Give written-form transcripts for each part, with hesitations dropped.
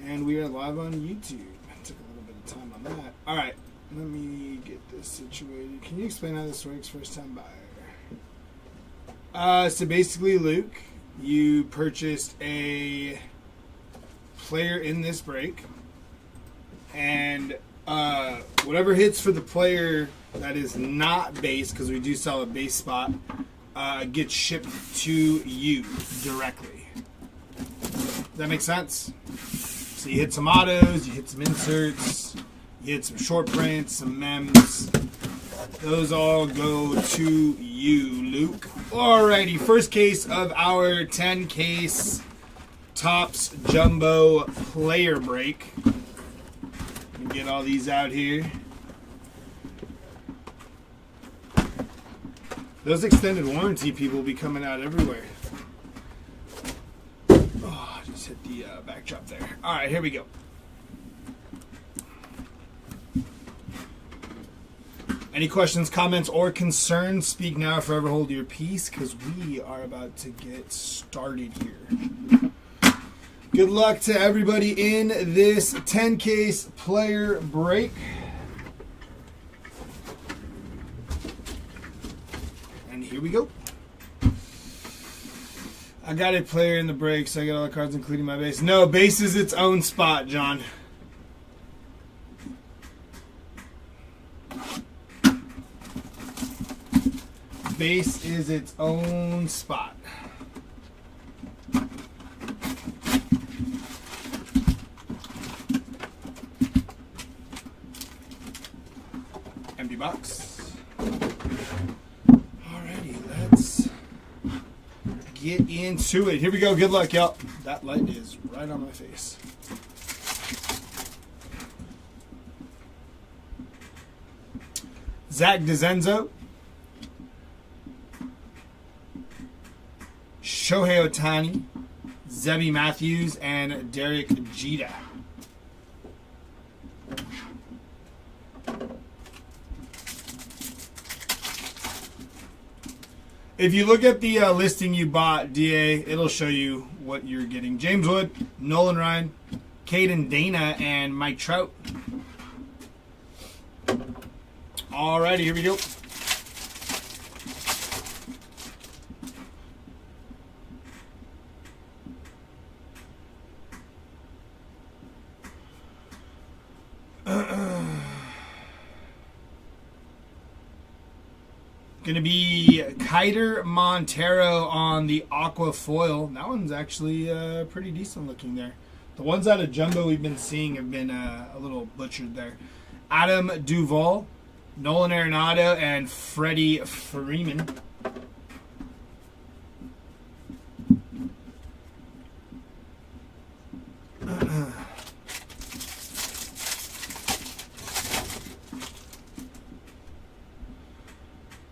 And we are live on YouTube. Took a little bit of time on that. Alright, let me get this situated. Can you explain how this works, first time buyer? So basically, Luke, you purchased a player in this break. And whatever hits for the player that is not base, because we do sell a base spot, gets shipped to you directly. Does that make sense? So you hit some autos, you hit some inserts, you hit some short prints, some mems. Those all go to you, Luke. Alrighty, first case of our 10 case Topps Jumbo player break. Let me get all these out here. Those extended warranty people will be coming out everywhere. Oh, just hit the backdrop there. All right, here we go. Any questions, comments, or concerns? Speak now or forever hold your peace, because we are about to get started here. Good luck to everybody in this 10-case player break. And here we go. I got a player in the break, so I got all the cards, including my base. No, base is its own spot, John. Base is its own spot. Empty box. Alrighty, let's get into it. Here we go. Good luck, y'all. That light is right on my face. Zach DeZenzo. Shohei Ohtani. Zebby Matthews. And Derek Jeter. If you look at the listing you bought, DA, it'll show you what you're getting. James Wood, Nolan Ryan, Caden Dana, and Mike Trout. Alrighty, here we go. Going to be Kiter Montero on the Aqua Foil. That one's actually pretty decent looking there. The ones out of Jumbo we've been seeing have been a little butchered there. Adam Duvall, Nolan Arenado, and Freddie Freeman.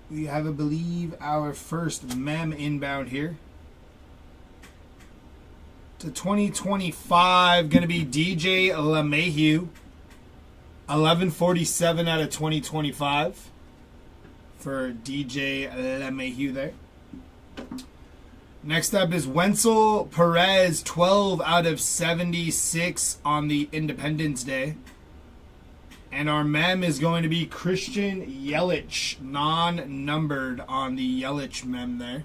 We have, I believe, our first mem inbound here. To 2025, going to be DJ LeMahieu. 1147 out of 2025 for DJ LeMahieu there. Next up is Wenzel Perez, 12 out of 76 on the Independence Day. And our mem is going to be Christian Yelich, non-numbered on the Yelich mem there.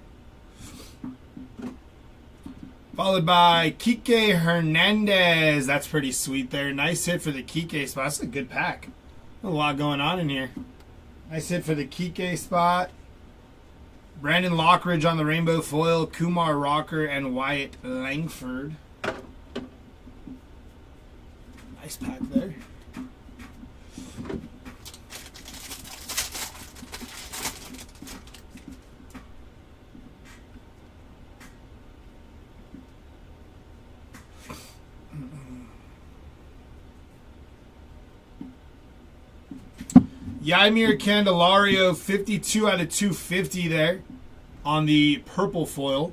Followed by Kike Hernandez. That's pretty sweet there. Nice hit for the Kike spot. That's a good pack. A lot going on in here. Nice hit for the Kike spot. Brandon Lockridge on the rainbow foil. Kumar Rocker and Wyatt Langford. Nice pack there. Yamir Candelario, 52 out of 250 there on the purple foil.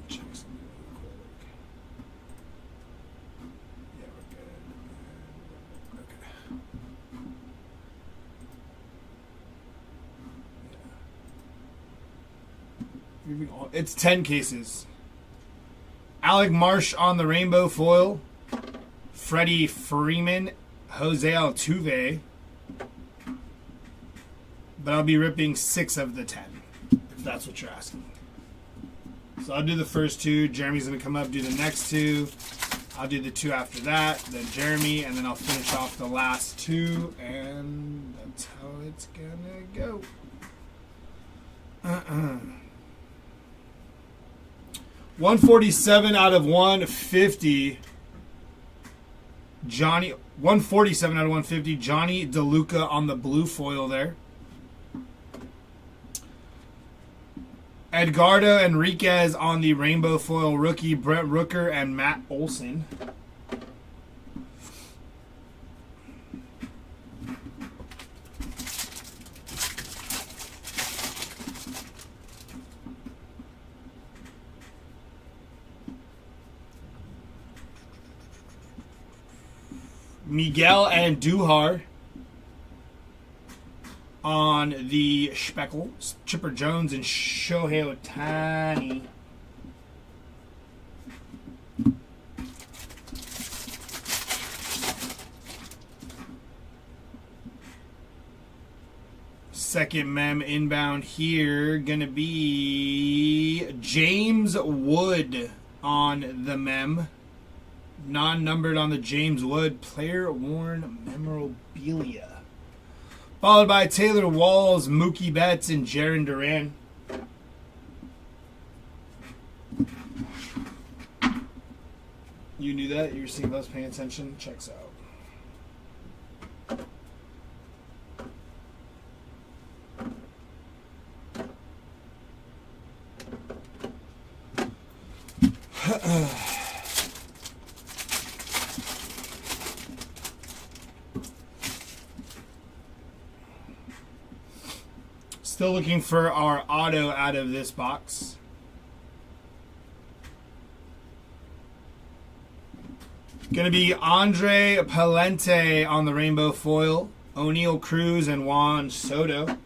Check something real quick. Yeah, we're good. Okay. Yeah. It's 10 cases. Alec Marsh on the rainbow foil. Freddie Freeman. Jose Altuve. But I'll be ripping 6 of the 10, if that's what you're asking. So I'll do the first 2. Jeremy's going to come up, do the next 2. I'll do the 2 after that, then Jeremy, and then I'll finish off the last 2, and that's how it's going to go. 147 out of 150. Johnny, 147 out of 150. Johnny DeLuca on the blue foil there. Edgardo Enriquez on the rainbow foil rookie. Brett Rooker and Matt Olson. Miguel Andujar on the Speckle. Chipper Jones and Shohei Ohtani. Second mem inbound here gonna be James Wood on the mem. Non-numbered on the James Wood. Player worn memorabilia. Followed by Taylor Walls, Mookie Betts, and Jarren Duran. You knew that? You were seeing those paying attention? Checks out. Still looking for our auto out of this box. Going to be Andre Palente on the rainbow foil. O'Neal Cruz and Juan Soto.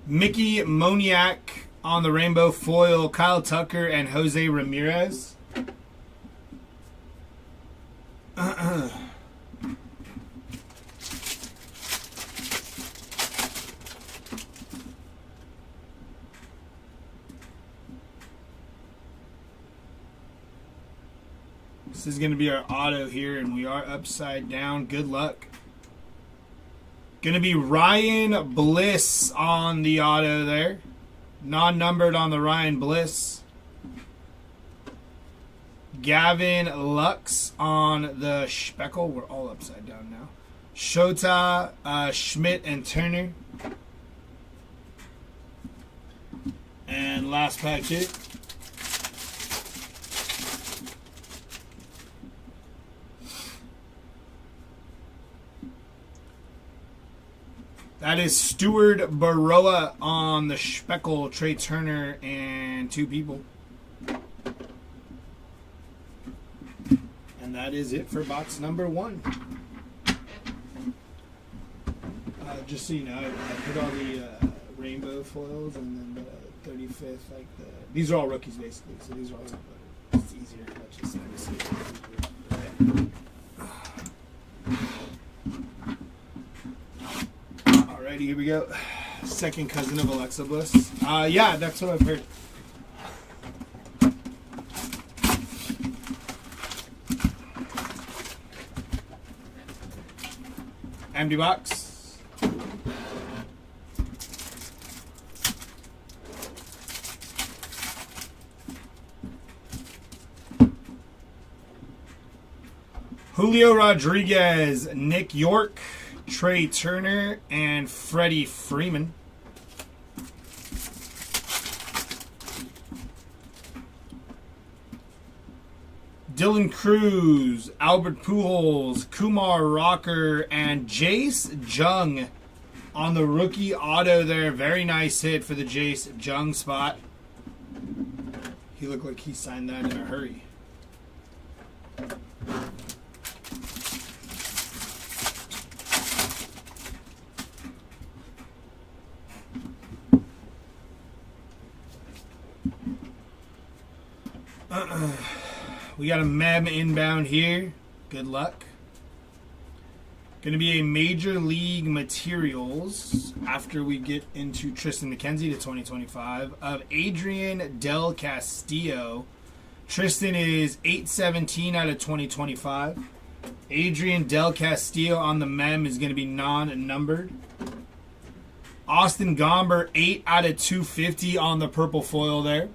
Mickey Moniak on the rainbow foil, Kyle Tucker and Jose Ramirez. This is going to be our auto here, and we are upside down. Good luck. Going to be Ryan Bliss on the auto there. Non-numbered on the Ryan Bliss. Gavin Lux on the Speckle. We're all upside down now. Shota, Schmidt, and Turner. And last pack here. That is Stuart Baroa on the Speckle, Trey Turner, and 2 people. And that is it for box number 1. Just so you know, I put all the rainbow foils and then the 35th, these are all rookies basically, so these are all, it's easier. Let's just let me see. Alrighty, here we go. Second cousin of Alexa Bliss. Yeah, that's what I've heard. Empty box. Julio Rodriguez, Nick York, Trey Turner, and Freddie Freeman. Dylan Cruz, Albert Pujols, Kumar Rocker, and Jace Jung on the rookie auto there. Very nice hit for the Jace Jung spot. He looked like he signed that in a hurry. We got a mem inbound here. Good luck. Going to be a Major League Materials after we get into Tristan McKenzie to 2025 of Adrian Del Castillo. Tristan is 817 out of 2025. Adrian Del Castillo on the mem is going to be non-numbered. Austin Gomber 8 out of 250 on the purple foil there.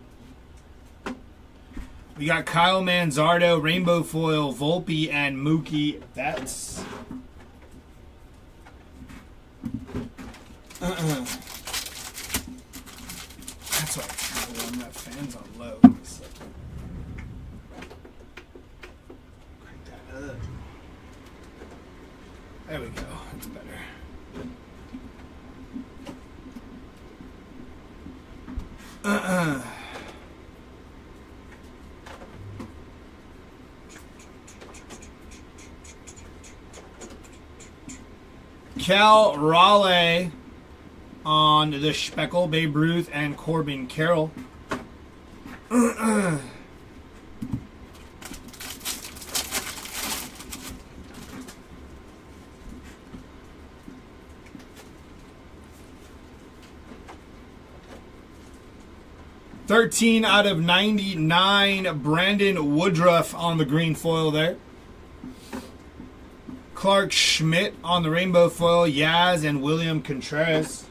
We got Kyle Manzardo, Rainbow Foil, Volpe, and Mookie Betts. That's why I'm not fans on low. Crank that up. There we go. That's better. Cal Raleigh on the Speckle, Babe Ruth, and Corbin Carroll. 13 out of 99, Brandon Woodruff on the green foil there. Clark Schmidt on the rainbow foil, Yaz and William Contreras.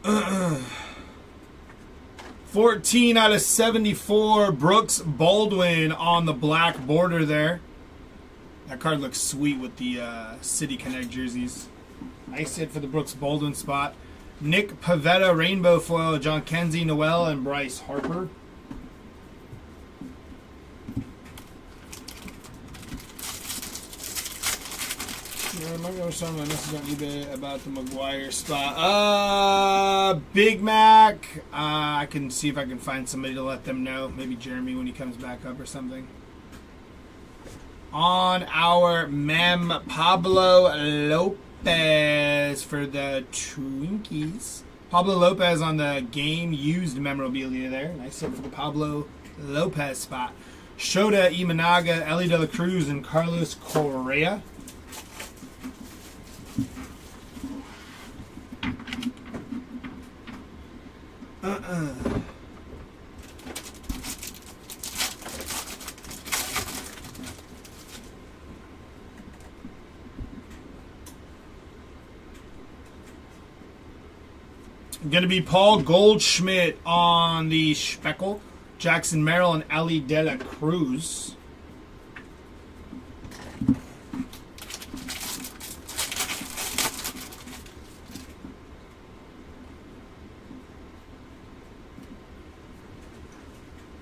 Uh-uh. 14 out of 74, Brooks Baldwin on the black border there. That card looks sweet with the City Connect jerseys. Nice hit for the Brooks Baldwin spot. Nick Pavetta rainbow foil, John Kenzie, Noel, and Bryce Harper. I might know something on message on eBay about the McGuire spot. Big Mac. I can see if I can find somebody to let them know. Maybe Jeremy when he comes back up or something. On our mem, Pablo Lopez for the Twinkies. Pablo Lopez on the game used memorabilia there. Nice hit for the Pablo Lopez spot. Shota Imanaga, Ellie De La Cruz, and Carlos Correa. Going to be Paul Goldschmidt on the Speckle, Jackson Merrill, and Ellie De La Cruz.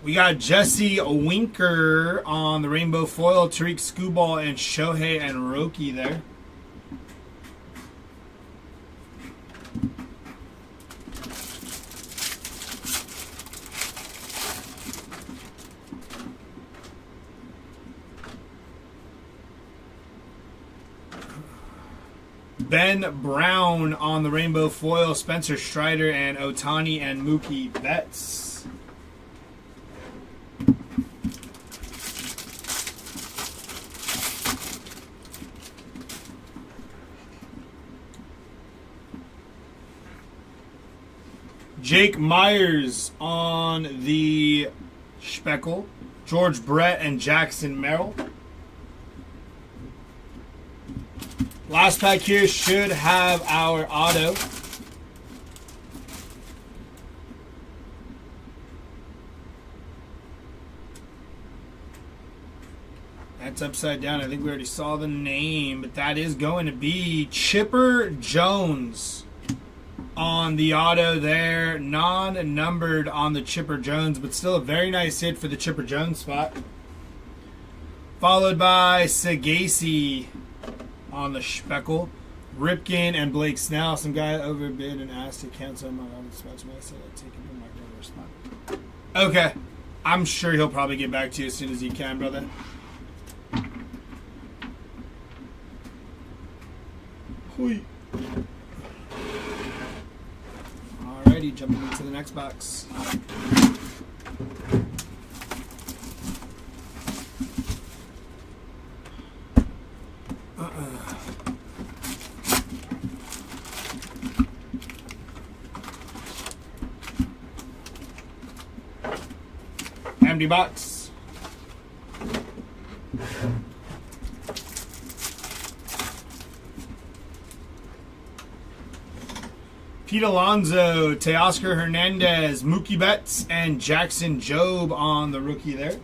We got Jesse Winker on the rainbow foil, Tariq Skubal, and Shohei and Roki there. Ben Brown on the rainbow foil, Spencer Strider, and Otani and Mookie Betts. Jake Myers on the Speckle, George Brett, and Jackson Merrill. Last pack here should have our auto. That's upside down. I think we already saw the name, but that is going to be Chipper Jones on the auto there. Non-numbered on the Chipper Jones, but still a very nice hit for the Chipper Jones spot. Followed by Sagasi on the Speckle. Ripken and Blake Snell. Some guy overbid and asked to cancel my dispatch. I said I'd take him in my respond. Okay. I'm sure he'll probably get back to you as soon as he can, brother. Hui. Alrighty, jumping into the next box. Empty box. Pete Alonso, Teoscar Hernandez, Mookie Betts, and Jackson Jobe on the rookie there.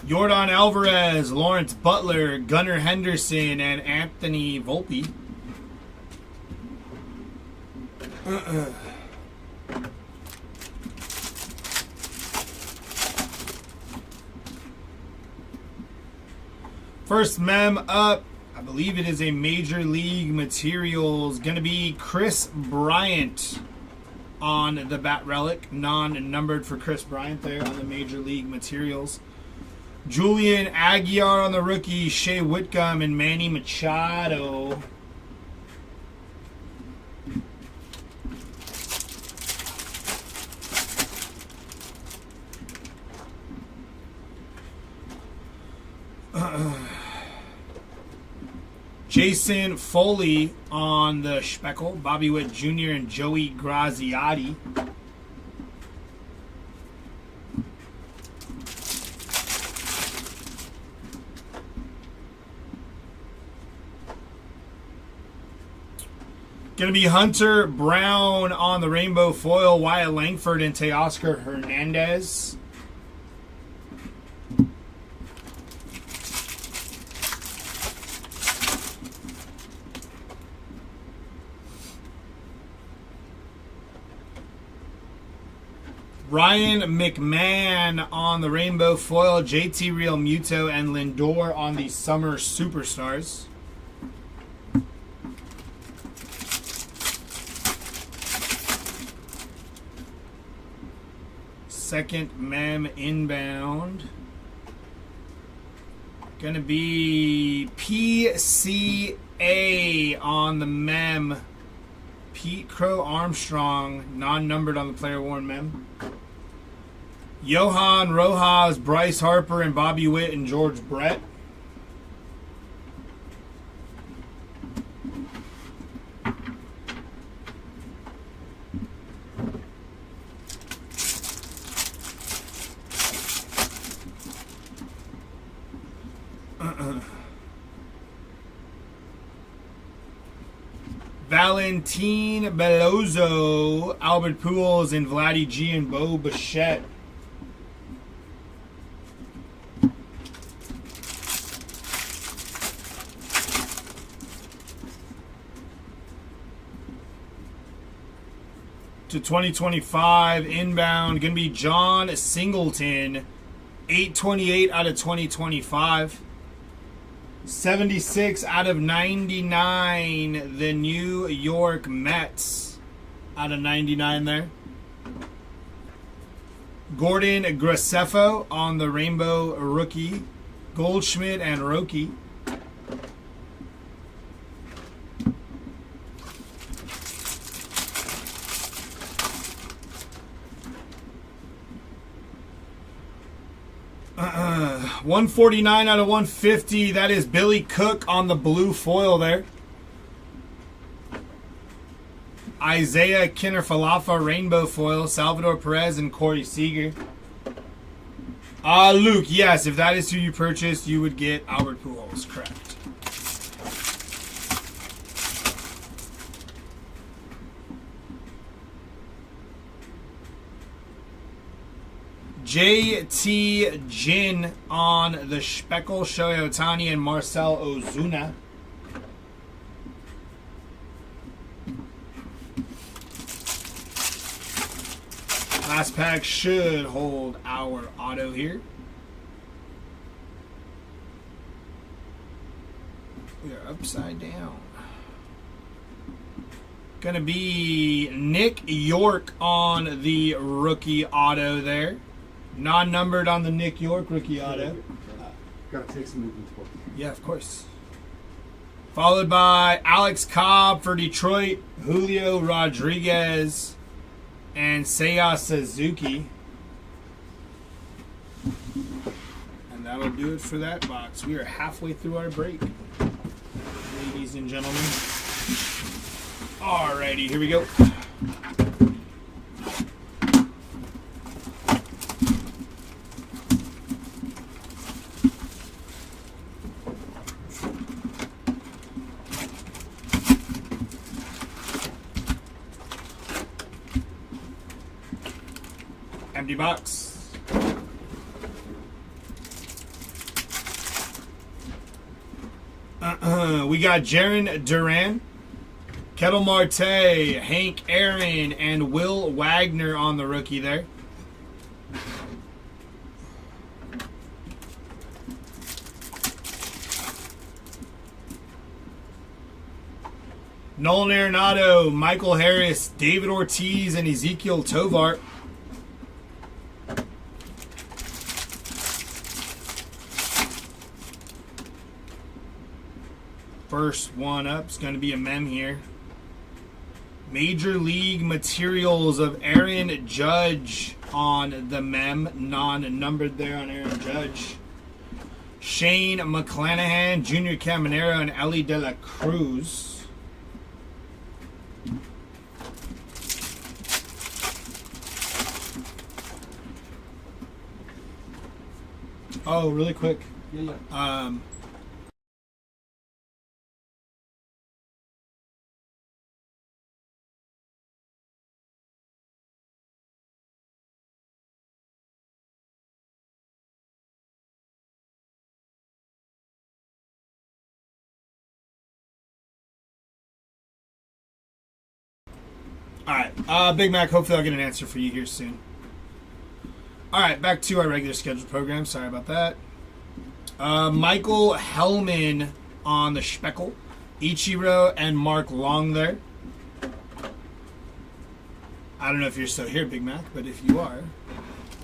Yordan Alvarez, Lawrence Butler, Gunnar Henderson, and Anthony Volpe. First mem up, I believe it is a Major League Materials. Going to be Chris Bryant on the Bat Relic. Non-numbered for Chris Bryant there on the Major League Materials. Julian Aguiar on the rookie. Shea Whitcomb and Manny Machado. Jason Foley on the Speckle, Bobby Witt Jr. and Joey Graziotti. Going to be Hunter Brown on the Rainbow Foil, Wyatt Langford and Teoscar Hernandez. Ryan McMahon on the Rainbow Foil, JT Real Muto and Lindor on the Summer Superstars. Second mem inbound. Gonna be PCA on the mem. Pete Crow Armstrong, non-numbered on the player worn mem. Johan Rojas, Bryce Harper, and Bobby Witt and George Brett. Valentin Bellozo, Albert Pujols, and Vladdy G and Bo Bichette. To 2025 inbound, going to be John Singleton, 828 out of 2025. 76 out of 99, the New York Mets out of 99 there. Gordon Graceffo on the Rainbow rookie. Goldschmidt and Roki. Uh, 149 out of 150. That is Billy Cook on the blue foil there. Isaiah Kinner-Falafa rainbow foil. Salvador Perez and Corey Seager. Luke, yes, if that is who you purchased, you would get Albert Pujols, correct. JT Jin on the Speckle, Shohei Ohtani and Marcel Ozuna. Last pack should hold our auto here. We are upside down. Gonna be Nick York on the rookie auto there. Non-numbered on the Nick York rookie auto. Gotta take some movement for. Yeah, of course. Followed by Alex Cobb for Detroit, Julio Rodriguez, and Seiya Suzuki. And that'll do it for that box. We are halfway through our break, ladies and gentlemen. Alrighty, here we go. Empty box. We got Jaron Duran, Kettle Marte, Hank Aaron, and Will Wagner on the rookie there. Nolan Arenado, Michael Harris, David Ortiz, and Ezekiel Tovar. First one up is going to be a mem here. Major League Materials of Aaron Judge on the mem. Non-numbered there on Aaron Judge. Shane McClanahan, Junior Caminero, and Ellie De La Cruz. Oh, really quick. Yeah. Alright, Big Mac, hopefully I'll get an answer for you here soon. Alright, back to our regular scheduled program. Sorry about that. Michael Hellman on the Speckle. Ichiro and Mark Long there. I don't know if you're still here, Big Mac, but if you are,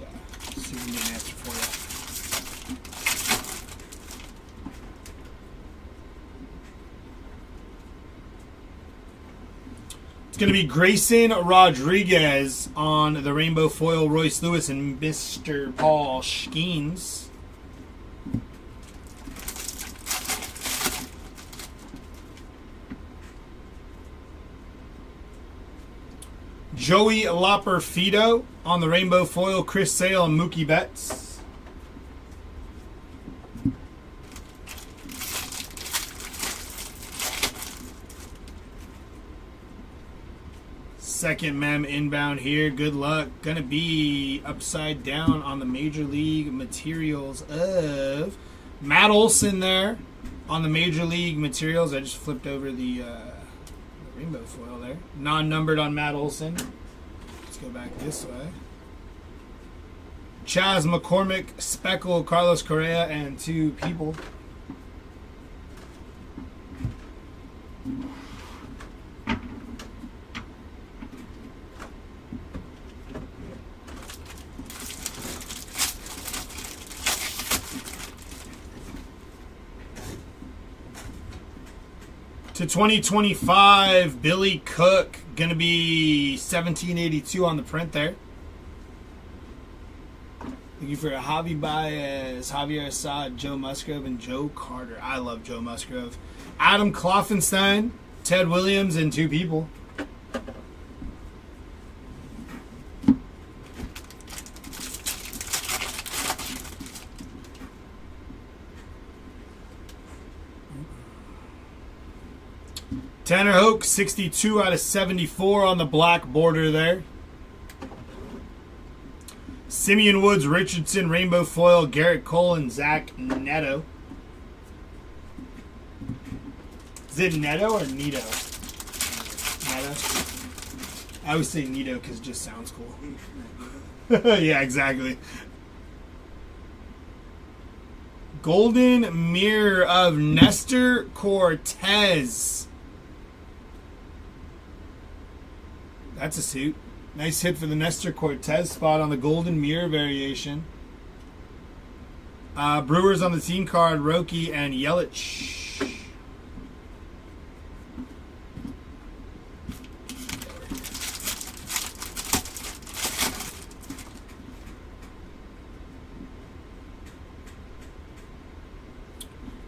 yeah, see if we can get an answer for you. It's going to be Grayson Rodriguez on the Rainbow Foil, Royce Lewis, and Mr. Paul Skeens. Joey Loperfido on the Rainbow Foil, Chris Sale, and Mookie Betts. Second mem inbound here. Good luck. Gonna be upside down on the Major League Materials of Matt Olson there on the Major League Materials. I just flipped over the rainbow foil there. Non-numbered on Matt Olson. Let's go back this way. Chaz McCormick, Speckle, Carlos Correa, and two people. To 2025, Billy Cook, going to be 1782 on the print there. Thank you for Javi Baez, Javier Assad, Joe Musgrove, and Joe Carter. I love Joe Musgrove. Adam Kloffenstein, Ted Williams, and two people. Tanner Hoke, 62 out of 74 on the black border there. Simeon Woods, Richardson, Rainbow Foil, Garrett Cole, and Zach Neto. Is it Neto or Nito? Neto? I always say Nito because it just sounds cool. Yeah, exactly. Golden Mirror of Nestor Cortez. That's a suit. Nice hit for the Nestor Cortez spot on the Golden Mirror variation. Brewers on the team card, Roki and Yelich.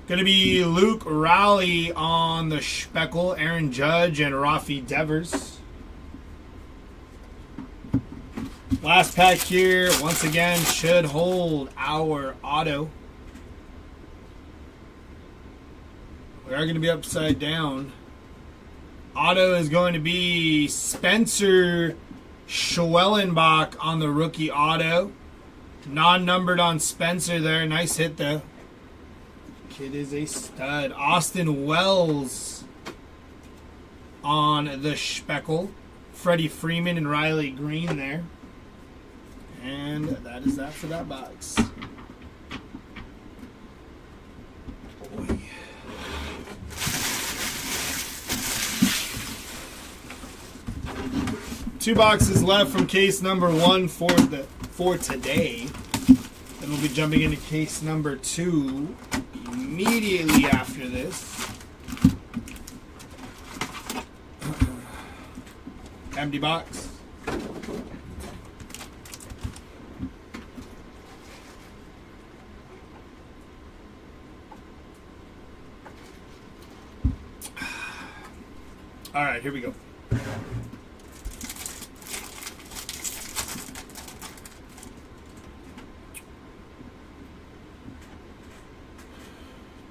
Going to be Luke Rowley on the Speckle, Aaron Judge, and Rafi Devers. Last pack here, once again, should hold our auto. We are going to be upside down. Auto is going to be Spencer Schwellenbach on the rookie auto. Non-numbered on Spencer there. Nice hit, though. Kid is a stud. Austin Wells on the Speckle. Freddie Freeman and Riley Green there. And that is that for that box. Boy. Two boxes left from case number 1 for today. Then we'll be jumping into case number 2 immediately after this. Empty box. All right, here we go.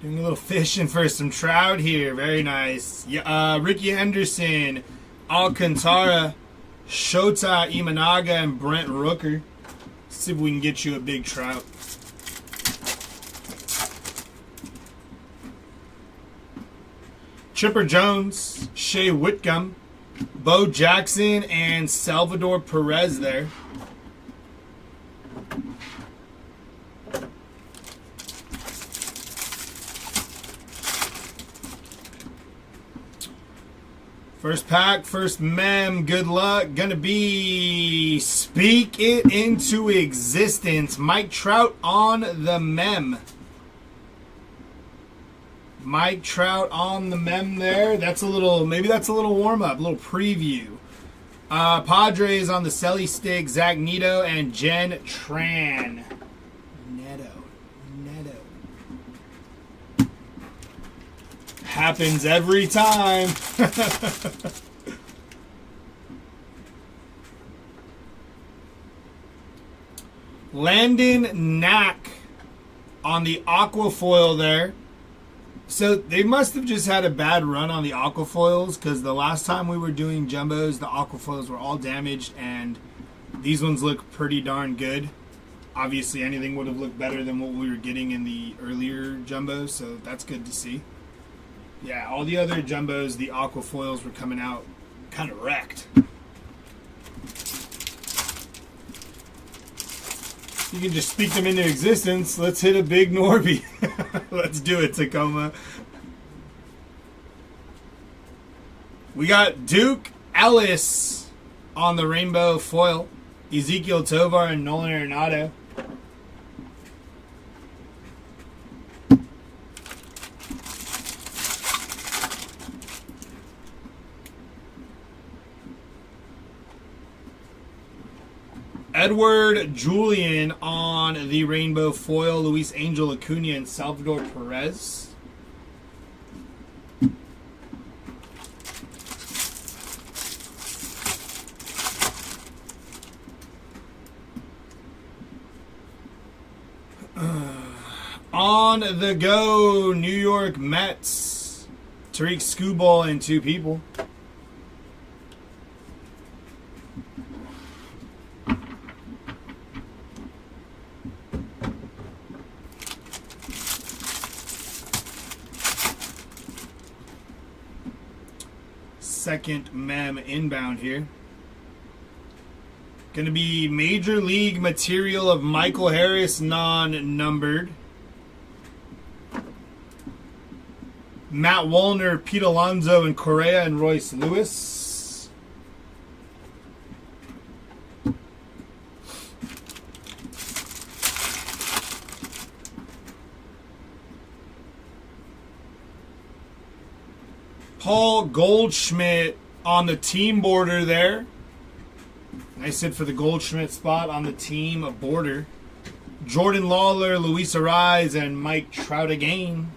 Doing a little fishing for some trout here. Very nice. Yeah, Ricky Henderson, Alcantara, Shota Imanaga, and Brent Rooker. See if we can get you a big trout. Chipper Jones, Shea Whitcomb, Bo Jackson, and Salvador Perez there. First pack, first mem, good luck. Gonna be Speak It Into Existence. Mike Trout on the mem. Mike Trout on the mem there. That's a little, maybe that's a little warm-up, a little preview. Padres on the Selly Stick, Zach Neto and Jen Tran. Neto. Happens every time. Landon Knack on the aquafoil there. So they must have just had a bad run on the aquafoils, because the last time we were doing jumbos, the aquafoils were all damaged, and these ones look pretty darn good. Obviously, anything would have looked better than what we were getting in the earlier jumbos, so that's good to see. Yeah, all the other jumbos, the aquafoils were coming out kind of wrecked. You can just speak them into existence. Let's hit a big Norby. Let's do it, Tacoma. We got Duke Ellis on the rainbow foil. Ezekiel Tovar and Nolan Arenado. Edward Julian on the rainbow foil. Luis Angel Acuna and Salvador Perez. On the go, New York Mets. Tariq Skubal and 2 people. Second mem inbound here. Going to be Major League material of Michael Harris, non-numbered. Matt Wallner, Pete Alonso, and Correa, and Royce Lewis. Paul Goldschmidt on the team border there. Nice hit for the Goldschmidt spot on the team border. Jordan Lawler, Luis Ariz, and Mike Trout again.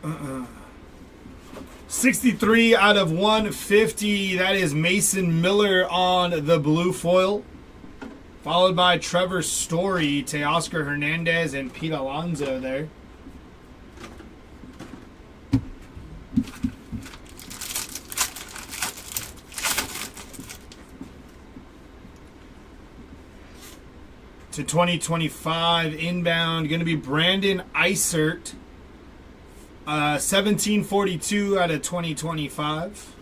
Uh-uh. 63 out of 150. That is Mason Miller on the blue foil. Followed by Trevor Story, Teoscar Hernandez, and Pete Alonso there. To 2025 inbound, going to be Brandon Eisert. 1742 out of 2025.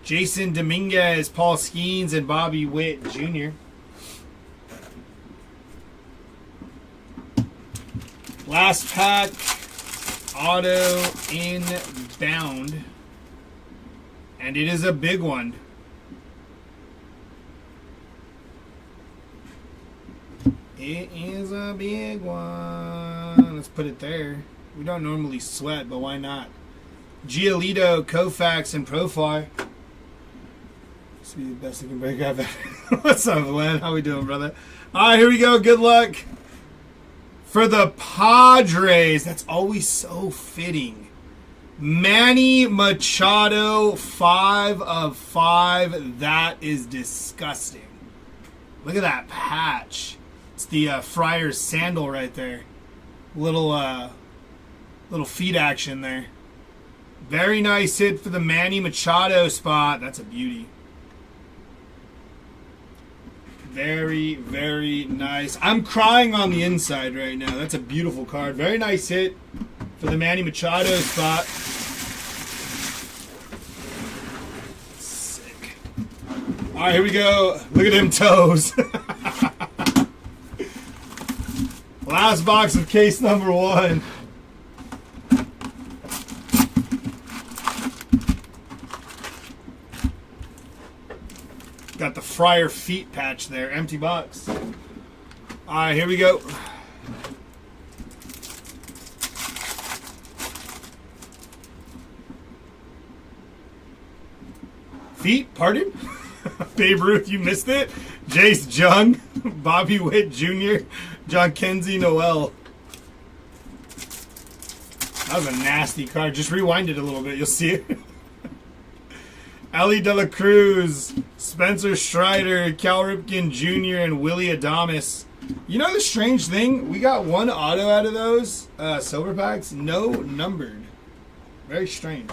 Jason Dominguez, Paul Skeens, and Bobby Witt Jr. Last pack, auto inbound. And it is a big one. It is a big one. Let's put it there. We don't normally sweat, but why not? Giolito, Koufax, and Profar. This will be the best I can break out. What's up, Len? How we doing, brother? All right, here we go. Good luck for the Padres. That's always so fitting. Manny Machado, 5 of 5. That is disgusting. Look at that patch. It's the Friar's sandal right there. Little feet action there. Very nice hit for the Manny Machado spot. That's a beauty. Very, very nice. I'm crying on the inside right now. That's a beautiful card. Very nice hit for the Manny Machado spot. Sick. All right, here we go. Look at them toes. Last box of case number 1. Got the Friar feet patch there. Empty box. All right, here we go. Feet, pardon? Babe Ruth, you missed it. Jace Jung, Bobby Witt Jr., John Kenzie Noel. That was a nasty card. Just rewind it a little bit. You'll see it. Ellie De La Cruz, Spencer Strider, Cal Ripken Jr., and Willie Adames. You know the strange thing? We got one auto out of those silver packs. No numbered. Very strange.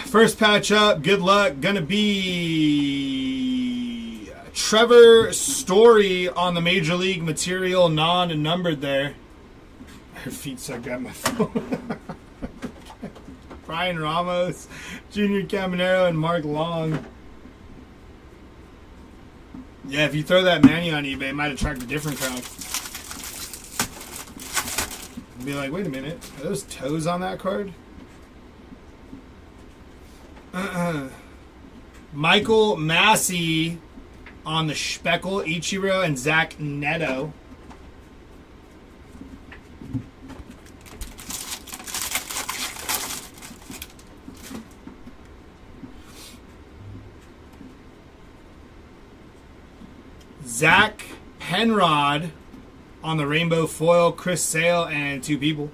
First patch up, good luck. Gonna be Trevor Story on the Major League material, non-numbered there. Her feet so grab my phone. Brian Ramos, Junior Caminero, and Mark Long. Yeah, if you throw that Manny on eBay, it might attract a different crowd. Be like, wait a minute, are those toes on that card? Michael Massey on the Speckle, Ichiro, and Zach Neto. Zach Penrod on the Rainbow Foil, Chris Sale, and 2 people.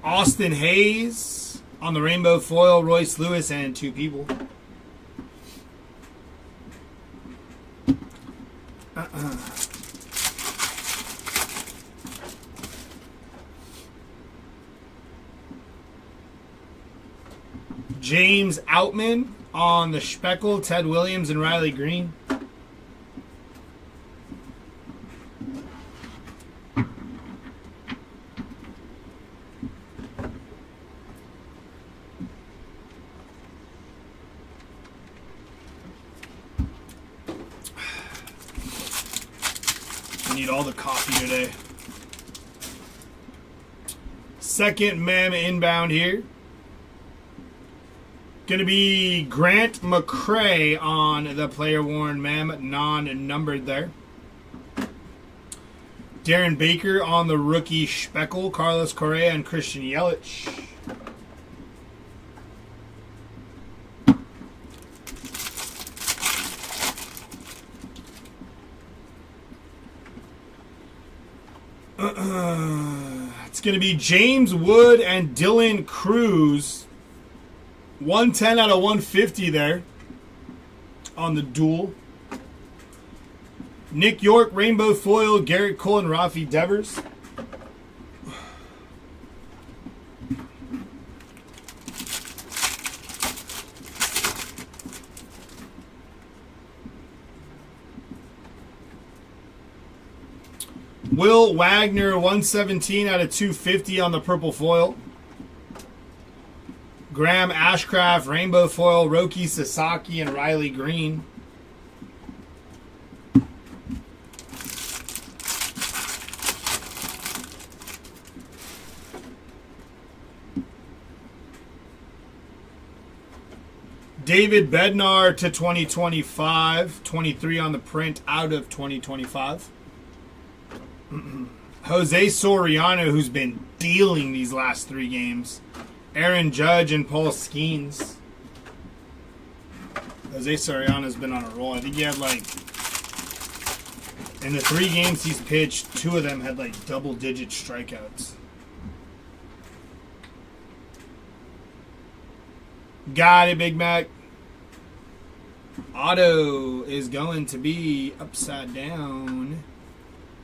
Austin Hayes On the rainbow foil, Royce Lewis and 2 people. James Outman on the Speckle, Ted Williams and Riley Green. I need all the coffee today. Second mem inbound here. Going to be Grant McCray on the player worn mem, non-numbered there. Darren Baker on the rookie Speckle, Carlos Correa and Christian Yelich. It's going to be James Wood and Dylan Cruz. 110 out of 150 there on the duel. Nick York, Rainbow Foil, Garrett Cole and Rafi Devers. Will Wagner, 117 out of 250 on the purple foil. Graham Ashcraft, Rainbow Foil, Roki Sasaki, and Riley Green. David Bednar to 2025. 23 on the print out of 2025. Jose Soriano, who's been dealing these last 3 games. Aaron Judge and Paul Skeens. Jose Soriano's been on a roll. I think he had in the 3 games he's pitched, 2 of them had double-digit strikeouts. Got it, Big Mac. Auto is going to be upside down.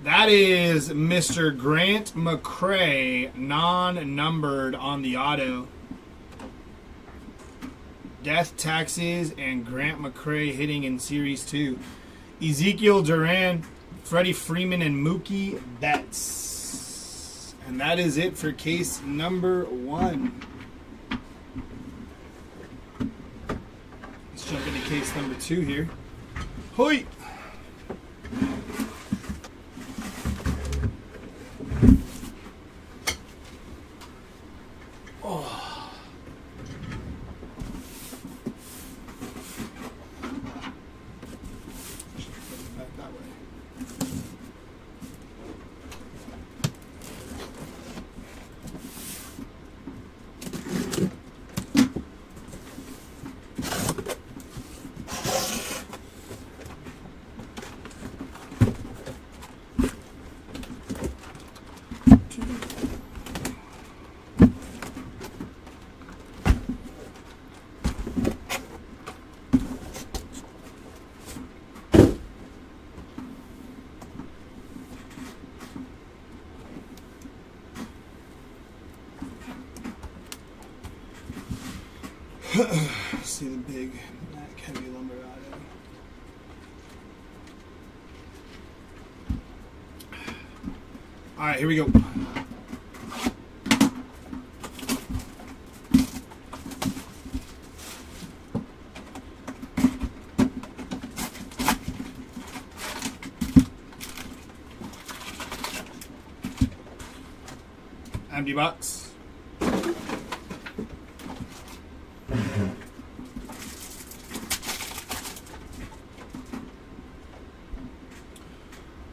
That is Mr. Grant McCray, non-numbered on the auto. Death Taxes and Grant McCray hitting in Series 2. Ezekiel Duran, Freddie Freeman, and Mookie Betts. And that is it for case number 1. Let's jump into case number 2 here. Hoi! See the big black heavy lumber auto. All right, here we go. Empty box.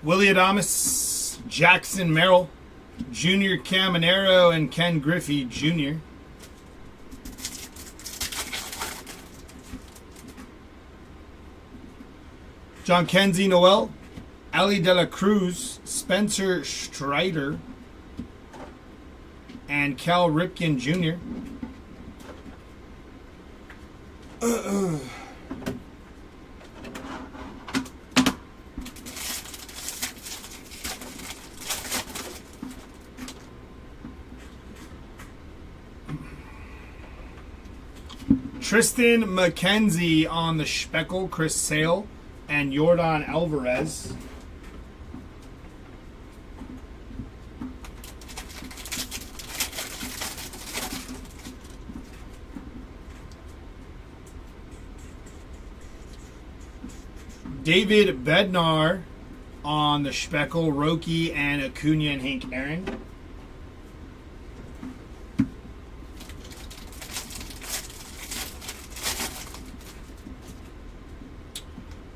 Willie Adames, Jackson Merrill, Junior Caminero, and Ken Griffey Jr. John Kenzie Noel, Ali De La Cruz, Spencer Strider, and Cal Ripken Jr. Tristan McKenzie on the Speckle, Chris Sale, and Jordan Alvarez. David Bednar on the Speckle, Roki, and Acuna and Hank Aaron.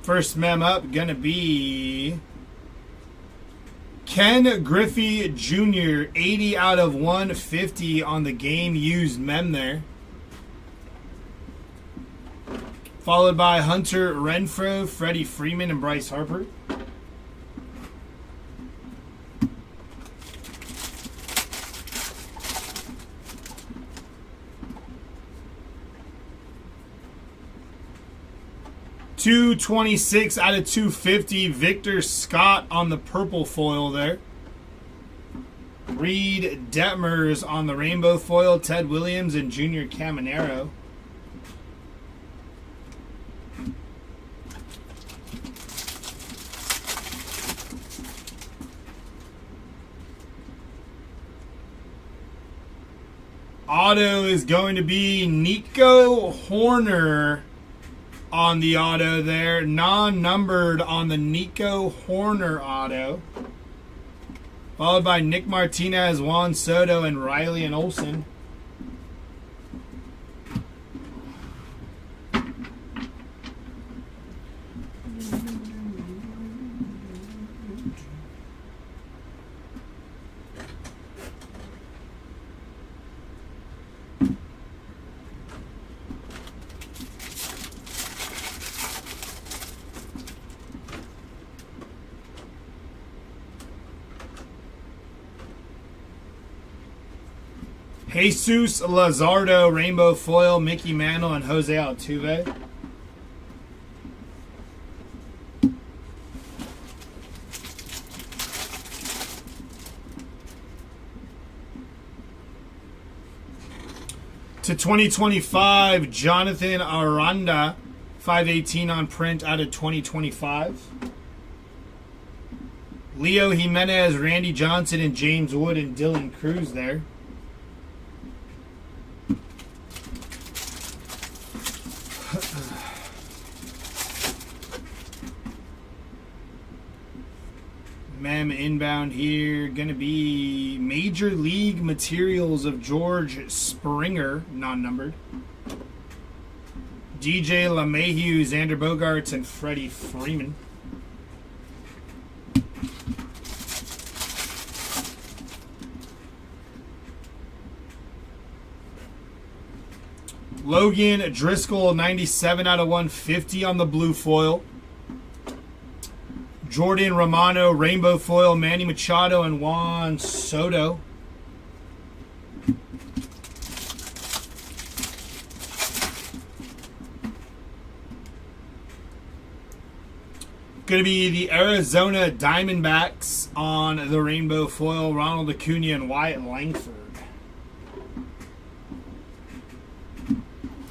First mem up gonna be Ken Griffey Jr. 80 out of 150 on the game used mem there. Followed by Hunter Renfroe, Freddie Freeman, and Bryce Harper. .226 out of 250, Victor Scott on the purple foil there. Reed Detmers on the rainbow foil, Ted Williams and Junior Caminero. Auto is going to be Nico Horner on the auto there. Non-numbered on the Nico Horner auto. Followed by Nick Martinez, Juan Soto, and Riley and Olsen. Jesus Lazardo, rainbow foil, Mickey Mantle, and Jose Altuve. To 2025, Jonathan Aranda, 518 on print out of 2025. Leo Jimenez, Randy Johnson, and James Wood, and Dylan Cruz there. Mem inbound here, gonna be Major League Materials of George Springer, non-numbered. DJ LeMahieu, Xander Bogaerts, and Freddie Freeman. Logan Driscoll, 97 out of 150 on the blue foil. Jordan Romano, rainbow foil, Manny Machado, and Juan Soto. Going to be the Arizona Diamondbacks on the rainbow foil, Ronald Acuna and Wyatt Langford.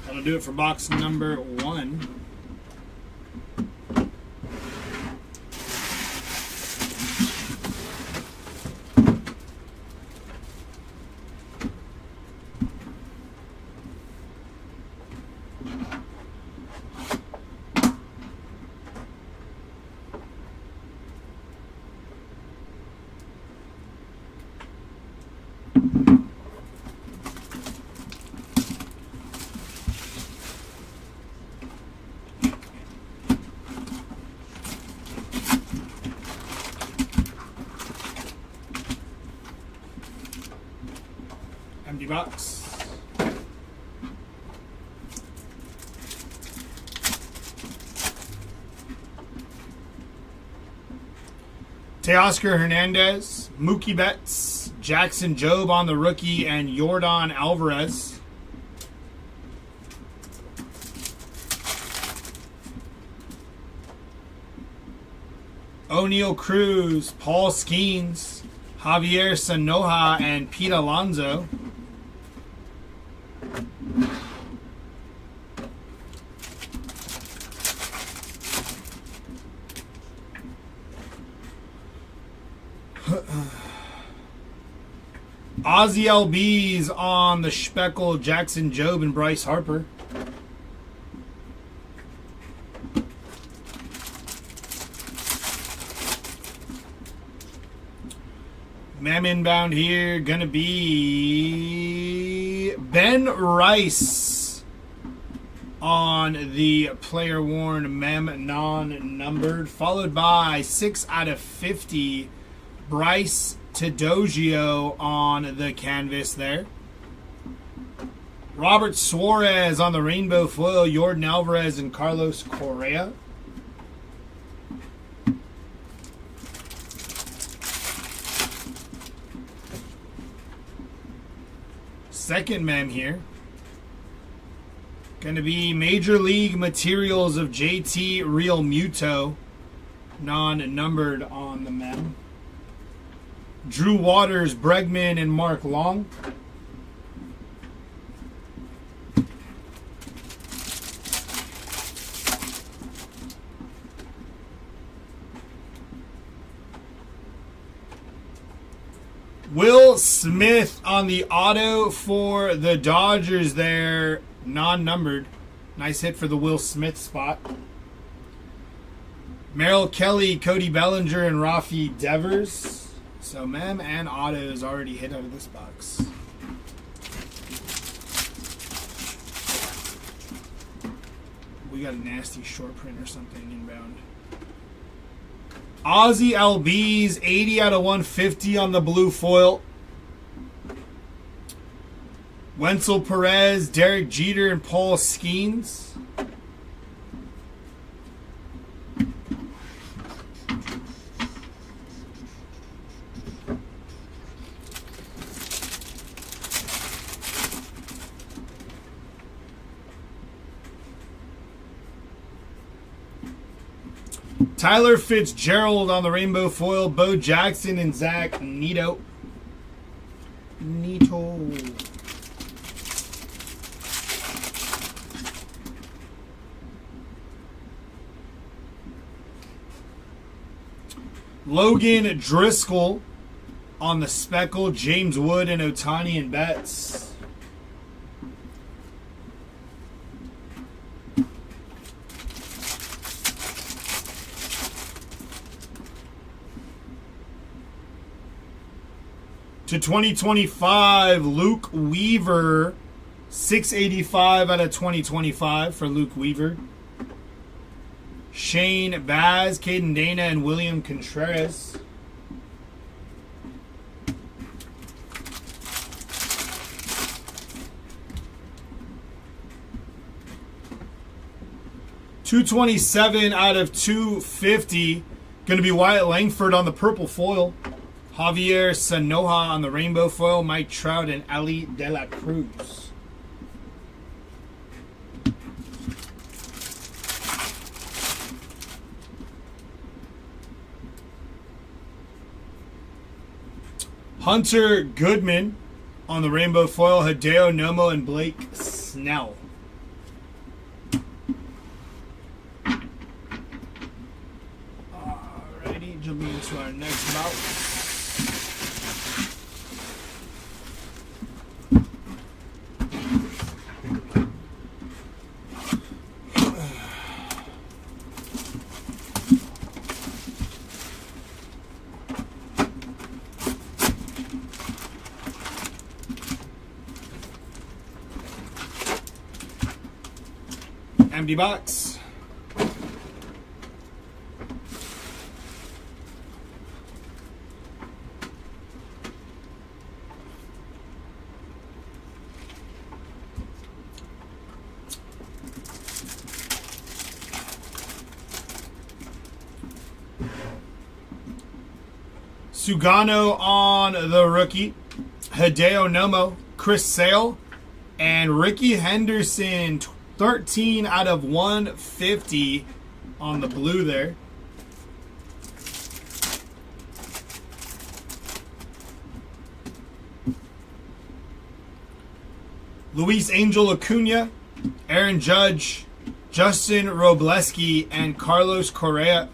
That'll do it for box number 1. Empty box. Teoscar Hernandez, Mookie Betts, Jackson Jobe on the rookie, and Jordan Alvarez. O'Neal Cruz, Paul Skeens, Javier Sanoja, and Pete Alonso. Ozzy LBs on the Speckle, Jackson Jobe, and Bryce Harper. Mem inbound here, gonna be Ben Rice on the player worn Mem non-numbered, followed by 6/50 Bryce Teodosio on the canvas there. Robert Suarez on the rainbow foil, Jordan Alvarez and Carlos Correa. Second mem here. Going to be Major League Materials of JT Real Muto. Non-numbered on the mem. Drew Waters, Bregman, and Mark Long. Will Smith on the auto for the Dodgers there, non-numbered. Nice hit for the Will Smith spot. Merrill Kelly, Cody Bellinger, and Rafi Devers. So mem and autos already hit out of this box. We got a nasty short print or something inbound. Ozzy LBs, 80/150 on the blue foil. Wenzel Perez, Derek Jeter, and Paul Skeens. Tyler Fitzgerald on the rainbow foil, Bo Jackson and Zach Neto. Logan Driscoll on the Speckle, James Wood and Ohtani and Betts. To 2025, Luke Weaver, 685/2025 for Luke Weaver. Shane Baz, Caden Dana, and William Contreras. $227/250. Going to be Wyatt Langford on the purple foil. Javier Sanoja on the rainbow foil, Mike Trout, and Ali De La Cruz. Hunter Goodman on the rainbow foil, Hideo Nomo, and Blake Snell. Alrighty, jumping into our next bout. Empty box. Sugano on the rookie. Hideo Nomo, Chris Sale, and Ricky Henderson. 13/150 on the blue there. Luis Angel Acuna, Aaron Judge, Justin Robleski, and Carlos Correa.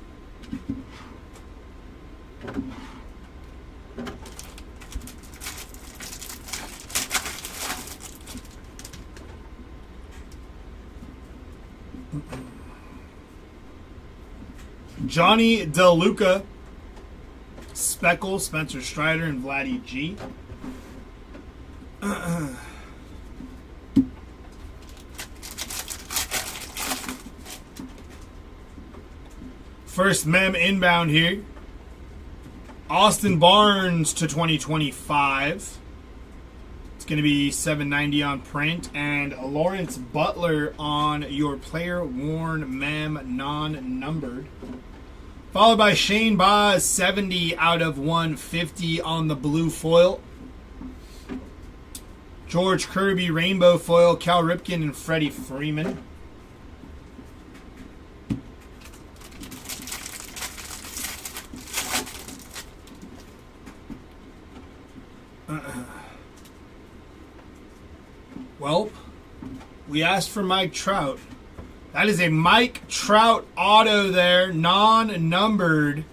Johnny DeLuca, Speckle, Spencer Strider, and Vladdy G. First mem inbound here. Austin Barnes to 2025. It's going to be $7.90 on print. And Lawrence Butler on your player worn mem non-numbered. Followed by Shane Baz, 70 out of 150 on the blue foil. George Kirby, rainbow foil, Cal Ripken, and Freddie Freeman. Well, we asked for Mike Trout. That is a Mike Trout auto there, non-numbered.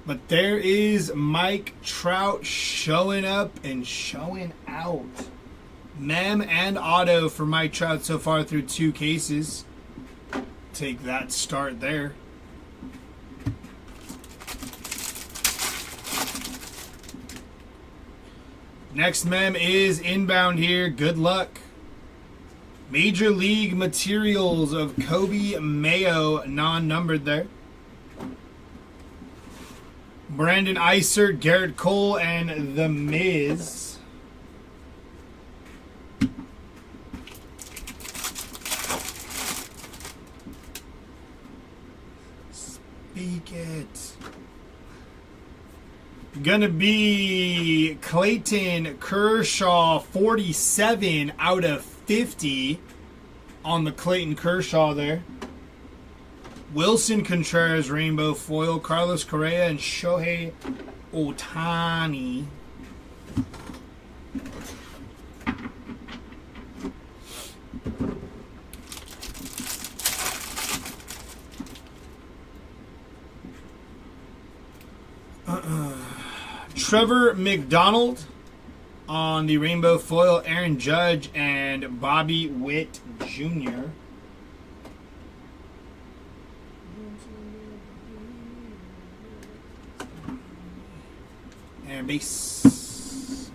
But there is Mike Trout showing up and showing out. Mem and auto for Mike Trout so far through 2 cases. Take that start there. Next mem is inbound here. Good luck. Major League Materials of Kobe Mayo, non-numbered there. Brandon Iser, Garrett Cole, and The Miz. Speak it. Gonna be Clayton Kershaw, 47 out of 50 on the Clayton Kershaw there. Wilson Contreras, rainbow foil, Carlos Correa, and Shohei Ohtani. Trevor McDonald on the rainbow foil, Aaron Judge, and Bobby Witt Jr. And base.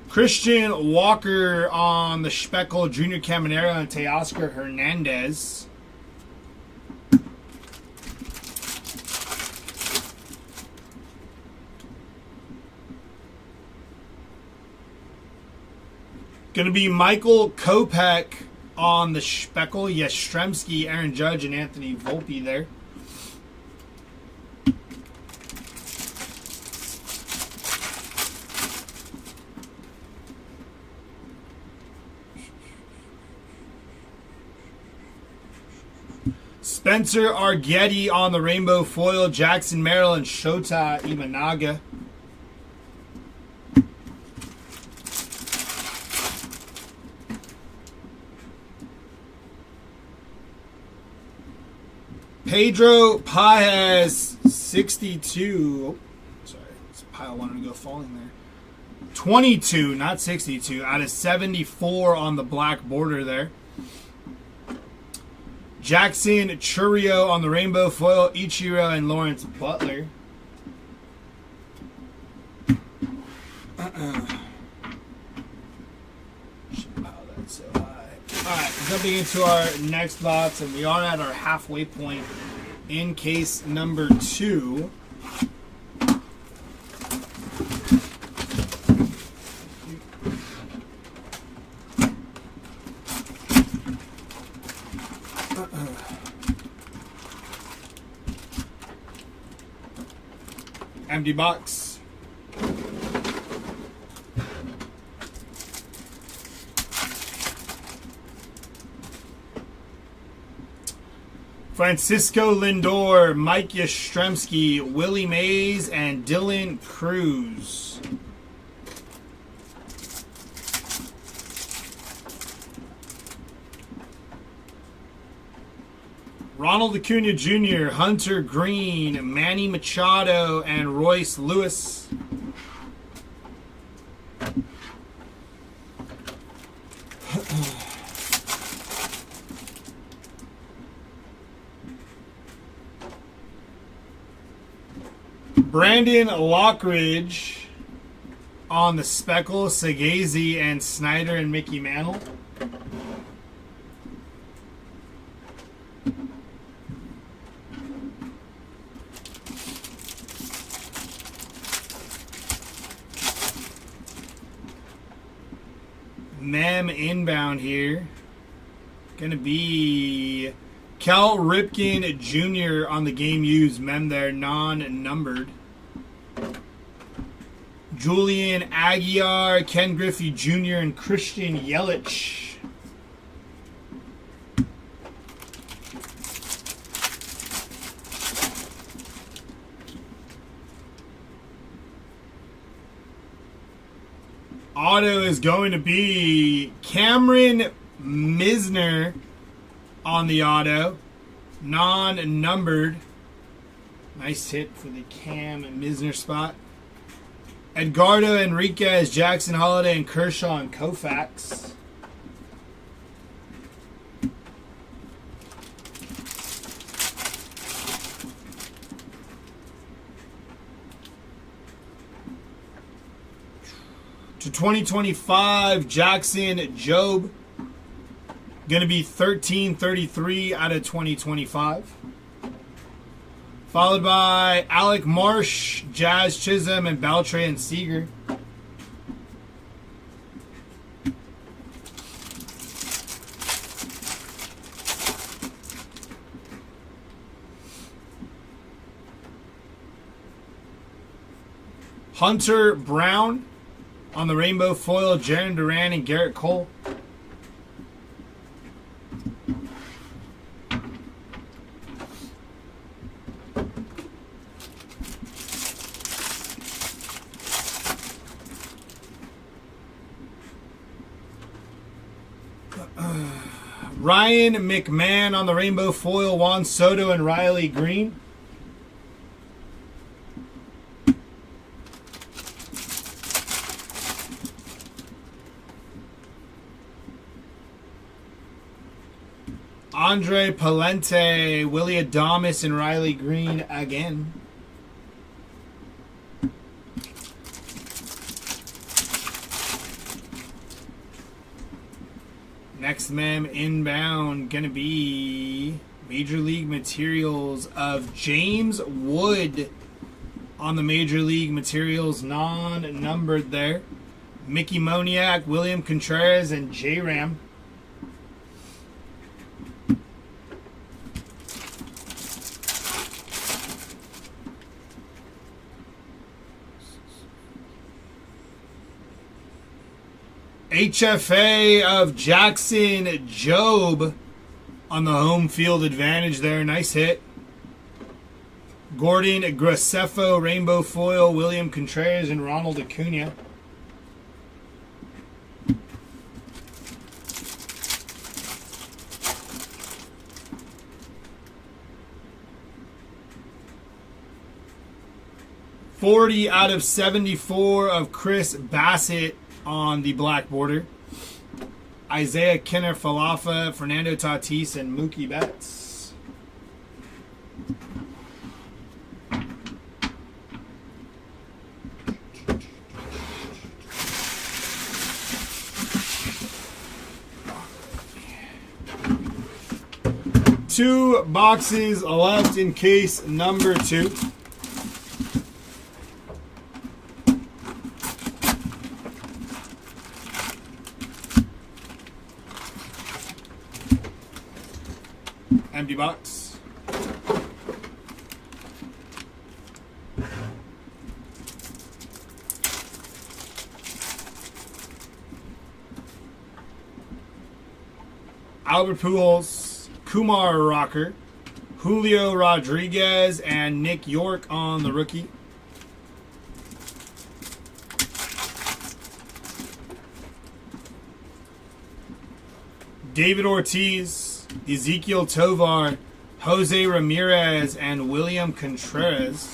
Christian Walker on the Speckle, Junior Caminero, and Teoscar Hernandez. Going to be Michael Kopech on the Speckle, Yastrzemski, Aaron Judge, and Anthony Volpe there. Spencer Argetti on the rainbow foil, Jackson Merrill, and Shota Imanaga. Pedro Paez, 62. Sorry, this pile wanted to go falling there. 22, not 62, out of 74 on the black border there. Jackson Churio on the rainbow foil, Ichiro, and Lawrence Butler. Should pile that so high. Alright, jumping into our next box, and we are at our halfway point in case number 2. Empty box. Francisco Lindor, Mike Yastrzemski, Willie Mays, and Dylan Cruz. Ronald Acuna Jr., Hunter Green, Manny Machado, and Royce Lewis. Brandon Lockridge on the Speckle, Sagazy, and Snyder and Mickey Mantle. Mem inbound here. Gonna be Cal Ripken Jr. on the game used. Mem there, non-numbered. Julian Aguiar, Ken Griffey Jr., and Christian Yelich. Auto is going to be Cameron Misner on the auto. Non-numbered. Nice hit for the Cam Misner spot. Edgardo Enriquez, Jackson Holiday, and Kershaw and Koufax. To 2025, Jackson Jobe. Going to be 1333 out of 2025. Followed by Alec Marsh, Jazz Chisholm, and Beltre and Seager. Hunter Brown on the rainbow foil, Jaron Duran and Garrett Cole. Ryan McMahon on the rainbow foil, Juan Soto and Riley Green. Andre Palente, Willie Adames, and Riley Green again. Next mem inbound gonna be Major League Materials of James Wood on the Major League Materials, non-numbered there. Mickey Moniak, William Contreras, and J-Ram. HFA of Jackson Jobe on the home field advantage there. Nice hit. Gordon Graceffo, rainbow foil, William Contreras, and Ronald Acuna. $40 out of 74 of Chris Bassett on the black border. Isaiah Kenner Falafa, Fernando Tatis, and Mookie Betts. Two boxes left in case number 2. Empty box. Albert Pujols, Kumar Rocker, Julio Rodriguez, and Nick York on the rookie. David Ortiz, Ezekiel Tovar, Jose Ramirez, and William Contreras.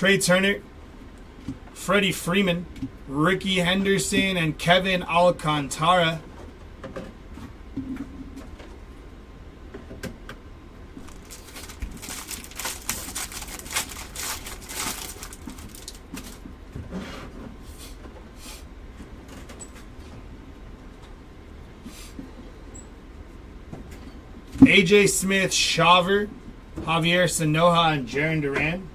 Trey Turner, Freddie Freeman, Ricky Henderson, and Kevin Alcantara. AJ Smith, Shaver, Javier Sanoja, and Jaron Duran.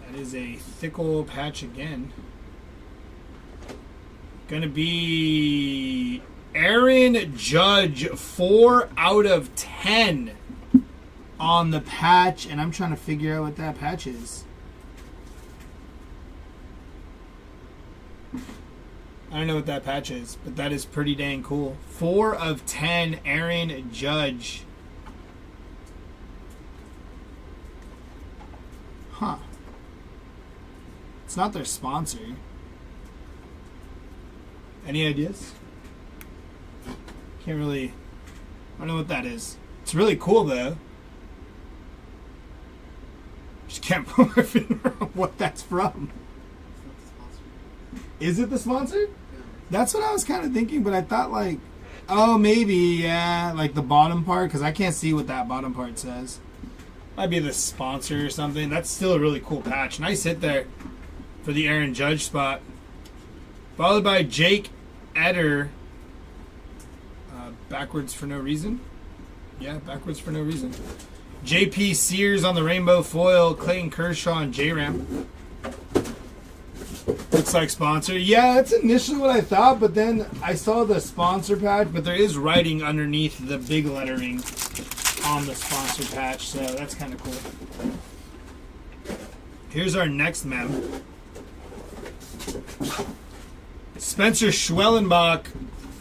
That is a Thickle patch again. Gonna be Aaron Judge, 4 out of 10 on the patch, and I'm trying to figure out what that patch is. I don't know what that patch is, but that is pretty dang cool. 4 of 10, Aaron Judge. Huh. It's not their sponsor. Any ideas? Can't really... I don't know what that is. It's really cool, though. Just can't put my finger on what that's from. Is it the sponsor? That's what I was kind of thinking, but I thought like, oh, maybe, yeah, like the bottom part, because I can't see what that bottom part says. Might be the sponsor or something. That's still a really cool patch. Nice hit there for the Aaron Judge spot. Followed by Jake Eder. Backwards for no reason. Yeah, backwards for no reason. JP Sears on the rainbow foil. Clayton Kershaw and J-Ram. Looks like sponsor. Yeah, that's initially what I thought, but then I saw the sponsor patch, but there is writing underneath the big lettering on the sponsor patch, so that's kind of cool. Here's our next mem. Spencer Schwellenbach,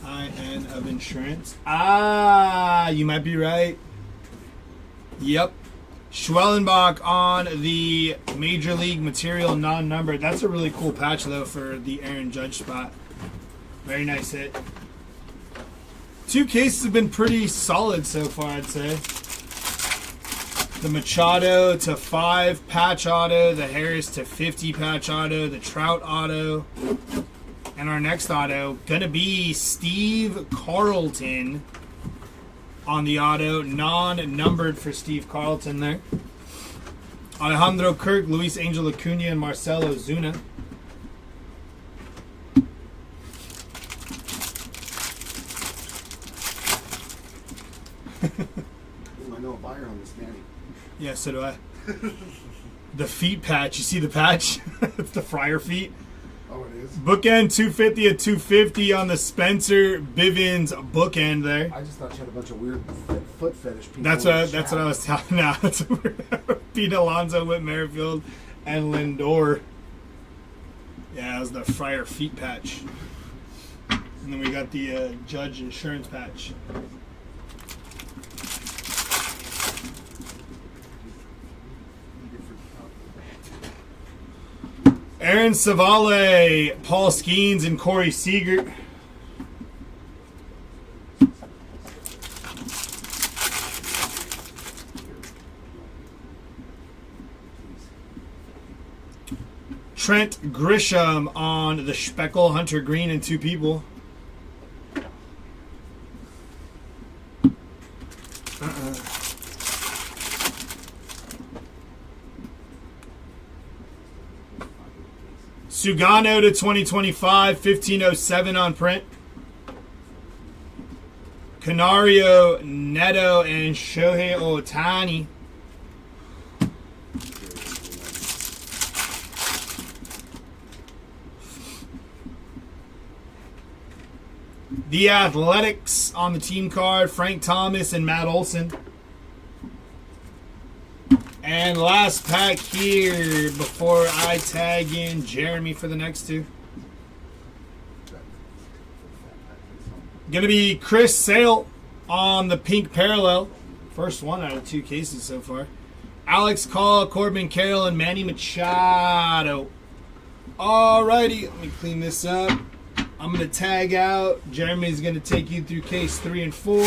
IN of Insurance. Ah, you might be right. Yep. Schwellenbach on the Major League Material non-numbered. That's a really cool patch, though, for the Aaron Judge spot. Very nice hit. 2 cases have been pretty solid so far, I'd say. The Machado to 5 patch auto, the Harris to 50 patch auto, the Trout auto, and our next auto gonna be Steve Carlton on the auto, non-numbered for Steve Carlton there. Alejandro Kirk, Luis Angel Acuna, and Marcelo Zuna. I know a buyer on this, Danny. Yeah, so do I. The feet patch. You see the patch? It's the Friar feet. Oh, it is? Bookend 250 at 250 on the Spencer Bivens bookend there. I just thought you had a bunch of weird foot fetish people. That's what I was telling now. That's Pete Alonso, Whit Merrifield, and Lindor. Yeah, that was the Friar feet patch. And then we got the Judge Insurance patch. Aaron Savale, Paul Skeens, and Corey Seager. Trent Grisham on the Speckle, Hunter Green, and 2 people. Sugano to 2025, 1507 on print. Canario, Neto, and Shohei Ohtani. The Athletics on the team card, Frank Thomas and Matt Olson. And last pack here before I tag in Jeremy for the next 2. Going to be Chris Sale on the pink parallel. First one out of 2 cases so far. Alex Call, Corbin Carroll, and Manny Machado. Alrighty, let me clean this up. I'm going to tag out. Jeremy's going to take you through case 3 and 4.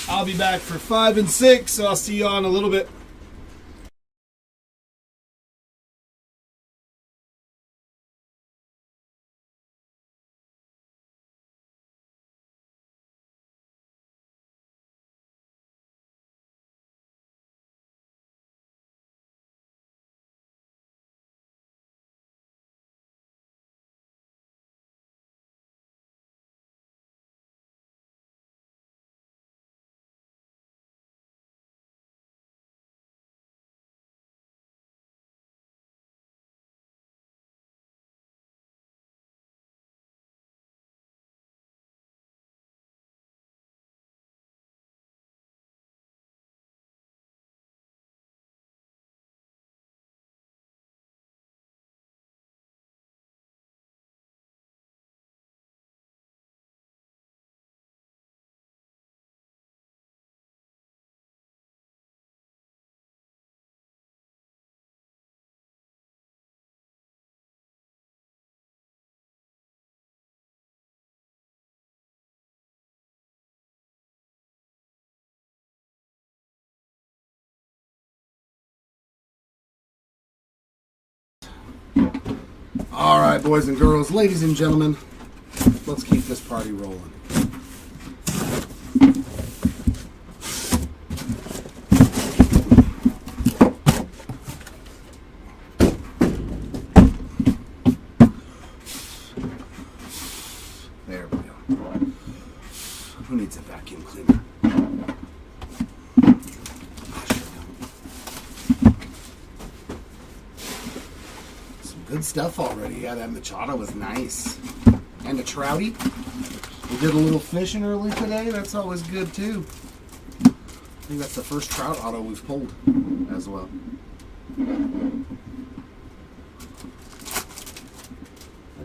I'll be back for 5 and 6, so I'll see you all in a little bit. All right, boys and girls, ladies and gentlemen, let's keep this party rolling. There we go. Who needs a vacuum cleaner? Good stuff already. Yeah, that Machado was nice. And the Trouty. We did a little fishing early today. That's always good, too. I think that's the first trout auto we've pulled as well. I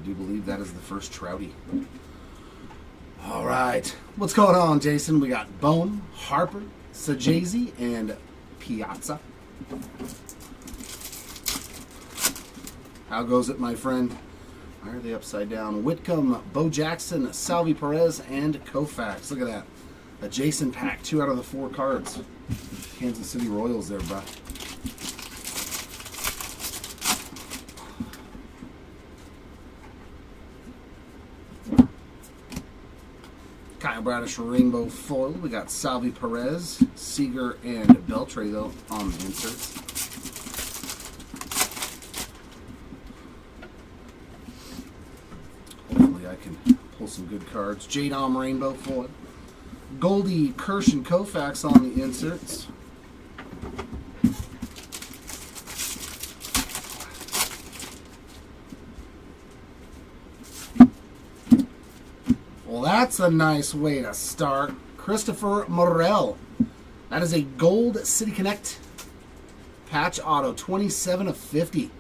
do believe that is the first Trouty. All right. What's going on, Jason? We got Bone, Harper, Sajazi, and Piazza. How goes it, my friend? Why are they upside down? Whitcomb, Bo Jackson, Salvi Perez, and Koufax. Look at that. A Jason pack. 2 out of the 4 cards. Kansas City Royals there, bro. Kyle Bradish Rainbow Foil. We got Salvi Perez, Seager, and Beltre, though, on the inserts. Some good cards. J-Dom Rainbow Foil. Goldie, Kirsch, and Koufax on the inserts. Well, that's a nice way to start. Christopher Morel. That is a Gold City Connect patch auto, 27 of 50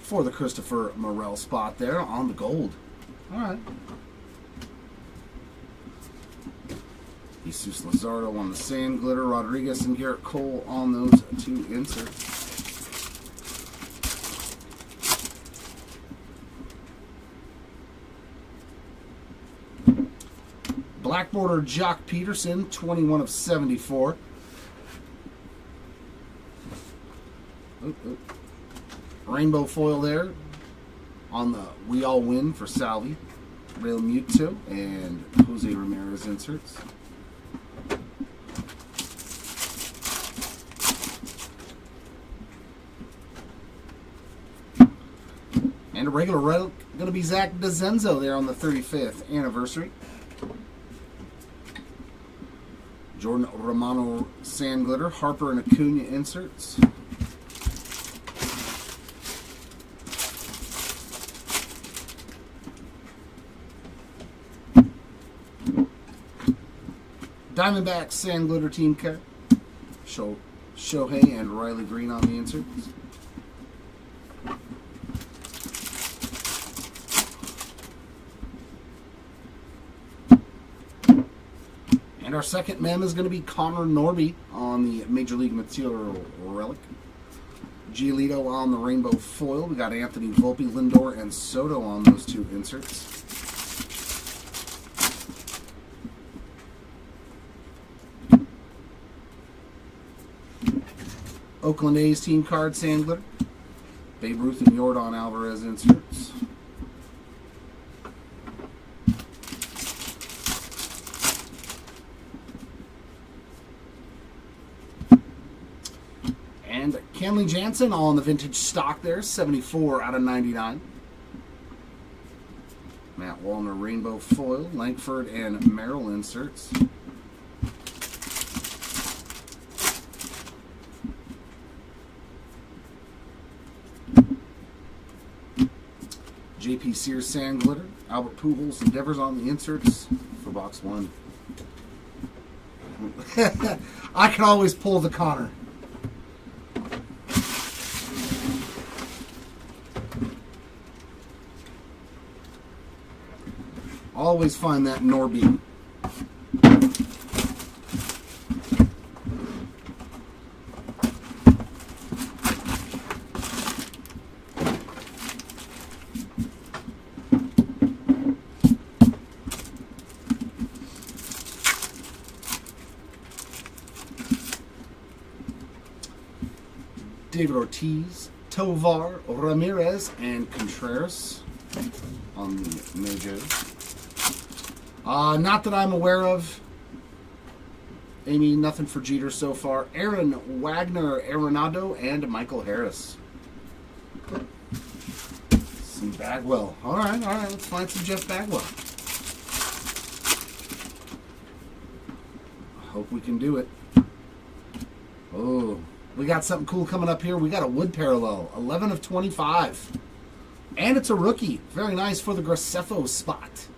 for the Christopher Morel spot there on the gold. All right. Jesus Luzardo on the Sand Glitter, Rodriguez and Garrett Cole on those 2 inserts. Black border Jock Peterson, 21 of 74. Rainbow foil there on the We All Win for Salvi, Real Muto, and Jose Ramirez inserts. And a regular relic going to be Zach DeZenzo there on the 35th anniversary. Jordan Romano Sand Glitter, Harper and Acuna inserts. Diamondbacks Sand Glitter Team Cut. Shohei and Riley Green on the inserts. And our second mem is going to be Connor Norby on the Major League Material Relic. Giolito on the Rainbow Foil. We got Anthony Volpe, Lindor, and Soto on those 2 inserts. Oakland A's team card sand glitter. Babe Ruth and Yordan Alvarez inserts. And Kenley Jansen, all in the vintage stock there, 74 out of 99. Matt Wallner rainbow foil, Langford and Merrill inserts. JP Sears sand glitter, Albert Pujols and Devers on the inserts for box 1. I can always pull the Connor. Always find that Norby. David Ortiz, Tovar, Ramirez, and Contreras on the Mojos. Not that I'm aware of. Amy, nothing for Jeter so far. Aaron Wagner, Arenado, and Michael Harris. Some Bagwell. All right. Let's find some Jeff Bagwell. I hope we can do it. Oh, we got something cool coming up here. We got a wood parallel, 11 of 25. And it's a rookie. Very nice for the Graceffo spot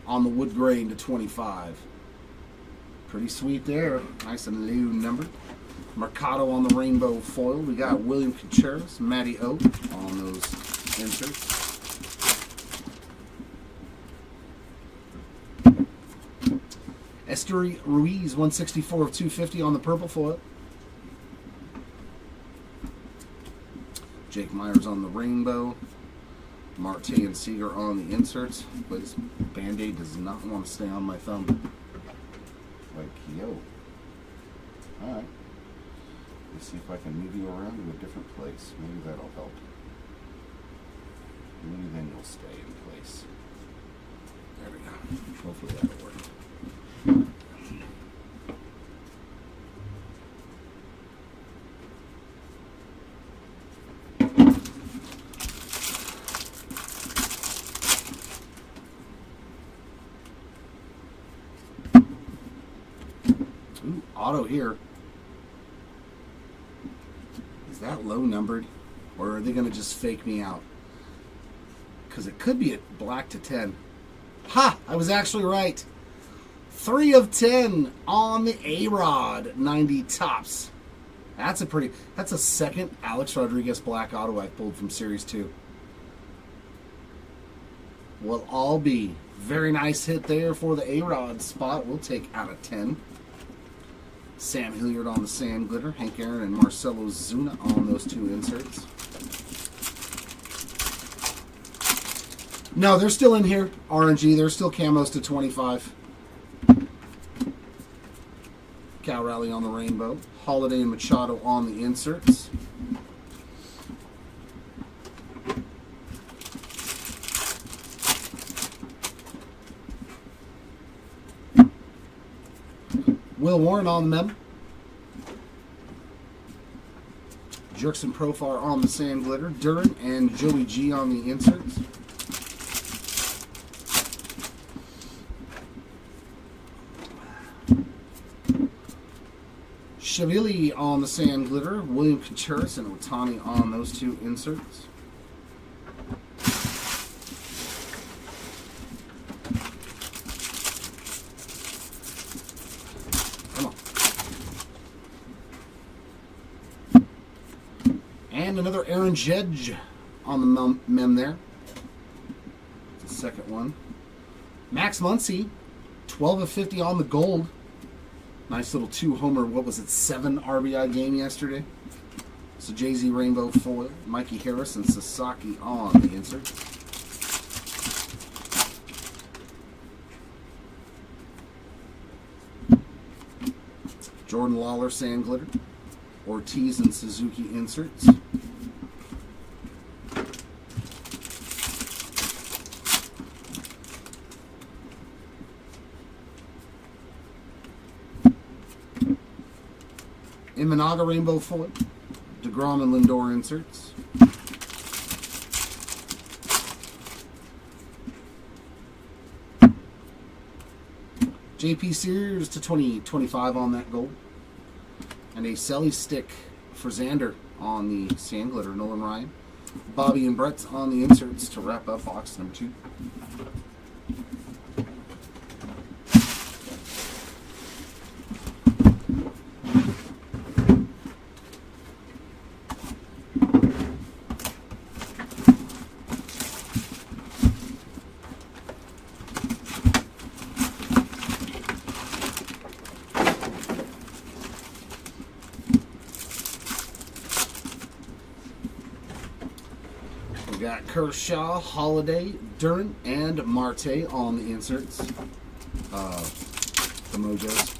on the wood grain to 25. Pretty sweet there. Nice and low number. Mercado on the rainbow foil. We got William Contreras, Matty O on those inserts. Esteury Ruiz, 164 of 250 on the purple foil. Jake Myers on the rainbow. Marte and Seager on the inserts. But this Band-Aid does not want to stay on my thumb. Like, yo. Alright. Let's see if I can move you around to a different place. Maybe that'll help. Maybe then you'll stay in place. There we go. Hopefully that'll work. Auto here. Is that low numbered? Or are they going to just fake me out? Because it could be at black to 10. Ha! I was actually right. 3 of 10 on the A-Rod 90 tops. That's a second Alex Rodriguez black auto I pulled from Series 2. Will all be. Very nice hit there for the A-Rod spot. We'll take out of 10. Sam Hilliard on the sand glitter. Hank Aaron and Marcelo Zuna on those 2 inserts. No, they're still in here. RNG. They're still camos to 25. Cal Raleigh on the rainbow. Holiday and Machado on the inserts. Will Warren on the mem. Jerkson Profar on the sand glitter. Duran and Joey G on the inserts. Shavili on the sand glitter. William Contreras and Otani on those 2 inserts. And another Aaron Judge on the mem there. The second one. Max Muncy, 12 of 50 on the gold. Nice little 2-homer, 7 RBI game yesterday. So Jay-Z Rainbow foil. Mikey Harris and Sasaki on the insert. Jordan Lawler sand glitter. Ortiz and Suzuki inserts. Imanaga Rainbow Foil. DeGrom and Lindor inserts. JP Sears to 2025 on that gold. And a Selly stick for Xander on the Sand Glitter, Nolan Ryan. Bobby and Brett's on the inserts to wrap up box number 2. We got Kershaw, Holiday, Duran, and Marte on the inserts. The Mojos.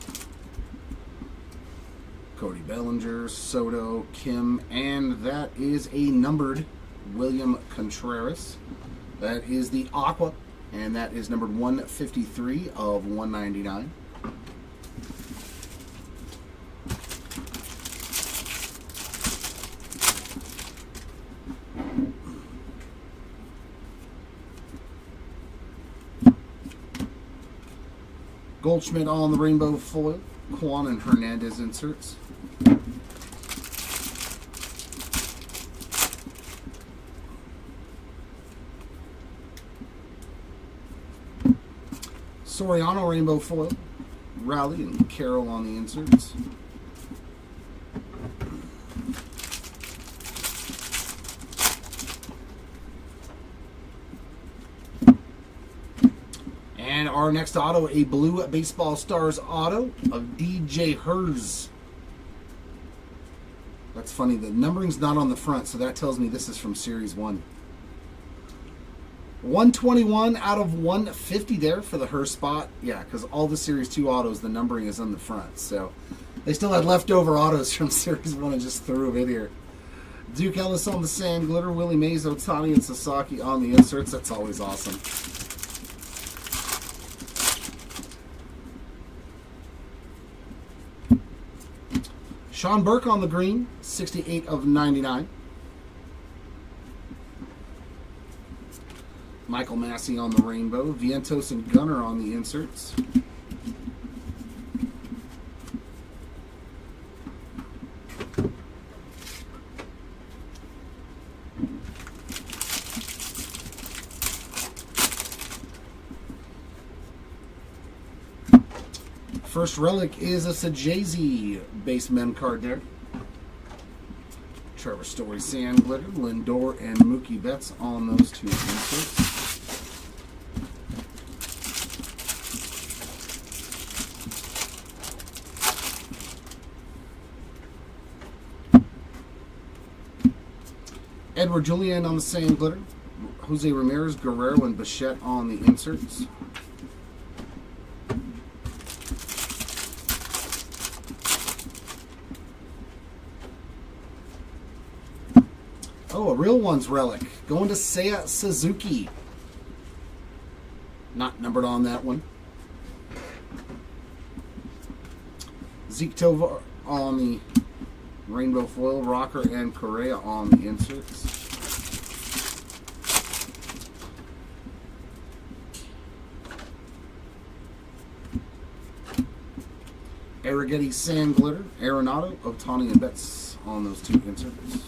Cody Bellinger, Soto, Kim, and that is a numbered William Contreras. That is the Aqua, and that is numbered 153 of 199. Goldschmidt on the Rainbow Foil. Kwan and Hernandez inserts. Soriano Rainbow Foil. Rowley and Carroll on the inserts. And our next auto, a blue Baseball Stars auto of DJ Hers. That's funny, the numbering's not on the front, so that tells me this is from Series 1. 121 out of 150 there for the Hers spot. Yeah, because all the Series 2 autos, the numbering is on the front. So they still had leftover autos from Series 1 and just threw them in here. Duke Ellis on the Sand Glitter, Willie Mays, Ohtani, and Sasaki on the inserts. That's always awesome. Sean Burke on the green, 68 of 99. Michael Massey on the rainbow. Vientos and Gunnar on the inserts. First relic is a Sajazi base mem card there. Trevor Story Sand Glitter, Lindor, and Mookie Betts on those two inserts. Edward Julian on the Sand Glitter, Jose Ramirez, Guerrero, and Bichette on the inserts. Oh, a real one's relic. Going to Seiya Suzuki. Not numbered on that one. Zeke Tovar on the rainbow foil. Rocker and Correa on the inserts. Arrighetti Sand Glitter. Arenado, Ohtani, and Betts on those two inserts.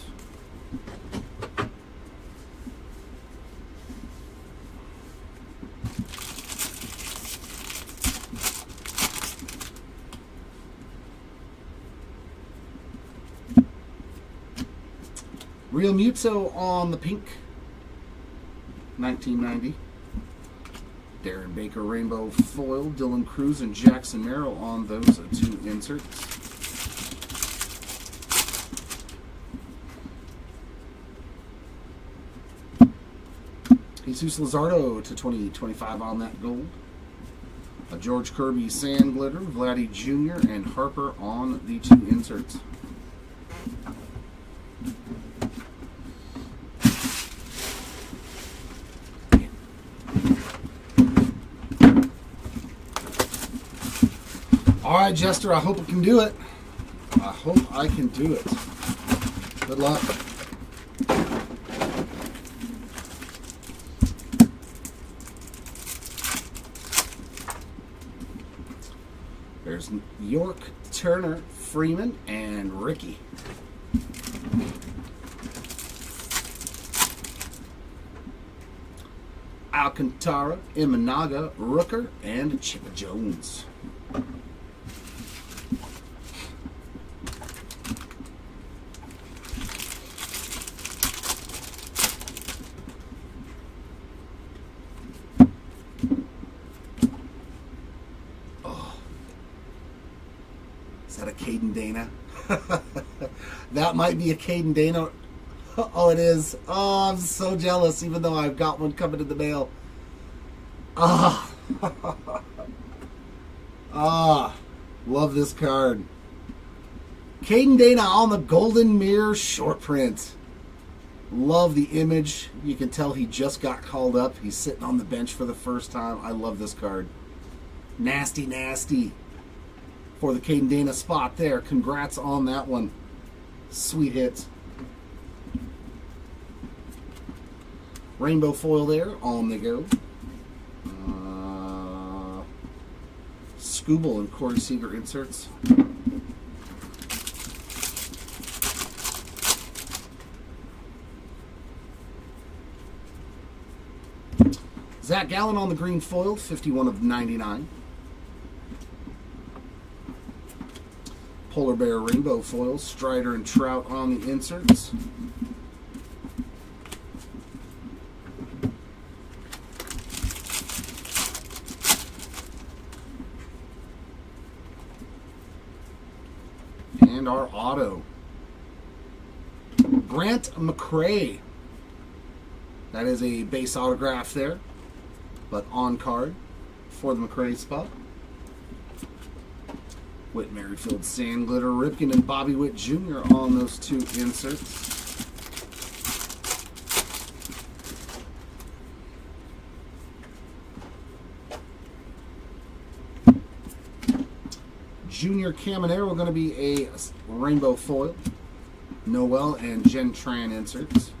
Real Muto on the pink, 1990. Darren Baker Rainbow Foil, Dylan Cruz and Jackson Merrill on those two inserts. Jesus Luzardo to 2025 on that gold. A George Kirby Sand Glitter, Vladdy Jr. and Harper on the two inserts. All right, Jester, I hope I can do it. I hope I can do it. Good luck. There's York, Turner, Freeman, and Ricky. Alcantara, Imanaga, Rooker, and Chipper Jones. Is that a Caden Dana? That might be a Caden Dana. Oh, it is. Oh, I'm so jealous, even though I've got one coming in the mail. Ah. Ah. Love this card. Caden Dana on the Golden Mirror short print. Love the image. You can tell he just got called up. He's sitting on the bench for the first time. I love this card. Nasty, nasty. For the Caden Dana spot there. Congrats on that one. Sweet hit. Rainbow foil there on the go. Scooble and Corey Seager inserts. Zach Gallen on the green foil, 51 of 99. Polar Bear rainbow foils, Strider and Trout on the inserts. And our auto. Grant McCray. That is a base autograph there, but on card for the McCray spot. Whit Merrifield, Sand Glitter, Ripken, and Bobby Witt Jr. on those two inserts. Junior Caminero going to be a rainbow foil. Noel and Jen Tran inserts.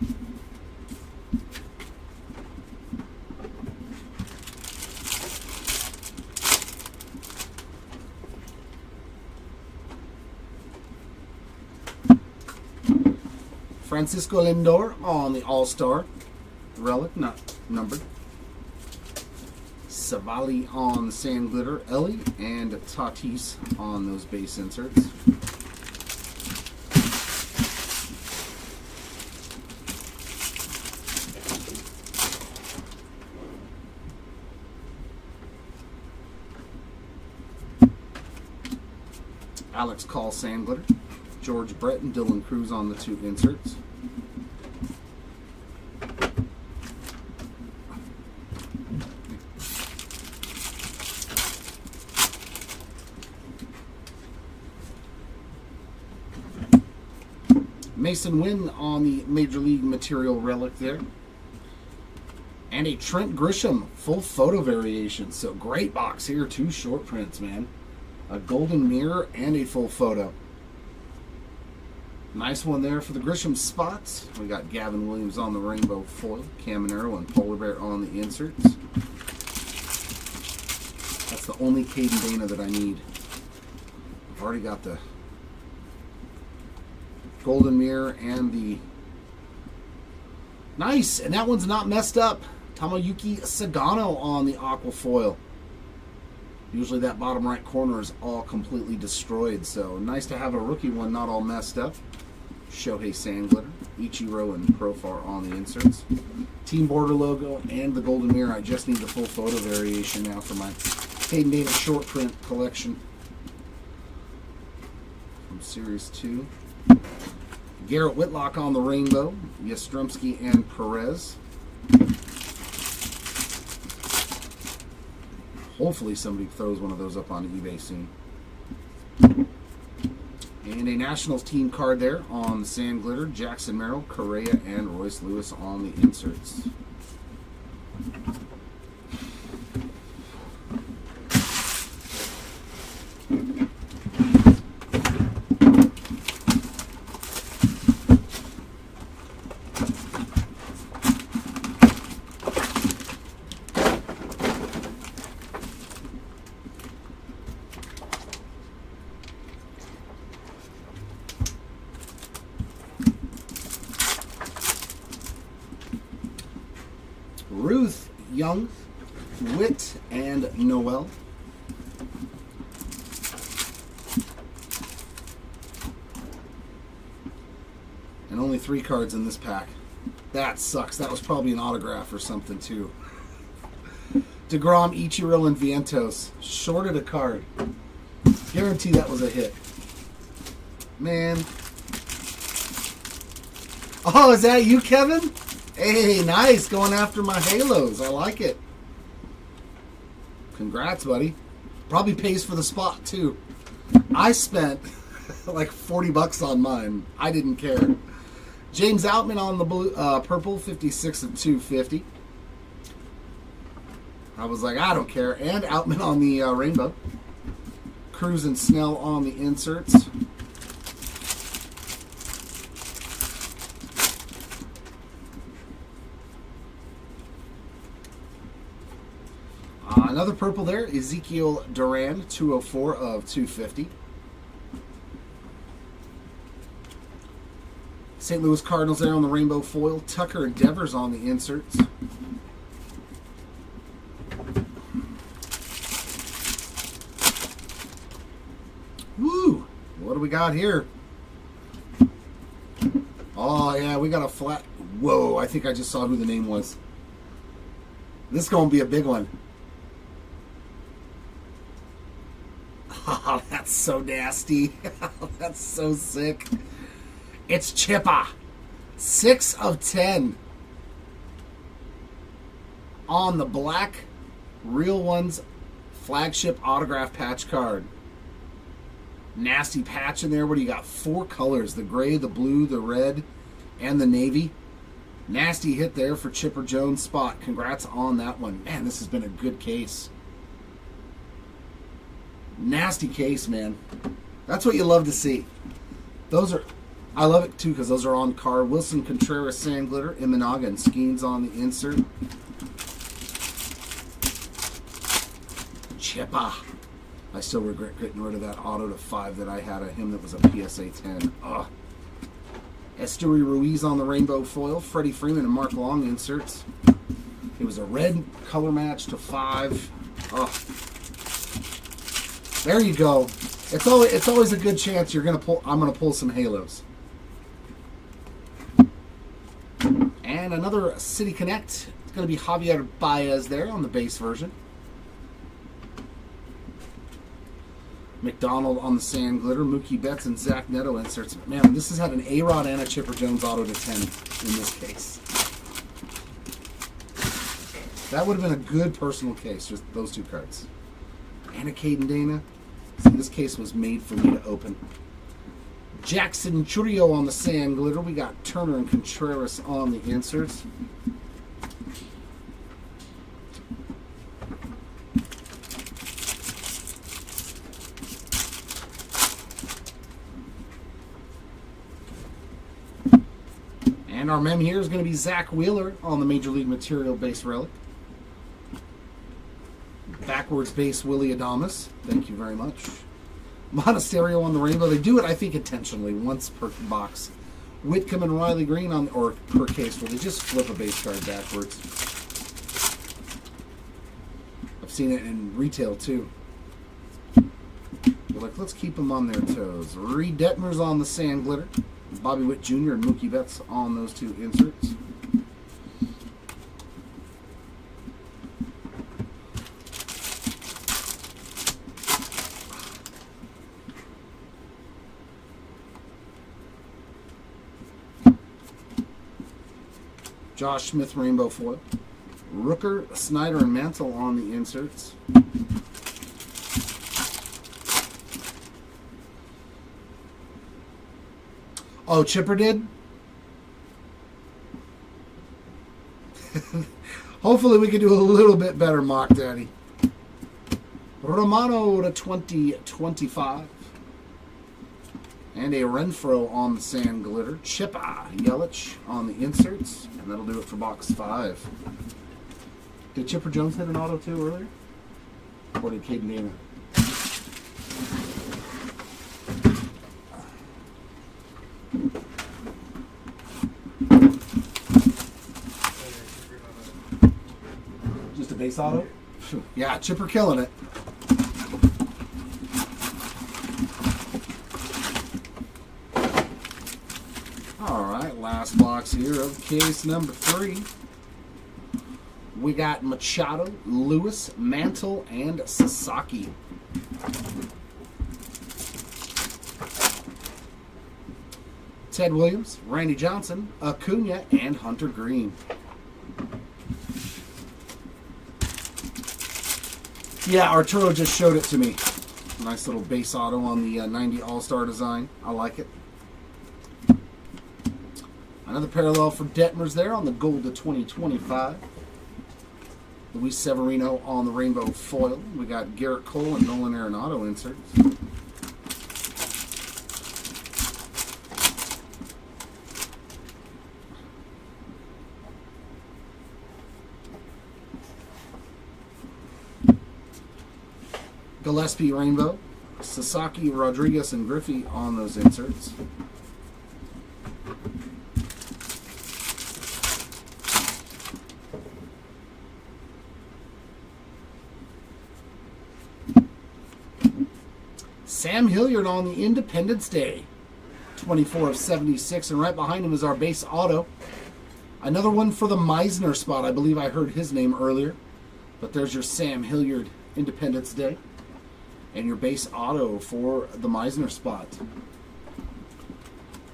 Francisco Lindor on the All-Star relic, not numbered. Savali on the Sand Glitter, Ellie, and Tatis on those base inserts. Alex Call Sand Glitter, George Brett and Dylan Cruz on the two inserts. Mason Wynn on the Major League Material relic there. And a Trent Grisham full photo variation. So great box here, two short prints, man. A golden mirror and a full photo. Nice one there for the Grisham spots. We got Gavin Williams on the rainbow foil, Caminero and Polar Bear on the inserts. That's the only Caden Dana that I need. I've already got the golden mirror and the nice, and that one's not messed up. Tamayuki Sagano on the aqua foil. Usually that bottom right corner is all completely destroyed, so nice to have a rookie one not all messed up. Shohei Sandglitter, Ichiro and Profar on the inserts. Team Border logo and the golden mirror. I just need the full photo variation now for my Caden Dana short print collection from Series 2. Garrett Whitlock on the rainbow, Yastrzemski and Perez. Hopefully somebody throws one of those up on eBay soon. And a Nationals team card there on the sand glitter. Jackson Merrill, Correa, and Royce Lewis on the inserts. Ruth, Young, Witt, and Noel. And only 3 cards in this pack. That sucks. That was probably an autograph or something, too. DeGrom, Ichiro, and Vientos. Shorted a card. Guarantee that was a hit. Man. Oh, is that you, Kevin? Hey, nice. Going after my Halos. I like it. Congrats, buddy. Probably pays for the spot, too. I spent like $40 on mine. I didn't care. James Outman on the blue, purple, 56 of 250. I was like, I don't care. And Outman on the rainbow. Cruz and Snell on the inserts. Another purple there, Ezekiel Duran, 204 of 250. St. Louis Cardinals there on the rainbow foil. Tucker and Devers on the inserts. Woo! What do we got here? Oh, yeah, we got a flat... Whoa, I think I just saw who the name was. This is going to be a big one. Oh, that's so nasty. That's so sick. It's Chippa. 6 of 10. On the black Real Ones flagship autograph patch card. Nasty patch in there. What do you got? 4 colors. The gray, the blue, the red, and the navy. Nasty hit there for Chipper Jones' spot. Congrats on that one. Man, this has been a good case. Nasty case, man. That's what you love to see. Those are, I love it too because those are on card. Wilson Contreras sand glitter, Imanaga and Skeens on the insert. Chippa. I still regret getting rid of that auto to 5 that I had of him that was a PSA 10. Ugh. Esteury Ruiz on the rainbow foil. Freddie Freeman and Mark Long inserts. It was a red color match to 5. Ugh. There you go. It's always a good chance you're gonna pull. I'm gonna pull some Halos. And another City Connect. It's gonna be Javier Baez there on the base version. McDonald on the sand glitter. Mookie Betts and Zach Neto inserts. Man, this has had an A-Rod and a Chipper Jones auto to 10 in this case. That would have been a good personal case, just those 2 cards. And a Caden Dana. See, this case was made for me to open. Jackson Churio on the sand glitter. We got Turner and Contreras on the inserts. And our mem here is going to be Zach Wheeler on the Major League Material base relic. Backwards base Willie Adames. Thank you very much. Monasterio on the rainbow. They do it, I think, intentionally, once per box. Whitcomb and Riley Green on, or per case, where they just flip a base card backwards. I've seen it in retail, too. They're like, let's keep them on their toes. Reed Detmer's on the sand glitter. Bobby Witt Jr. and Mookie Betts on those 2 inserts. Josh Smith rainbow foil. Rooker, Snyder, and Mantle on the inserts. Oh, Chipper did? Hopefully we can do a little bit better, Mock Daddy. Romano to 2025. And a Renfro on the sand glitter. Chippa Yelich on the inserts. And that'll do it for box 5. Did Chipper Jones hit an auto too earlier? Or did Caden Dana? Just a base auto? Yeah, Chipper killing it. Alright, last box here of case number 3. We got Machado, Lewis, Mantle, and Sasaki. Ted Williams, Randy Johnson, Acuna, and Hunter Green. Yeah, Arturo just showed it to me. Nice little base auto on the 90 All-Star design. I like it. Another parallel for Detmers there on the gold to 2025. Luis Severino on the rainbow foil. We got Garrett Cole and Nolan Arenado inserts. Gillespie rainbow. Sasaki, Rodriguez, and Griffey on those inserts. Sam Hilliard on the Independence Day. 24 of 76. And right behind him is our base auto. Another one for the Meisner spot. I believe I heard his name earlier. But there's your Sam Hilliard Independence Day. And your base auto for the Meisner spot.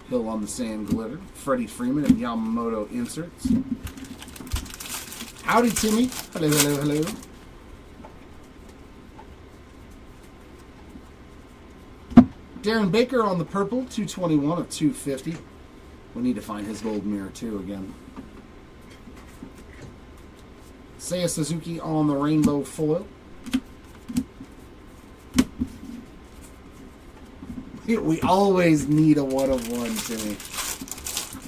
Hill on the sand glitter. Freddie Freeman and Yamamoto inserts. Howdy, Timmy. Hello, hello, hello. Darren Baker on the purple, 221 of 250. We need to find his gold mirror too again. Seiya Suzuki on the rainbow foil. We always need a one of one, Timmy.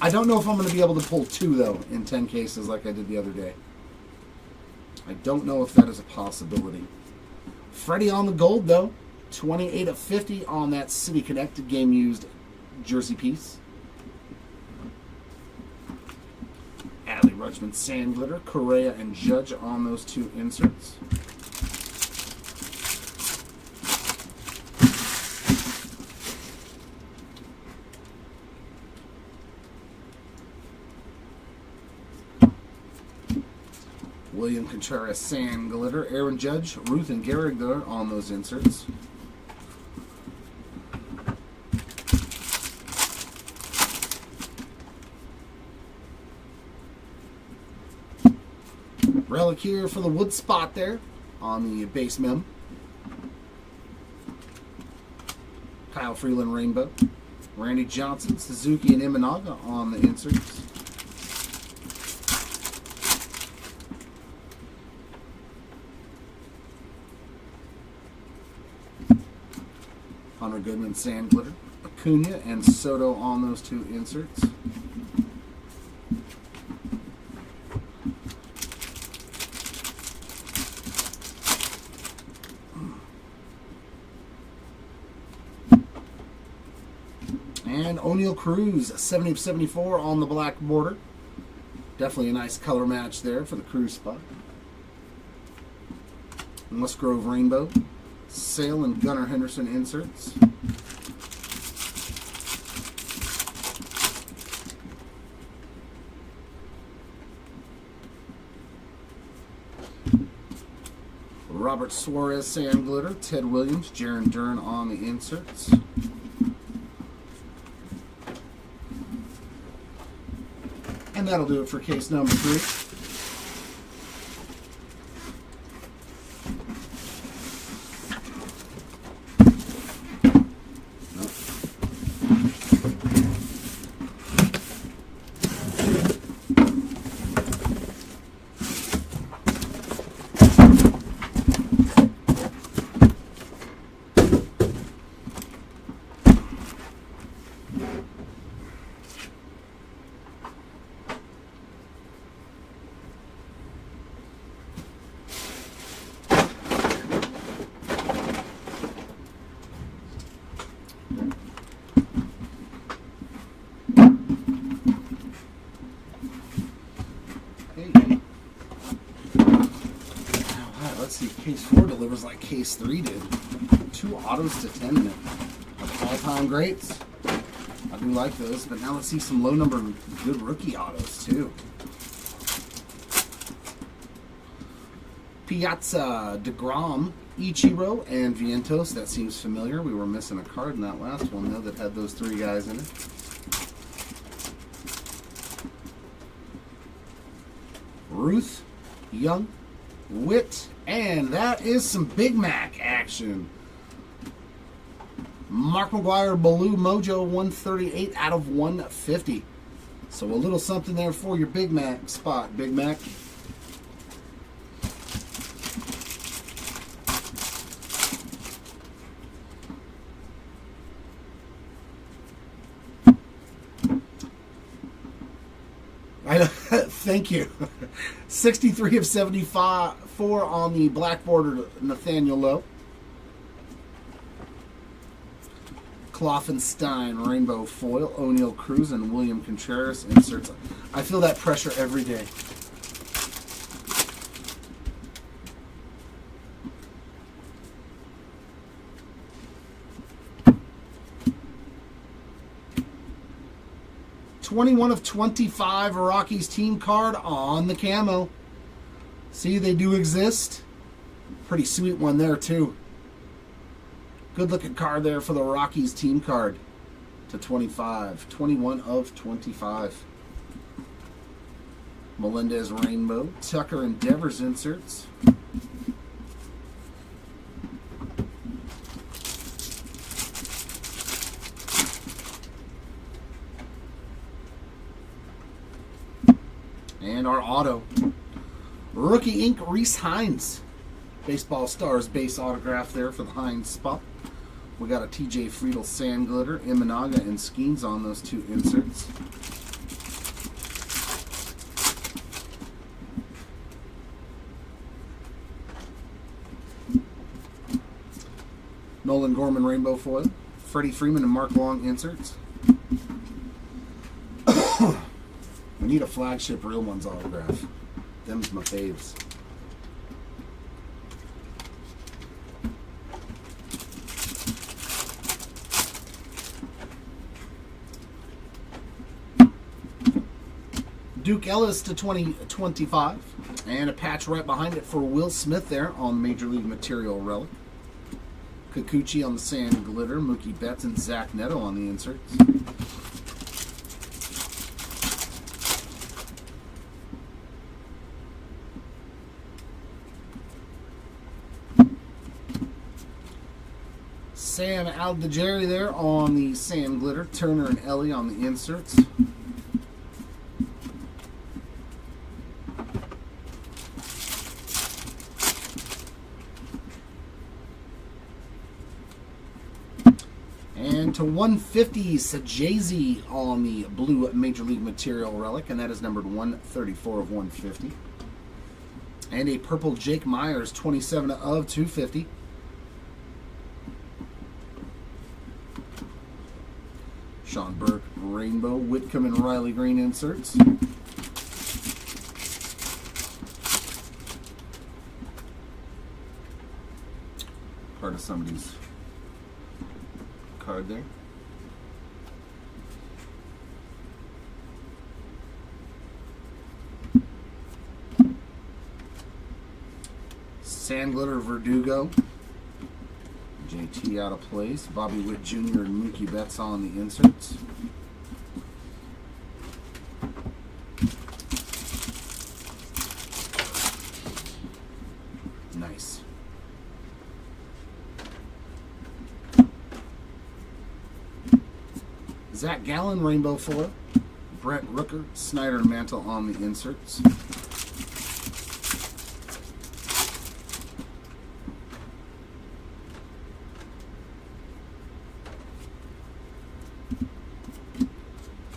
I don't know if I'm going to be able to pull 2 though in 10 cases like I did the other day. I don't know if that is a possibility. Freddie on the gold though. 28 of 50 on that City Connected game used jersey piece. Adley Rutschman sand glitter, Correa and Judge on those 2 inserts. William Contreras sand glitter, Aaron Judge, Ruth and Gehrig on those inserts. Relic here for the wood spot there on the base mem. Kyle Freeland rainbow. Randy Johnson, Suzuki, and Imanaga on the inserts. Hunter Goodman sand glitter. Acuna and Soto on those 2 inserts. And O'Neal Cruz, 70 of 74 on the black border. Definitely a nice color match there for the Cruz spot. Musgrove rainbow. Sale and Gunnar Henderson inserts. Robert Suarez sand glitter. Ted Williams, Jaron Dern on the inserts. And that'll do it for case number 3. Let's see, case 4 delivers like case 3 did. 2 autos to 10 in it. All-time greats. I do like those, but now let's see some low number good rookie autos too. Piazza, DeGrom, Ichiro, and Vientos. That seems familiar. We were missing a card in that last one though that had those 3 guys in it. Ruth, Young, Witt, and that is some Big Mac action. Mark McGuire, Baloo Mojo, 138 out of 150. So a little something there for your Big Mac spot, Big Mac. Thank you. 63 of 74 on the black border, Nathaniel Lowe. Kloffenstein, Rainbow Foil, O'Neal Cruz, and William Contreras inserts. I feel that pressure every day. #21 of 25 Rockies team card on the camo. See, they do exist. Pretty sweet one there, too. Good looking card there for the Rockies team card /25. 21 of 25. Melendez Rainbow. Tucker and Devers inserts. And our auto. Rookie Ink, Reese Hines. Baseball Stars base autograph there for the Hines spot. We got a TJ Friedel Sand Glitter, Imanaga, and Skeens on those 2 inserts. Nolan Gorman Rainbow Foil. Freddie Freeman and Mark Long inserts. We need a flagship Real Ones autograph. Them's my faves. Duke Ellis /2025. And a patch right behind it for Will Smith there on Major League Material Relic. Kikuchi on the Sand Glitter. Mookie Betts and Zach Neto on the inserts. Sam Aldegeri there on the Sand Glitter. Turner and Ellie on the inserts. And /150 Sajazi on the blue Major League Material Relic, and that is numbered 134 of 150. And a purple Jake Myers, 27 of 250. Sean Burke, Rainbow, Whitcomb and Riley Green inserts. Part of somebody's card there. Sand Glitter Verdugo. JT out of place. Bobby Witt Jr. and Mookie Betts on the inserts. Nice. Zach Gallen Rainbow Foil. Brent Rooker, Snyder and Mantle on the inserts.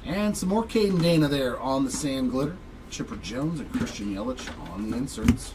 And some more Caden Dana there on the sand glitter. Chipper Jones and Christian Yelich on the inserts.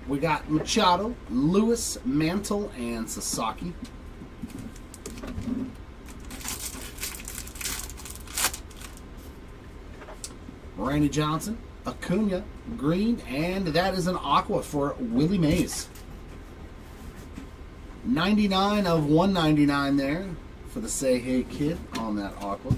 We got Machado, Lewis, Mantle, and Sasaki. Randy Johnson, Acuna, Green, and that is an Aqua for Willie Mays. 99 of 199 there for the Say Hey Kid on that Aqua.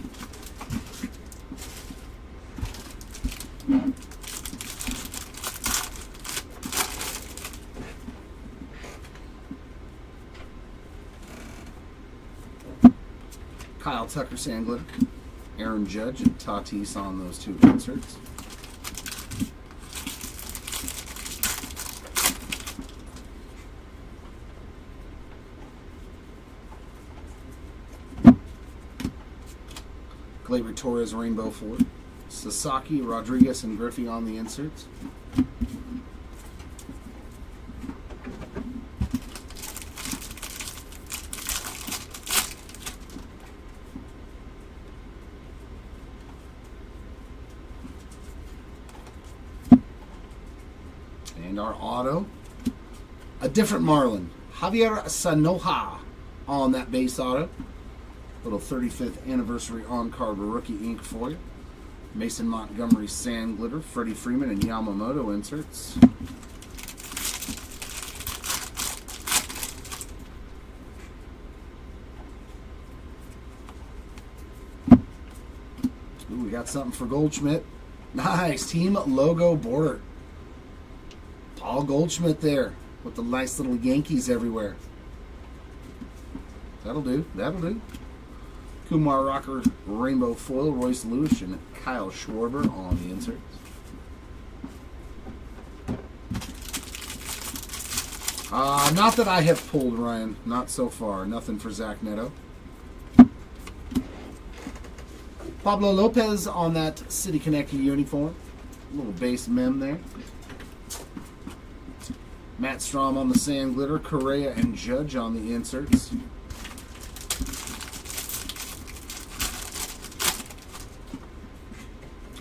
Kyle Tucker Sandglitter, Aaron Judge, and Tatis on those two inserts. Gleyber Torres Rainbow Ford, Sasaki, Rodriguez, and Griffey on the inserts. And our auto, a different Marlin, Javier Sanoja on that base auto. Little 35th anniversary on-card rookie ink for you. Mason Montgomery Sand Glitter, Freddie Freeman, and Yamamoto inserts. Ooh, we got something for Goldschmidt. Nice, team logo border. Paul Goldschmidt there with the nice little Yankees everywhere. That'll do. That'll do. Kumar Rocker Rainbow Foil, Royce Lewis, and Kyle Schwarber on the inserts. Not that I have pulled, Ryan. Not so far. Nothing for Zach Neto. Pablo Lopez on that City Connect uniform. Little base mem there. Matt Strom on the Sand Glitter, Correa and Judge on the inserts.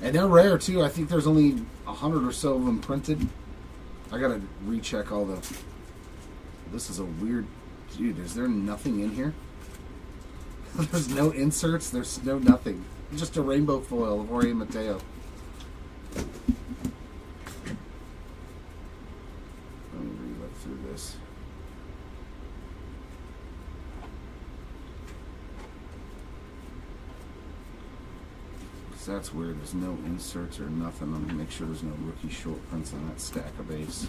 And they're rare too. I think there's only 100 or so of them printed. I gotta recheck all the... This is a weird... Dude, is there nothing in here? There's no inserts. There's no nothing. Just a rainbow foil of Jorge Mateo. Through this. That's weird. There's no inserts or nothing. I'm gonna make sure there's no rookie short prints on that stack of base.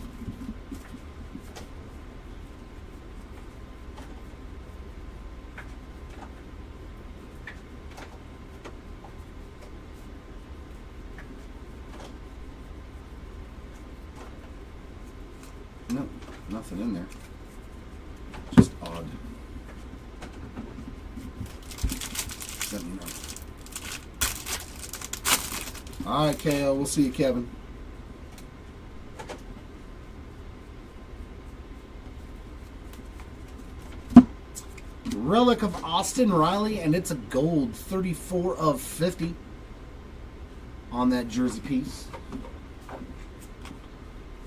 No, nothing in there. Just odd. Let me know. All right, KO. We'll see you, Kevin. Relic of Austin Riley, and it's a gold 34 of 50 on that jersey piece.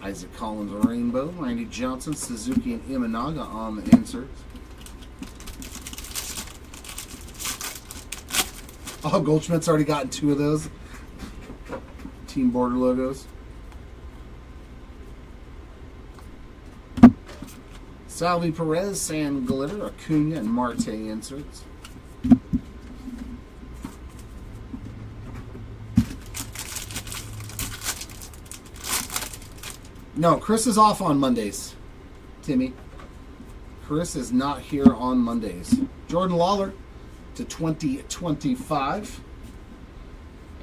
Isaac Collins Rainbow, Randy Johnson, Suzuki, and Imanaga on the inserts. Oh, Goldschmidt's already gotten 2 of those. Team border logos. Salvi Perez, Sand Glitter, Acuna, and Marte inserts. No, Chris is off on Mondays, Timmy. Chris is not here on Mondays. Jordan Lawler to 2025.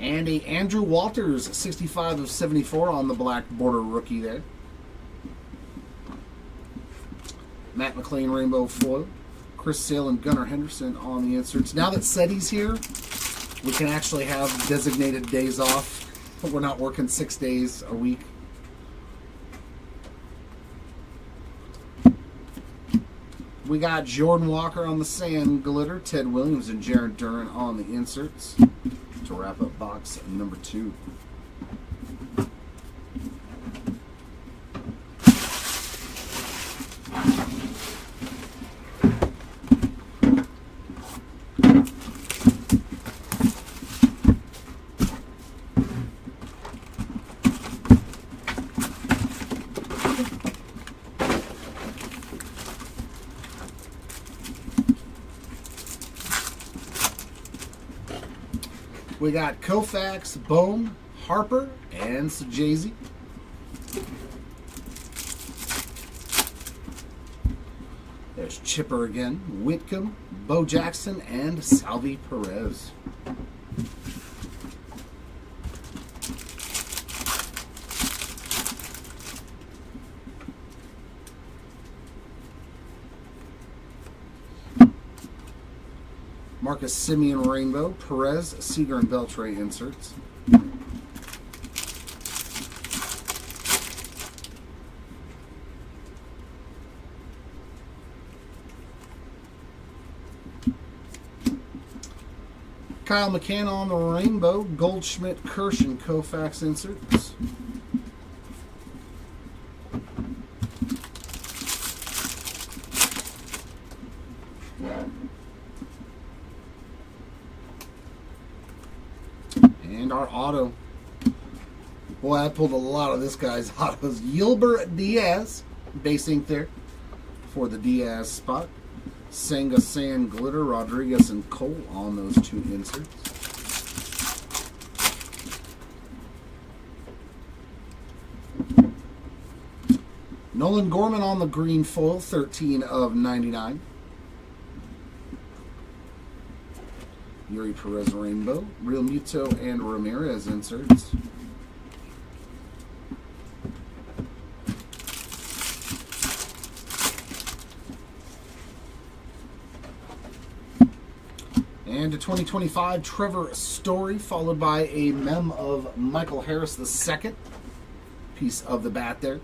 And a Andrew Walters, 65 of 74 on the black border rookie there. Matt McLean Rainbow Foil. Chris Sale and Gunnar Henderson on the inserts. Now that Seti's here, we can actually have designated days off. But we're not working 6 days a week. We got Jordan Walker on the sand glitter, Ted Williams and Jared Duran on the inserts to wrap up box number 2. We got Koufax, Bohm, Harper, and Sajazi. There's Chipper again, Whitcomb, Bo Jackson, and Salvi Perez. Marcus Simeon Rainbow, Perez, Seager, and Beltray inserts. Kyle McCann on the Rainbow, Goldschmidt, Kirsch, and Koufax inserts. And our auto. Boy, I pulled a lot of this guy's autos. Yilber Diaz, base ink there for the Diaz spot. Senga, Sand, Glitter, Rodriguez, and Cole on those 2 inserts. Nolan Gorman on the green foil, 13 of 99. Yuri Perez Rainbow, Real Muto, and Ramirez inserts. And a 2025 Trevor Story, followed by a mem of Michael Harris II. Piece of the bat there.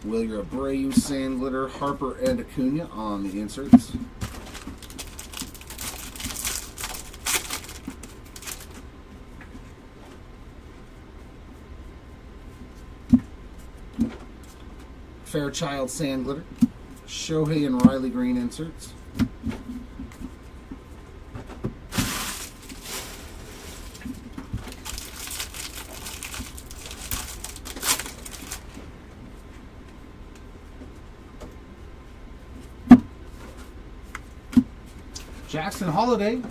Willier Abreu, Sand Glitter, Harper, and Acuna on the inserts. Fairchild Sand Glitter, Shohei and Riley Green inserts. Jackson Holiday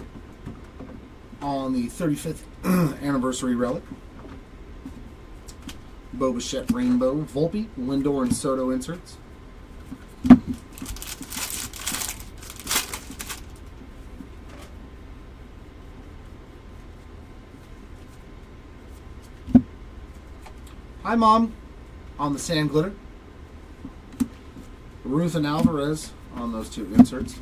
on the 35th anniversary relic. Bo Bichette Rainbow, Volpe, Lindor, and Soto inserts. Hi, Mom, on the Sand Glitter. Ruth and Alvarez on those 2 inserts.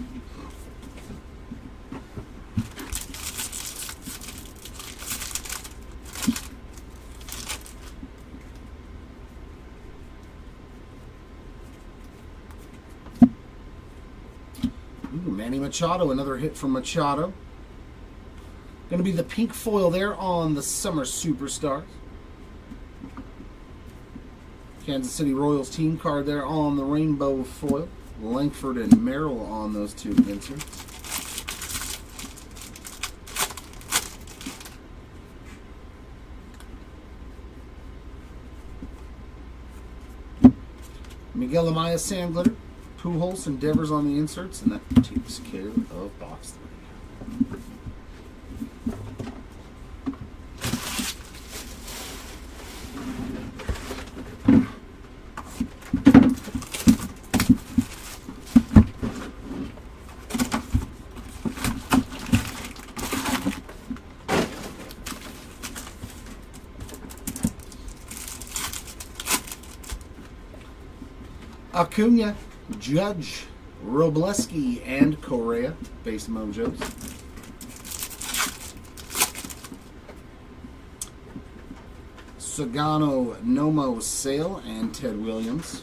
Manny Machado, another hit from Machado. Going to be the pink foil there on the Summer Superstars. Kansas City Royals team card there on the rainbow foil. Langford and Merrill on those 2 inserts. Miguel Amaya Sand Glitter. Pujols and Devers on the inserts, and that takes care of box 3. Acuna, Judge, Robleski, and Correa, base mojos. Sagano, Nomo, Sale, and Ted Williams.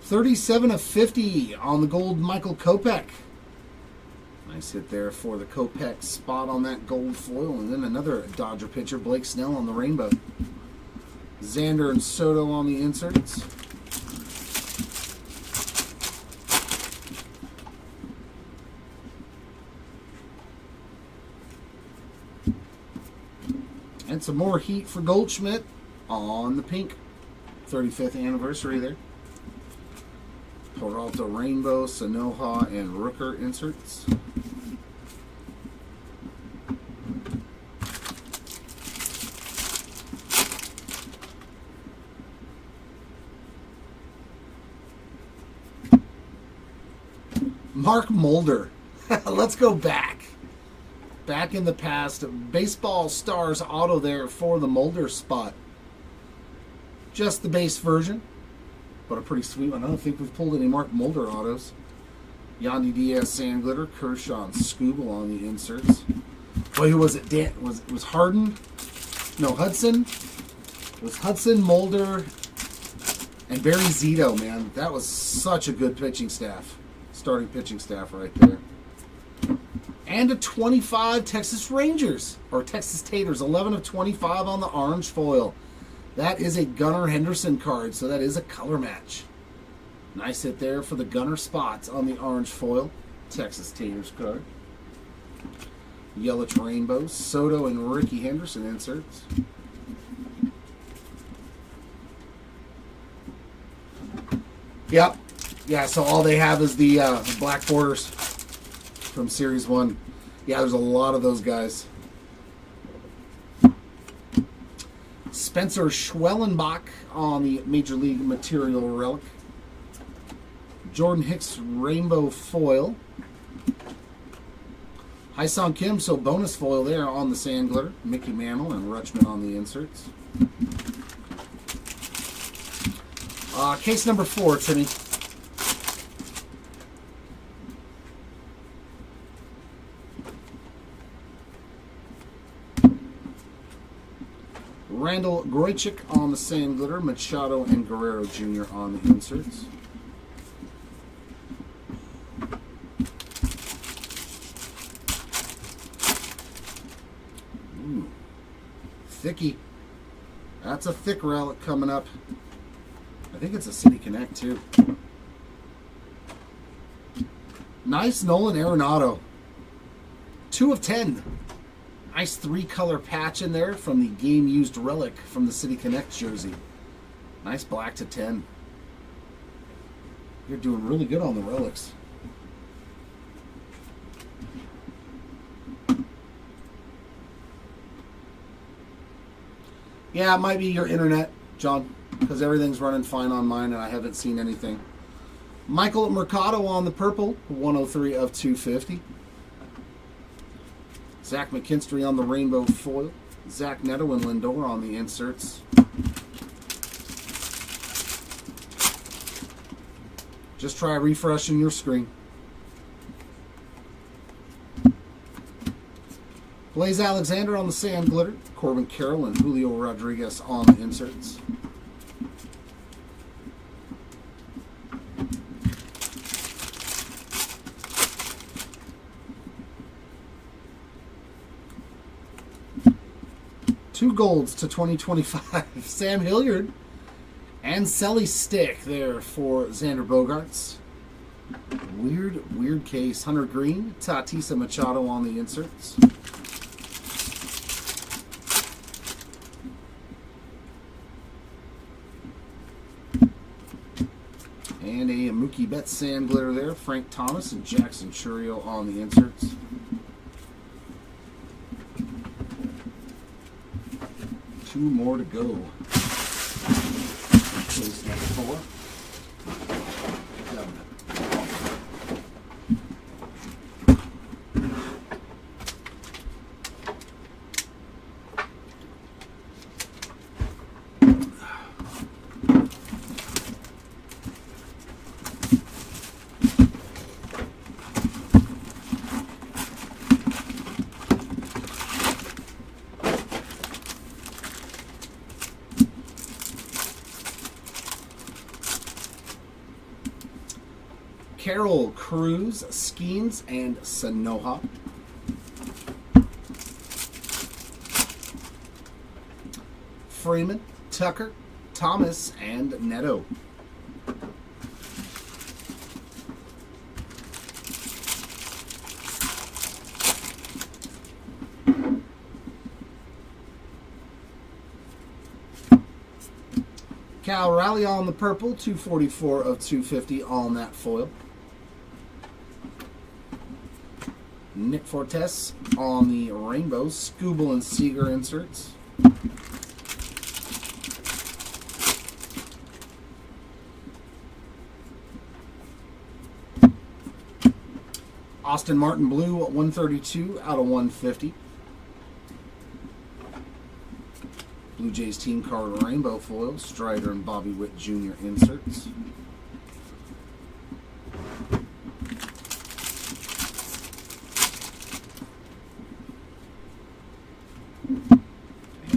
$37/50 on the gold, Michael Kopech. Nice hit there for the Kopech spot on that gold foil. And then another Dodger pitcher, Blake Snell, on the rainbow. Xander and Soto on the inserts. And some more heat for Goldschmidt on the pink. 35th anniversary there. Peralta Rainbow, Sanoha, and Rooker inserts. Mark Mulder. Let's go back. Back in the past, Baseball Stars auto there for the Mulder spot. Just the base version, but a pretty sweet one. I don't think we've pulled any Mark Mulder autos. Yandy Diaz, Sand Glitter, Kershaw, and Scooble on the inserts. Boy, who was it? Was Harden? No, Hudson. It was Hudson, Mulder, and Barry Zito, man. That was such a good pitching staff. Starting pitching staff right there. And a 25 Texas Rangers, or Texas Taters, 11/25 on the orange foil. That is a Gunnar Henderson card, so that is a color match. Nice hit there for the Gunnar spots on the orange foil. Texas Taters card. Yelich Rainbow, Soto and Ricky Henderson inserts. Yep. Yeah, so all they have is the black borders from Series 1. Yeah, there's a lot of those guys. Spencer Schwellenbach on the Major League Material Relic. Jordan Hicks Rainbow Foil. Hyun Kim, so bonus foil there on the Sand Glitter. Mickey Mantle and Rutschman on the inserts. Case number 4, Timmy. Randall Groychik on the Sand Glitter, Machado and Guerrero Jr. on the inserts. Ooh, thicky. That's a thick relic coming up. I think it's a City Connect too. Nice Nolan Arenado. 2/10. Nice 3-color patch in there from the game-used relic from the City Connect jersey. Nice black to 10. You're doing really good on the relics. Yeah, it might be your internet, John, because everything's running fine on mine and I haven't seen anything. Michael Mercado on the purple, 103/250. Zach McKinstry on the rainbow foil. Zach Neto and Lindor on the inserts. Just try refreshing your screen. Blaze Alexander on the Sand Glitter. Corbin Carroll and Julio Rodriguez on the inserts. Two golds to 2025. Sam Hilliard and Selly Stick there for Xander Bogaerts. Weird case. Hunter Green, Tatisa Machado on the inserts. And a Mookie Betts Sand Glitter there. Frank Thomas and Jackson Churio on the inserts. Two more to go. Case number 4. Carroll, Cruz, Skeens, and Sanoha. Freeman, Tucker, Thomas, and Neto. Cal Raleigh on the purple, 244 of 250 on that foil. Nick Fortes on the rainbow, Scooble and Seeger inserts. Austin Martin blue, 132 out of 150. Blue Jays team card rainbow foil, Strider and Bobby Witt Jr. inserts.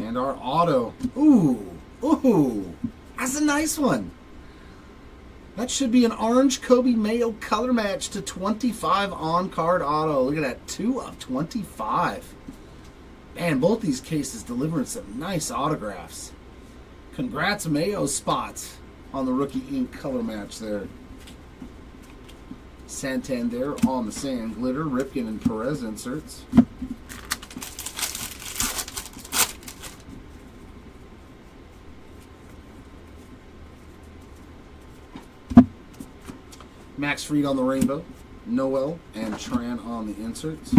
And our auto. Ooh, that's a nice one. That should be an orange Kobe Mayo color match to 25 on-card auto. Look at that, 2 of 25. Man, both these cases delivering some nice autographs. Congrats, Mayo spots on the rookie ink color match there. Santander on the sand glitter, Ripken and Perez inserts. Max Fried on the rainbow, Noel and Tran on the inserts.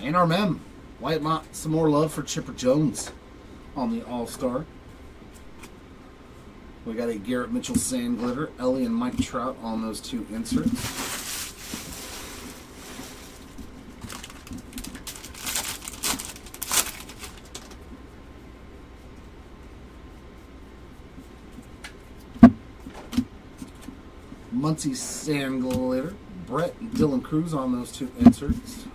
And our mem, White Mott, some more love for Chipper Jones on the All-Star. We got a Garrett Mitchell sand glitter, Ellie and Mike Trout on those two inserts. Muncie sand glitter, Brett and Dylan Cruz on those two inserts.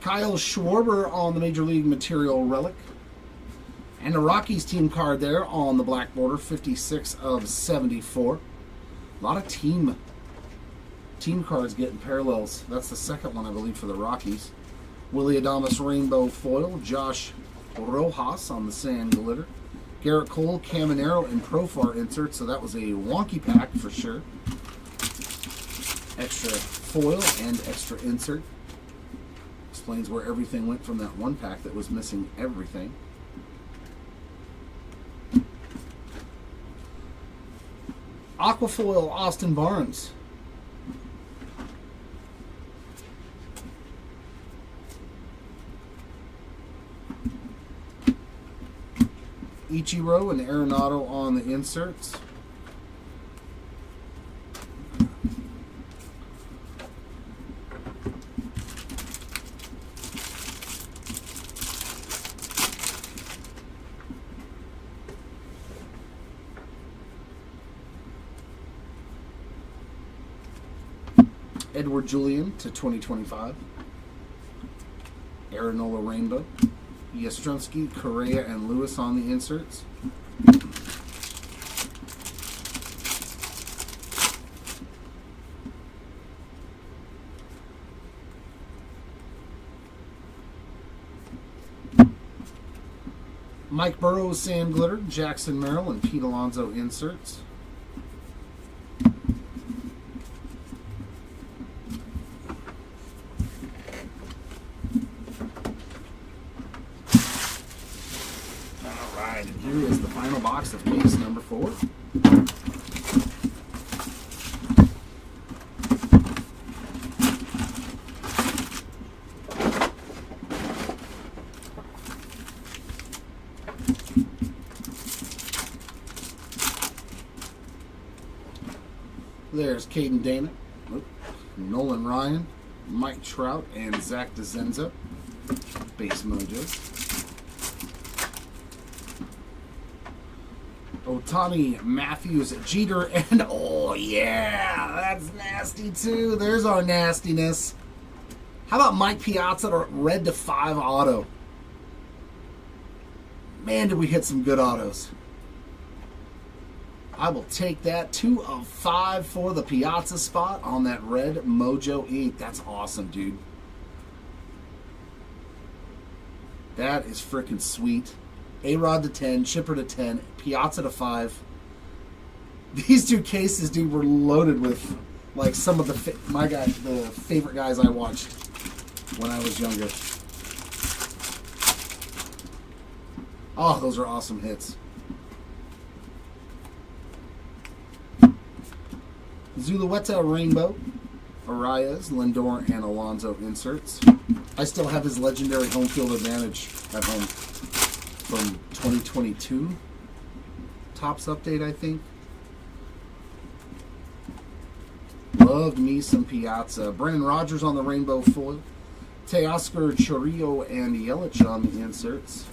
Kyle Schwarber on the Major League Material Relic. And the Rockies team card there on the black border, 56 of 74. A lot of team cards getting parallels. That's the second one, I believe, for the Rockies. Willie Adames rainbow foil, Josh Rojas on the sand glitter. Garrett Cole, Caminero, and Profar inserts, so that was a wonky pack for sure. Extra foil and extra insert. Explains where everything went from that one pack that was missing everything. Aquafoil, Austin Barnes. Ichiro and Arenado on the inserts. Edward Julian to 2025. Arenola Rainbow. Yastrzemski, Correa, and Lewis on the inserts. Mike Burrows, sand glitter, Jackson Merrill, and Pete Alonso inserts. Here is the final box of case number 4. There's Caden Dana, Nolan Ryan, Mike Trout, and Zach DeZenza. Base Mojos. Otani, Matthews, Jeter, and oh yeah, that's nasty too. There's our nastiness. How about Mike Piazza, red to 5 auto? Man, did we hit some good autos. I will take that. 2 of 5 for the Piazza spot on that red Mojo 8. That's awesome, dude. That is freaking sweet. A-Rod to 10, Chipper to 10, Piazza to 5. These 2 cases, dude, were loaded with like some of the favorite guys I watched when I was younger. Oh, those are awesome hits. Zulueta Rainbow, Arias, Lindor, and Alonso inserts. I still have his legendary home field advantage at home from 2022. Topps update, I think. Loved me some Piazza. Brendan Rodgers on the rainbow foil. Teoscar, Chorillo, and Yelich on the inserts.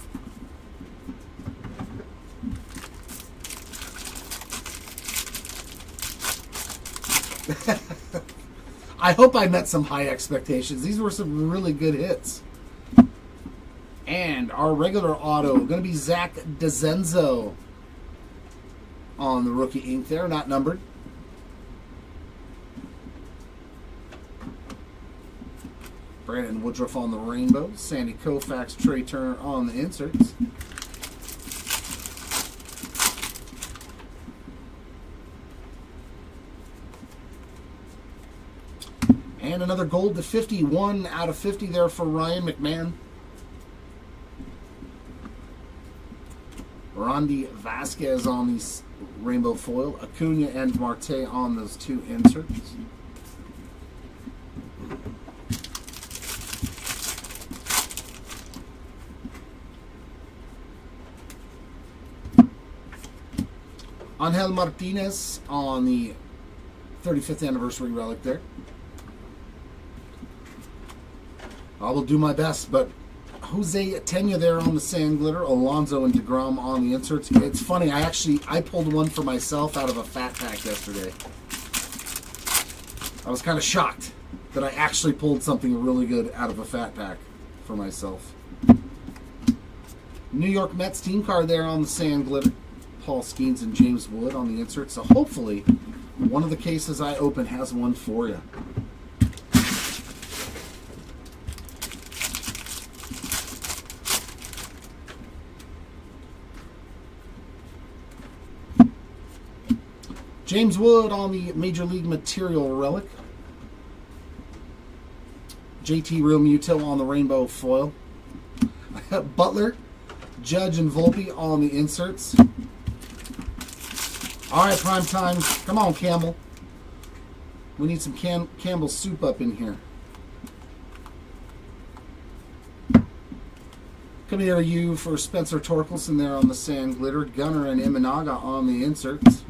I hope I met some high expectations. These were some really good hits. And our regular auto, going to be Zach DeZenzo on the rookie ink there, not numbered. Brandon Woodruff on the rainbow. Sandy Koufax, Trey Turner on the inserts. And another gold to 51 out of 50 there for Ryan McMahon. Randy Vasquez on the rainbow foil. Acuna and Marte on those 2 inserts. Angel Martinez on the 35th anniversary relic there. I will do my best, but Jose Tena there on the sand glitter, Alonso and DeGrom on the inserts. It's funny, I pulled one for myself out of a fat pack yesterday. I was kind of shocked that I actually pulled something really good out of a fat pack for myself. New York Mets team card there on the sand glitter. Paul Skeens and James Wood on the insert. So hopefully one of the cases I open has one for you. James Wood on the Major League Material relic. JT Real Muto on the rainbow foil. Butler, Judge, and Volpe on the inserts. All right, prime time. Come on, Campbell. We need some Campbell soup up in here. Coming here to you for Spencer Torkelson there on the sand glitter. Gunner and Imanaga on the inserts.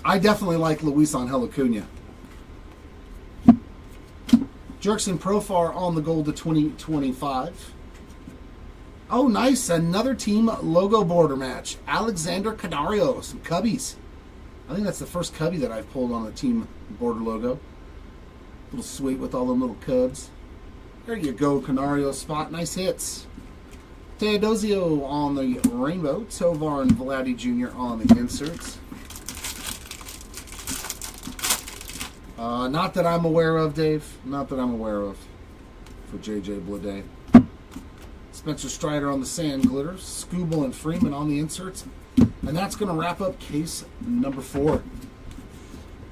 I definitely like Luis Angel Acuna. Jerkson Profar on the gold to 2025. Oh, nice. Another team logo border match. Alexander Canario, some Cubbies. I think that's the first Cubby that I've pulled on a team border logo. A little sweet with all them little Cubs. There you go, Canario spot. Nice hits. Teodosio on the rainbow. Tovar and Vladdy Jr. on the inserts. Not that I'm aware of, Dave. Not that I'm aware of for JJ Bleday. Spencer Strider on the sand glitter. Scooble and Freeman on the inserts. And that's going to wrap up case number 4.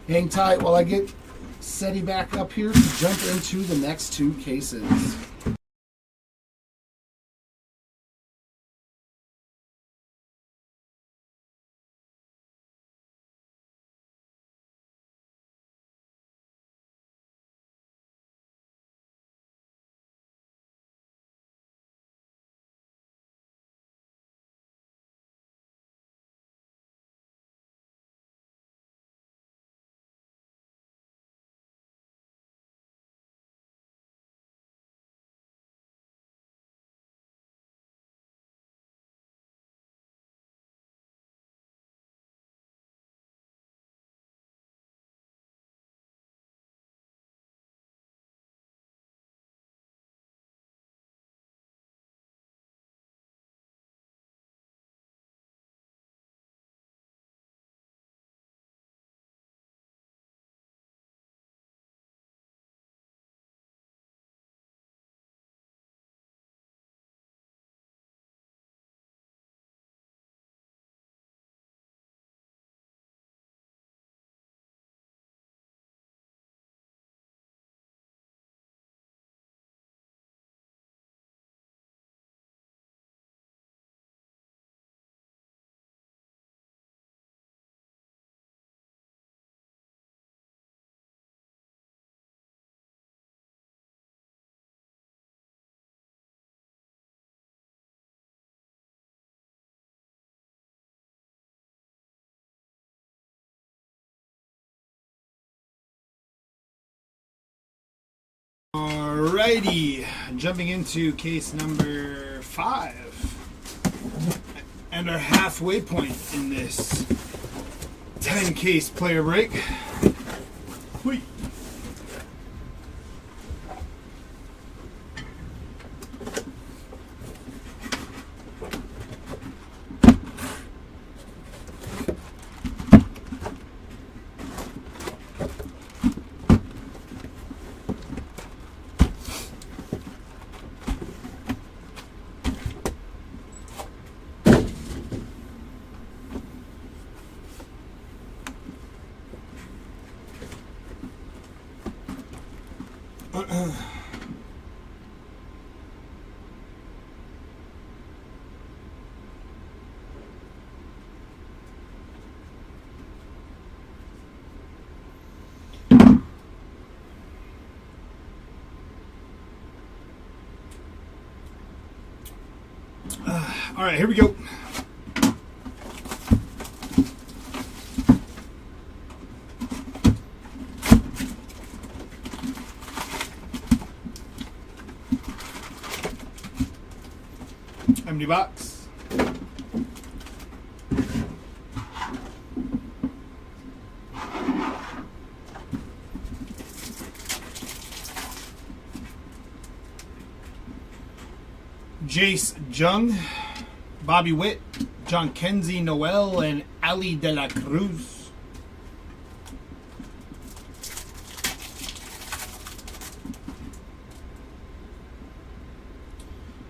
Hang tight while I get Seti back up here to jump into the next 2 cases. Alrighty, jumping into case number 5 and our halfway point in this 10 case player break. Whee. All right, here we go. Empty box. Jace Jung, Bobby Witt, John Kenzie Noel, and Ali De La Cruz.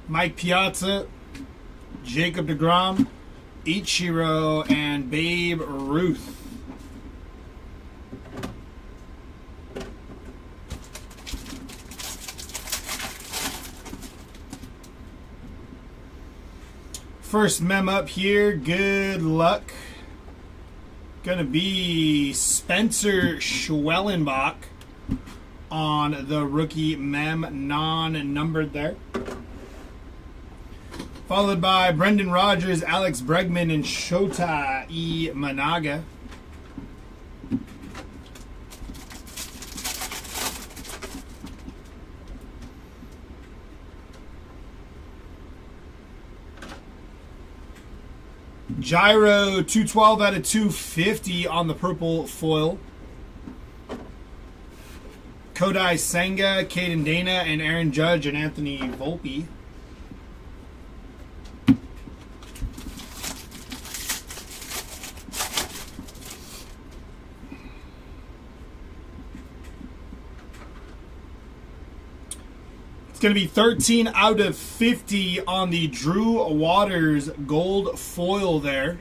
Mike Piazza, Jacob deGrom, Ichiro, and Babe Ruth. First mem up here, good luck. Gonna be Spencer Schwellenbach on the rookie mem, non-numbered there. Followed by Brendan Rodgers, Alex Bregman, and Shota E. Managa. Gyro 212 out of 250 on the purple foil. Kodai Senga, Caden Dana, and Aaron Judge, and Anthony Volpe. Going to be 13 out of 50 on the Drew Waters gold foil there.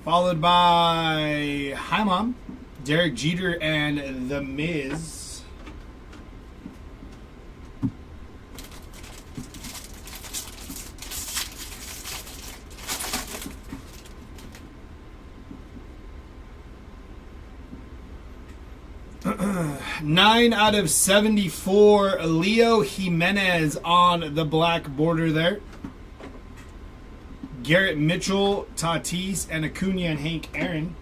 Followed by Hi Mom, Derek Jeter, and The Miz. Nine out of 74, Leo Jimenez on the black border there. Garrett Mitchell, Tatis, and Acuna, and Hank Aaron.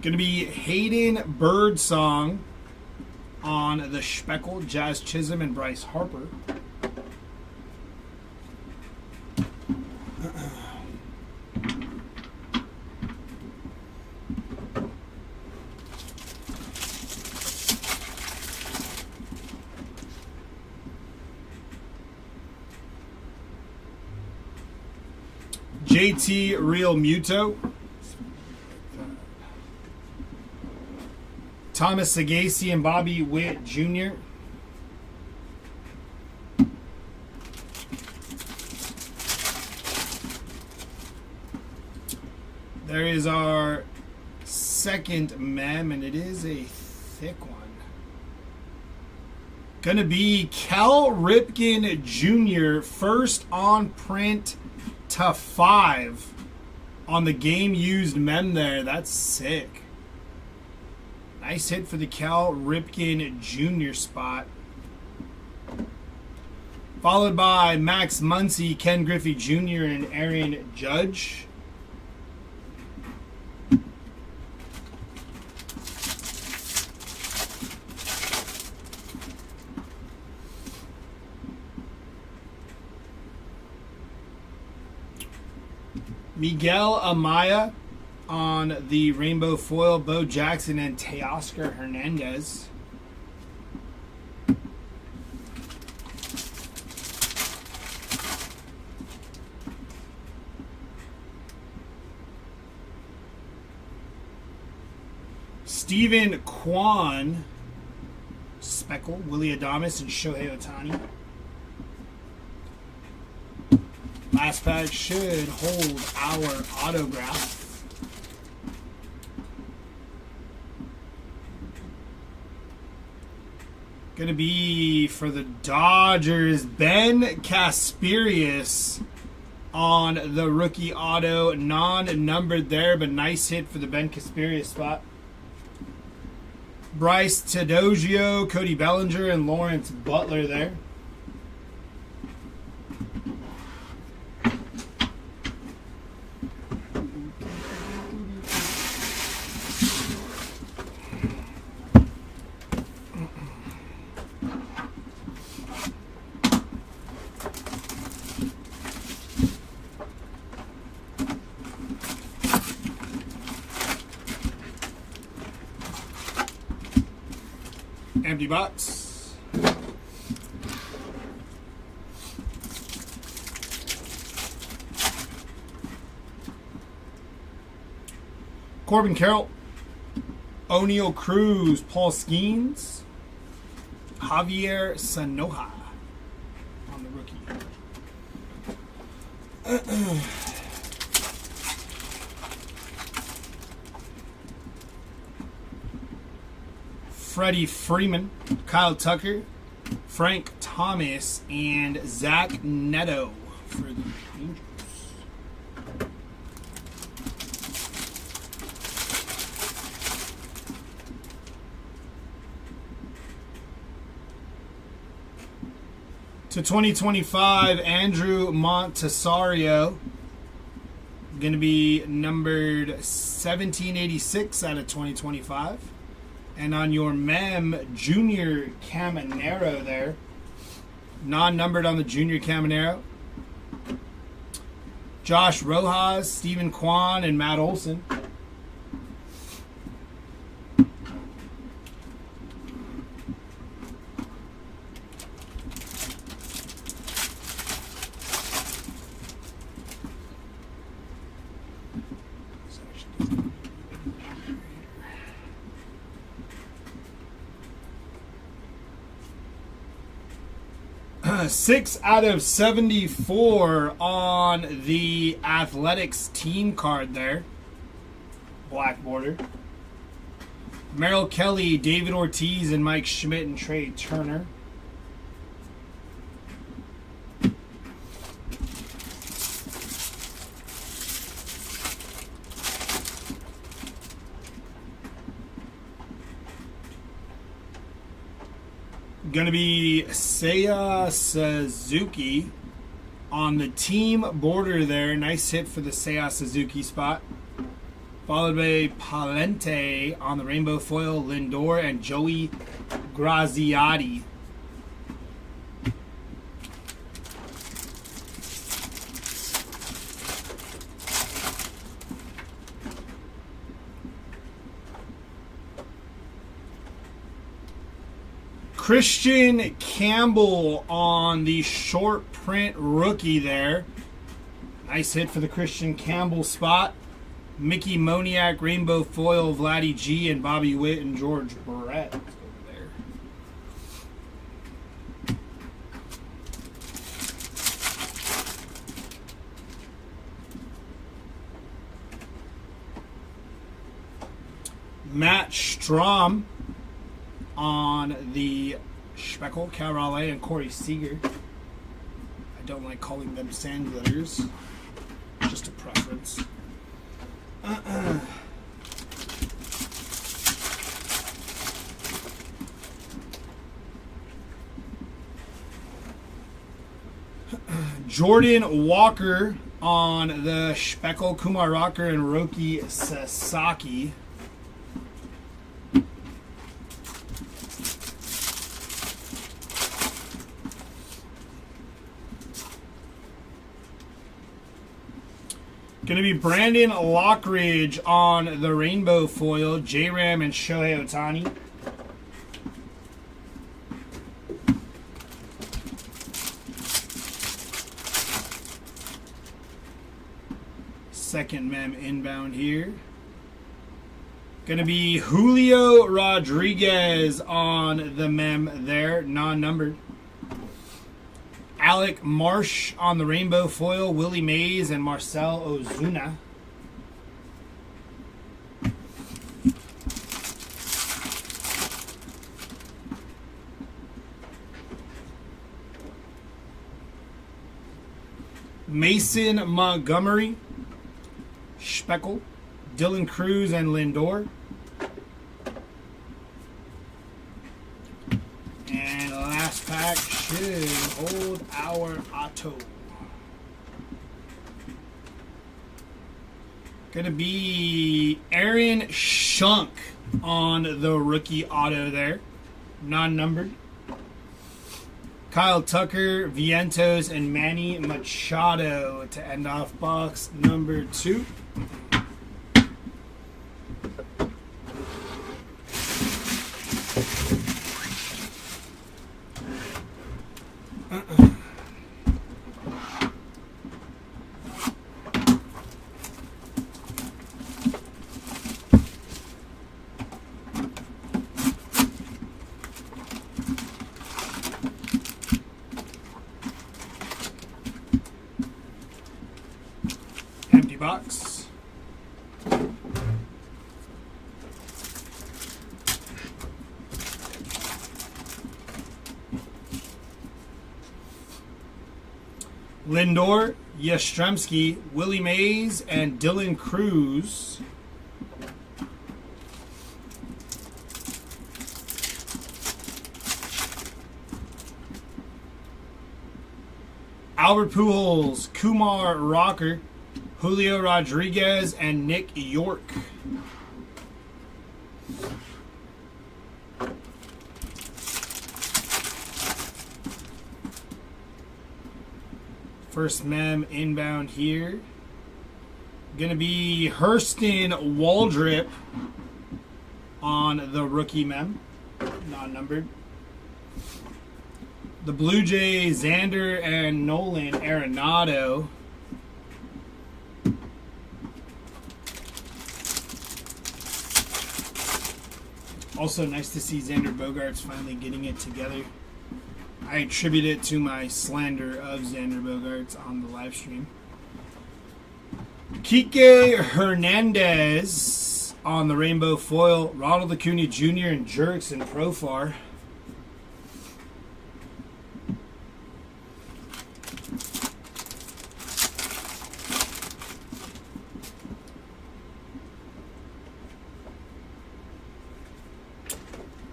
Going to be Hayden Birdsong on the Speckle, Jazz Chisholm, and Bryce Harper. JT Real Muto. Thomas Sagasi and Bobby Witt Jr. There is our second mem, and it is a thick one. Gonna be Cal Ripken Jr. first on print /5 on the game used mem there. That's sick. Nice hit for the Cal Ripken Jr. spot. Followed by Max Muncy, Ken Griffey Jr., and Aaron Judge. Miguel Amaya on the rainbow foil, Bo Jackson and Teoscar Hernandez. Stephen Kwan, Speckle, Willie Adames, and Shohei Ohtani. Last pack should hold our autograph. Gonna be for the Dodgers, Ben Kasperius on the rookie auto, non-numbered there, but nice hit for the Ben Kasperius spot. Bryce Teodosio, Cody Bellinger, and Lawrence Butler there. Empty box. Corbin Carroll, O'Neal Cruz, Paul Skeens, Javier Sanoja on the rookie. Freddie Freeman, Kyle Tucker, Frank Thomas, and Zach Neto for the Angels. To 2025, Andrew Montesario, going to be numbered 1786 out of 2025. And on your Mem Junior Caminero there, non-numbered on the Junior Caminero, Josh Rojas, Stephen Kwan, and Matt Olson. Six out of 74 on the Athletics team card there. Black border. Merrill Kelly, David Ortiz, and Mike Schmidt and Trey Turner. Gonna be Seiya Suzuki on the team border there. Nice hit for the Seiya Suzuki spot. Followed by Palente on the rainbow foil, Lindor, and Joey Graziati. Christian Campbell on the short print rookie there. Nice hit for the Christian Campbell spot. Mickey Moniak, rainbow foil, Vladdy G, and Bobby Witt and George Brett over there. Matt Strom on the Speckle, Cal Raleigh, and Corey Seager. I don't like calling them sand glitters. Just a preference. Jordan Walker on the Speckle, Kumar Rocker, and Roki Sasaki. Going to be Brandon Lockridge on the Rainbow Foil, J-Ram and Shohei Ohtani. Second mem inbound here. Going to be Julio Rodriguez on the mem there, non-numbered. Alec Marsh on the Rainbow Foil, Willie Mays and Marcel Ozuna. Mason Montgomery, Speckle, Dylan Cruz and Lindor. And last pack should hold our auto. Gonna be Aaron Shunk on the rookie auto there, non-numbered. Kyle Tucker, Vientos, and Manny Machado to end off box number 2. Empty box. Lindor, Yastrzemski, Willie Mays, and Dylan Cruz. Albert Pujols, Kumar Rocker, Julio Rodriguez, and Nick York. First mem inbound here. Going to be Hurston Waldrip on the rookie mem, non-numbered. The Blue Jays, Xander and Nolan Arenado. Also nice to see Xander Bogaerts finally getting it together. I attribute it to my slander of Xander Bogaerts on the live stream. Kike Hernandez on the Rainbow Foil, Ronald Acuna Jr. and Jurickson Profar.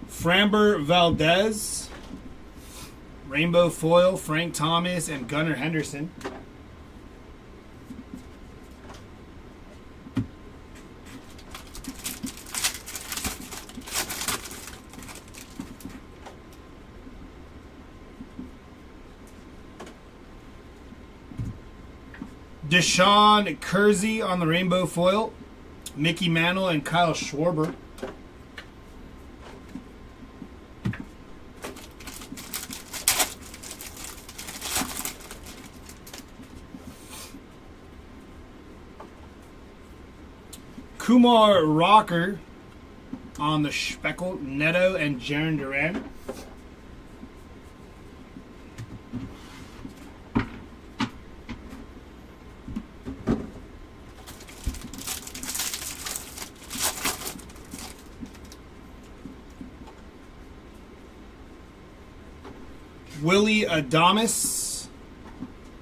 Framber Valdez, Rainbow Foil, Frank Thomas, and Gunnar Henderson. Deshaun Kersey on the Rainbow Foil, Mickey Mantle and Kyle Schwarber. Kumar Rocker on the Speckle, Neto and Jarren Duran. Willie Adames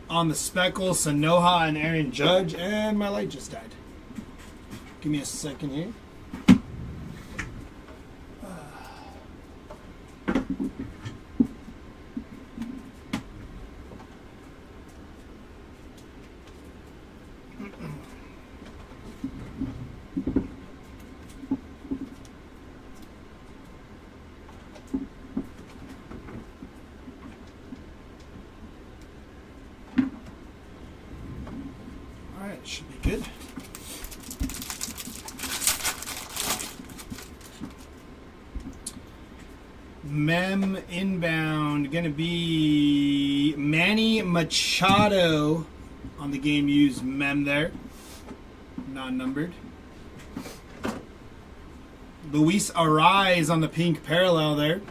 on the Speckle, Sanoha and Aaron Judge, and my light just died. Give me a second here. should be good. Mem inbound, gonna be Manny Machado on the game used Mem there. Non-numbered. Luis Arraez on the pink parallel there.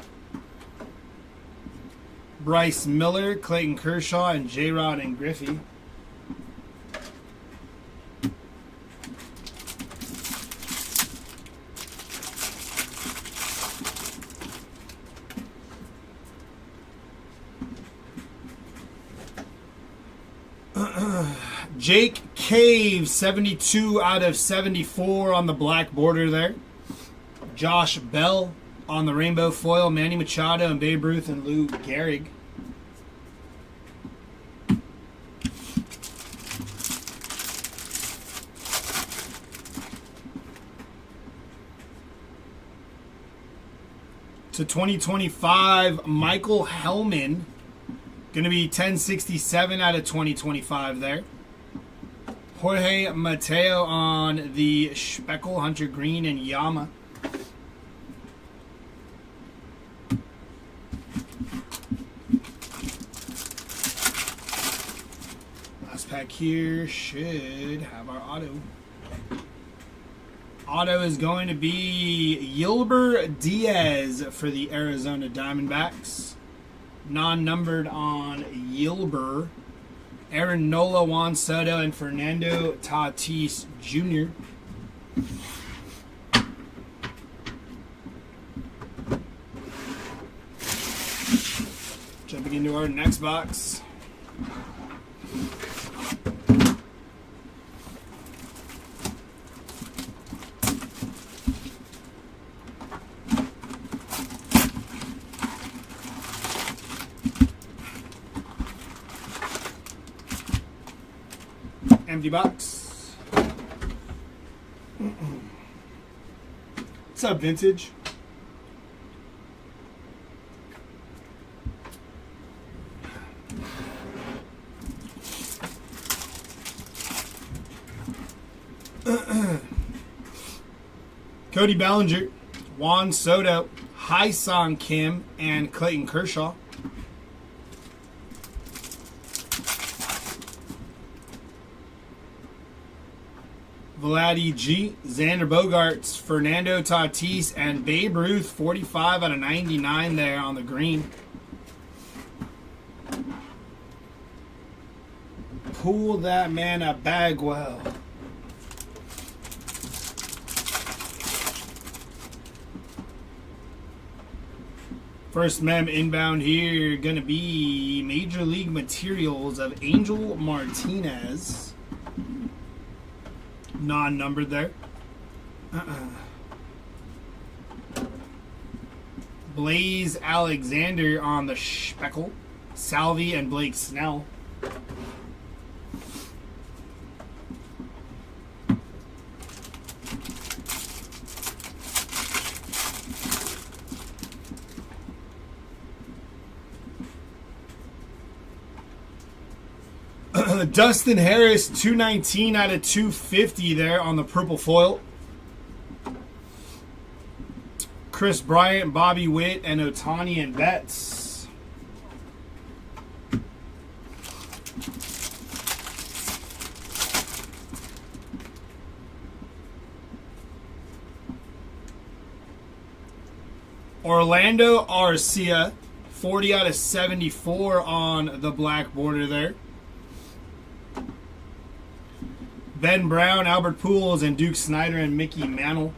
Bryce Miller, Clayton Kershaw, and J-Rod and Griffey. Jake Cave, 72 out of 74 on the black border there. Josh Bell on the rainbow foil. Manny Machado and Babe Ruth and Lou Gehrig. To 2025, Michael Hellman. Going to be 1067 out of 2025 there. Jorge Mateo on the Speckle, Hunter Green, and Yama. Last pack here should have our auto. Auto is going to be Yilber Diaz for the Arizona Diamondbacks. Non-numbered on Yilber. Aaron Nola, Juan Soto, and Fernando Tatis Jr. Jumping into our next box. Empty box. What's up, Vintage? Cody Bellinger, Juan Soto, Hai-Song Kim, and Clayton Kershaw. Vladdy G, Xander Bogaerts, Fernando Tatis, and Babe Ruth, 45 out of 99 there on the green. Pull that man a Bagwell. First mem inbound here, going to be Major League Materials of Angel Martinez. Non-numbered there. Blaze Alexander on the Speckle. Salvi and Blake Snell. Dustin Harris, 219 out of 250 there on the purple foil. Chris Bryant, Bobby Witt, and Ohtani and Betts. Orlando Arcia, 40 out of 74 on the black border there. Ben Brown, Albert Pujols, and Duke Snyder and Mickey Mantle.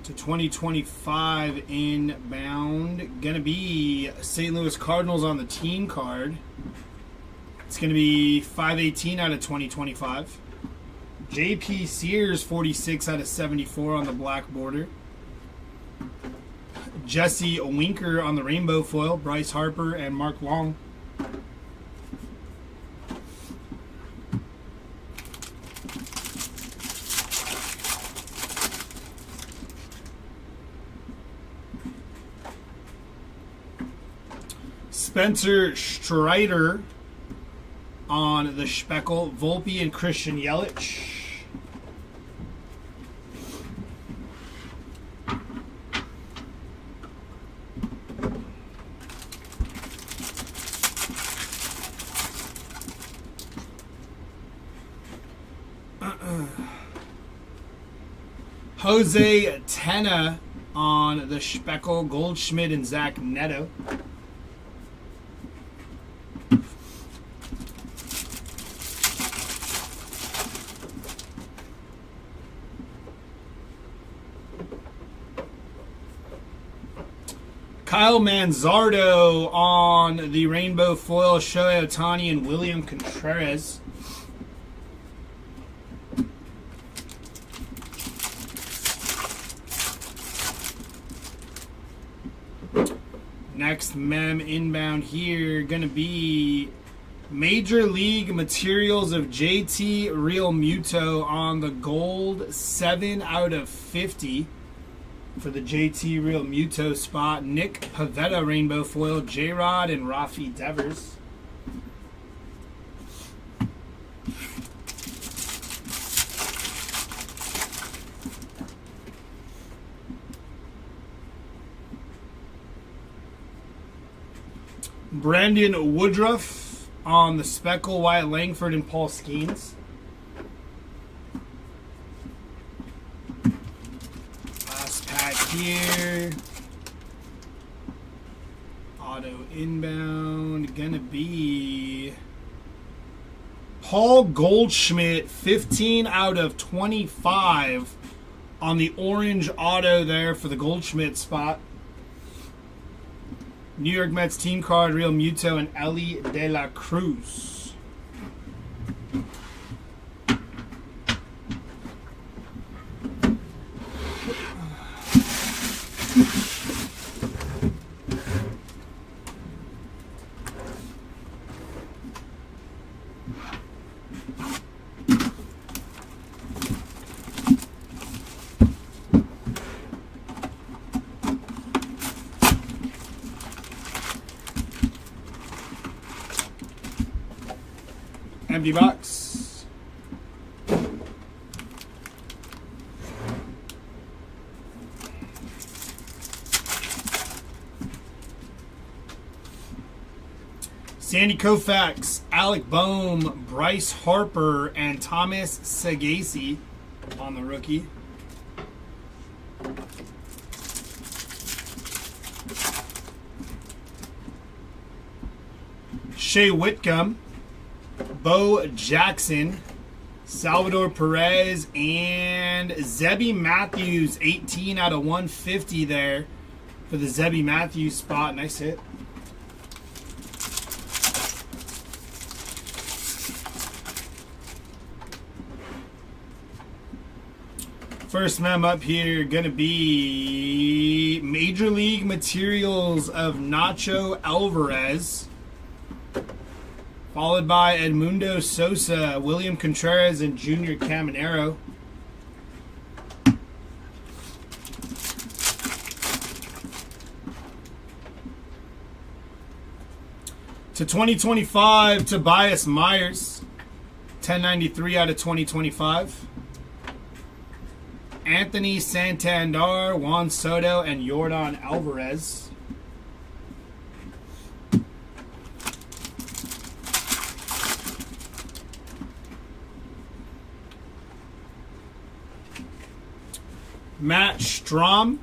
To 2025 inbound, gonna be St. Louis Cardinals on the team card. It's gonna be 518 out of 2025. JP Sears, 46 out of 74 on the black border. Jesse Winker on the rainbow foil. Bryce Harper and Mark Long. Spencer Strider on the Speckle. Volpe and Christian Yelich. Jose Tena on the Speckle. Goldschmidt and Zach Neto. Kyle Manzardo on the Rainbow Foil. Shohei Ohtani and William Contreras. Next mem inbound here going to be Major League Materials of JT Real Muto on the gold, 7 out of 50 for the JT Real Muto spot. Nick Pavetta Rainbow Foil, J-Rod and Rafi Devers. Brandon Woodruff on the Speckle, Wyatt Langford and Paul Skeens. Last pack here. Auto inbound, gonna be Paul Goldschmidt, 15 out of 25 on the orange auto there for the Goldschmidt spot. New York Mets team card, Real Muto and Ellie De La Cruz. Empty box. Sandy Koufax, Alec Boehm, Bryce Harper, and Thomas Sagasi on the rookie. Shea Whitcomb, Bo Jackson, Salvador Perez, and Zebby Matthews, 18 out of 150 there for the Zebby Matthews spot. Nice hit. First mem up here going to be Major League Materials of Nacho Alvarez, followed by Edmundo Sosa, William Contreras, and Junior Caminero. To 2025, Tobias Myers, 1093 out of 2025. Anthony Santander, Juan Soto, and Yordan Alvarez. Matt Strom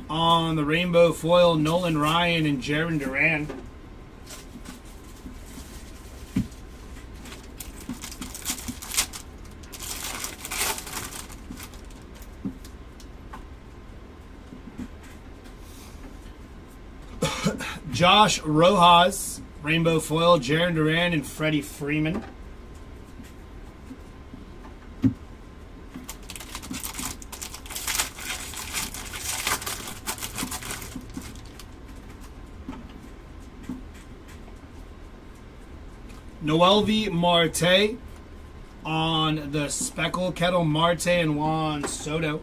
on the Rainbow Foil, Nolan Ryan and Jarren Duran. Josh Rojas, Rainbow Foil, Jarren Duran and Freddie Freeman. Noelvi Marte on the Speckle, Kettle Marte and Juan Soto.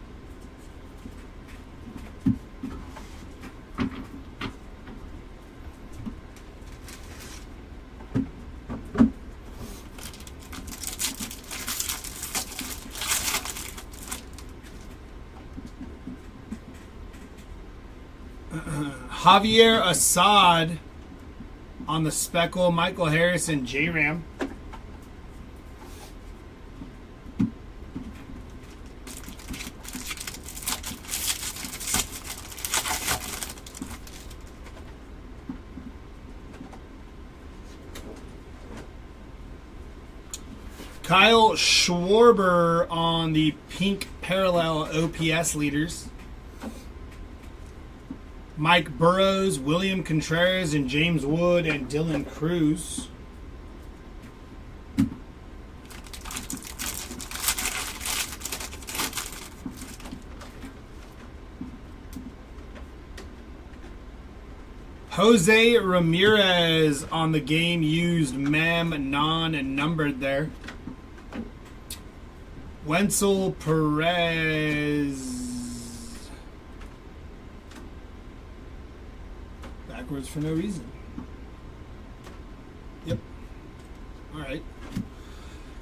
Javier Assad on the Speckle, Michael Harris, and J-Ram. Kyle Schwarber on the pink parallel OPS leaders. Mike Burrows, William Contreras, and James Wood, and Dylan Cruz. Jose Ramirez on the game used mem non and numbered there. Wenzel Perez. Backwards for no reason. Yep. All right.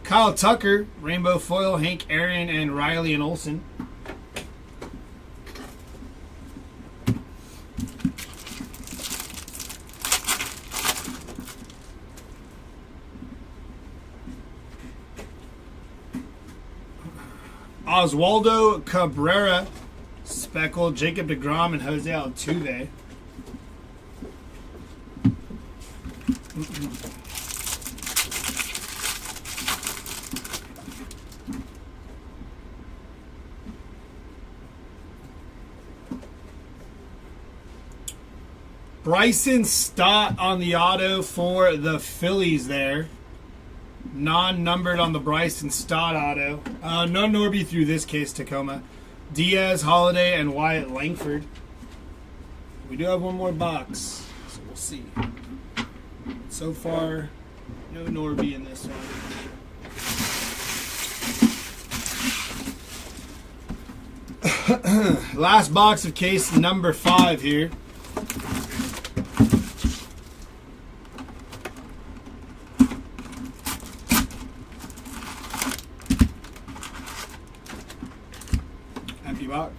Kyle Tucker, Rainbow Foil, Hank Aaron, and Riley and Olsen. Oswaldo Cabrera, Speckle, Jacob deGrom, and Jose Altuve. Bryson Stott on the auto for the Phillies there. Non-numbered on the Bryson Stott auto. No Norby through this case, Tacoma. Diaz, Holiday, and Wyatt Langford. We do have one more box, so we'll see. So far, no Norby in this one. Last box of case number 5 here. Empty box.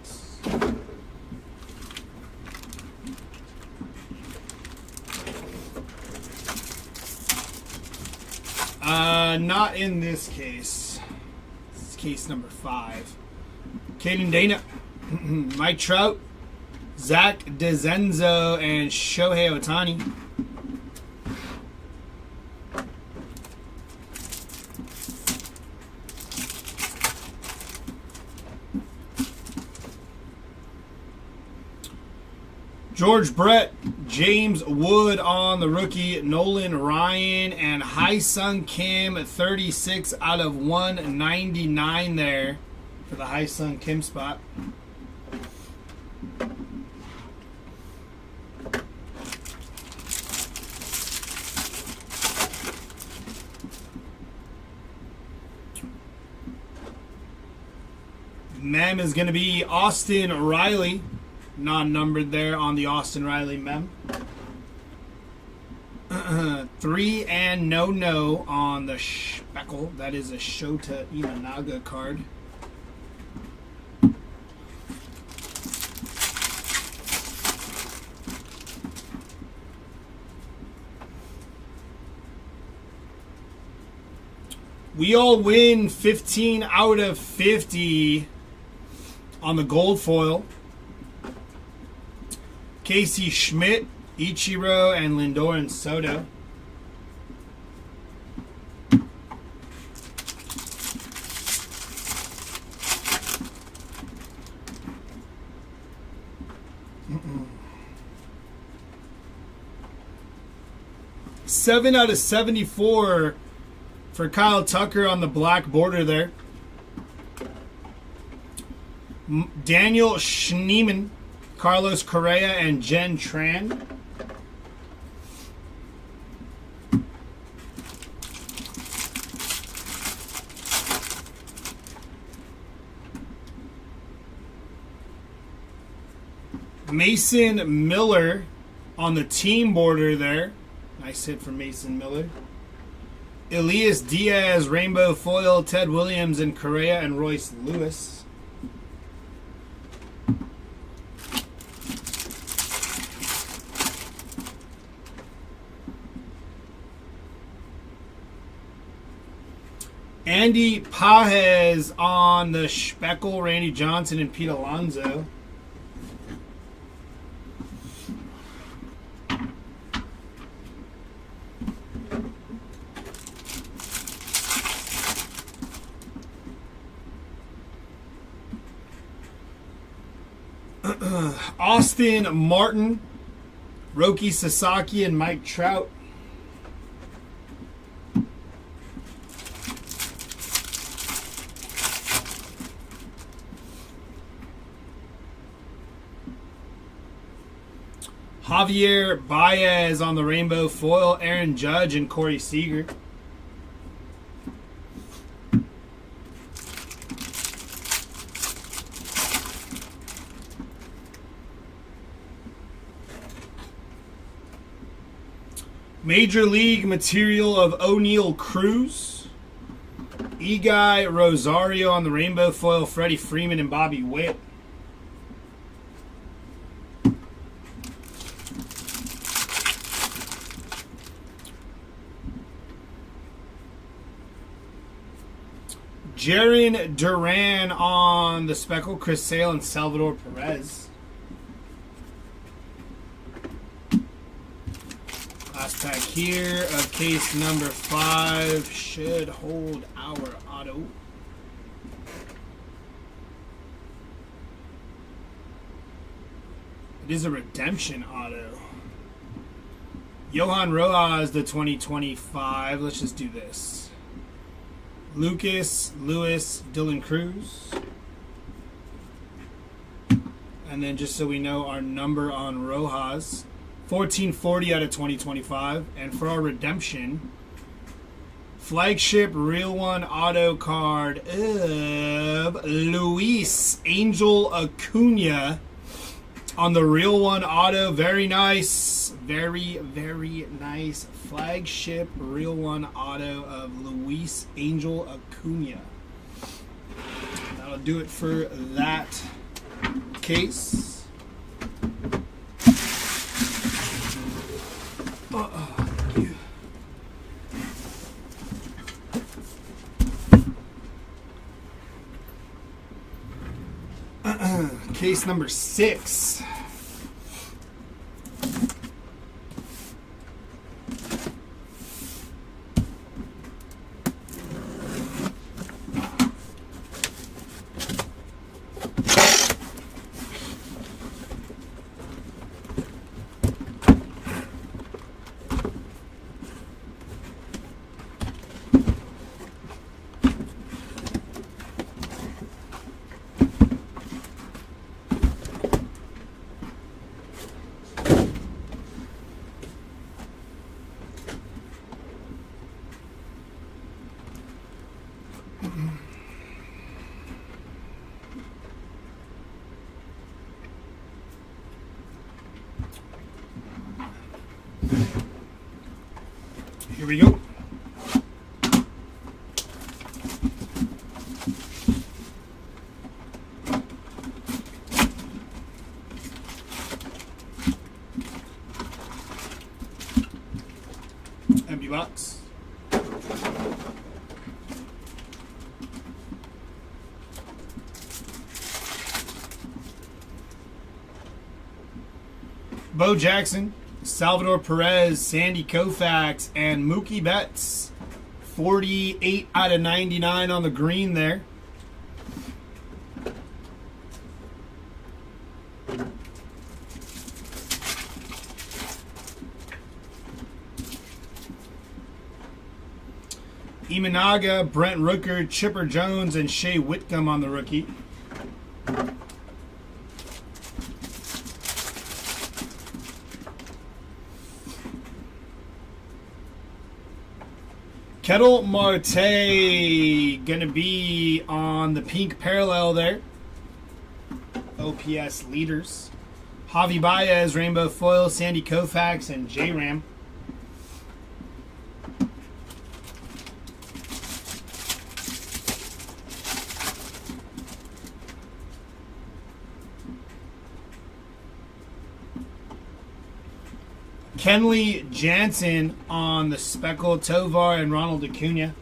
Not in this case. This is case number 5. Caden Dana, Mike Trout, Zach DeZenzo, and Shohei Ohtani. George Brett, James Wood on the rookie, Nolan Ryan, and Hai-Sung Kim, 36 out of 199 there for the Hai-Sung Kim spot. Mem is going to be Austin Riley. Non-numbered there on the Austin Riley mem. 3 and no on the Speckle. That is a Shota Imanaga card. We all win 15 out of 50 on the gold foil. Casey Schmidt, Ichiro, and Lindor and Soto. Seven out of 74 for Kyle Tucker on the black border there. Daniel Schneemann, Carlos Correa, and Jen Tran. Mason Miller on the team border there. Nice hit from Mason Miller. Elias Diaz, Rainbow Foil, Ted Williams, and Correa, and Royce Lewis. Andy Pajes on the Speckle, Randy Johnson, and Pete Alonso. Austin Martin, Roki Sasaki, and Mike Trout. Javier Baez on the rainbow foil, Aaron Judge, and Corey Seager. Major League material of O'Neal Cruz, Eguy Rosario on the rainbow foil, Freddie Freeman, and Bobby Witt. Jaron Duran on the Speckle, Chris Sale, and Salvador Perez. Last pack here of case number 5 should hold our auto. It is a redemption auto. Johan Rojas, the 2025. Let's just do this. Lucas, Lewis, Dylan Cruz. And then just so we know our number on Rojas, 1440 out of 2025. And for our redemption, flagship real one auto card of Luis Angel Acuna on the real one auto. Very nice. Very, very nice. Flagship real one auto of Luis Angel Acuna. That'll do it for that case. Case number 6. Here we go. Empty box. Bo Jackson, Salvador Perez, Sandy Koufax, and Mookie Betts. 48 out of 99 on the green there. Imanaga, Brent Rooker, Chipper Jones, and Shea Whitcomb on the rookie. Kettle Marte going to be on the pink parallel there. OPS leaders. Javi Baez, Rainbow Foil, Sandy Koufax, and J-Ram. Kenley Jansen on the Speckle, Tovar, and Ronald Acuna.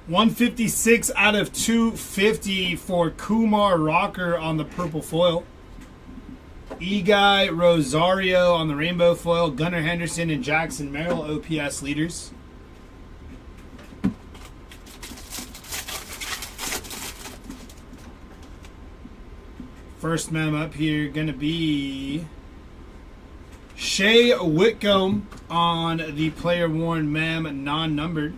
156 out of 250 for Kumar Rocker on the purple foil. E-Guy Rosario on the rainbow foil. Gunnar Henderson and Jackson Merrill, OPS leaders. First mem up here going to be Shea Whitcomb on the player worn mem, non-numbered.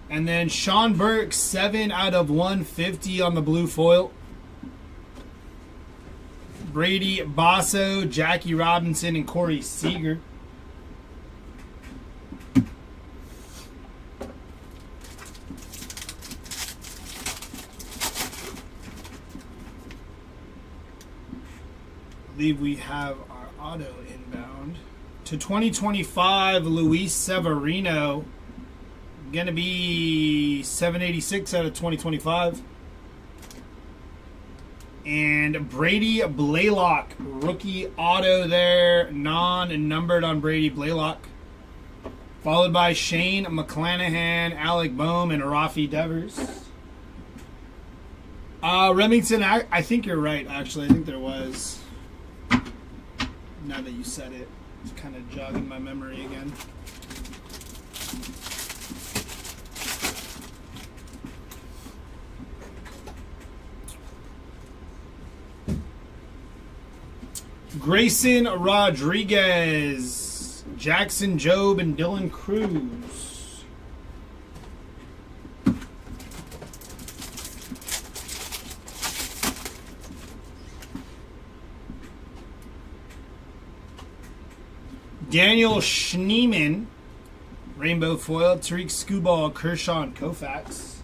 And then Sean Burke, 7 out of 150 on the blue foil. Brady Basso, Jackie Robinson, and Corey Seager. I believe we have our auto inbound. To 2025, Luis Severino. Going to be 786 out of 2025. And Brady Blaylock, rookie auto there, non-numbered on Brady Blaylock. Followed by Shane McClanahan, Alec Boehm, and Rafi Devers. Remington, I think you're right, actually. I think there was. Now that you said it, it's kind of jogging my memory again. Grayson Rodriguez, Jackson Jobe, and Dylan Cruz. Daniel Schneeman, rainbow foil. Tariq Skubal, Kershaw, and Koufax.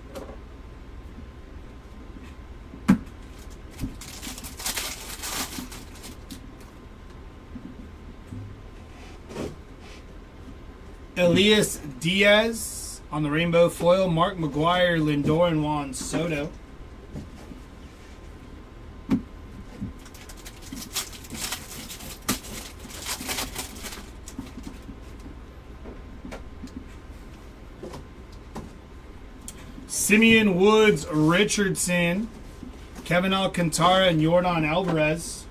Elias Diaz on the rainbow foil. Mark McGuire, Lindor, and Juan Soto. Simeon Woods Richardson, Kevin Alcantara, and Yordan Alvarez.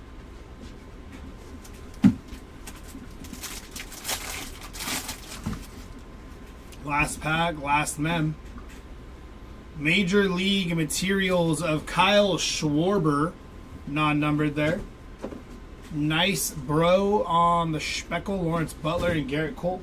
Last pack, last mem. Major League Materials of Kyle Schwarber, non-numbered there. Nice bro on the Speckle, Lawrence Butler, and Garrett Cole.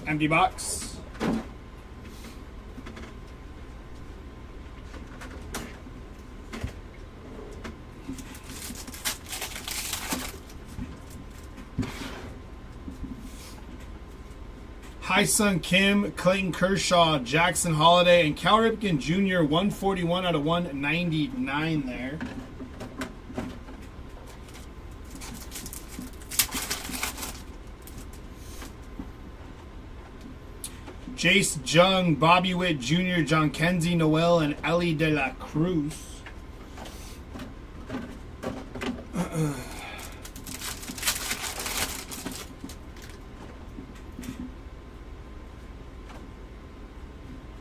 Empty box. Hyun Kim, Clayton Kershaw, Jackson Holiday, and Cal Ripken Jr. 141 out of 199 there. Jace Jung, Bobby Witt Jr., John Kenzie Noel, and Ellie De La Cruz.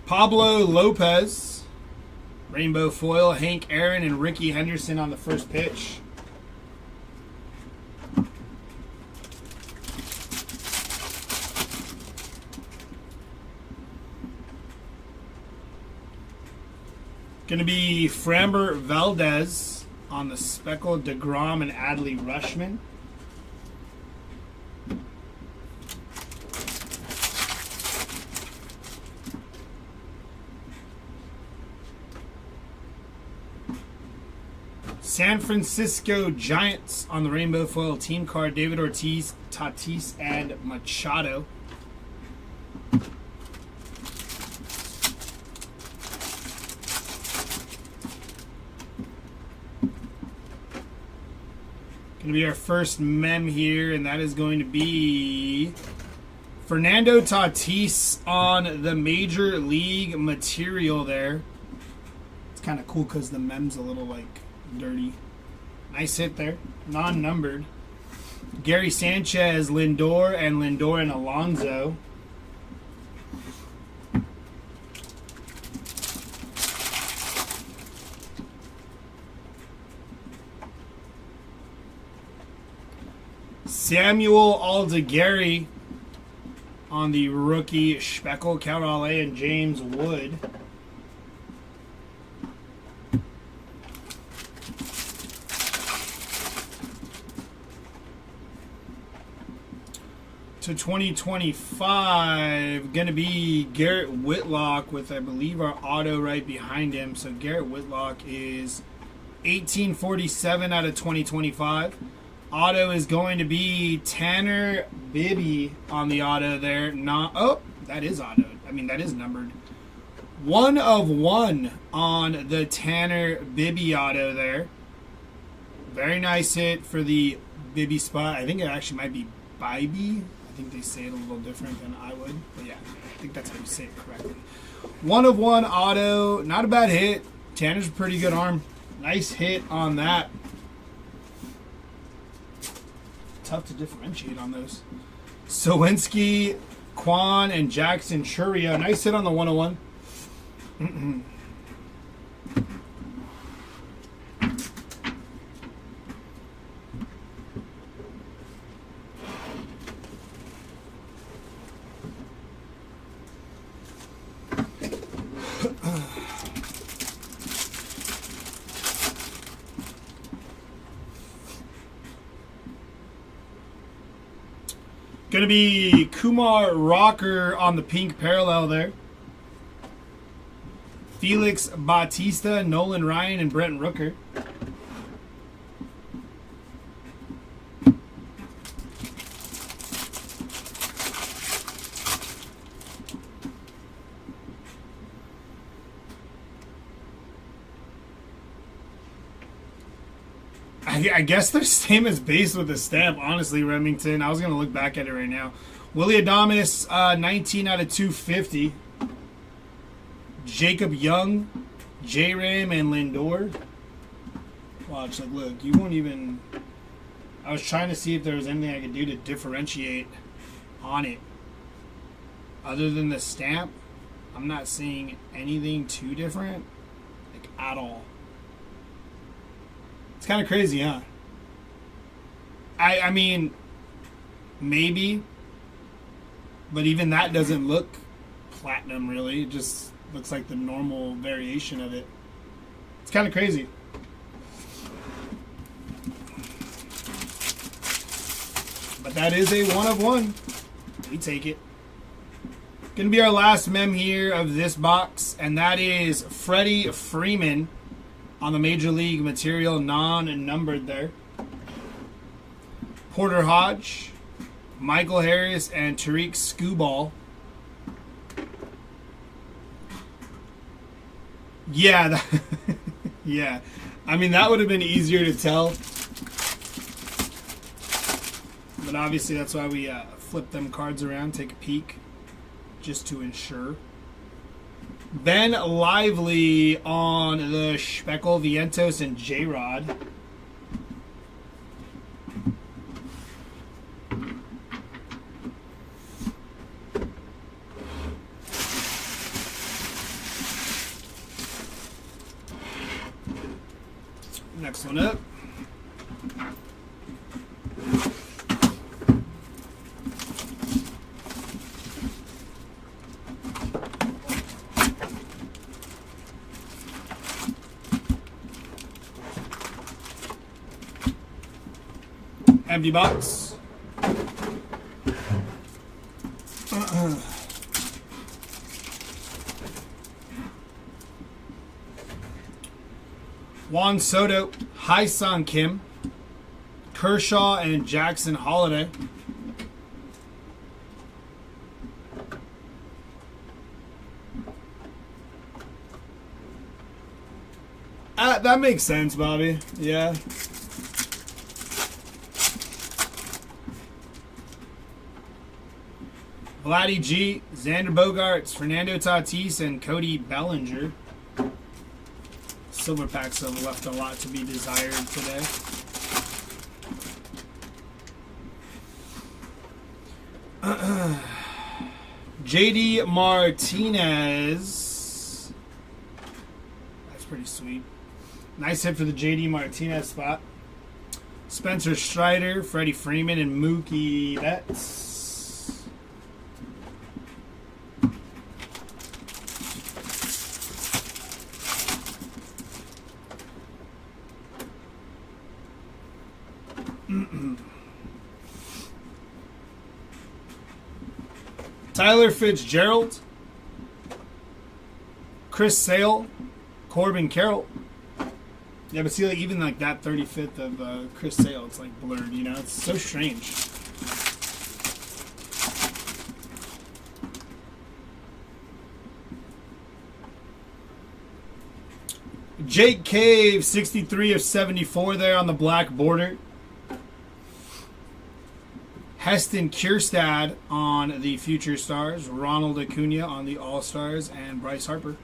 Pablo Lopez, rainbow foil. Hank Aaron and Ricky Henderson on the first pitch. Going to be Framber Valdez on the Speckle, DeGrom, and Adley Rushman. San Francisco Giants on the rainbow foil team card. David Ortiz, Tatis, and Machado. Going to be our first mem here, and that is going to be Fernando Tatis on the Major League material there. It's kind of cool because the mem's a little, like, dirty. Nice hit there. Non-numbered. Gary Sanchez, Lindor, and Alonso. Samuel Aldegari on the rookie Speckle, Count Ale, and James Wood. To 2025, going to be Garrett Whitlock with, I believe, our auto right behind him. So Garrett Whitlock is 1847 out of 2025. Auto is going to be Tanner Bibby on the auto there. That is auto. I mean, that is numbered. 1 of 1 on the Tanner Bibby auto there. Very nice hit for the Bibby spot. I think it actually might be Bibby. I think they say it a little different than I would. But yeah, I think that's how you say it correctly. 1 of 1 auto. Not a bad hit. Tanner's a pretty good arm. Nice hit on that. Tough to differentiate on those. Sowinski, Quan, and Jackson Churio. Nice hit on the 101. Going to be Kumar Rocker on the pink parallel there. Felix Bautista, Nolan Ryan, and Brent Rooker. I guess they're same as base with the stamp, honestly, Remington. I was going to look back at it right now. Willie Adames, 19 out of 250. Jacob Young, J-Ram, and Lindor. Watch, like, look, you won't even... I was trying to see if there was anything I could do to differentiate on it. Other than the stamp, I'm not seeing anything too different, like, at all. It's kind of crazy, huh? I mean, maybe, but even that doesn't look platinum, really. It just looks like the normal variation of it. It's kind of crazy. But that is a 1 of 1. We take it. Going to be our last mem here of this box, and that is Freddie Freeman on the Major League material, non-numbered there. Porter Hodge, Michael Harris, and Tariq Skubal. Yeah, yeah. I mean, that would have been easier to tell. But obviously, that's why we flip them cards around, take a peek, just to ensure. Ben Lively on the Speckle, Vientos, and J-Rod. Next one up. Empty box. Juan Soto, Hai-Sung Kim, Kershaw, and Jackson Holiday. That makes sense, Bobby. Yeah. Vladdy G, Xander Bogaerts, Fernando Tatis, and Cody Bellinger. Silver packs have left a lot to be desired today. JD Martinez. That's pretty sweet. Nice hit for the JD Martinez spot. Spencer Strider, Freddie Freeman, and Mookie Betts. Tyler Fitzgerald, Chris Sale, Corbin Carroll. Yeah, but see, like even like that 35th of Chris Sale, it's like blurred. You know, it's so strange. Jake Cave, 63 of 74 there on the black border. Heston Kjerstad on the Future Stars, Ronald Acuna on the All Stars, and Bryce Harper.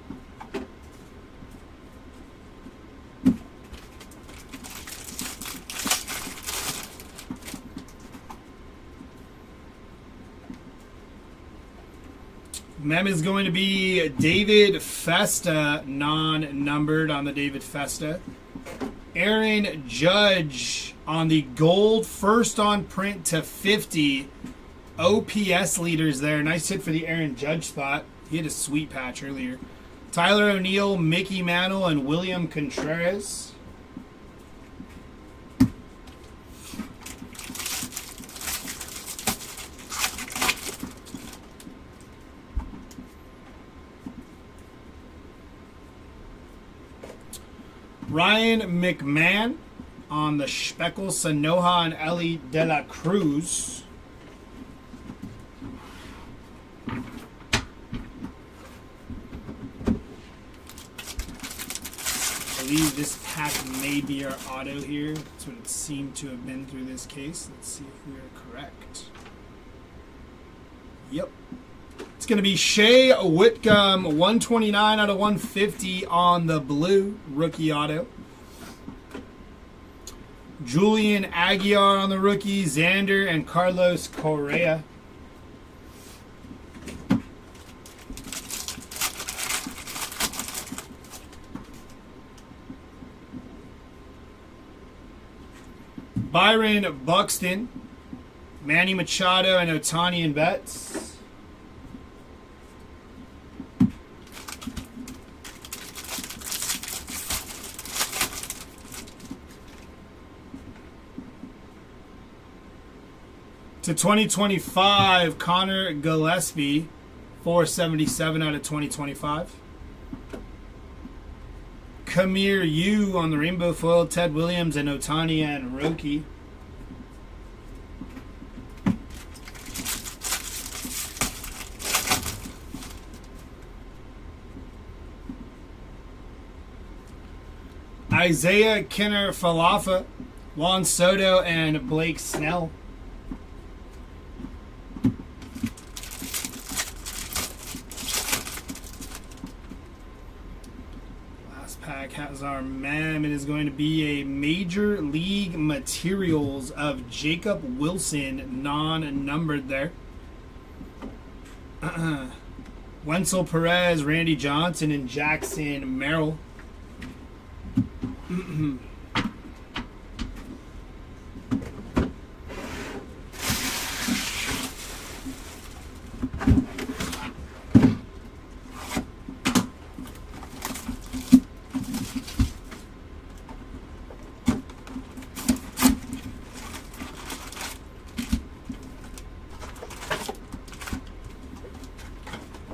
Mem is going to be David Festa, non-numbered on the David Festa. Aaron Judge on the gold, first on print to 50. OPS leaders there. Nice hit for the Aaron Judge spot. He had a sweet patch earlier. Tyler O'Neill, Mickey Mantle, and William Contreras. Ryan McMahon on the Speckle, Sanoja, and Ellie De La Cruz. I believe this pack may be our auto here. That's what it seemed to have been through this case. Let's see if we are correct. Yep. It's going to be Shea Whitcomb, 129 out of 150 on the blue rookie auto. Julian Aguilar on the rookie, Xander, and Carlos Correa. Byron Buxton, Manny Machado, and Ohtani and Betts. To 2025, Connor Gillespie, 477 out of 2025. Kamir Yu on the rainbow foil, Ted Williams, and Ohtani and Roki. Isaiah Kinner Falafa, Juan Soto, and Blake Snell. Pack has our mem. It is going to be a Major League Materials of Jacob Wilson, non-numbered there. Wenzel Perez, Randy Johnson, and Jackson Merrill.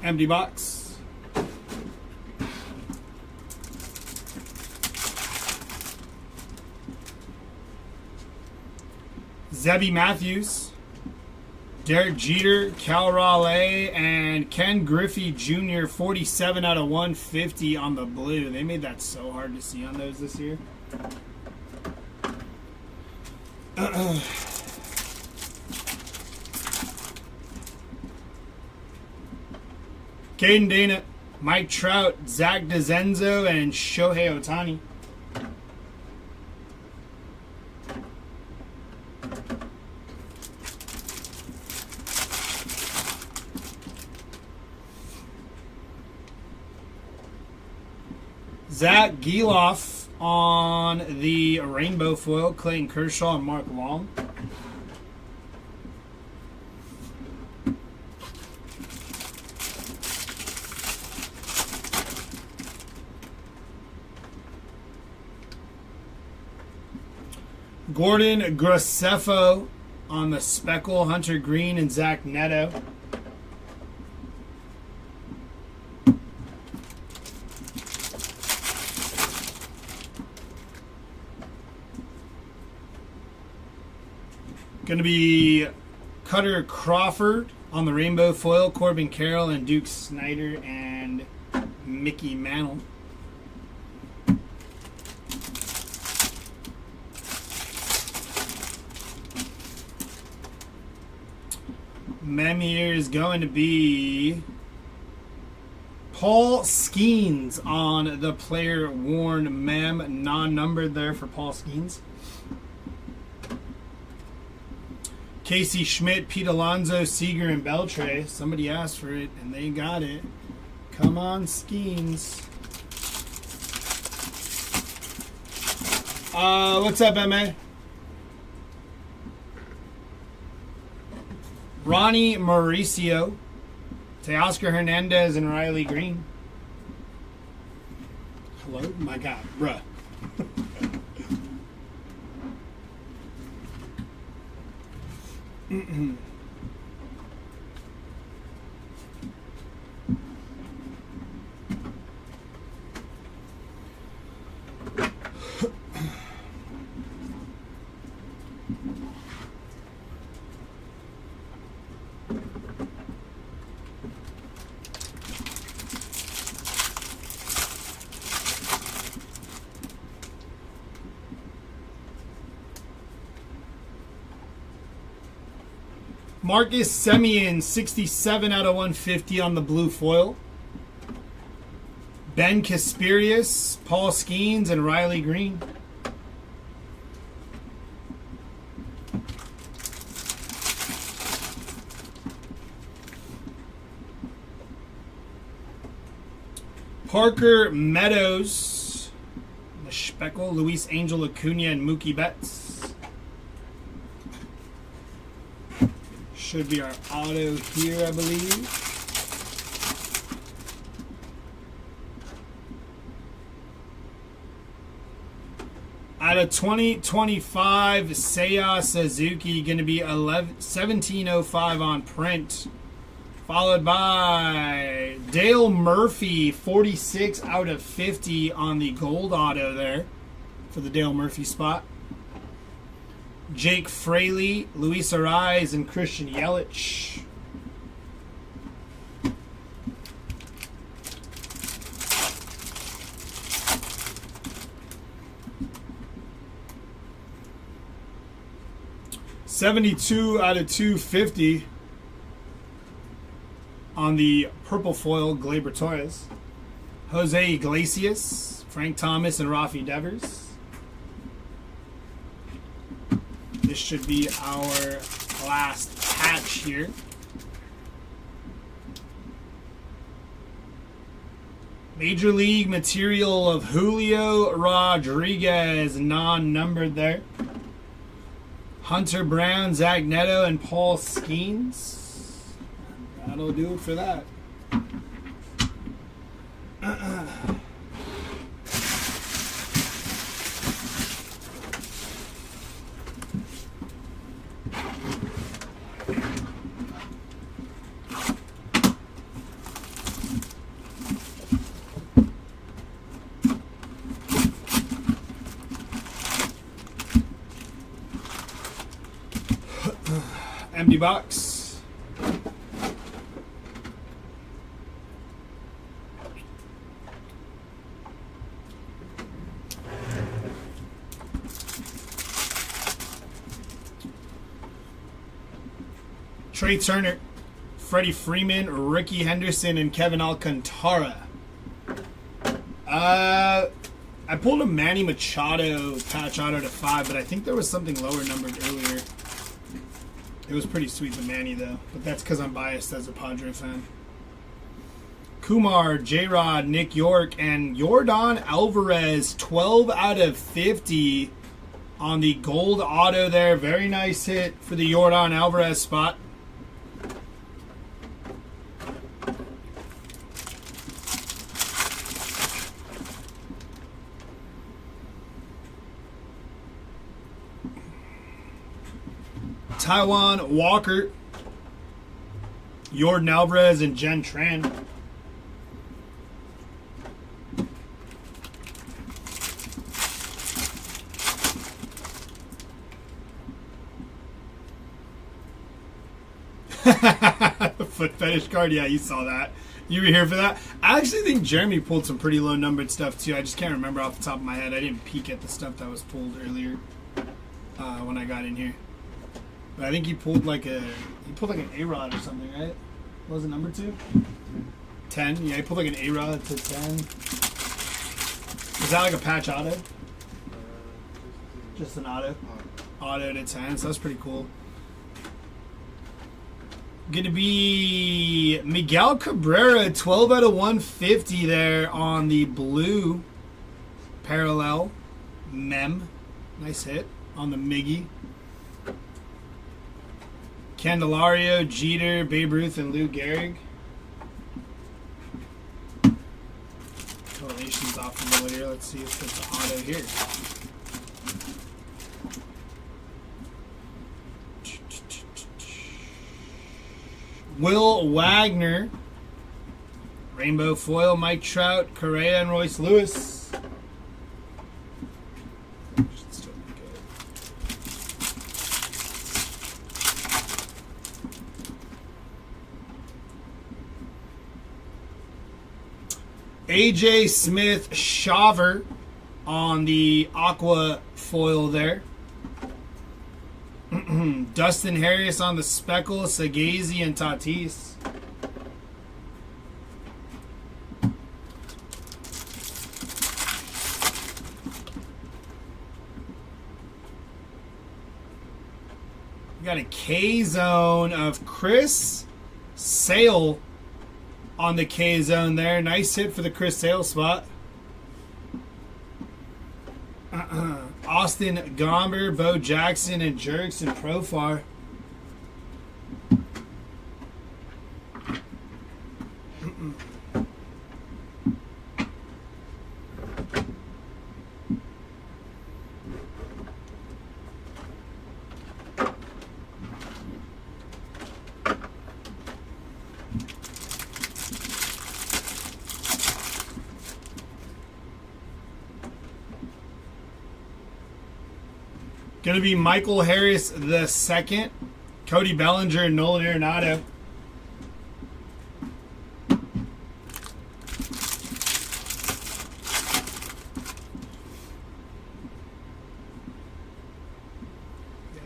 Empty box. Zebby Matthews, Derek Jeter, Cal Raleigh, and Ken Griffey Jr., 47 out of 150 on the blue. They made that so hard to see on those this year. Caden Dana, Mike Trout, Zach DeZenzo, and Shohei Ohtani. Zach Geloff on the rainbow foil, Clayton Kershaw and Mark Long. Gordon Graceffo on the speckle, Hunter Green and Zach Neto. Going to be Cutter Crawford on the rainbow foil, Corbin Carroll and Duke Snyder and Mickey Mantle. Mem here is going to be Paul Skeens on the player worn mem, non-numbered there for Paul Skeens. Casey Schmidt, Pete Alonso, Seager, and Beltre. Somebody asked for it, and they got it. Come on, Skeens. What's up, MA? Ronnie Mauricio, Teoscar Hernandez, and Riley Green. Hello? My God, bruh. Marcus Semien, 67 out of 150 on the blue foil. Ben Kasperius, Paul Skeens, and Riley Green. Parker Meadows, the Speckle, Luis Angel Acuna, and Mookie Betts. Should be our auto here, I believe. Out of 2025, Seiya Suzuki going to be 1705 on print. Followed by Dale Murphy, 46 out of 50 on the gold auto there for the Dale Murphy spot. Jake Fraley, Luis Ariz, and Christian Yelich. $72 out of 250 on the purple foil, Gleyber Torres. Jose Iglesias, Frank Thomas, and Rafi Devers. This should be our last patch here. Major League material of Julio Rodriguez, non-numbered there. Hunter Brown, Zach Neto, and Paul Skeens. That'll do it for that. Empty box. Trey Turner, Freddie Freeman, Ricky Henderson, and Kevin Alcantara. I pulled a Manny Machado patch auto to 5, but I think there was something lower numbered earlier. It was pretty sweet, the Manny, though. But that's because I'm biased as a Padre fan. Kumar, J-Rod, Nick York, and Yordan Alvarez, 12 out of 50 on the gold auto there. Very nice hit for the Yordan Alvarez spot. Taiwan Walker, Jordan Alvarez, and Jen Tran. Foot fetish card, yeah, you saw that. You were here for that. I actually think Jeremy pulled some pretty low numbered stuff too. I just can't remember off the top of my head. I didn't peek at the stuff that was pulled earlier when I got in here. But I think he pulled like an A-Rod or something, right? What was it, number 2? 10? Yeah, he pulled like an A-Rod to 10. Is that like a patch auto? Just an auto? Auto to 10, so that's pretty cool. Going to be Miguel Cabrera, 12 out of 150 there on the blue parallel mem. Nice hit on the Miggy. Candelario, Jeter, Babe Ruth, and Lou Gehrig. Correlation's off a little here. Let's see if it's an auto here. Will Wagner. Rainbow foil, Mike Trout, Correa, and Royce Lewis. AJ Smith Shaver on the aqua foil there. Dustin Harris on the speckle, Sagazi, and Tatis. We got a K-zone of Chris Sale on the K-zone there. Nice hit for the Chris Sale spot. Austin Gomber, Bo Jackson, and Jerks and Profar. Going to be Michael Harris the second, Cody Bellinger, and Nolan Arenado. Yeah,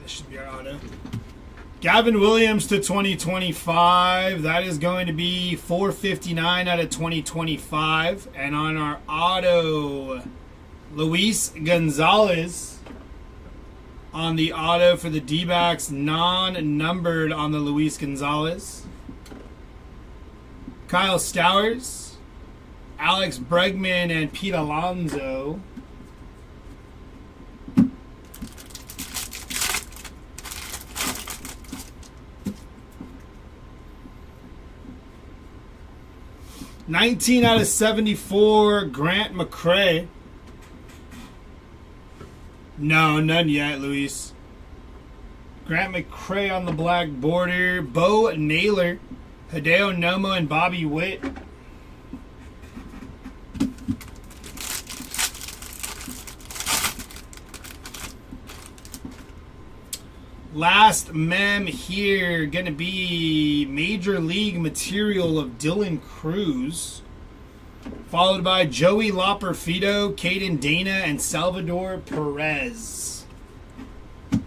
this should be our auto. Gavin Williams to 2025. That is going to be 459 out of 2025. And on our auto, Luis Gonzalez. On the auto for the D-backs, non-numbered on the Luis Gonzalez. Kyle Stowers, Alex Bregman, and Pete Alonso. $19 out of $74, Grant McCray. No, none yet, Luis. Grant McCray on the black border. Bo Naylor, Hideo Nomo, and Bobby Witt. Last mem here, going to be Major League Material of Dylan Cruz. Followed by Joey Loperfido, Caden Dana, and Salvador Perez.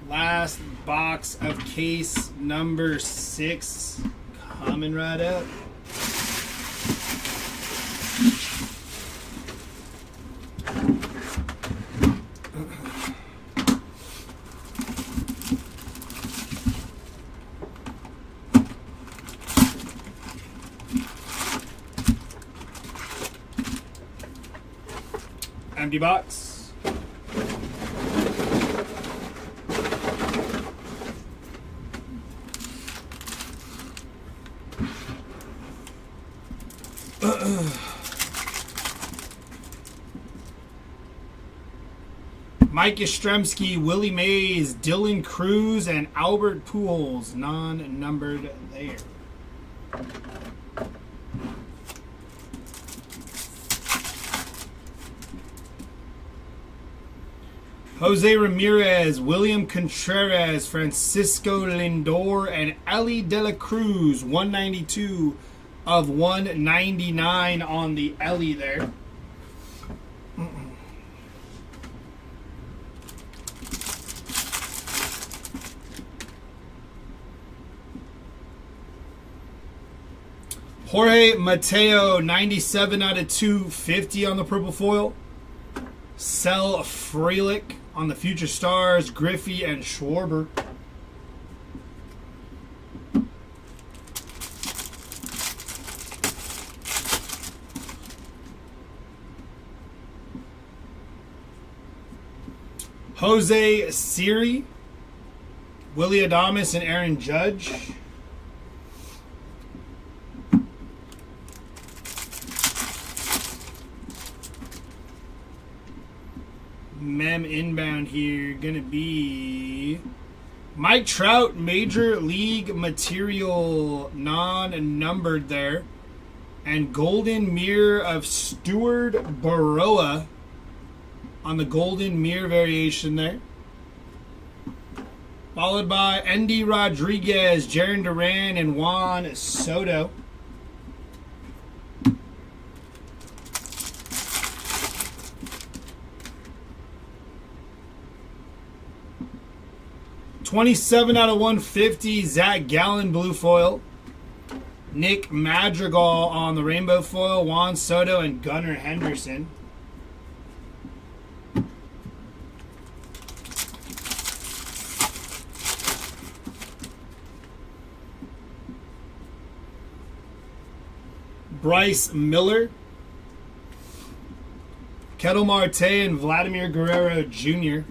Last box of case number 6 Coming right up. Empty box. Mike Yastrzemski, Willie Mays, Dylan Cruz, and Albert Pujols, non-numbered there. Jose Ramirez, William Contreras, Francisco Lindor, and Ellie De La Cruz, 192 of 199 on the Ellie there. Jorge Mateo, 97 out of 250 on the purple foil. Sel Frelick on the Future Stars, Griffey and Schwarber. Jose Siri, Willie Adames, and Aaron Judge. Mem inbound here, gonna be Mike Trout, Major League Material, non-numbered there, and Golden Mirror of Stuart Baroa on the Golden Mirror variation there. Followed by Endy Rodriguez, Jarren Duran, and Juan Soto. .27 out of 150, Zach Gallen blue foil. Nick Madrigal on the rainbow foil, Juan Soto, and Gunnar Henderson. Bryce Miller, Ketel Marte, and Vladimir Guerrero Jr.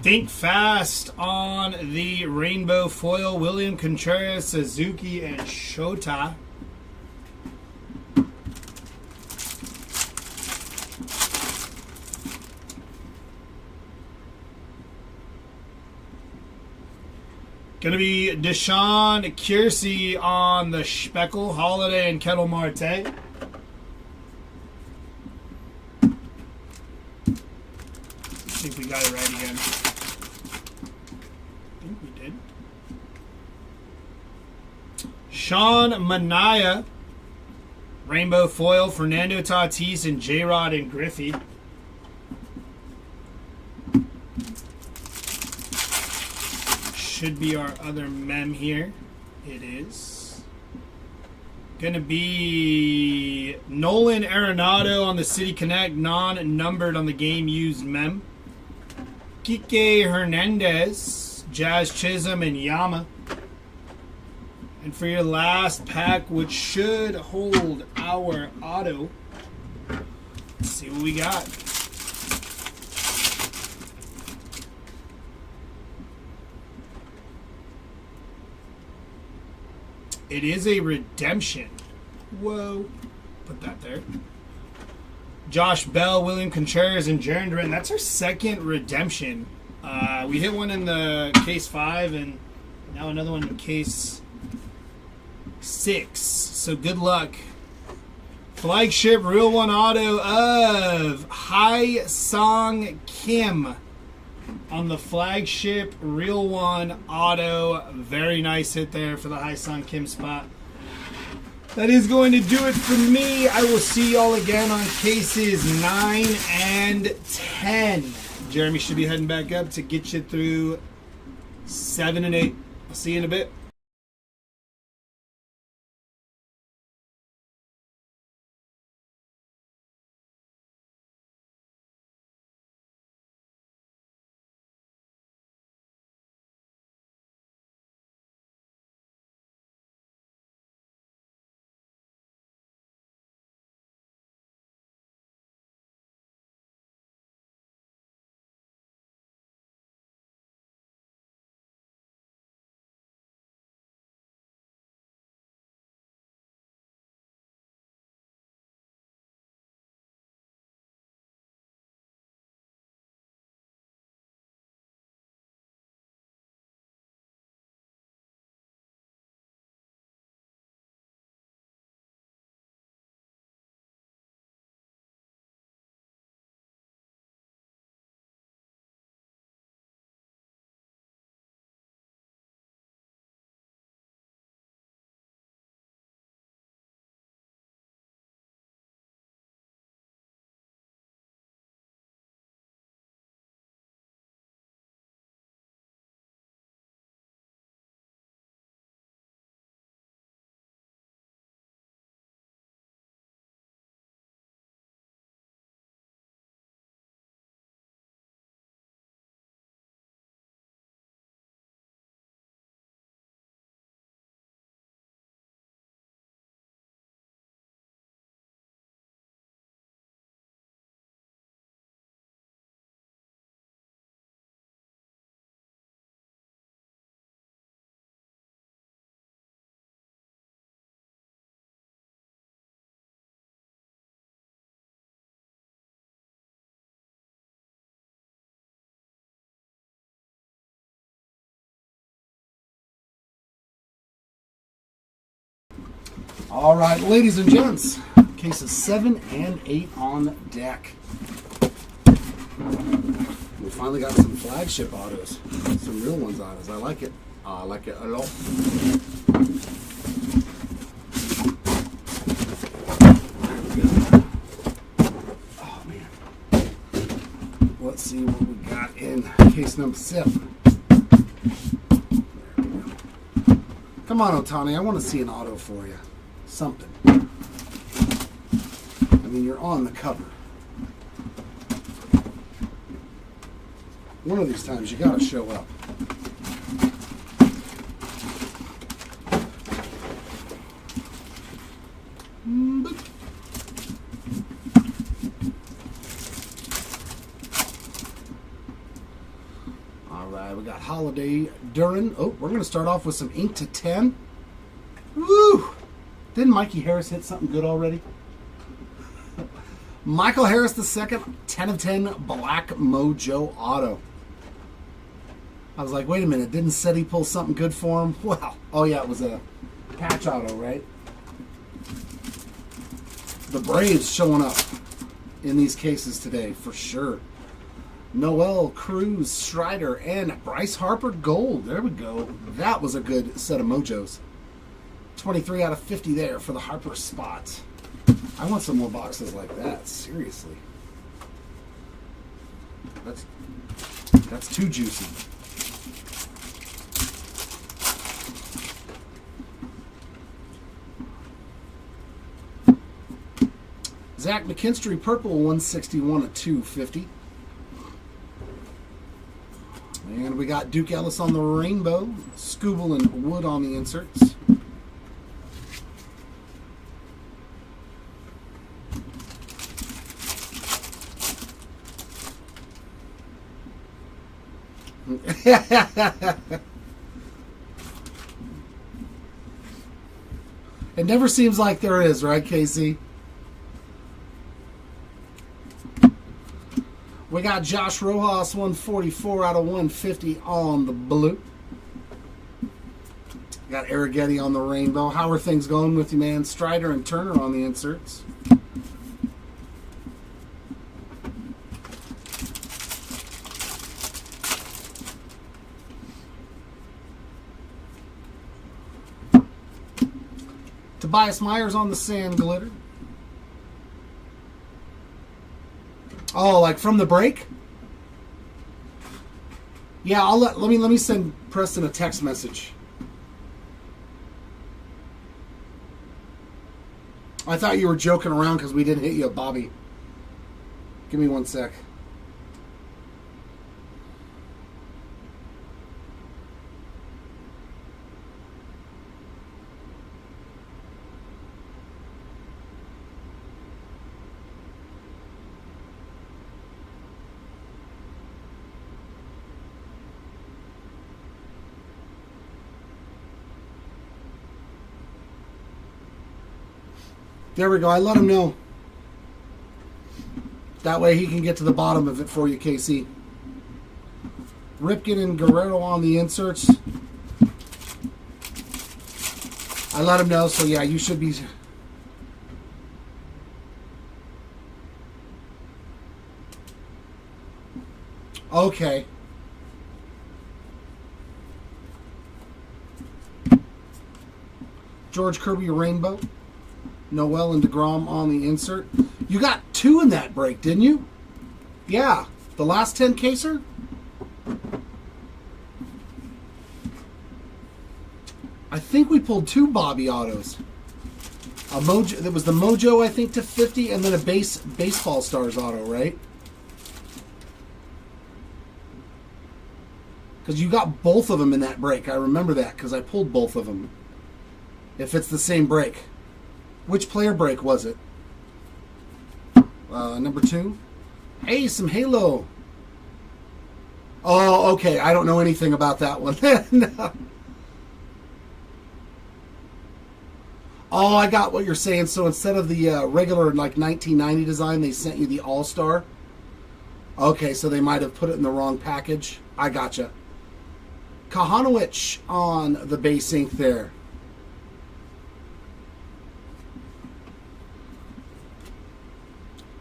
Think fast on the rainbow foil, William Contreras, Suzuki, and Shota. Going to be Deshaun Kiersey on the Speckle, Holiday, and Ketel Marte. I think we got it right again. I think we did. Sean Manaea, rainbow foil, Fernando Tatis, and J-Rod and Griffey. Should be our other mem here. It is going to be Nolan Arenado on the City Connect, non-numbered on the game used mem. Kike Hernandez, Jazz Chisholm, and Yama. And for your last pack, which should hold our auto, let's see what we got. It is a redemption. Whoa. Put that there. Josh Bell, William Contreras, and Jarren Duran. That's our second redemption. We hit one in the case 5, and now another one in case 6. So good luck. Flagship Real One Auto of Hai Song Kim on the flagship Real One auto. Very nice hit there for the Hai San Kim spot. That is going to do it for me. I will see y'all again on cases 9 and 10. Jeremy should be heading back up to get you through 7 and 8. I'll see you in a bit. All right, ladies and gents, cases 7 and 8 on deck. We finally got some flagship autos, some real ones autos. I like it. I like it a lot. There we go. Oh man. Let's see what we got in case number 7. There we go. Come on, Otani. I want to see an auto for you. Something. I mean, you're on the cover. One of these times you gotta show up. All right, we got Holiday Duran. Oh, we're gonna start off with some ink to 10. Woo! Didn't Mikey Harris hit something good already? Michael Harris II, 10 of 10 Black Mojo Auto. I was like, wait a minute, didn't Seti pull something good for him? Well, oh yeah, it was a patch auto, right? The Braves showing up in these cases today, for sure. Noel Cruz, Strider, and Bryce Harper Gold. There we go. That was a good set of mojos. 23 out of 50 there for the Harper spot. I want some more boxes like that. Seriously. That's too juicy. Zach McKinstry Purple 161 of 250. And we got Duke Ellis on the rainbow. Scooble and Wood on the inserts. It never seems like there is, right, Casey? We got Josh Rojas, 144 out of 150 on the blue. Got Arrighetti on the rainbow. How are things going with you, man? Strider and Turner on the inserts. Tobias Myers on the sand glitter. Oh, like from the break? Yeah, let me send Preston a text message. I thought you were joking around because we didn't hit you, Bobby. Give me 1 sec. There we go. I let him know. That way he can get to the bottom of it for you, KC. Ripken and Guerrero on the inserts. I let him know, so yeah, you should be... Okay. George Kirby Rainbow. Noel and DeGrom on the insert. You got 2 in that break, didn't you? Yeah. The last 10 caser? I think we pulled 2 Bobby autos. A Mojo, there was the Mojo, I think, to 50, and then a Baseball Stars auto, right? Because you got both of them in that break. I remember that because I pulled both of them. If it's the same break. Which player break was it? Number 2. Hey, some Halo. Oh, okay. I don't know anything about that one. No. Oh, I got what you're saying. So instead of the regular like 1990 design, they sent you the All-Star. Okay, so they might have put it in the wrong package. I gotcha. Kahanowicz on the base ink there.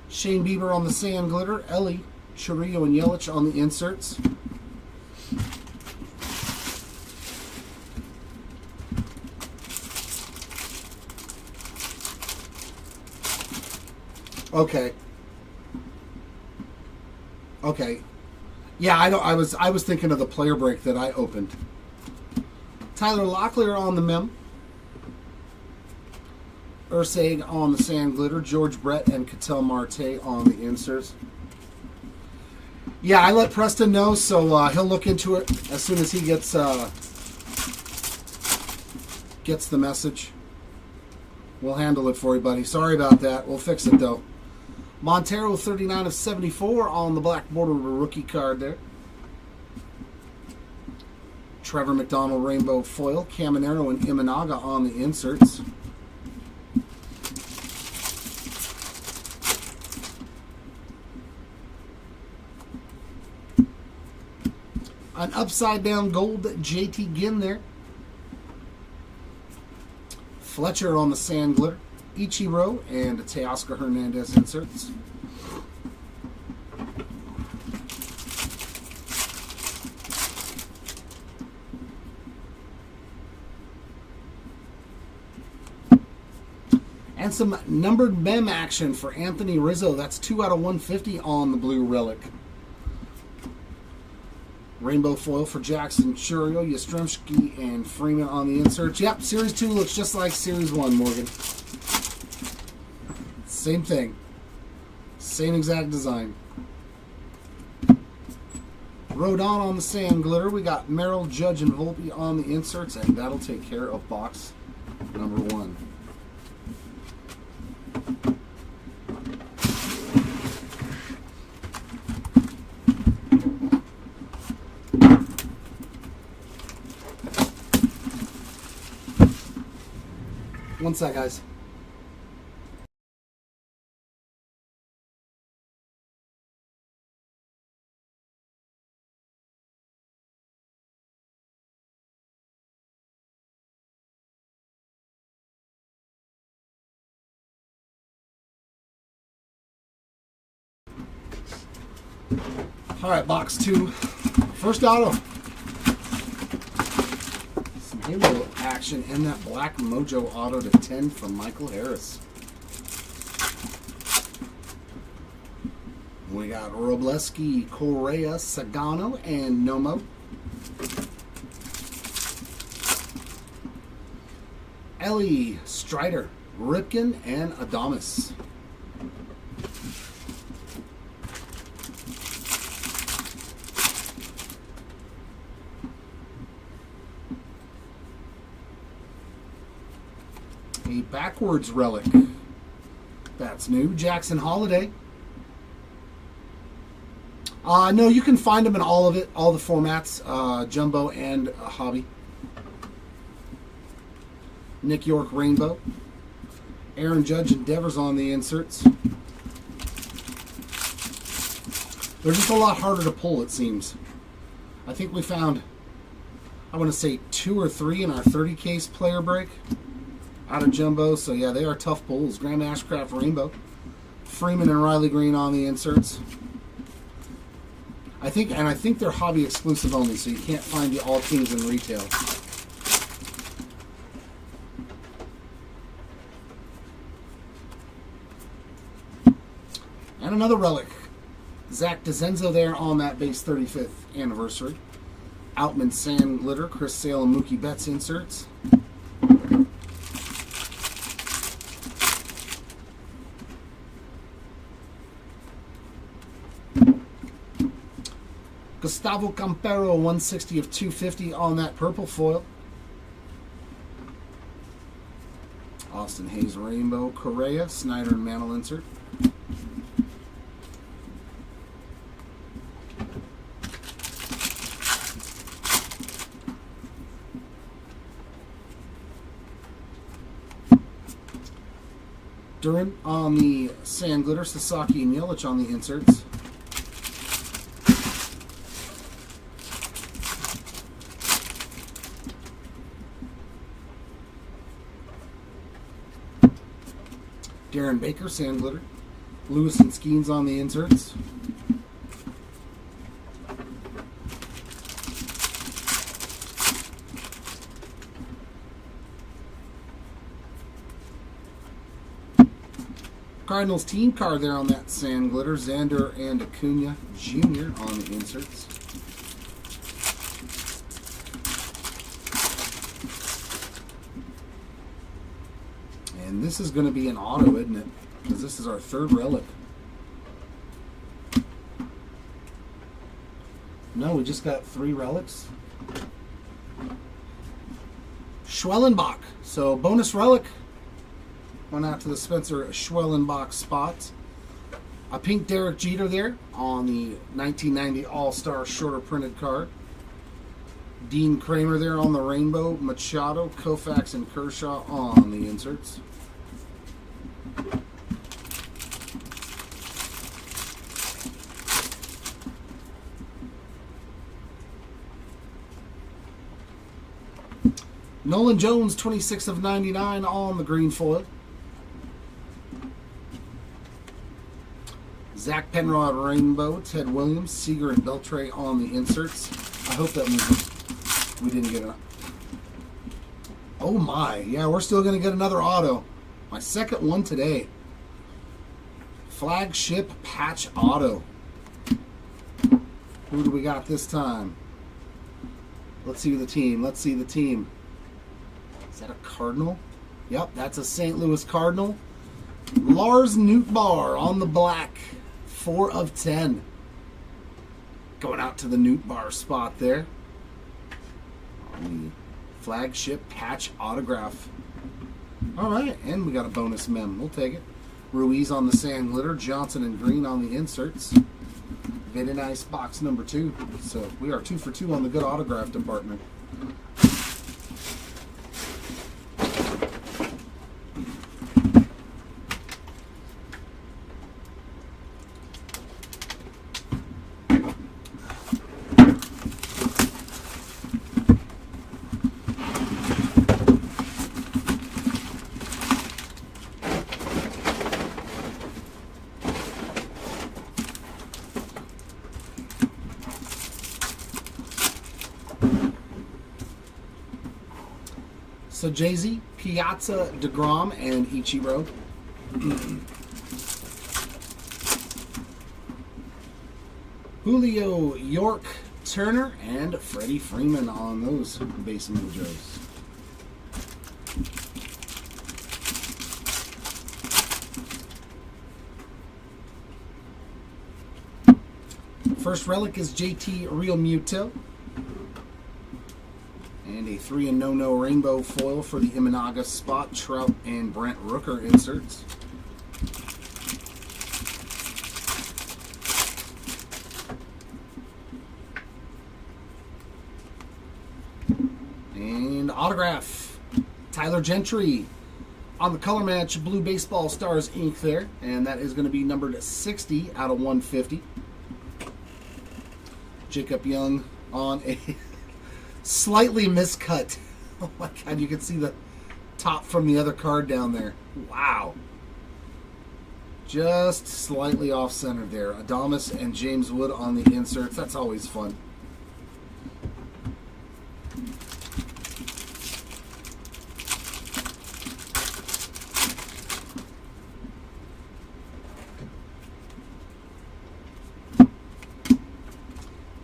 Shane Bieber on the sand glitter. Ellie, Chiriyo, and Yelich on the inserts. Okay. Okay. Yeah, I was thinking of the player break that I opened. Tyler Locklear on the mem. Ursag on the sand glitter. George Brett and Ketel Marte on the inserts. Yeah, I let Preston know, so he'll look into it as soon as he gets the message. We'll handle it for you, buddy. Sorry about that. We'll fix it, though. Montero, 39 of 74 on the black border rookie card there. Trevor McDonald Rainbow Foil. Caminero and Imanaga on the inserts. An upside down gold JT Ginn there. Fletcher on the sand glitter. Ichiro and Teoscar Hernandez inserts. And some numbered mem action for Anthony Rizzo. That's 2 out of 150 on the blue relic. Rainbow foil for Jackson Churiel, Yastrzemski, and Freeman on the inserts. Yep, Series 2 looks just like Series 1, Morgan. Same thing. Same exact design. Rodon on the sand glitter. We got Merrill, Judge, and Volpe on the inserts, and that'll take care of box number 1. One sec, guys. All right, box 2. First auto. Some Halo action and that black Mojo auto to 10 from Michael Harris. We got Robleski, Correa, Sagano, and Nomo. Ellie, Strider, Ripken, and Adames. A backwards relic. That's new. Jackson Holiday. No, you can find them in all of it, all the formats, Jumbo and Hobby. Nick York Rainbow. Aaron Judge Endeavors on the inserts. They're just a lot harder to pull, it seems. I think we found, I want to say 2 or 3 in our 30 case player break out of Jumbo. So yeah, they are tough pulls. Graham Ashcraft Rainbow. Freeman and Riley Green on the inserts. I think they're hobby exclusive only, so you can't find the All Kings in retail. And another relic. Zach DeZenzo there on that base 35th anniversary. Outman Sand Glitter, Chris Sale and Mookie Betts inserts. Gustavo Campero, 160 of 250 on that purple foil. Austin Hayes Rainbow, Correa, Snyder and Mantle insert. Duran on the Sand Glitter, Sasaki and Yelich on the inserts. Darren Baker, Sand Glitter. Lewis and Skeens on the inserts. Cardinals team card there on that Sand Glitter. Xander and Acuna Jr. on the inserts. And this is going to be an auto, isn't it? Because this is our third relic. No, we just got 3 relics. Schwellenbach. So bonus relic. Went out to the Spencer Schwellenbach spot. A pink Derek Jeter there on the 1990 All-Star shorter printed card. Dean Kramer there on the rainbow. Machado, Koufax, and Kershaw on the inserts. Nolan Jones, 26 of 99 on the green foil. Zach Penrod Rainbow, Ted Williams, Seager, and Beltre on the inserts. I hope that means we didn't get it. Oh my, yeah, we're still going to get another auto. My second one today. Flagship patch auto. Who do we got this time? Let's see the team. Let's see the team. Is that a Cardinal? Yep, that's a St. Louis Cardinal. Lars Nootbaar on the black. 4 of 10. Going out to the Nootbaar spot there. On the flagship patch autograph. Alright, and we got a bonus mem. We'll take it. Ruiz on the Sand Glitter. Johnson and Green on the inserts. Very nice box number 2. So we are 2 for 2 on the good autograph department. Jay-Z, Piazza, DeGrom, and Ichiro. Julio, York, Turner, and Freddie Freeman on those base mojos. First relic is JT Real Muto. And a 3 and no rainbow foil for the Imanaga spot, Trout and Brent Rooker inserts. And autograph, Tyler Gentry on the color match Blue Baseball Stars ink there. And that is going to be numbered 60 out of 150. Jacob Young on a slightly miscut. Oh my God, you can see the top from the other card down there. Wow. Just slightly off-centered there. Adames and James Wood on the inserts. That's always fun.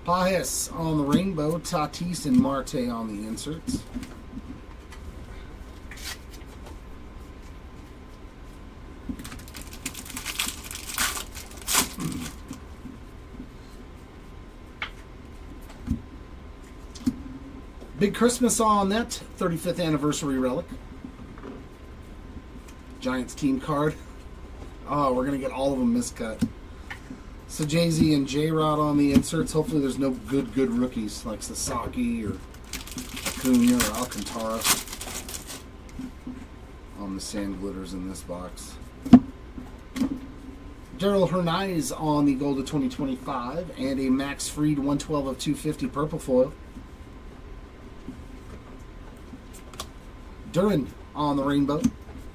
Pajes on the rainbow, Tatis and Marte on the inserts. Big Christmas on that 35th anniversary relic. Giants team card. Oh, we're going to get all of them miscut. So Jay-Z and J-Rod on the inserts. Hopefully there's no good rookies like Sasaki or Acuna or Alcantara on the sand glitters in this box. Daryl Hernandez on the Gold of 2025 and a Max Fried 112 of 250 purple foil. Duran on the rainbow.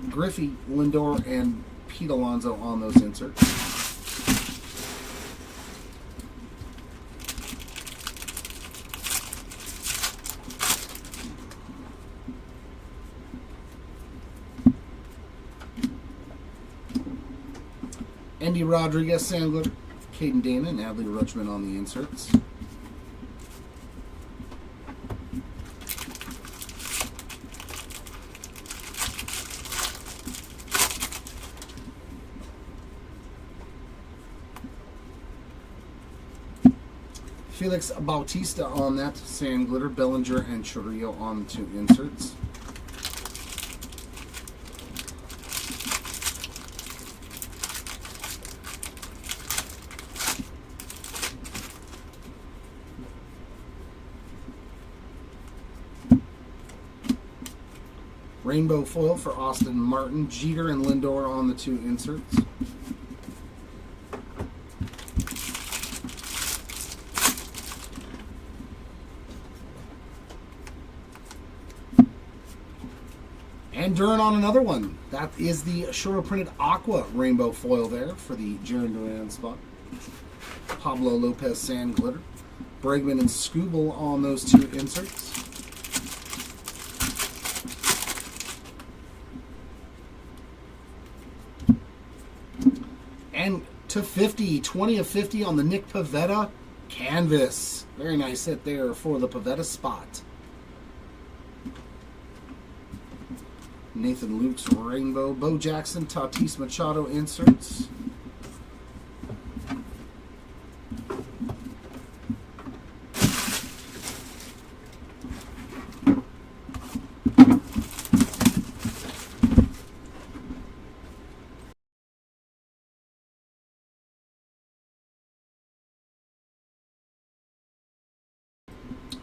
Griffey, Lindor, and Pete Alonso on those inserts. Andy Rodriguez, Sandler, Caden Dana, and Adley Rutschman on the inserts. Felix Bautista on that sand glitter, Bellinger and Churrillo on the 2 inserts. Rainbow foil for Austin Martin, Jeter and Lindor on the 2 inserts. And Duran on another one. That is the Shoro printed Aqua rainbow foil there for the Jaron Duran spot. Pablo Lopez sand glitter. Bregman and Scooble on those 2 inserts. And to 50, 20 of 50 on the Nick Pivetta canvas. Very nice hit there for the Pivetta spot. Nathan Luke's rainbow. Bo Jackson, Tatis Machado inserts.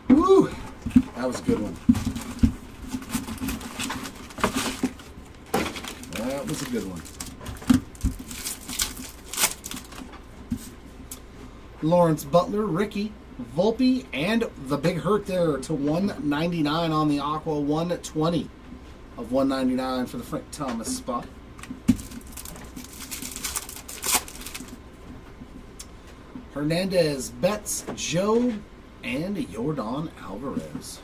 Woo! That was a good one. That was a good one. Lawrence Butler, Ricky, Volpe, and the big hurt there to 199 on the Aqua, 120 of 199 for the Frank Thomas spot. Hernandez, Betts, Joe, and Yordan Alvarez.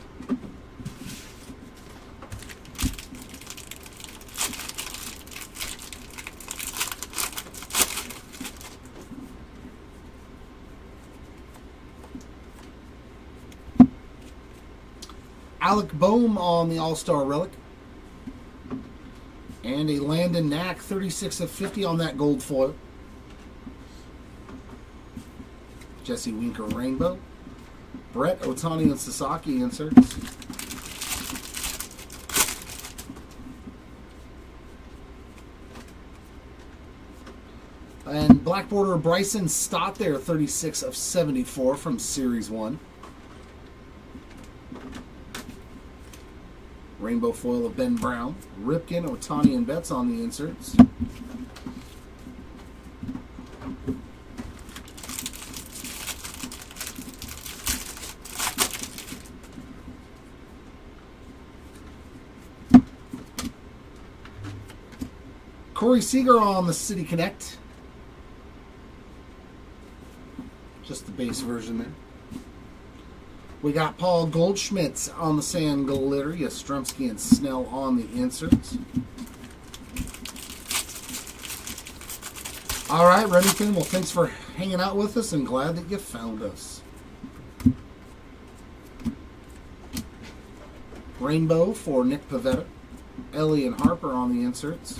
Alec Boehm on the All-Star Relic. And a Landon Knack, 36 of 50 on that gold foil. Jesse Winker Rainbow. Brett Otani and Sasaki inserts. And black border Bryson Stott there, 36 of 74 from Series 1. Rainbow foil of Ben Brown. Ripken, Otani, and Betts on the inserts. Corey Seager on the City Connect. Just the base version there. We got Paul Goldschmidt on the Sand Glitter. Yastrzemski and Snell on the inserts. All right, Remington. Well, thanks for hanging out with us and glad that you found us. Rainbow for Nick Pavetta. Ellie and Harper on the inserts.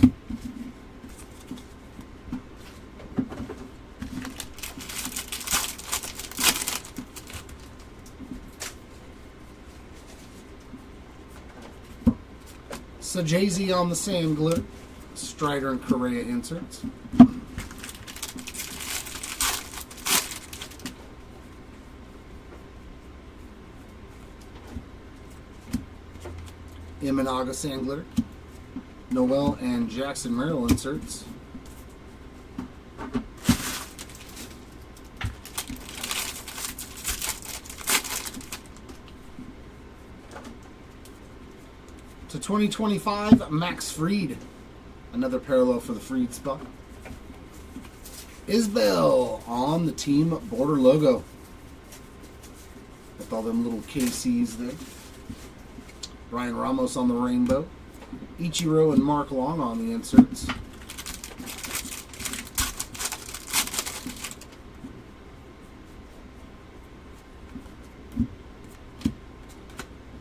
Jay-Z on the Sand Glitter. Strider and Correa inserts. Imanaga Sand Glitter. Noel and Jackson Merrill inserts. To 2025, Max Fried. Another parallel for the Fried spot. Isbell on the team border logo. With all them little KCs there. Ryan Ramos on the rainbow. Ichiro and Mark Long on the inserts.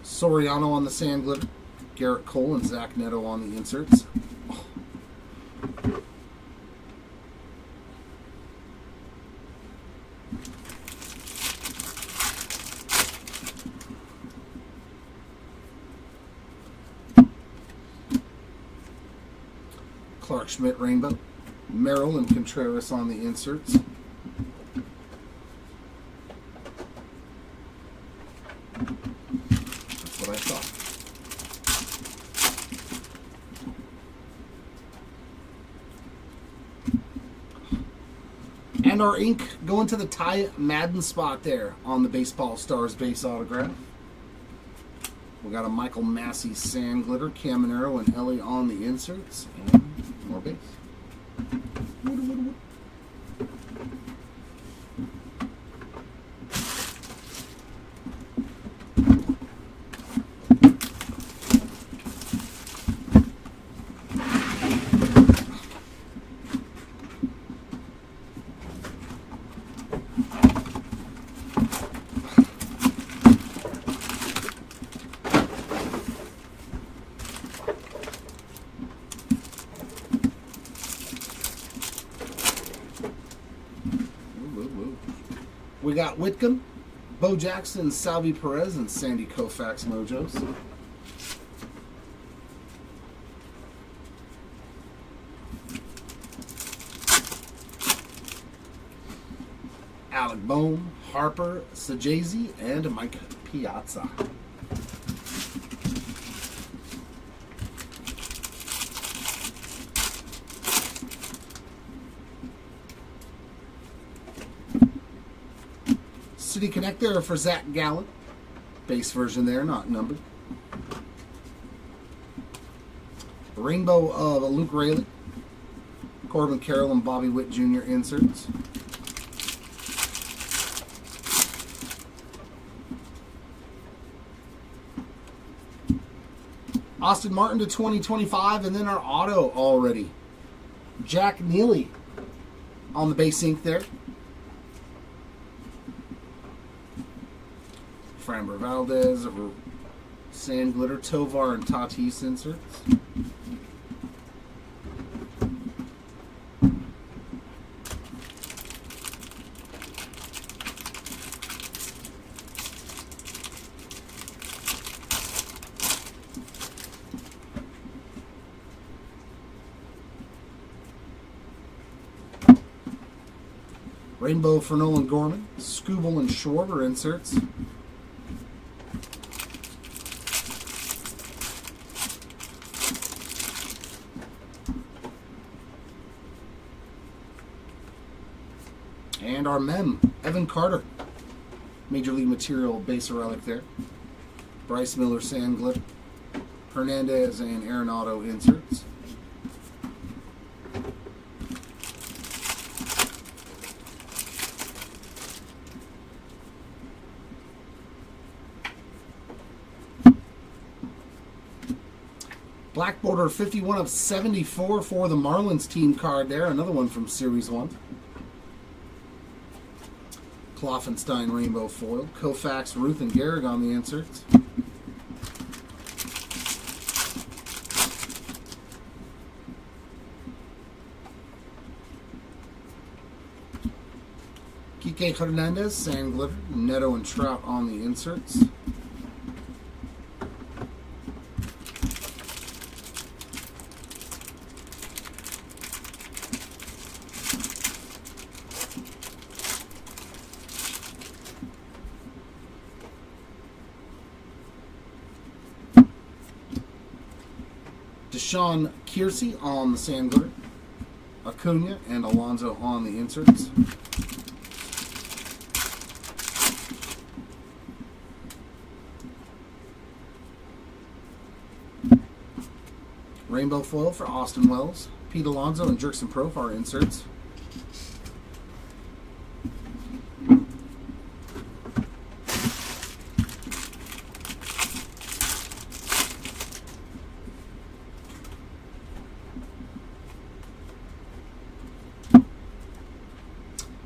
Soriano on the Sand Glitter. Garrett Cole and Zach Neto on the inserts. Clark Schmidt Rainbow. Merrill and Contreras on the inserts. That's what I thought. And our ink going to the Ty Madden spot there on the Baseball Stars base autograph. We got a Michael Massey Sand Glitter, Caminero and Ellie on the inserts, and more base. We got Whitcomb, Bo Jackson, Salvi Perez, and Sandy Koufax Mojos. Alec Boehm, Harper, Sajazi, and Mike Piazza. City Connect there for Zach Gallen. Base version there, not numbered. Rainbow of Luke Rayleigh. Corbin Carroll and Bobby Witt Jr. inserts. Austin Martin to 2025, and then our auto already. Jack Neely on the base ink there. Framber Valdez, Sand Glitter, Tovar, and Tatis inserts. Rainbow for Nolan Gorman, Skubal and Schwarber inserts. And our mem, Evan Carter, Major League Material base relic there. Bryce Miller, Sand Glitter, Hernandez and Arenado inserts. Black border 51 of 74 for the Marlins team card there. Another one from Series 1. Kloffenstein rainbow foil. Koufax, Ruth, and Gehrig on the inserts. Kike Hernandez, Sand Glitter, Neto and Trout on the inserts. Deshaun Kiersey on the Sand Glitter. Acuna and Alonso on the inserts. Rainbow foil for Austin Wells. Pete Alonso and Jerkson Profar inserts.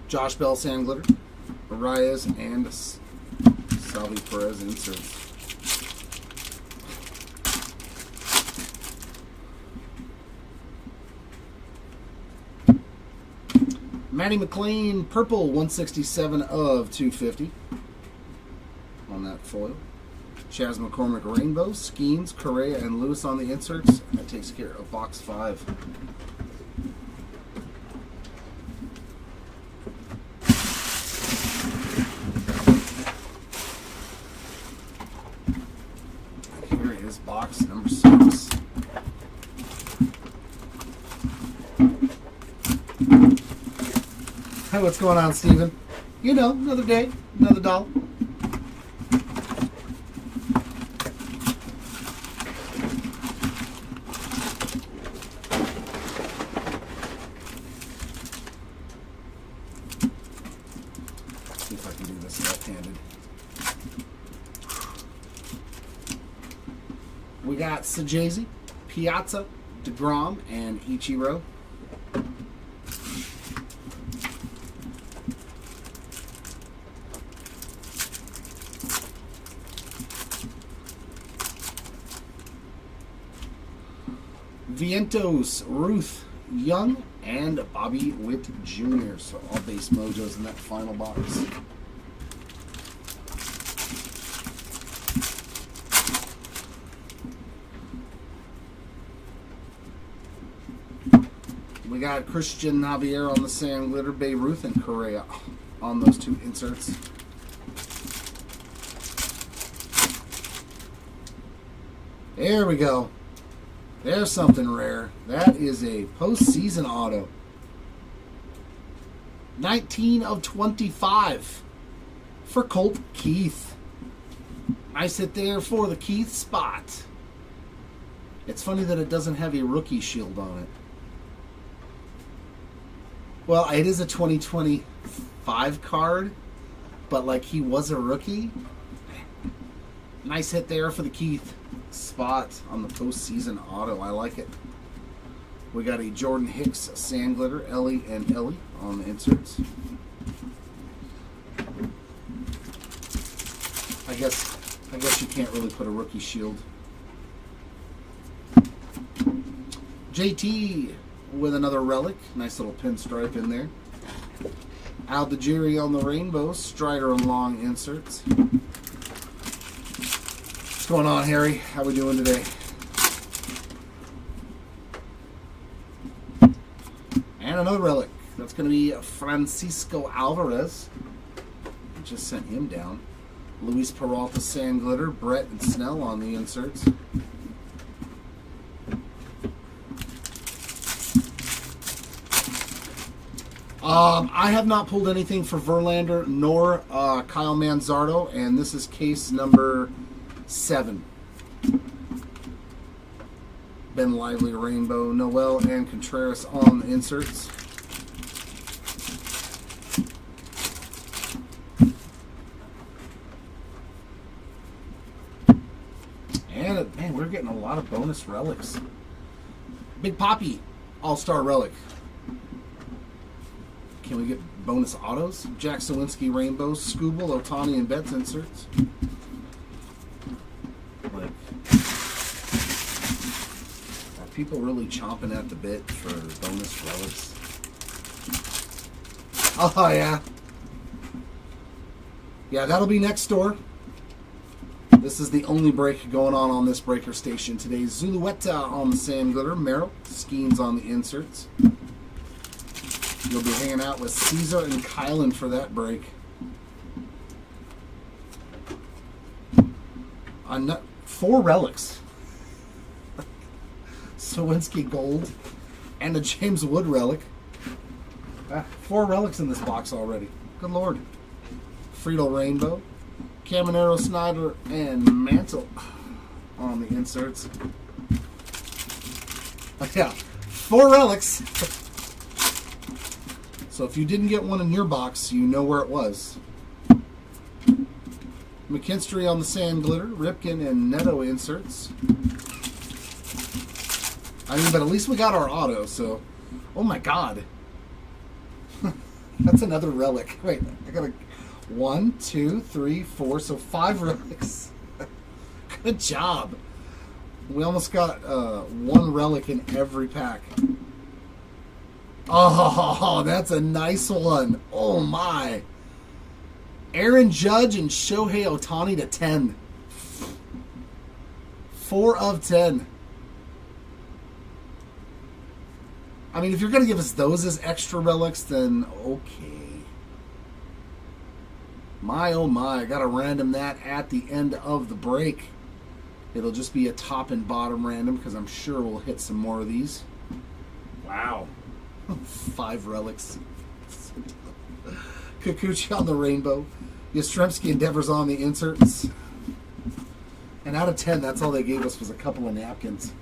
Josh Bell, Sand Glitter, Arias, and Salvi Perez inserts. Matty McLean, purple, 167 of 250 on that foil. Chaz McCormick, rainbow, Skeens, Correa, and Lewis on the inserts. That takes care of box 5. Box number 6. Hey, what's going on, Steven? You know, another day, another doll. See if I can do this left-handed. We got Sajazi, Piazza, DeGrom, and Ichiro. Vientos, Ruth, Young, and Bobby Witt Jr. So all base mojos in that final box. We got Christian Javier on the Sand Glitter, Babe Ruth, and Correa on those 2 inserts. There we go. There's something rare. That is a postseason auto. 19 of 25 for Colt Keith. Nice hit there for the Keith spot. It's funny that it doesn't have a rookie shield on it. Well, it is a 2025 card, but like he was a rookie. Nice hit there for the Keith spot on the postseason auto. I like it. We got a Jordan Hicks, Sand Glitter, Ellie, and Ellie on the inserts. I guess I guess you can't really put a rookie shield. JT with another relic. Nice little pinstripe in there. Aldigeri on the rainbow. Strider and long inserts. What's going on, Harry? How we doing today? And another relic. That's going to be Francisco Alvarez. Just sent him down. Luis Peralta, Sand Glitter, Brett and Snell on the inserts. I have not pulled anything for Verlander nor Kyle Manzardo, and this is case number 7. Ben Lively, Rainbow, Noel, and Contreras on the inserts. And, man, we're getting a lot of bonus relics. Big Poppy, All-Star Relic. Can we get bonus autos? Jack Sawinski, Rainbow, Scooble, Otani, and Betts inserts. Like, are people really chomping at the bit for bonus relics? Oh, yeah. Yeah, that'll be next door. This is the only break going on this breaker station today. Zulueta on the Sand Glitter, Merrill, Skeens on the inserts. You'll be hanging out with Caesar and Kylan for that break. 4 relics. Sawinski Gold and a James Wood relic. 4 relics in this box already. Good Lord. Friedel Rainbow. Caminero, Snyder, and Mantle on the inserts. Yeah, 4 relics. So if you didn't get one in your box, you know where it was. McKinstry on the Sand Glitter, Ripken and Neto inserts. I mean, but at least we got our auto, so... Oh my god. That's another relic. Wait, I gotta... 1, 2, 3, 4, so 5 relics. Good job. We almost got 1 relic in every pack. Oh, that's a nice one. Oh my. Aaron Judge and Shohei Ohtani to 10. 4 of 10. I mean, if you're going to give us those as extra relics, then okay. My, oh my, I got to random that at the end of the break. It'll just be a top and bottom random because I'm sure we'll hit some more of these. Wow. 5 relics. Kikuchi on the rainbow. Yastrzemski and Devers on the inserts. And out of 10, that's all they gave us was a couple of napkins.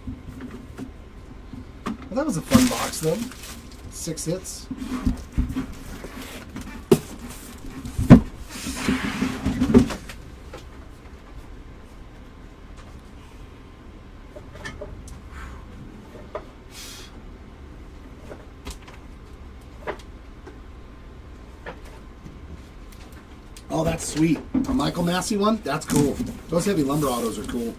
Well, that was a fun box, though. 6 hits. Oh, that's sweet. A Michael Massey one? That's cool. Those heavy lumber autos are cool.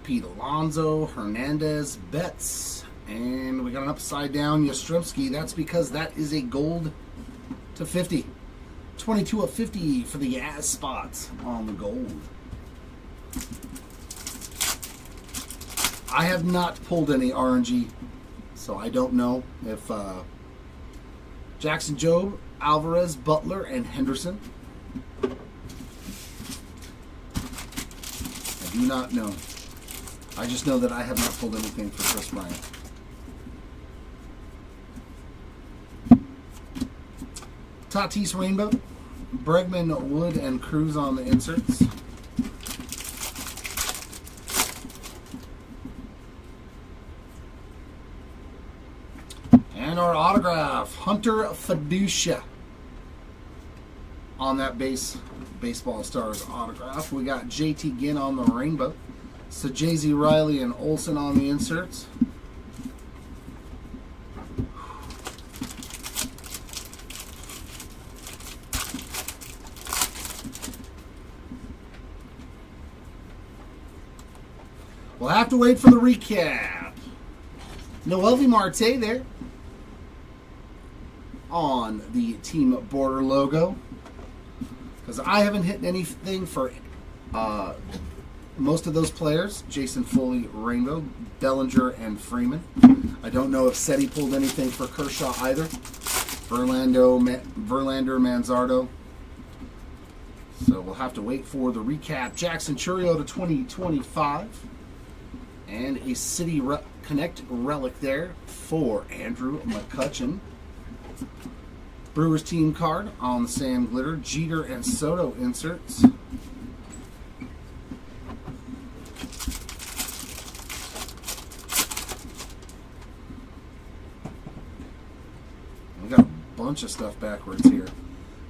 Pete Alonso, Hernandez, Betts, and we got an upside down Yastrzemski. That's because that is a gold to 50. 22 of 50 for the Yaz spots on the gold. I have not pulled any RNG, so I don't know if Jackson Jobe, Alvarez, Butler, and Henderson. I do not know. I just know that I have not pulled anything for Chris Bryant. Tatis Rainbow, Bregman, Wood, and Cruz on the inserts. And our autograph, Hunter Fiducia. On that Baseball Stars autograph, we got JT Ginn on the rainbow. Sajazi Riley and Olsen on the inserts. We'll have to wait for the recap. Noelvi Marte there on the Team Border logo. Because I haven't hit anything for most of those players. Jason Foley, Rainbow, Bellinger, and Freeman. I don't know if Seti pulled anything for Kershaw either. Verlander, Manzardo. So we'll have to wait for the recap. Jackson Chourio to 2025. And a City Connect relic there for Andrew McCutchen. Brewers team card on the Sam Glitter. Jeter and Soto inserts. We got a bunch of stuff backwards here.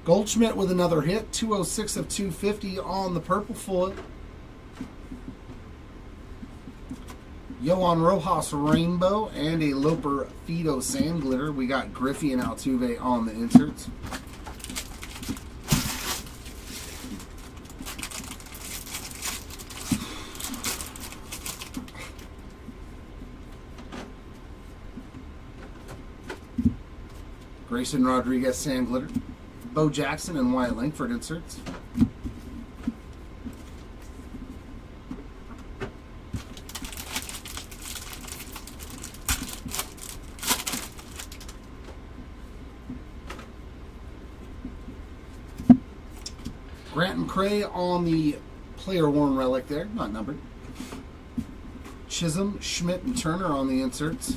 Goldschmidt with another hit. 206 of 250 on the purple foil. Yohan Rojas Rainbow and a Loper Fido Sand Glitter. We got Griffey and Altuve on the inserts. Grayson Rodriguez Sand Glitter. Bo Jackson and Wyatt Langford inserts. Grant and Cray on the player worn relic there, not numbered. Chisholm, Schmidt, and Turner on the inserts.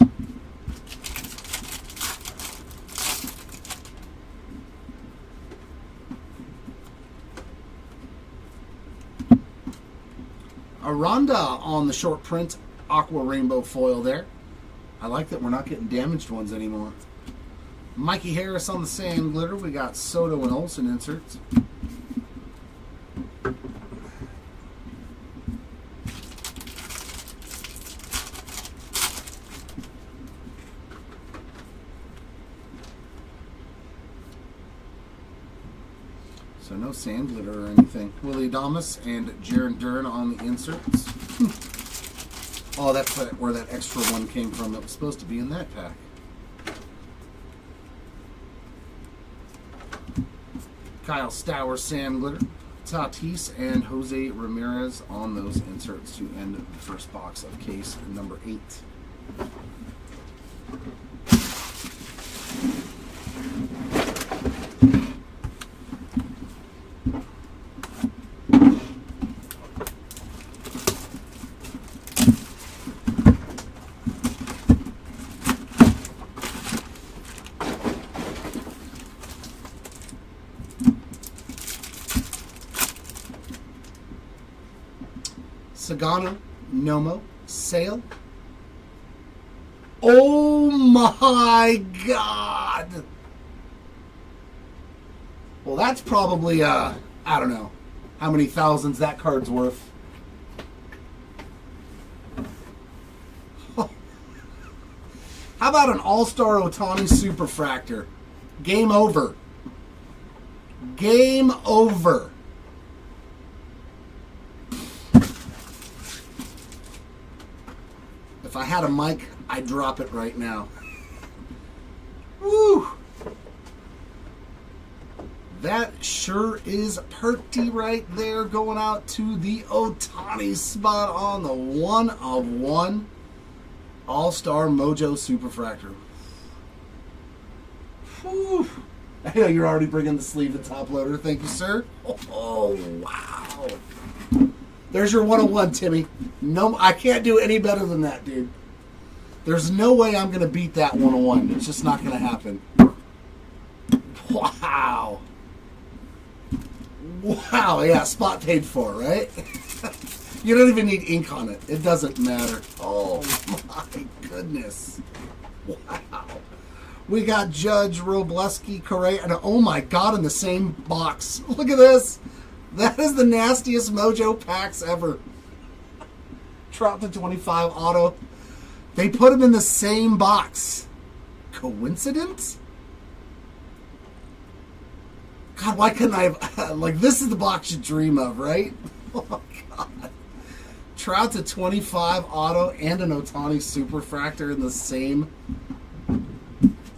Aranda on the short print aqua rainbow foil there. I like that we're not getting damaged ones anymore. Mikey Harris on the Sand Glitter. We got Soto and Olsen inserts. So no Sand Glitter or anything. Willie Adames and Jaron Dern on the inserts. Oh, that's where that extra one came from. That was supposed to be in that pack. Kyle Stowers Sand Glitter. Tatis and Jose Ramirez on those inserts to end the first box of case number 8. Sagana, Nomo, Sale. Oh my God! Well, that's probably, I don't know how many thousands that card's worth. How about an All-Star Ohtani Superfractor? Game over. Game over. If I had a mic, I'd drop it right now. Woo! That sure is pretty right there, going out to the Ohtani spot on the 1/1 All-Star Mojo Superfractor. Whew. I know you're already bringing the sleeve and top loader. Thank you, sir. Oh, wow. There's your 101, Timmy. No, I can't do any better than that, dude. There's no way I'm going to beat that 101. It's just not going to happen. Wow. Wow, yeah, spot paid for, right? You don't even need ink on it. It doesn't matter. Oh, my goodness. Wow. We got Judge, Robleski, Correa, and oh my God, in the same box. Look at this. That is the nastiest Mojo packs ever. Trout to 25 auto. They put them in the same box. Coincidence? God, why couldn't I have... Like, this is the box you dream of, right? Oh, my God. Trout to 25 auto and an Ohtani Superfractor in the same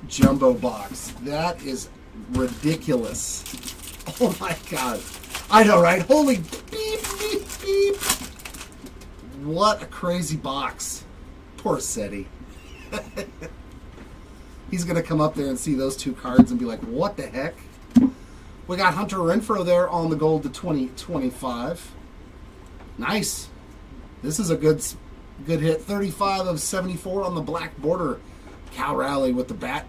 jumbo box. That is ridiculous. Oh, my God. I know, right? Holy beep, beep, beep. What a crazy box. Poor Seti. He's going to come up there and see those two cards and be like, what the heck? We got Hunter Renfroe there on the gold to 2025. Nice. This is a good hit. 35 of 74 on the black border. Cal Raleigh with the bat.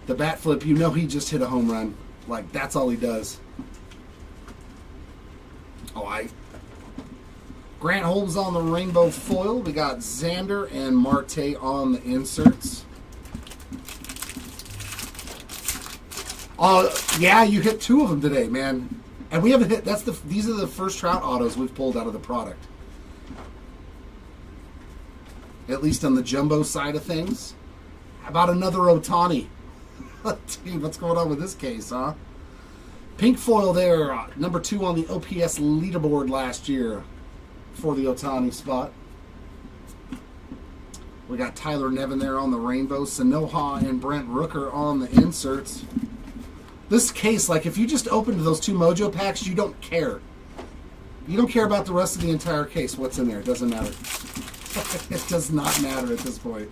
The bat flip, you know he just hit a home run. Like, that's all he does. All right. Grant Holmes on the rainbow foil. We got Xander and Marte on the inserts. Yeah, you hit two of them today, man. And we haven't hit. These are the first Trout autos we've pulled out of the product. At least on the jumbo side of things. How about another Ohtani? Dude, what's going on with this case, huh? Pink foil there, number 2 on the OPS leaderboard last year for the Ohtani spot. We got Tyler Nevin there on the rainbow. Sanoha and Brent Rooker on the inserts. This case, like, if you just opened those 2 Mojo packs, you don't care. You don't care about the rest of the entire case. What's in there? It doesn't matter. It does not matter at this point.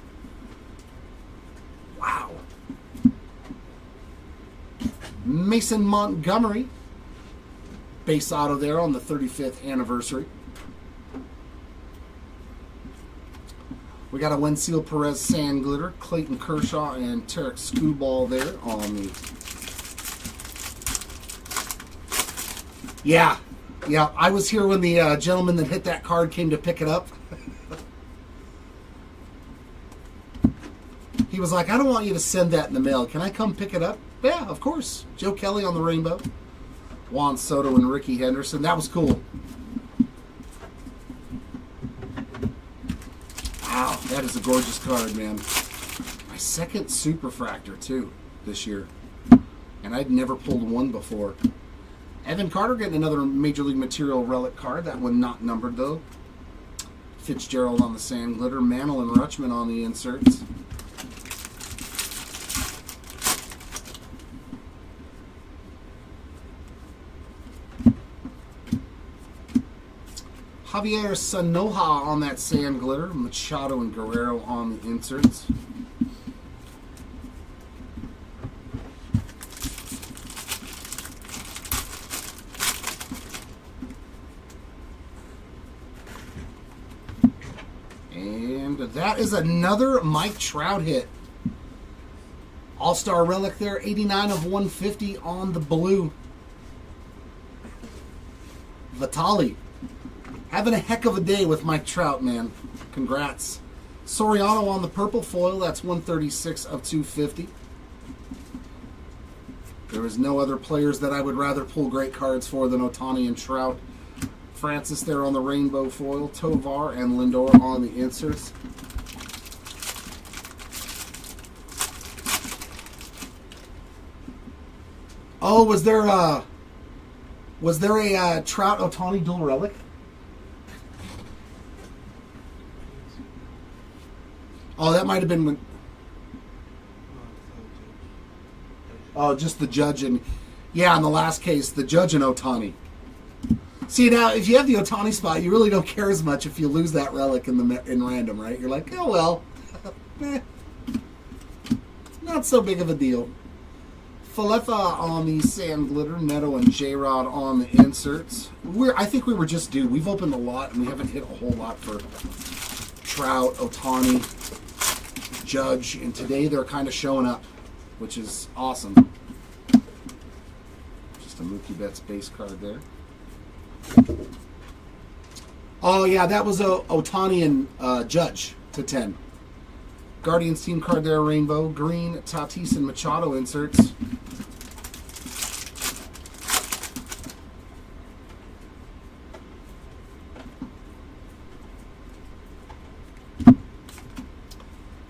Wow. Mason Montgomery. Base auto there on the 35th anniversary. We got a Wensil Perez Sand Glitter, Clayton Kershaw, and Tarek Skubal there on the... Yeah, I was here when the gentleman that hit that card came to pick it up. He was like, I don't want you to send that in the mail. Can I come pick it up? Yeah, of course. Joe Kelly on the rainbow. Juan Soto and Ricky Henderson. That was cool. Wow, that is a gorgeous card, man. My second Superfractor, too, this year. And I'd never pulled one before. Evan Carter getting another Major League Material relic card. That one not numbered, though. Fitzgerald on the Sand Glitter. Mantle and Rutschman on the inserts. Javier Sanoja on that Sand Glitter. Machado and Guerrero on the inserts. And that is another Mike Trout hit. All-Star relic there. 89 of 150 on the blue. Vitali. Having a heck of a day with Mike Trout, man. Congrats. Soriano on the purple foil. That's 136 of 250. There is no other players that I would rather pull great cards for than Ohtani and Trout. Francis there on the rainbow foil. Tovar and Lindor on the inserts. Oh, was there a Trout Ohtani dual relic? Oh, that might have been when... Oh, just the Judge and... Yeah, in the last case, the Judge and Ohtani. See, now, if you have the Ohtani spot, you really don't care as much if you lose that relic in random, right? You're like, oh, well. Not so big of a deal. Falefa on the Sand Glitter, Neto and J-Rod on the inserts. I think we were just due. We've opened a lot, and we haven't hit a whole lot for Trout, Otani, Judge, and today they're kind of showing up, which is awesome. Just a Mookie Betts base card there. Oh, yeah, that was Otani and Judge to 10. Guardians team card there, Rainbow. Green, Tatis, and Machado inserts.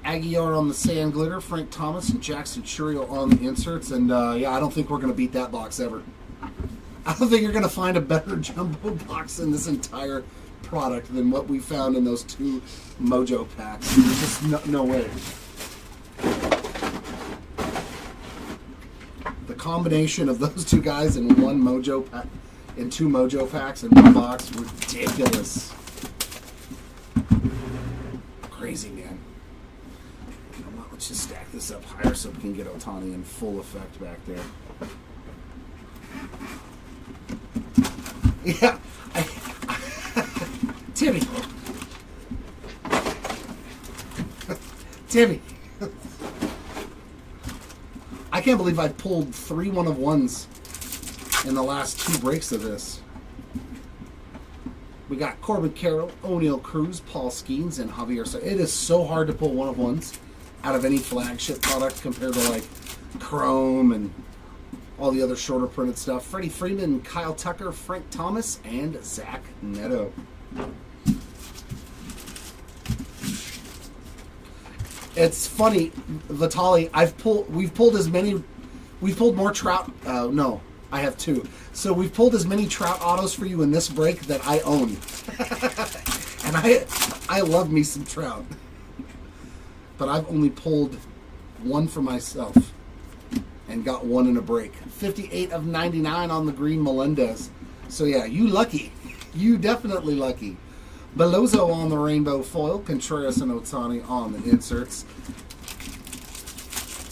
Aguilar on the Sand Glitter, Frank Thomas, and Jackson Chourio on the inserts. And, yeah, I don't think we're going to beat that box ever. I don't think you're going to find a better jumbo box in this entire product than what we found in those 2 Mojo packs. There's just no way. The combination of those 2 guys in 1 Mojo pack, in 2 Mojo packs in 1 box, ridiculous. Crazy, man. You know what? Let's just stack this up higher so we can get Otani in full effect back there. Yeah. Timmy. Timmy. I can't believe I pulled 3 1-of-1s in the last 2 breaks of this. We got Corbin Carroll, O'Neal Cruz, Paul Skeens, and Javier. So it is so hard to pull 1-of-1s out of any flagship product compared to like Chrome and all the other shorter printed stuff. Freddie Freeman, Kyle Tucker, Frank Thomas, and Zach Neto. It's funny, Vitali. We've pulled more Trout. No, I have 2. So we've pulled as many Trout autos for you in this break that I own, and I love me some Trout. But I've only pulled 1 for myself, and got 1 in a break. 58 of 99 on the green Melendez. So yeah, you lucky. You definitely lucky. Belozo on the rainbow foil. Contreras and Otani on the inserts.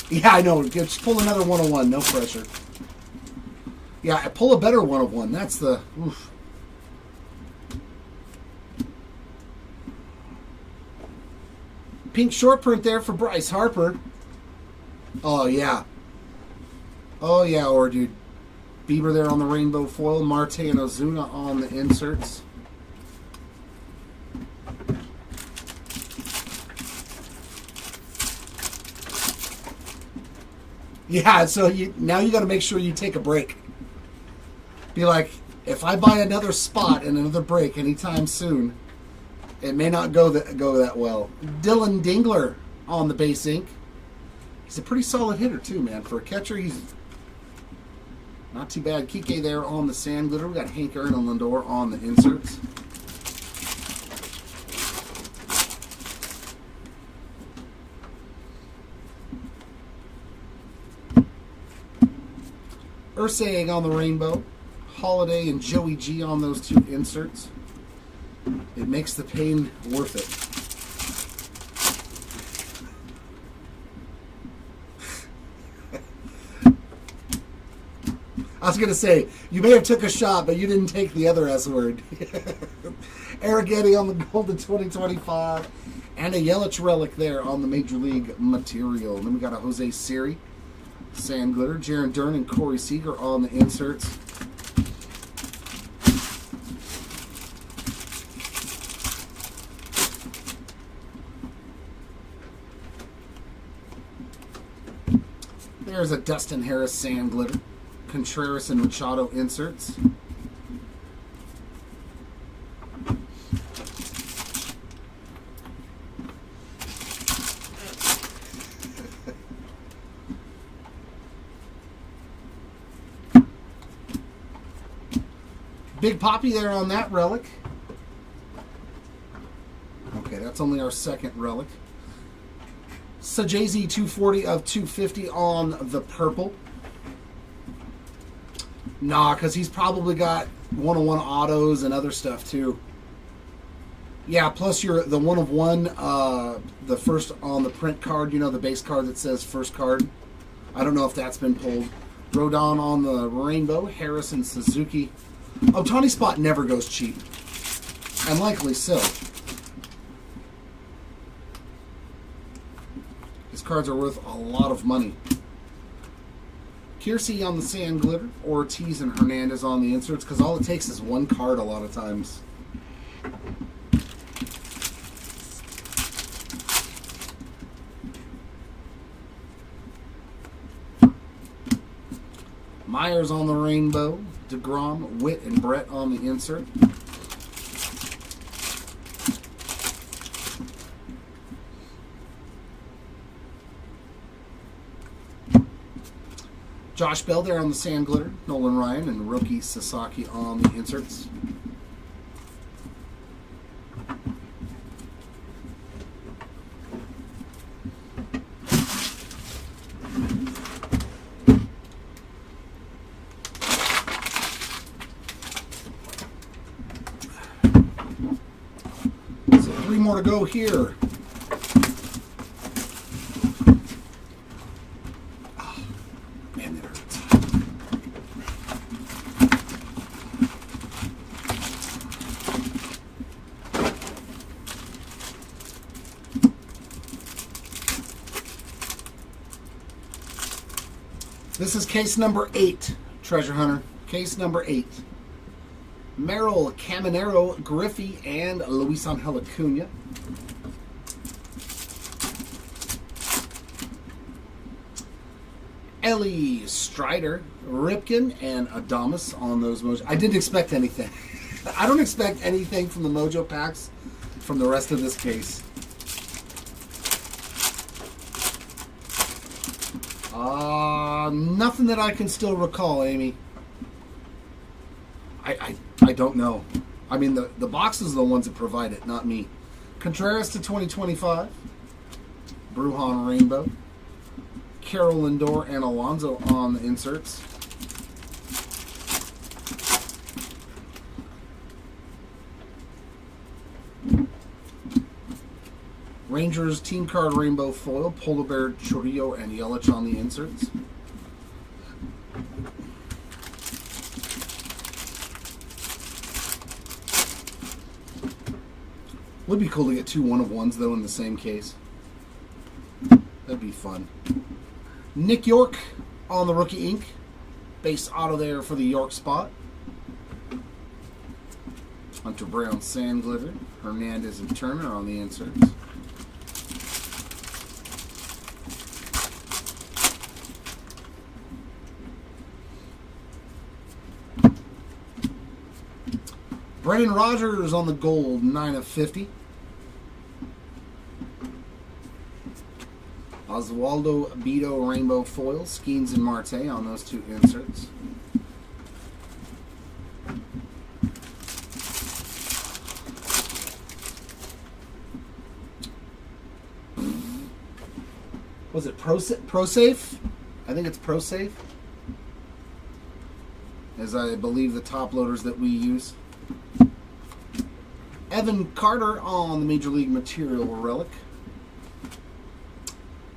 Yeah, I know. Just pull another 1-of-1. No pressure. Yeah, I pull a better 1-of-1. That's the... Oof. Pink short print there for Bryce Harper. Oh, yeah. Oh, yeah, or dude. Bieber there on the rainbow foil. Marte and Ozuna on the inserts. Yeah, so now you got to make sure you take a break. Be like, if I buy another spot in another break anytime soon, it may not go that well. Dylan Dingler on the base ink. He's a pretty solid hitter too, man. For a catcher, he's not too bad. Kike there on the Sand Glitter. We got Hank Aaron and Lindor on the inserts. Ursaying on the rainbow. Holiday and Joey G on those 2 inserts. It makes the pain worth it. I was going to say, you may have took a shot, but you didn't take the other S word. Eric Eddy on the Golden 2025. And a Yelich relic there on the Major League material. And then we got a Jose Siri. Sand Glitter, Jaron Dern and Corey Seager on the inserts. There's a Dustin Harris Sand Glitter, Contreras and Machado inserts. Big Poppy there on that relic. Okay, that's only our second relic. Sajazi 240 of 250 on the purple. Nah, because he's probably got 1-of-1 autos and other stuff too. Yeah, plus the 1-of-1, the first on the print card, you know, the base card that says first card. I don't know if that's been pulled. Rodon on the rainbow. Harrison Suzuki. Ohtani spot never goes cheap. And likely so. His cards are worth a lot of money. Kiersey on the sand glitter. Ortiz and Hernandez on the inserts, because all it takes is one card a lot of times. Myers on the rainbow. DeGrom, Witt, and Brett on the insert. Josh Bell there on the sand glitter. Nolan Ryan and rookie Sasaki on the inserts. So 3 more to go here. This is case number 8, Treasure Hunter. Case number 8. Merrill, Caminero, Griffey, and Luis Angel Acuna. Ellie, Strider, Ripken, and Adamas on those Mojo. I didn't expect anything. I don't expect anything from the Mojo packs from the rest of this case. Nothing that I can still recall, Amy. I don't know. I mean, the boxes are the ones that provide it, not me. Contreras to 2025. Brujan Rainbow. Carol Lindor and Alonso on the inserts. Rangers Team Card Rainbow Foil, Polar Bear, Chorrillo, and Yelich on the inserts. Would be cool to get 2 one-of-ones, though, in the same case. That'd be fun. Nick York on the Rookie Ink. Base auto there for the York spot. Hunter Brown Sand Glitter. Hernandez and Turner on the inserts. Brendan Rodgers on the gold, 9 of 50. Oswaldo Beto Rainbow Foil, Skeens and Marte on those 2 inserts. Was it ProSafe? I think it's ProSafe, as I believe the top loaders that we use. Evan Carter on the Major League Material Relic.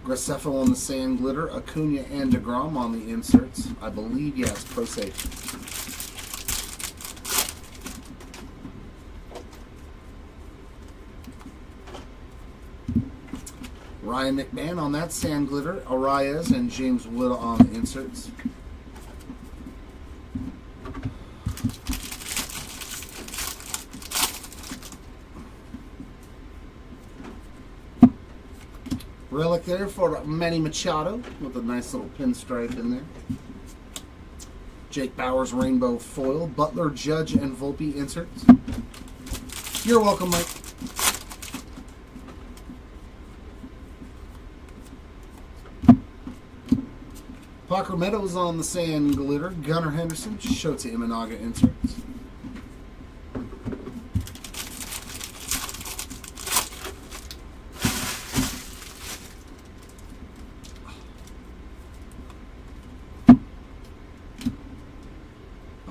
Graceffo on the Sand Glitter. Acuna and DeGrom on the inserts. I believe, yes, ProSafe. Ryan McMahon on that Sand Glitter. Arias and James Wood on the inserts. Relic there for Manny Machado with a nice little pinstripe in there. Jake Bauers Rainbow Foil. Butler, Judge, and Volpe inserts. You're welcome, Mike. Parker Meadows on the Sand Glitter. Gunnar Henderson. Shota Imanaga inserts.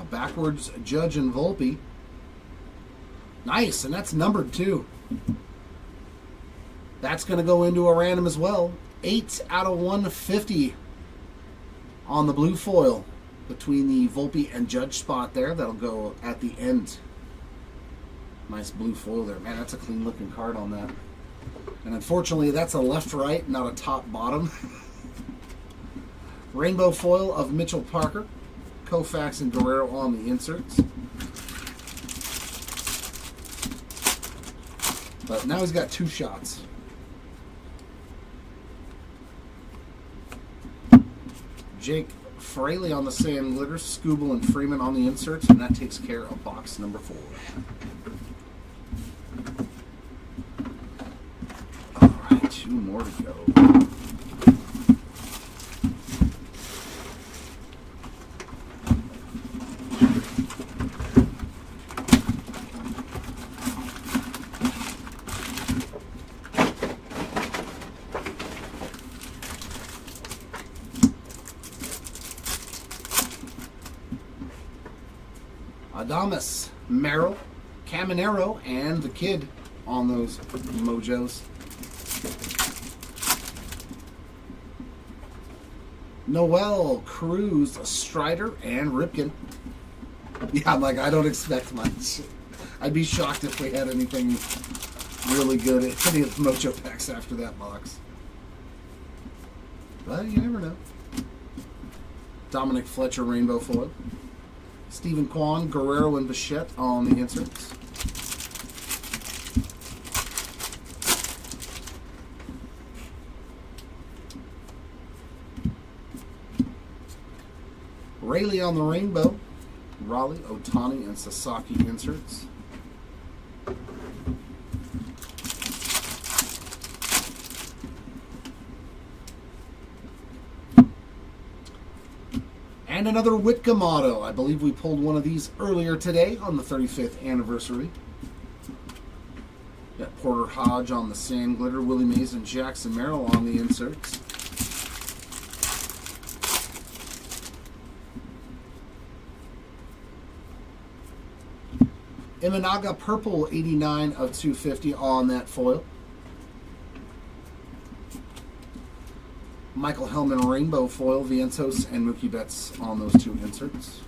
Backwards Judge and Volpe. Nice, and that's numbered too. That's going to go into a random as well. 8 out of 150 On the blue foil, between the Volpe and Judge spot there, that'll go at the end. Nice blue foil there. Man, that's a clean looking card on that. And unfortunately, that's a left-right, not a top-bottom. Rainbow foil of Mitchell Parker, Koufax and Guerrero on the inserts. But now he's got 2 shots. Jake Fraley on the sand glitter, Scooble and Freeman on the inserts, and that takes care of box number 4. All right, 2 more to go. Adames, Merrill, Caminero, and the Kid on those mojos. Noel, Cruz, Strider, and Ripken. Yeah, I'm like, I don't expect much. I'd be shocked if we had anything really good at any of the mojo packs after that box. But you never know. Dominic Fletcher, Rainbow Foil. Stephen Kwan, Guerrero, and Bichette on the inserts. Rayleigh on the Rainbow. Raleigh, Otani, and Sasaki inserts. And another Whitcomb auto. I believe we pulled one of these earlier today on the 35th anniversary. Got Porter Hodge on the sand glitter, Willie Mays and Jackson Merrill on the inserts. Imanaga Purple 89 of 250 on that foil. Michael Hellman Rainbow Foil, Vientos, and Mookie Betts on those 2 inserts.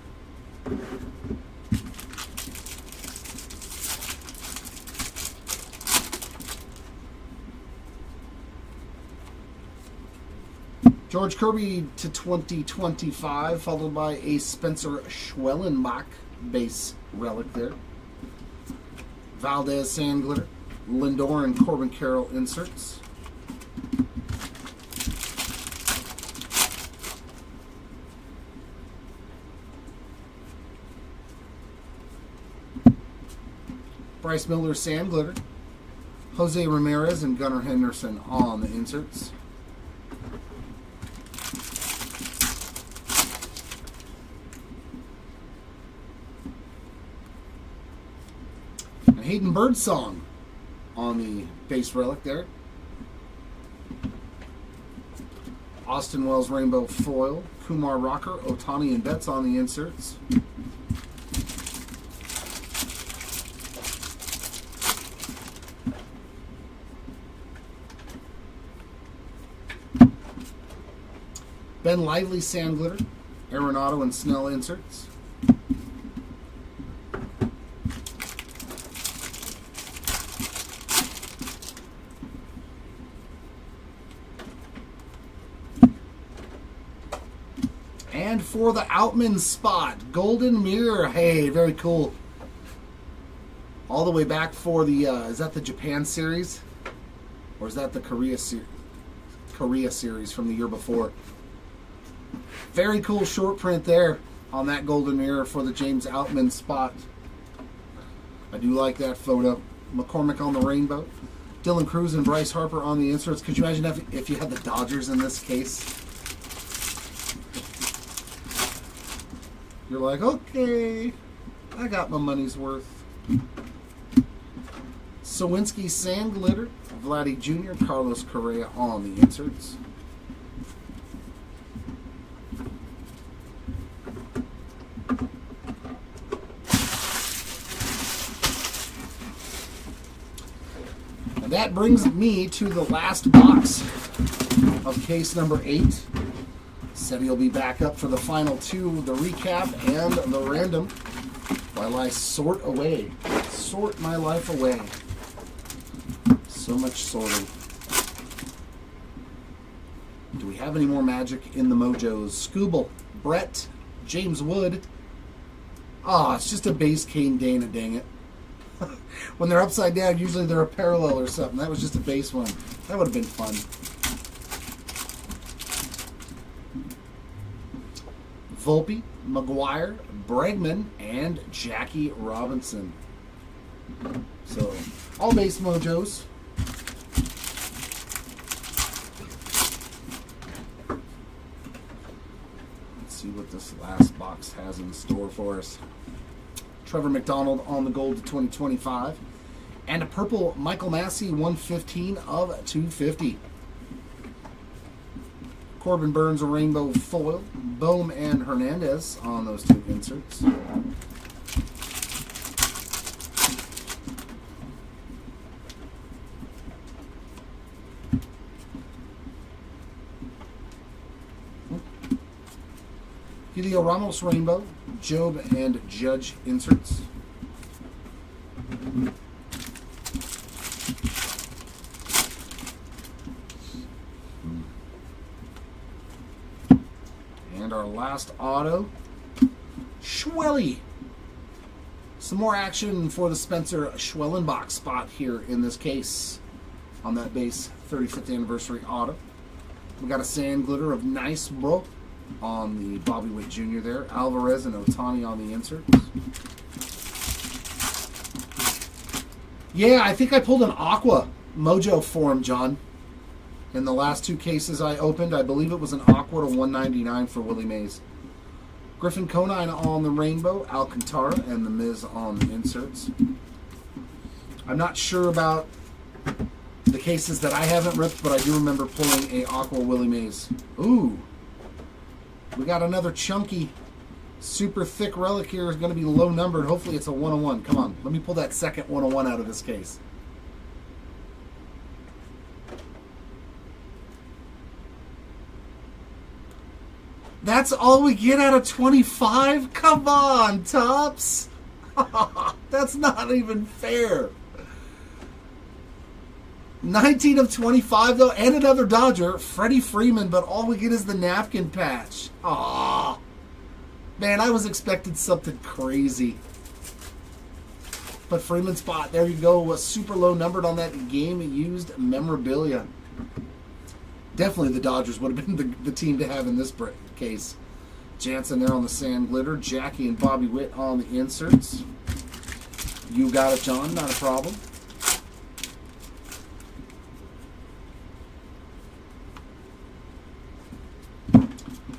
George Kirby to 2025, followed by a Spencer Schwellenbach base relic there. Valdez Sand Glitter, Lindor and Corbin Carroll inserts. Bryce Miller Sand Glitter, Jose Ramirez and Gunnar Henderson on the inserts. And Hayden Birdsong on the base relic there. Austin Wells Rainbow Foil, Kumar Rocker, Otani and Betts on the inserts. Ben Lively Sand Glitter, Arenado and Snell inserts. And for the Outman spot, Golden Mirror. Hey, very cool. All the way back for the, is that the Japan series? Or is that the Korea series from the year before? Very cool short print there on that Golden Mirror for the James Outman spot. I do like that photo. McCormick on the Rainbow. Dylan Cruz and Bryce Harper on the inserts. Could you imagine if you had the Dodgers in this case? You're like, okay, I got my money's worth. Sawinski Sand Glitter. Vladdy Jr., Carlos Correa on the inserts. That brings me to the last box of case number 8. Said he'll be back up for the final two, the recap and the random, while I sort my life away. So much sorting. Do we have any more magic in the mojos? Scooble, Brett, James Wood. Ah, it's just a base Kane Dana, dang it. When they're upside down, usually they're a parallel or something. That was just a base one. That would have been fun. Volpe, McGuire, Bregman, and Jackie Robinson. So, all base mojos. Let's see what this last box has in store for us. Trevor McDonald on the gold to 2025. And a purple Michael Massey 115 of 250. Corbin Burns a rainbow foil. Bohm and Hernandez on those two inserts. Julio Ramos rainbow. Job and Judge inserts. And our last auto, Schwelly. Some more action for the Spencer Schwellenbach spot here in this case on that base 35th anniversary auto. We got a sand glitter of Nice Bro on the Bobby Witt Jr. there. Alvarez and Ohtani on the inserts. Yeah, I think I pulled an Aqua Mojo for him, John. In the last two cases I opened, I believe it was an Aqua to 199 for Willie Mays. Griffin Conine on the rainbow, Alcantara, and the Miz on the inserts. I'm not sure about the cases that I haven't ripped, but I do remember pulling a Aqua Willie Mays. Ooh. We got another chunky, super thick relic here. Is going to be low numbered. Hopefully it's a 101. Come on, let me pull that second 101 out of this case. That's all we get out of 25? Come on, Topps. That's not even fair. 19 of 25, though, and another Dodger, Freddie Freeman, but all we get is the napkin patch. Aw. Man, I was expecting something crazy. But Freeman spot, there you go, was super low numbered on that game-used memorabilia. Definitely the Dodgers would have been the team to have in this case. Jansen there on the sand glitter, Jackie and Bobby Witt on the inserts. You got it, John, not a problem.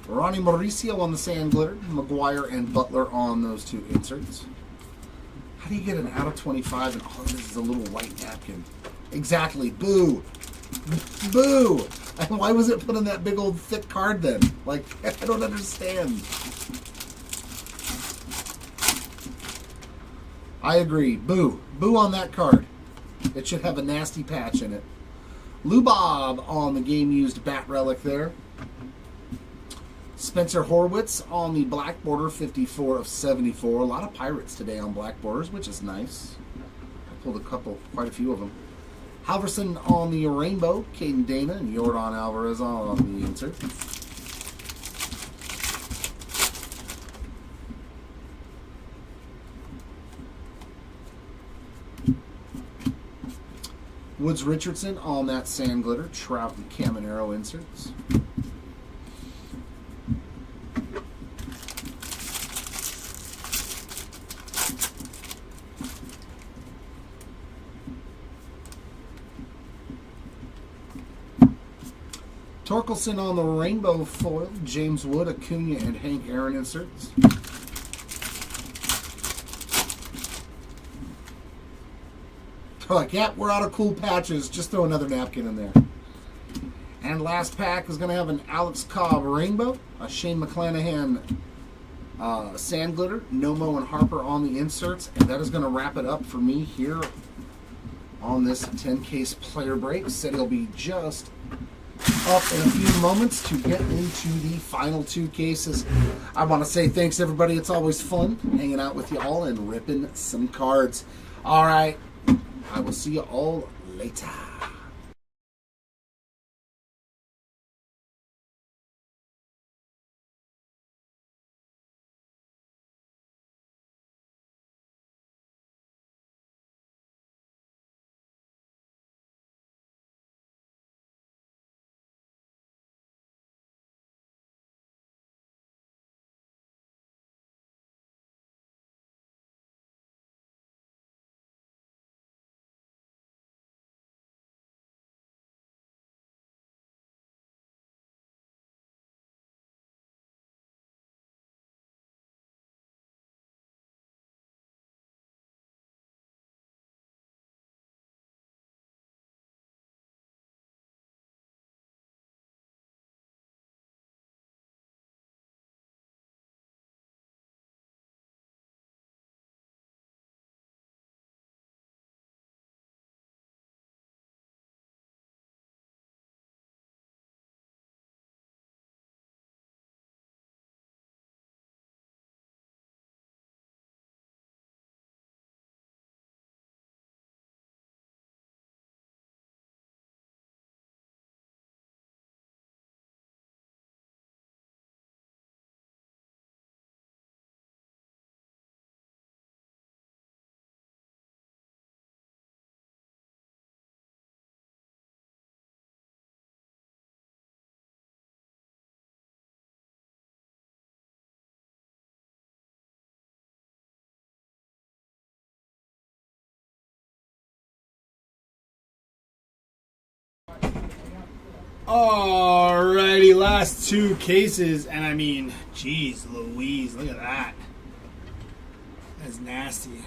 Ronnie Mauricio on the sand glitter, McGuire and Butler on those two inserts. How do you get an out of 25 and all of this is a little white napkin? Exactly. Boo. Boo. And why was it put in that big old thick card then? Like, I don't understand. I agree. Boo. Boo on that card. It should have a nasty patch in it. Lou Bob on the game-used bat relic there. Spencer Horwitz on the black border, 54 of 74. A lot of Pirates today on black borders, which is nice. I pulled quite a few of them. Halverson on the rainbow, Caden Dana and Yordan Alvarez on the insert. Woods Richardson on that sand glitter, Trout and Caminero inserts. Torkelson on the rainbow foil, James Wood, Acuna, and Hank Aaron inserts. Like, yep, we're out of cool patches. Just throw another napkin in there. And last pack is going to have an Alex Cobb rainbow, a Shane McClanahan sand glitter, Nomo and Harper on the inserts, and that is going to wrap it up for me here on this 10-case player break. Said he'll be just up in a few moments to get into the final 2 cases. I want to say thanks, everybody. It's always fun hanging out with you all and ripping some cards. All right. I will see you all later. Alrighty, last 2 cases, and I mean, geez Louise, look at that. That's nasty.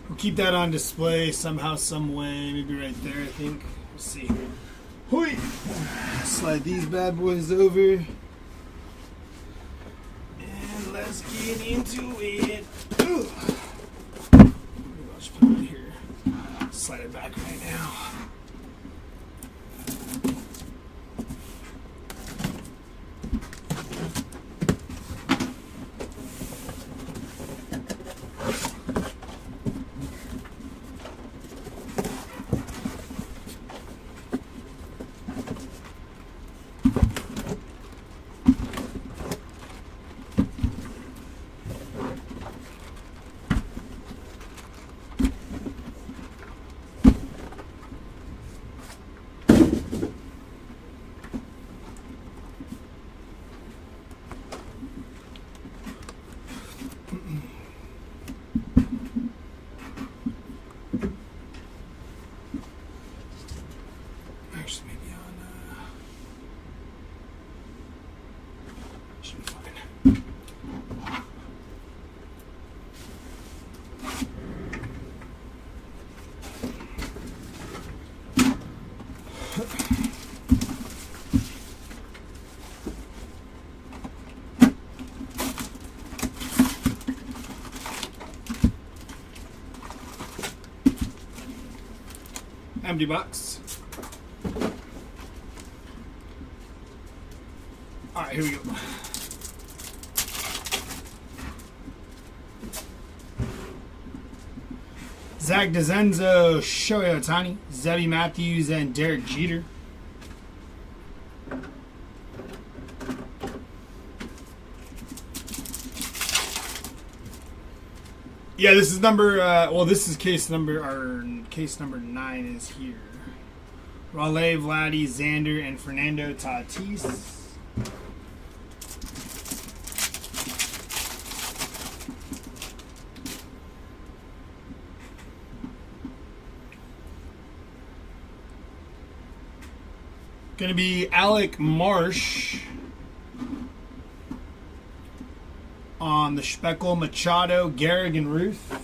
We'll keep that on display somehow, some way, maybe right there, I think. Let's see. Hoi! Slide these bad boys over. And let's get into it. Ooh. I'll just put it here. Slide it back right now. Actually, maybe on. Should be fine. Empty box. All right, here we go. Zach DeZenzo, Shohei Ohtani, Zebby Matthews, and Derek Jeter. Yeah, this is number. Well, this is case number. Our case number 9 is here. Raleigh, Vladdy, Xander, and Fernando Tatis. Going to be Alec Marsh on the Speckle, Machado, Gehrig, and Ruth.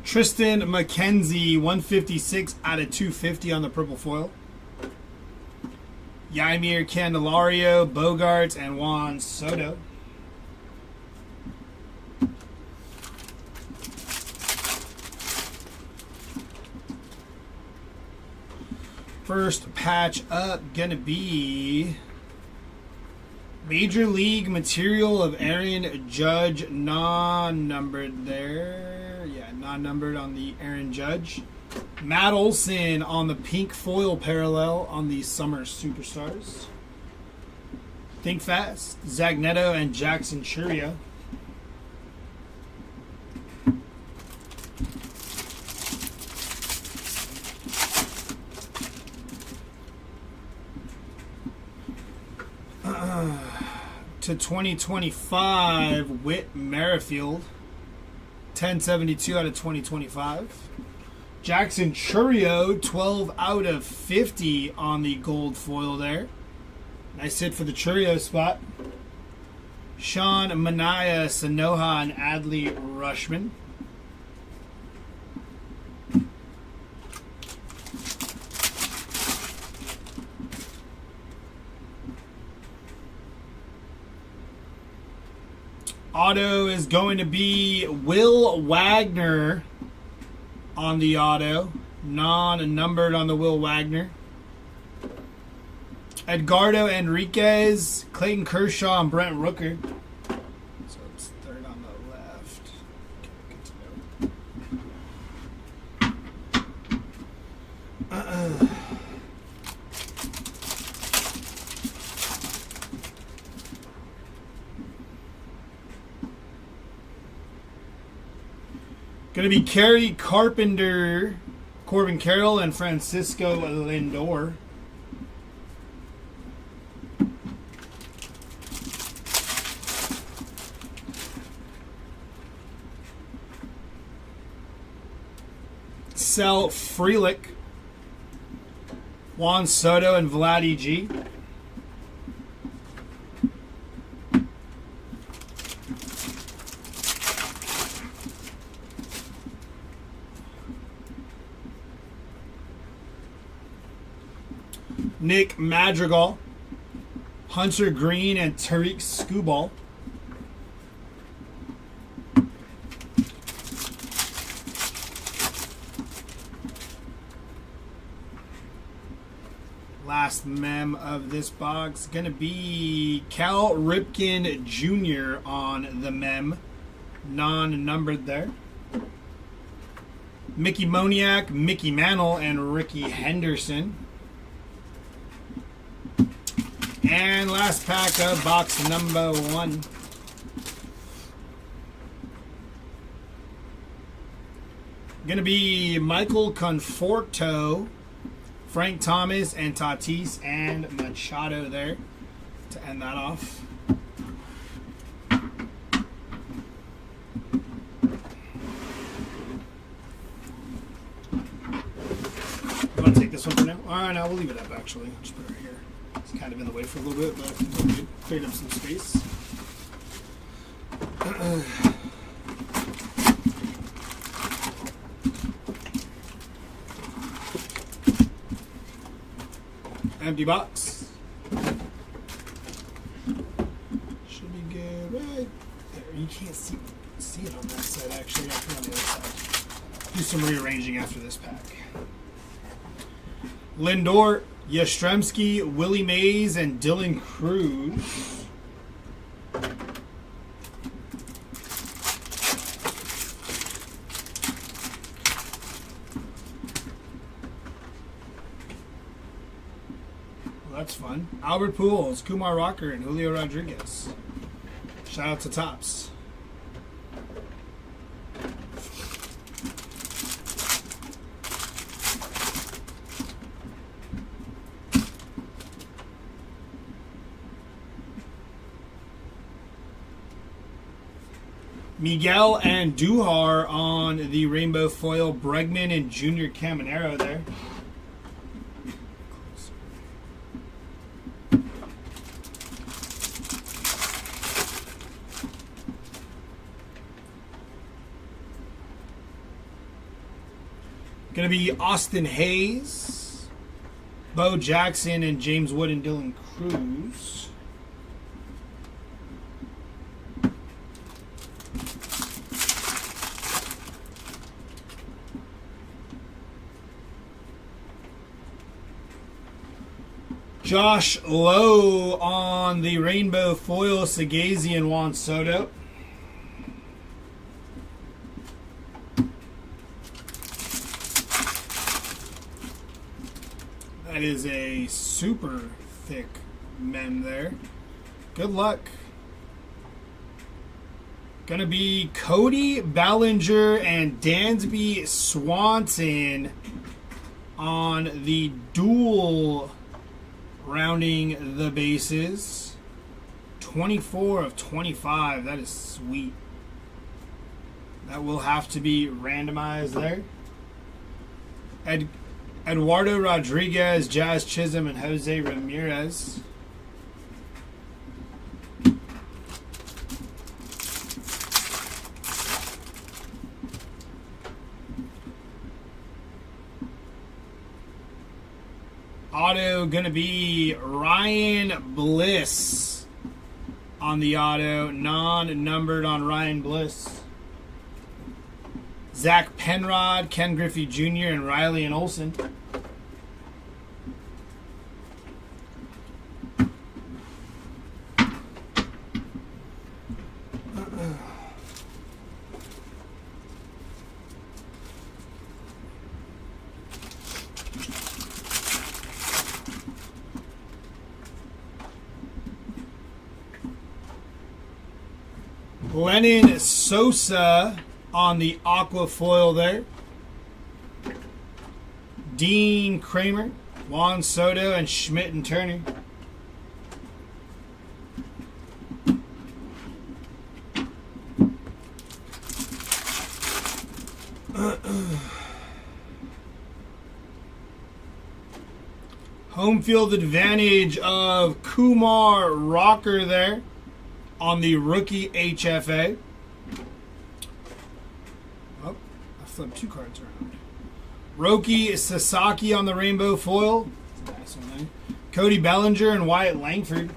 Tristan McKenzie, 156 out of 250 on the purple foil. Yaimir Candelario, Bogarts, and Juan Soto. First patch up gonna be Major League Material of Aaron Judge, non-numbered there. Yeah, non-numbered on the Aaron Judge. Matt Olson on the pink foil parallel on the Summer Superstars. Think Fast, Zagnetto, and Jackson Churio. To 2025, Whit Merrifield. 1072 out of 2025. Jackson Churio, 12 out of 50 on the gold foil there. Nice hit for the Churio spot. Sean Manaea, Sanoha, and Adley Rushman. Auto is going to be Will Wagner on the auto. Non-numbered on the Will Wagner. Edgardo Enriquez, Clayton Kershaw, and Brent Rooker. So it's third on the left. Okay, good to know. Going to be Kerry Carpenter, Corbin Carroll, and Francisco Lindor. Sel Frelick, Juan Soto, and Vladdy G. Nick Madrigal, Hunter Green, and Tariq Skubal. Last mem of this box going to be Cal Ripken Jr. on the mem, non-numbered there. Mickey Moniak, Mickey Mantle, and Ricky Henderson. And last pack of box number 1. Going to be Michael Conforto, Frank Thomas, and Tatis, and Machado there to end that off. You want to take this one for now? All right, now we'll leave it up actually. I'll just put it right here. It's kind of in the way for a little bit, but we'll cleared up some space. Empty box. Should be good right there. You can't see it on that side actually. I'll put it on the other side. Do some rearranging after this pack. Lindor, Yastrzemski, Willie Mays, and Dylan Cruz. Well, that's fun. Albert Pujols, Kumar Rocker, and Julio Rodriguez. Shout out to Topps. Miguel and Duhar on the rainbow foil. Bregman and Junior Caminero there. Going to be Austin Hayes, Bo Jackson and James Wood and Dylan Cruz. Josh Lowe on the rainbow foil, Sagazi and Juan Soto. That is a super thick mem there. Good luck. Gonna be Cody Bellinger and Dansby Swanson on the dual rounding the bases. 24 of 25. That is sweet. That will have to be randomized there. Eduardo Rodriguez, Jazz Chisholm, and Jose Ramirez. Auto going to be Ryan Bliss on the auto. Non-numbered on Ryan Bliss. Zach Penrod, Ken Griffey Jr., and Riley and Olsen. Lennon Sosa on the aqua foil there. Dean Kramer, Juan Soto, and Schmidt and Turner. Home field advantage of Kumar Rocker there on the rookie HFA. Oh, I flipped two cards around. Roki Sasaki on the rainbow foil. Nice one there. Cody Bellinger and Wyatt Langford.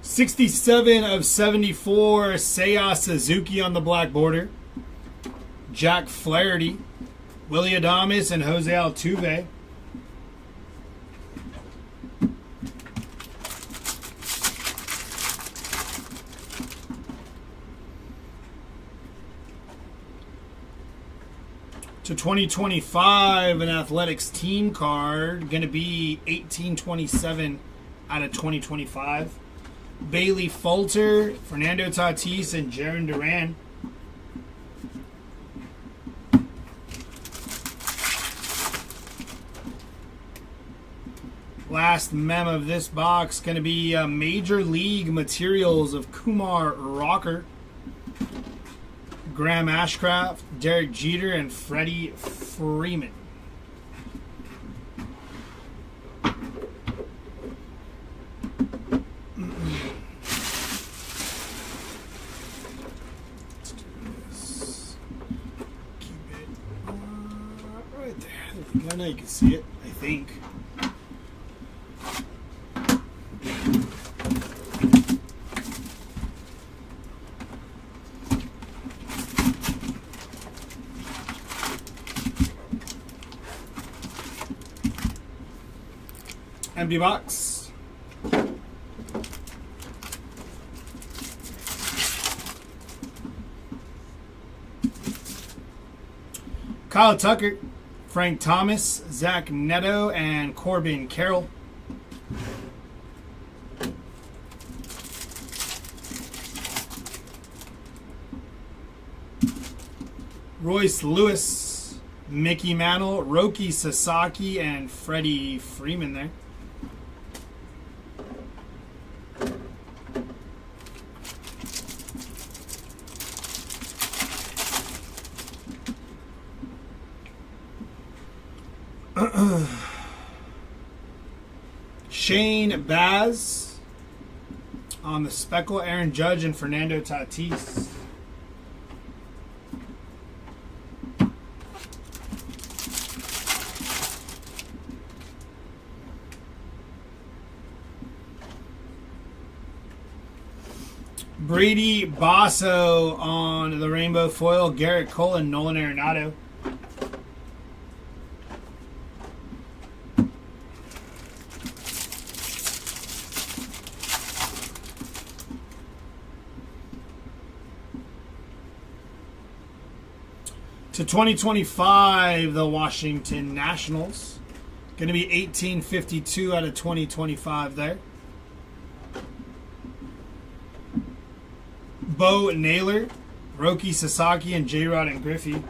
'67 of '74, Seiya Suzuki on the black border. Jack Flaherty, Willie Adames, and Jose Altuve. To 2025, an Athletics team card, going to be 1827 out of 2025. Bailey Falter, Fernando Tatis, and Jarren Duran. Last mem of this box going to be Major League Materials of Kumar Rocker, Graham Ashcraft, Derek Jeter, and Freddie Freeman. Let's do this. Keep it right there. There we go. Now you can see it, I think. Empty box. Kyle Tucker, Frank Thomas, Zach Neto, and Corbin Carroll. Royce Lewis, Mickey Mantle, Roki Sasaki, and Freddie Freeman there. Shane Baz, On the speckle, Aaron Judge and Fernando Tatis. Brady Basso on the rainbow foil, Garrett Cole and Nolan Arenado. To 2025, the Washington Nationals. Going to be 1852 out of 2025 there. Bo Naylor, Roki Sasaki, and J-Rod and Griffey.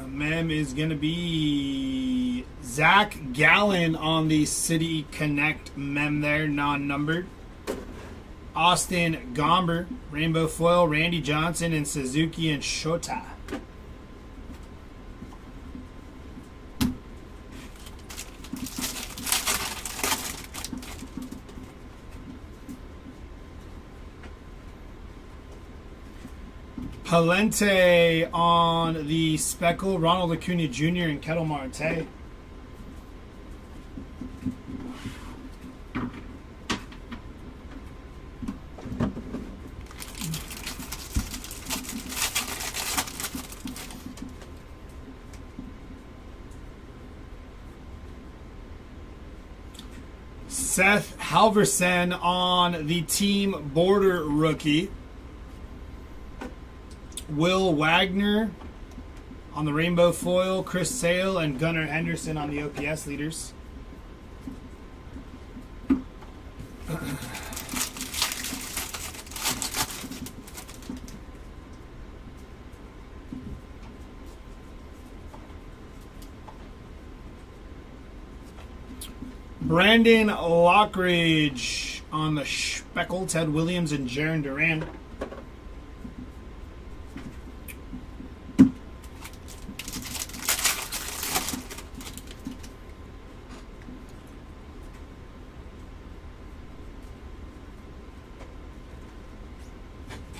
Mem is going to be Zach Gallen on the City Connect mem there, non-numbered. Austin Gomber, rainbow foil, Randy Johnson, and Suzuki and Shota. Palente on the speckle, Ronald Acuna Jr. and Kettle Marte. Seth Halverson on the team border rookie. Will Wagner on the rainbow foil, Chris Sale and Gunnar Henderson on the OPS leaders. Brandon Lockridge on the speckle, Ted Williams and Jaron Duran.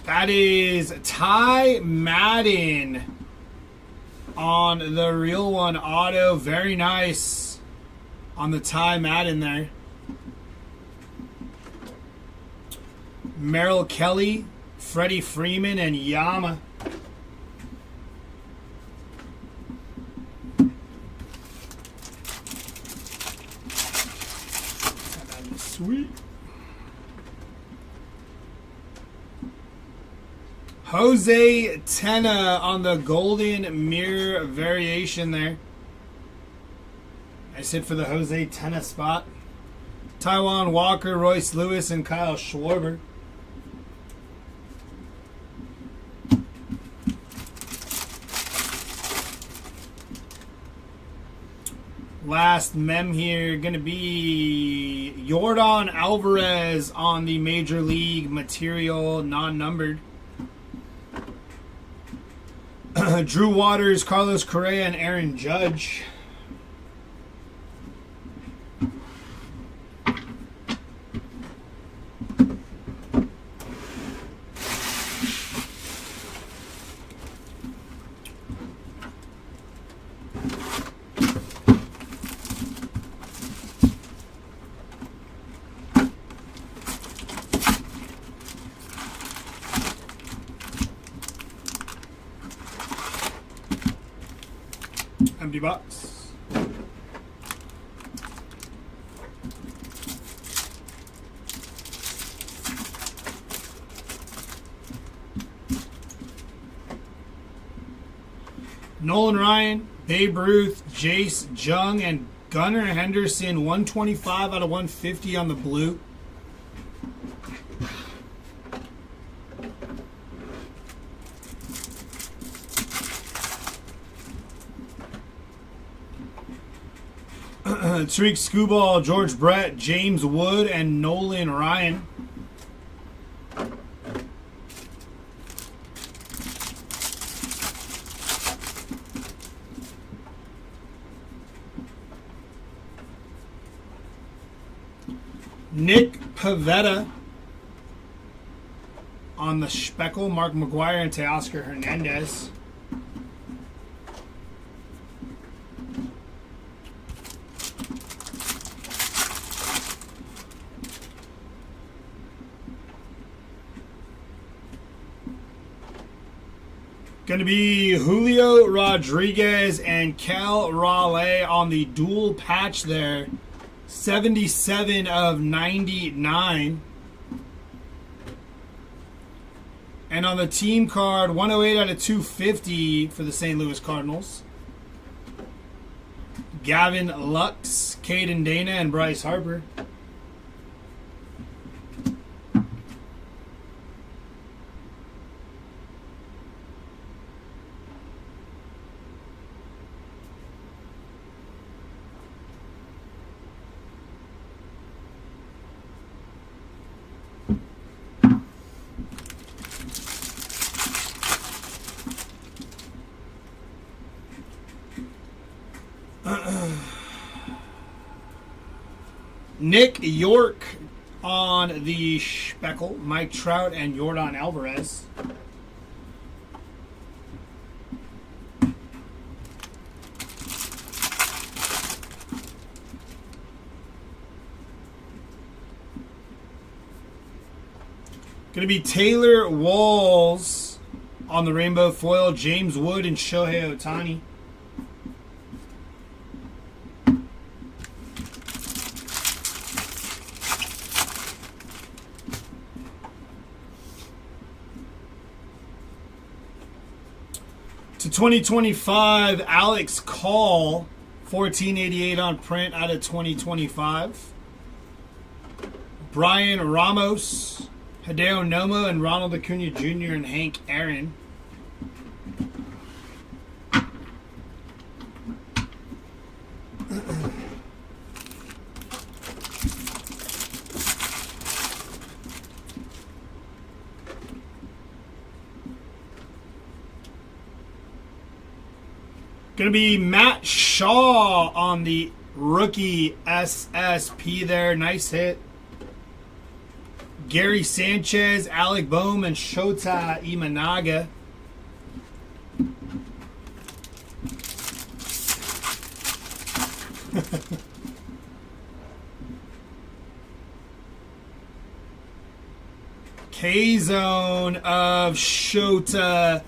That is Ty Madden on the real one auto. Very nice on the Ty Madden there. Merrill Kelly, Freddie Freeman, and Yama. Sweet. Jose Tena on the golden mirror variation there. I sit for the Jose Tena spot. Taiwan Walker, Royce Lewis, and Kyle Schwarber. Last mem here going to be Yordan Alvarez on the Major League material, non-numbered. Drew Waters, Carlos Correa, and Aaron Judge. Empty box. Nolan Ryan, Babe Ruth, Jace Jung, and Gunnar Henderson, 125 out of 150 on the blue. Tariq Skubal, George Brett, James Wood, and Nolan Ryan. Nick Pivetta on the Speckle, Mark McGuire and Teoscar Hernandez. Going to be Julio Rodriguez and Cal Raleigh on the dual patch there. 77 of 99. And on the team card, 108 out of 250 for the St. Louis Cardinals. Gavin Lux, Caden Dana, and Bryce Harper. Nick York on the Speckle, Mike Trout and Yordan Alvarez. Going to be Taylor Walls on the rainbow foil, James Wood and Shohei Ohtani. To 2025, Alex Call, 1488 on print out of 2025. Brian Ramos, Hideo Nomo, and Ronald Acuna Jr. and Hank Aaron. Going to be Matt Shaw on the rookie SSP there. Nice hit. Gary Sanchez, Alec Boehm, and Shota Imanaga. K-Zone of Shota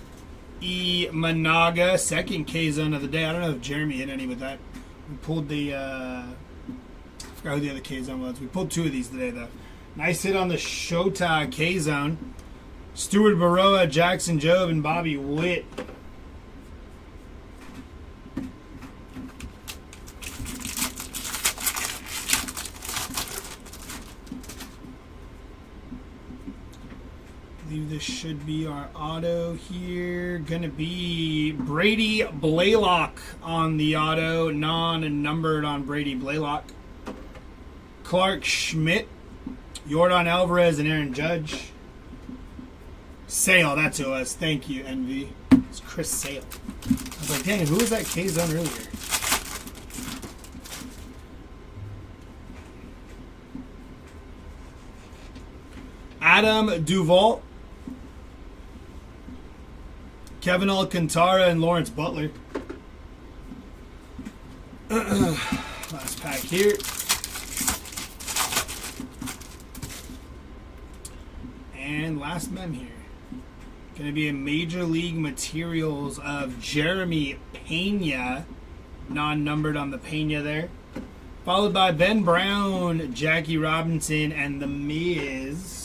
Imanaga, second K-Zone of the day. I don't know if Jeremy hit any with that. We pulled the, I forgot who the other K-Zone was. We pulled two of these today, though. Nice hit on the Shota K-Zone. Stuart Baroa, Jackson Jobe, and Bobby Witt. I believe this should be our auto here. Gonna be Brady Blaylock on the auto, non-numbered on Brady Blaylock. Clark Schmidt, Yordan Alvarez, and Aaron Judge. Sale, that's who it was. Thank you, Envy. It's Chris Sale. I was like, dang, who was that K-Zone earlier? Adam Duvall, Kevin Alcantara, and Lawrence Butler. Last pack here. And last mem here. Going to be a Major League Materials of Jeremy Pena. Non-numbered on the Pena there. Followed by Ben Brown, Jackie Robinson, and The Miz.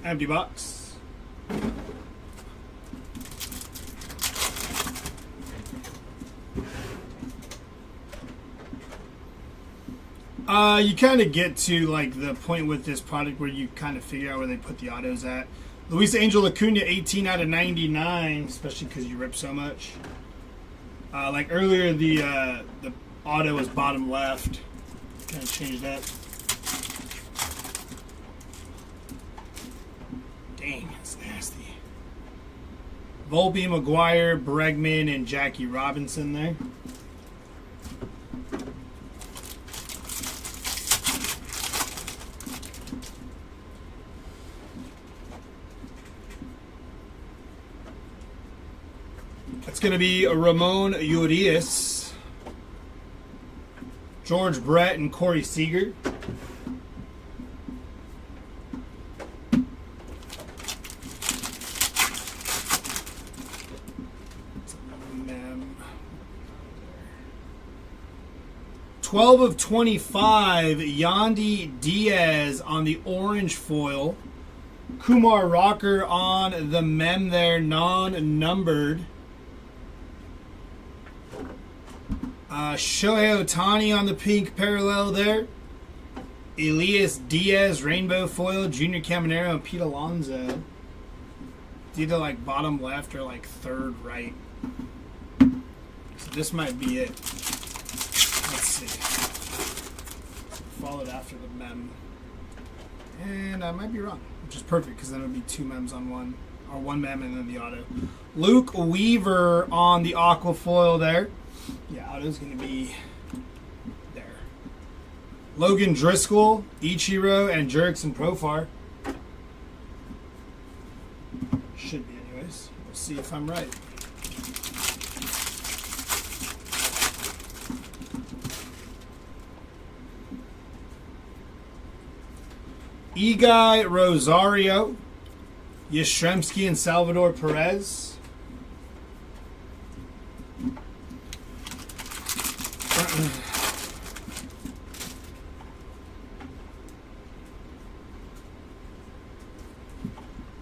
Empty box. You kind of get to like the point with this product where you kind of figure out where they put the autos at. Luis Angel Acuna, 18 out of 99, especially because you rip so much. Like earlier, the auto was bottom left. Kind of change that. Dang, that's nasty. Volpe, McGuire, Bregman, and Jackie Robinson there. It's going to be Ramon Urias, George Brett, and Corey Seager. Mem. 12 of 25, Yandy Diaz on the orange foil. Kumar Rocker on the mem there, non-numbered. Shohei Ohtani on the pink parallel there. Elias Diaz, rainbow foil, Junior Caminero, and Pete Alonso. It's either like bottom left or like third right. So this might be it. Let's see. Followed after the mem. And I might be wrong, which is perfect because then it would be two mems on one. Or one mem and then the auto. Luke Weaver on the aqua foil there. Yeah, auto's going to be there. Logan Driscoll, Ichiro, and Jerickson Profar. Should be anyways. We'll see if I'm right. Eguy Rosario, Yastrzemski, and Salvador Perez.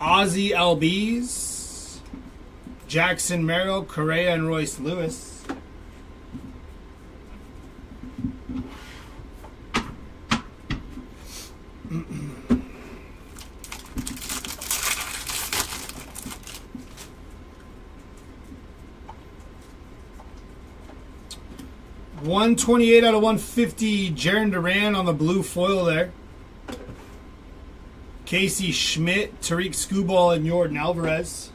Ozzy Albies, Jackson Merrill, Correa, and Royce Lewis. $128 out of 150, Jaron Duran on the blue foil there. Casey Schmidt, Tariq Skubal, and Jordan Alvarez.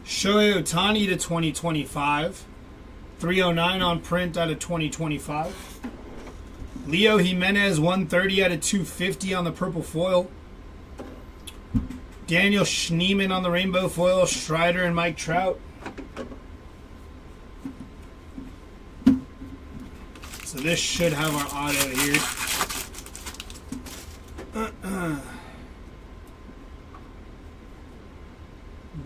Shohei Ohtani to 2025. 309 on print out of 2025. Leo Jimenez, 130 out of 250 on the purple foil. Daniel Schneemann on the rainbow foil. Strider and Mike Trout. So this should have our auto here.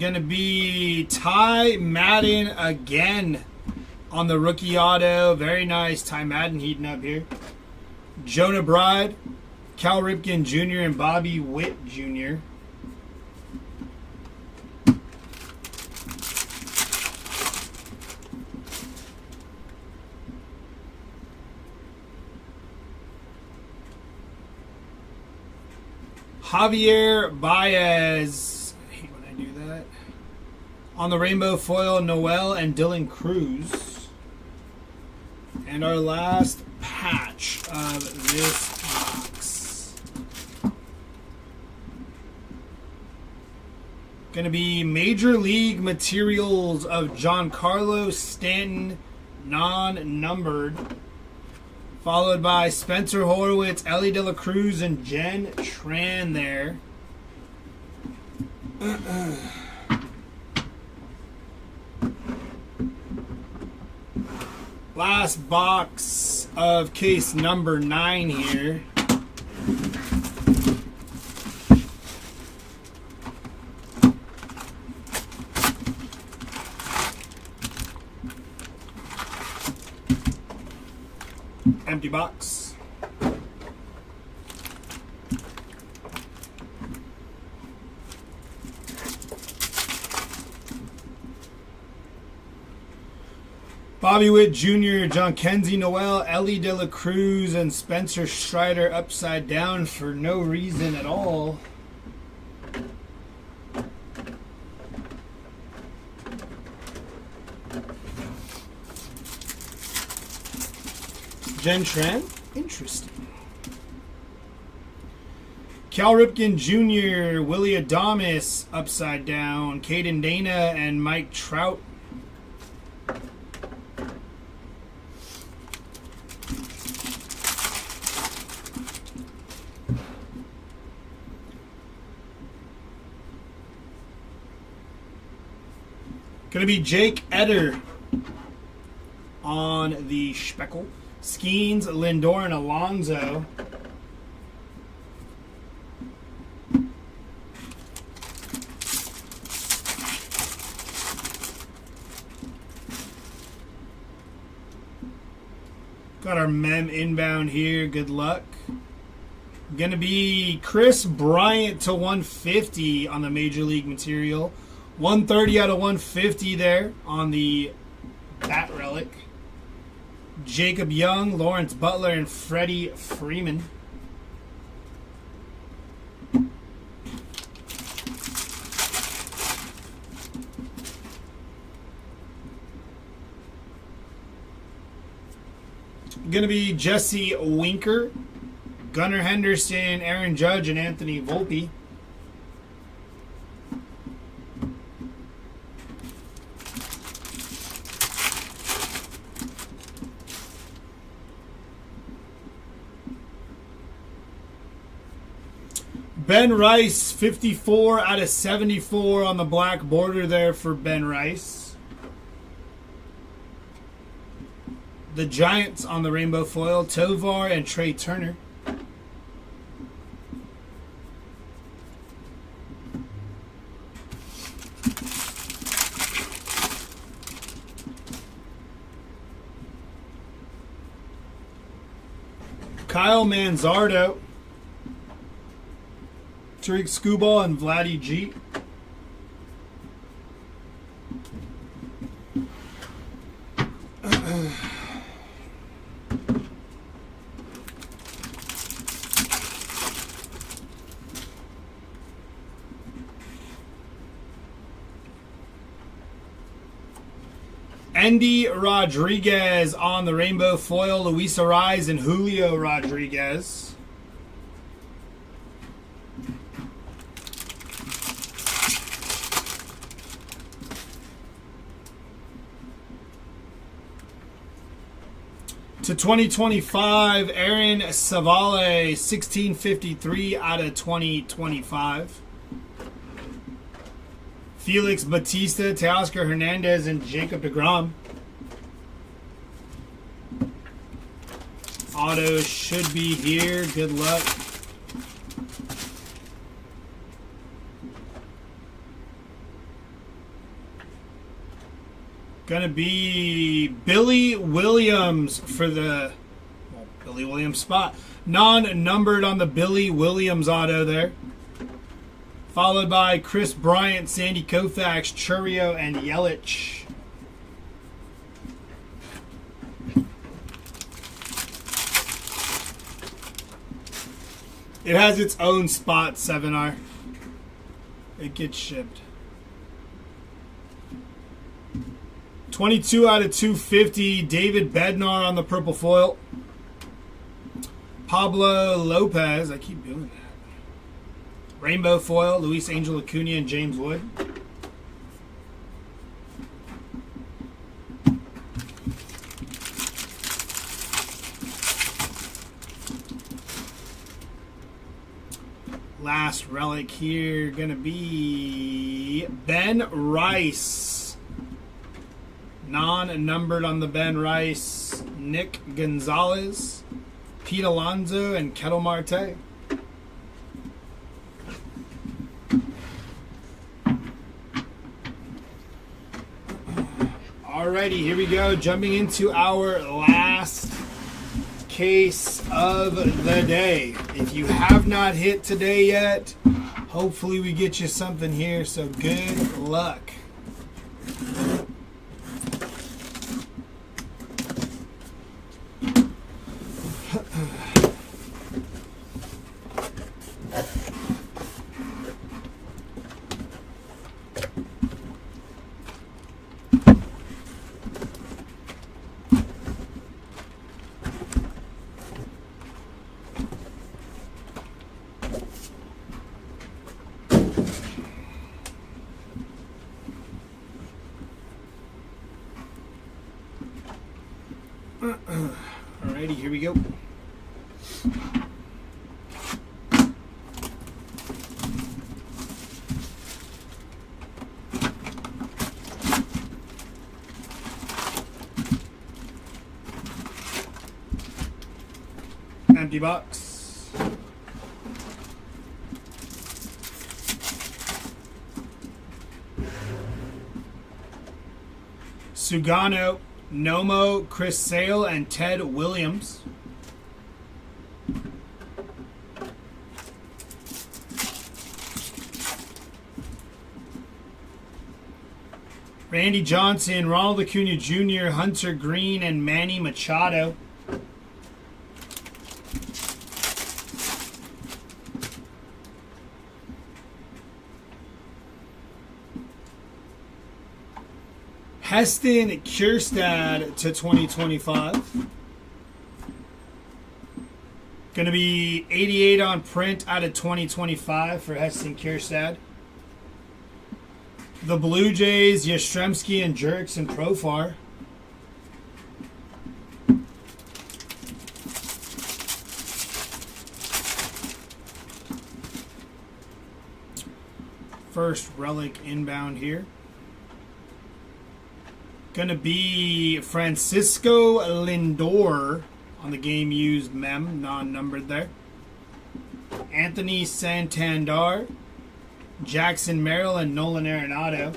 Gonna be Ty Madden again on the rookie auto. Very nice. Ty Madden heating up here. Jonah Bride, Cal Ripken Jr., and Bobby Witt Jr. Javier Baez. I hate when I do that. On the rainbow foil, Noel and Dylan Cruz. And our last patch of this box. Going to be Major League Materials of Giancarlo Stanton, non-numbered. Followed by Spencer Horwitz, Ellie De La Cruz, and Jen Tran there. Last box of case number 9 here. Empty box. Bobby Witt Jr., John Kenzie Noel, Ellie De La Cruz, and Spencer Strider upside down for no reason at all. Jen Tran? Interesting. Cal Ripken Jr., Willie Adames upside down, Caden Dana, and Mike Trout. Going to be Jake Eder on the Speckle. Skeens, Lindor, and Alonso. Got our mem inbound here. Good luck. Going to be Chris Bryant to 150 on the Major League material. 130 out of 150 there on the Bat Relic. Jacob Young, Lawrence Butler, and Freddie Freeman. Going to be Jesse Winker, Gunnar Henderson, Aaron Judge, and Anthony Volpe. Ben Rice, 54 out of 74 on the black border there for Ben Rice. The Giants on the rainbow foil, Tovar and Trey Turner. Kyle Manzardo, Tariq Skubal, and Vladdy G. Andy Rodriguez on the rainbow foil, Luis Ariz and Julio Rodriguez. To 2025, Aaron Savale, 1653 out of 2025. Felix Batista, Teoscar Hernandez, and Jacob deGrom. Auto should be here. Good luck. Gonna be Billy Williams for the Billy Williams spot. Non-numbered on the Billy Williams auto there. Followed by Chris Bryant, Sandy Koufax, Churio, and Yelich. It has its own spot, 7R. It gets shipped. 22 out of 250, David Bednar on the purple foil. Pablo Lopez, I keep doing that. Rainbow foil, Luis Angel Acuna and James Wood. Last relic here, gonna be Ben Rice. Non-numbered on the Ben Rice, Nick Gonzalez, Pete Alonso, and Ketel Marte. Alrighty, here we go. Jumping into our last case of the day. If you have not hit today yet, hopefully we get you something here, so good luck. here we go. Empty box. Sugano, Nomo, Chris Sale, and Ted Williams. Randy Johnson, Ronald Acuna Jr., Hunter Green, and Manny Machado. Heston Kjerstad to 2025. Going to be 88 on print out of 2025 for Heston Kjerstad. The Blue Jays, Yastrzemski and Jurickson Profar. First relic inbound here. Gonna be Francisco Lindor on the game used mem, non-numbered there. Anthony Santander, Jackson Merrill, and Nolan Arenado.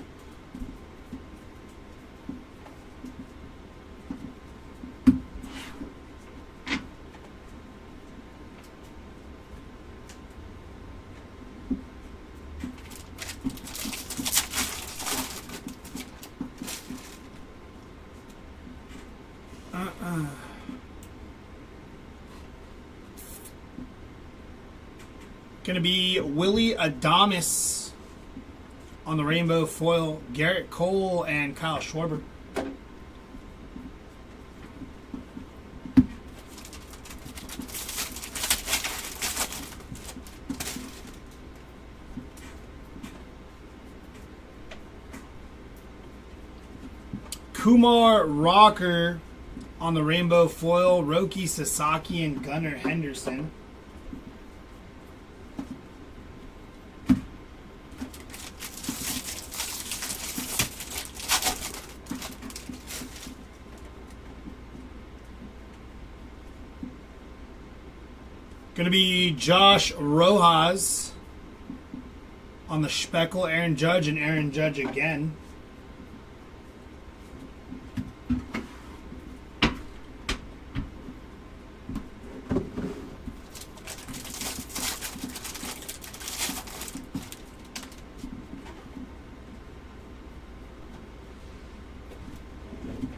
Going to be Willie Adames on the rainbow foil, Garrett Cole and Kyle Schwarber. Kumar Rocker on the rainbow foil, Roki Sasaki and Gunnar Henderson. Going to be Josh Rojas on the Speckle, Aaron Judge, and Aaron Judge again.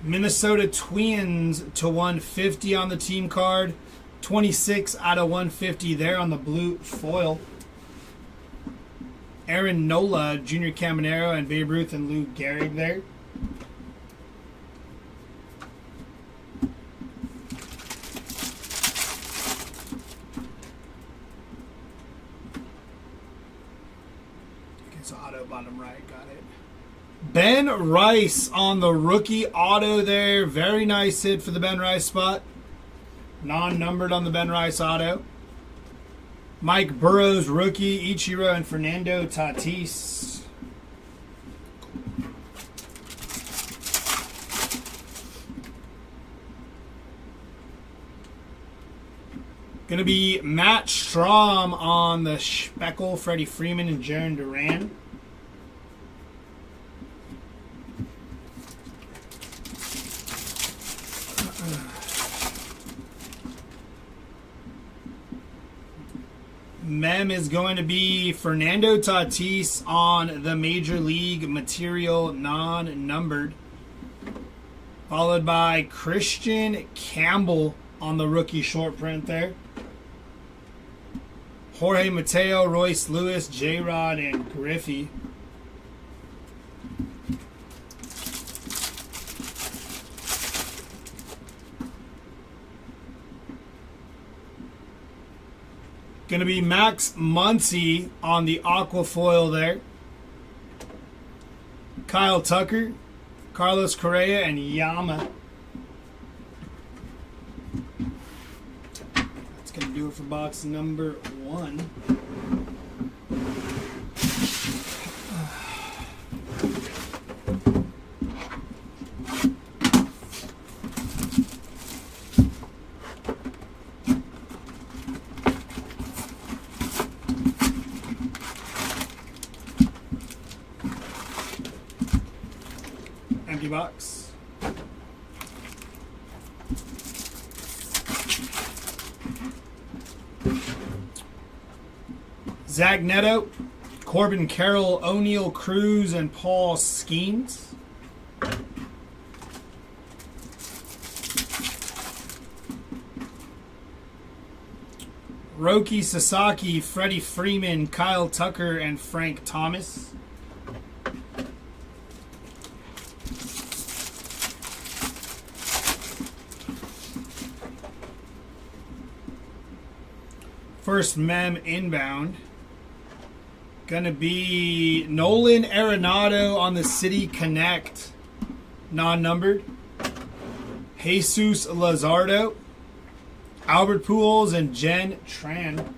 Minnesota Twins to 150 on the team card. 26 out of 150 there on the blue foil. Aaron Nola, Junior Caminero, and Babe Ruth and Lou Gehrig there. It's auto bottom right, got it. Ben Rice on the rookie auto there. Very nice hit for the Ben Rice spot. Non-numbered on the Ben Rice auto. Mike Burrows, rookie, Ichiro, and Fernando Tatis. Going to be Matt Strahm on the Speckle, Freddie Freeman, and Jaron Duran. Mem is going to be Fernando Tatis on the Major League Material non-numbered. Followed by Christian Campbell on the rookie short print there. Jorge Mateo, Royce Lewis, J-Rod, and Griffey. Going to be Max Muncy on the aquafoil there. Kyle Tucker, Carlos Correa, and Yama. do it for box number 1. Empty box. Zach Neto, Corbin Carroll, O'Neal Cruz, and Paul Skeens. Roki Sasaki, Freddie Freeman, Kyle Tucker, and Frank Thomas. First mem inbound. Gonna be Nolan Arenado on the City Connect, non-numbered. Jesus Lazardo, Albert Pujols, and Jen Tran.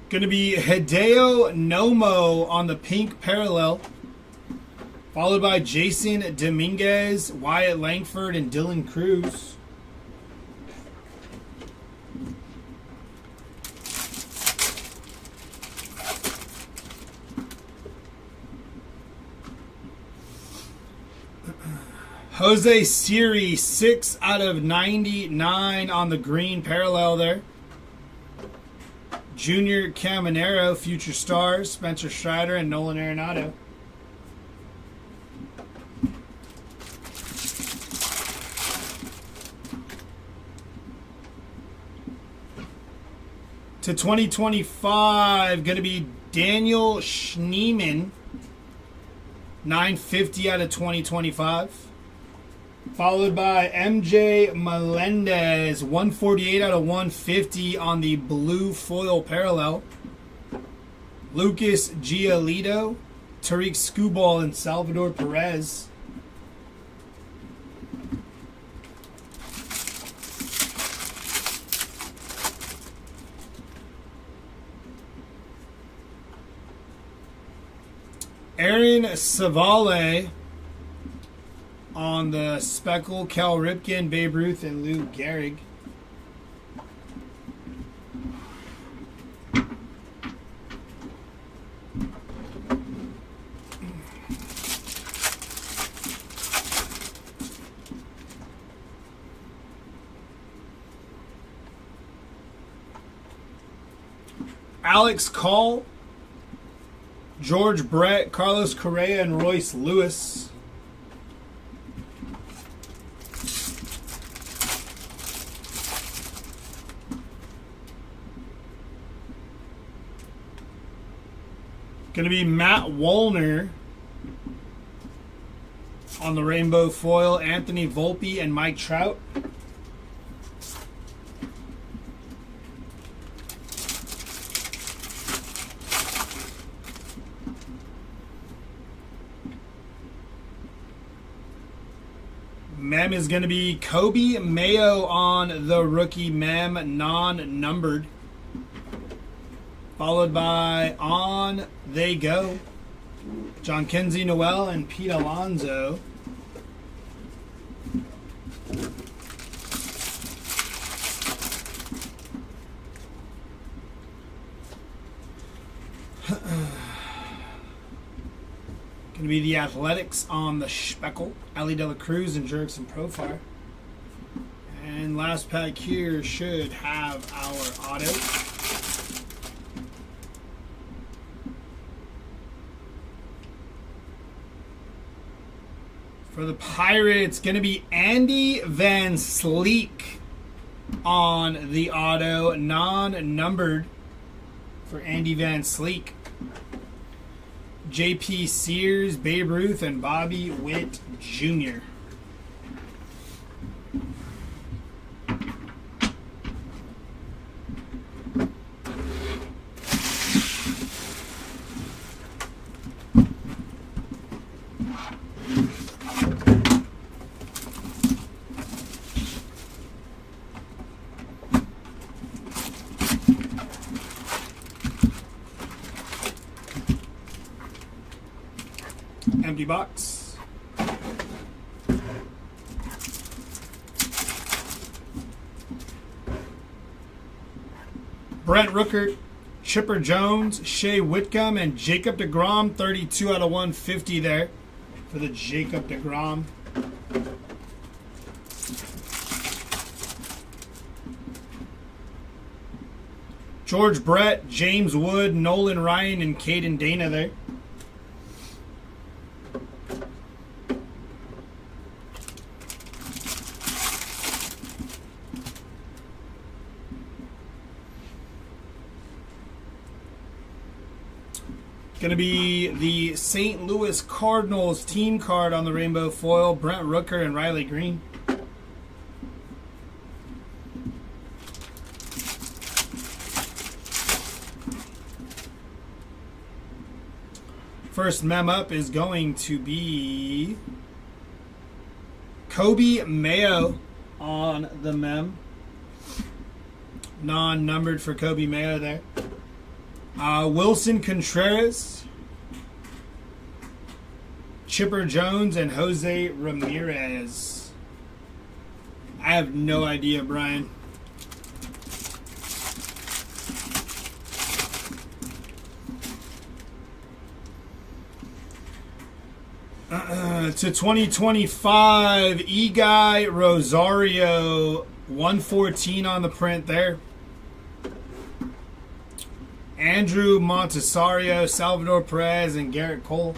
Going to be Hideo Nomo on the pink parallel, followed by Jason Dominguez, Wyatt Langford, and Dylan Cruz. Jose Siri, 6 out of 99 on the green parallel there. Junior Caminero, future stars, Spencer Strider, and Nolan Arenado. To 2025, going to be Daniel Schneemann, 950 out of 2025. Followed by MJ Melendez, 148 out of 150 on the blue foil parallel. Lucas Giolito, Tariq Skubal, and Salvador Perez. Aaron Savale on the speckle, Cal Ripken, Babe Ruth, and Lou Gehrig. Alex Call, George Brett, Carlos Correa, and Royce Lewis. Going to be Matt Wallner on the rainbow foil, Anthony Volpe, and Mike Trout. Mem is going to be Kobe Mayo on the rookie mem, non-numbered. Followed by On They Go, John Kenzie Noel and Pete Alonso. Going to be the Athletics on the speckle, Ellie De La Cruz and Jurickson Profile. And last pack here should have our auto. For the Pirates, going to be Andy Van Sleek on the auto, non-numbered for Andy Van Sleek. J.P. Sears, Babe Ruth, and Bobby Witt Jr. Empty box. Brent Rooker, Chipper Jones, Shea Whitcomb, and Jacob deGrom. 32 out of 150 there for the Jacob deGrom. George Brett, James Wood, Nolan Ryan, and Caden Dana there. Going to be the St. Louis Cardinals team card on the rainbow foil. Brent Rooker and Riley Green. First mem up is going to be Kobe Mayo on the mem. Non-numbered for Kobe Mayo there. Wilson Contreras, Chipper Jones, and Jose Ramirez. I have no idea, Brian. To 2025, Eguy Rosario, 114 on the print there. Andrew Montesario, Salvador Perez, and Garrett Cole.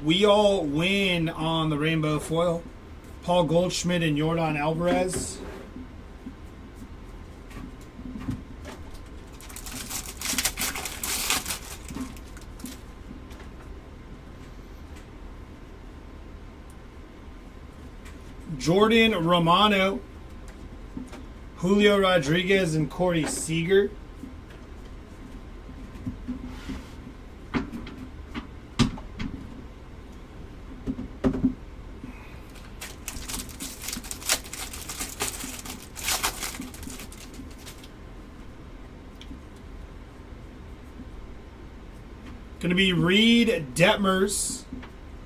We all win on the rainbow foil. Paul Goldschmidt and Yordan Alvarez. Jordan Romano, Julio Rodriguez, and Corey Seager. Going to be Reed Detmers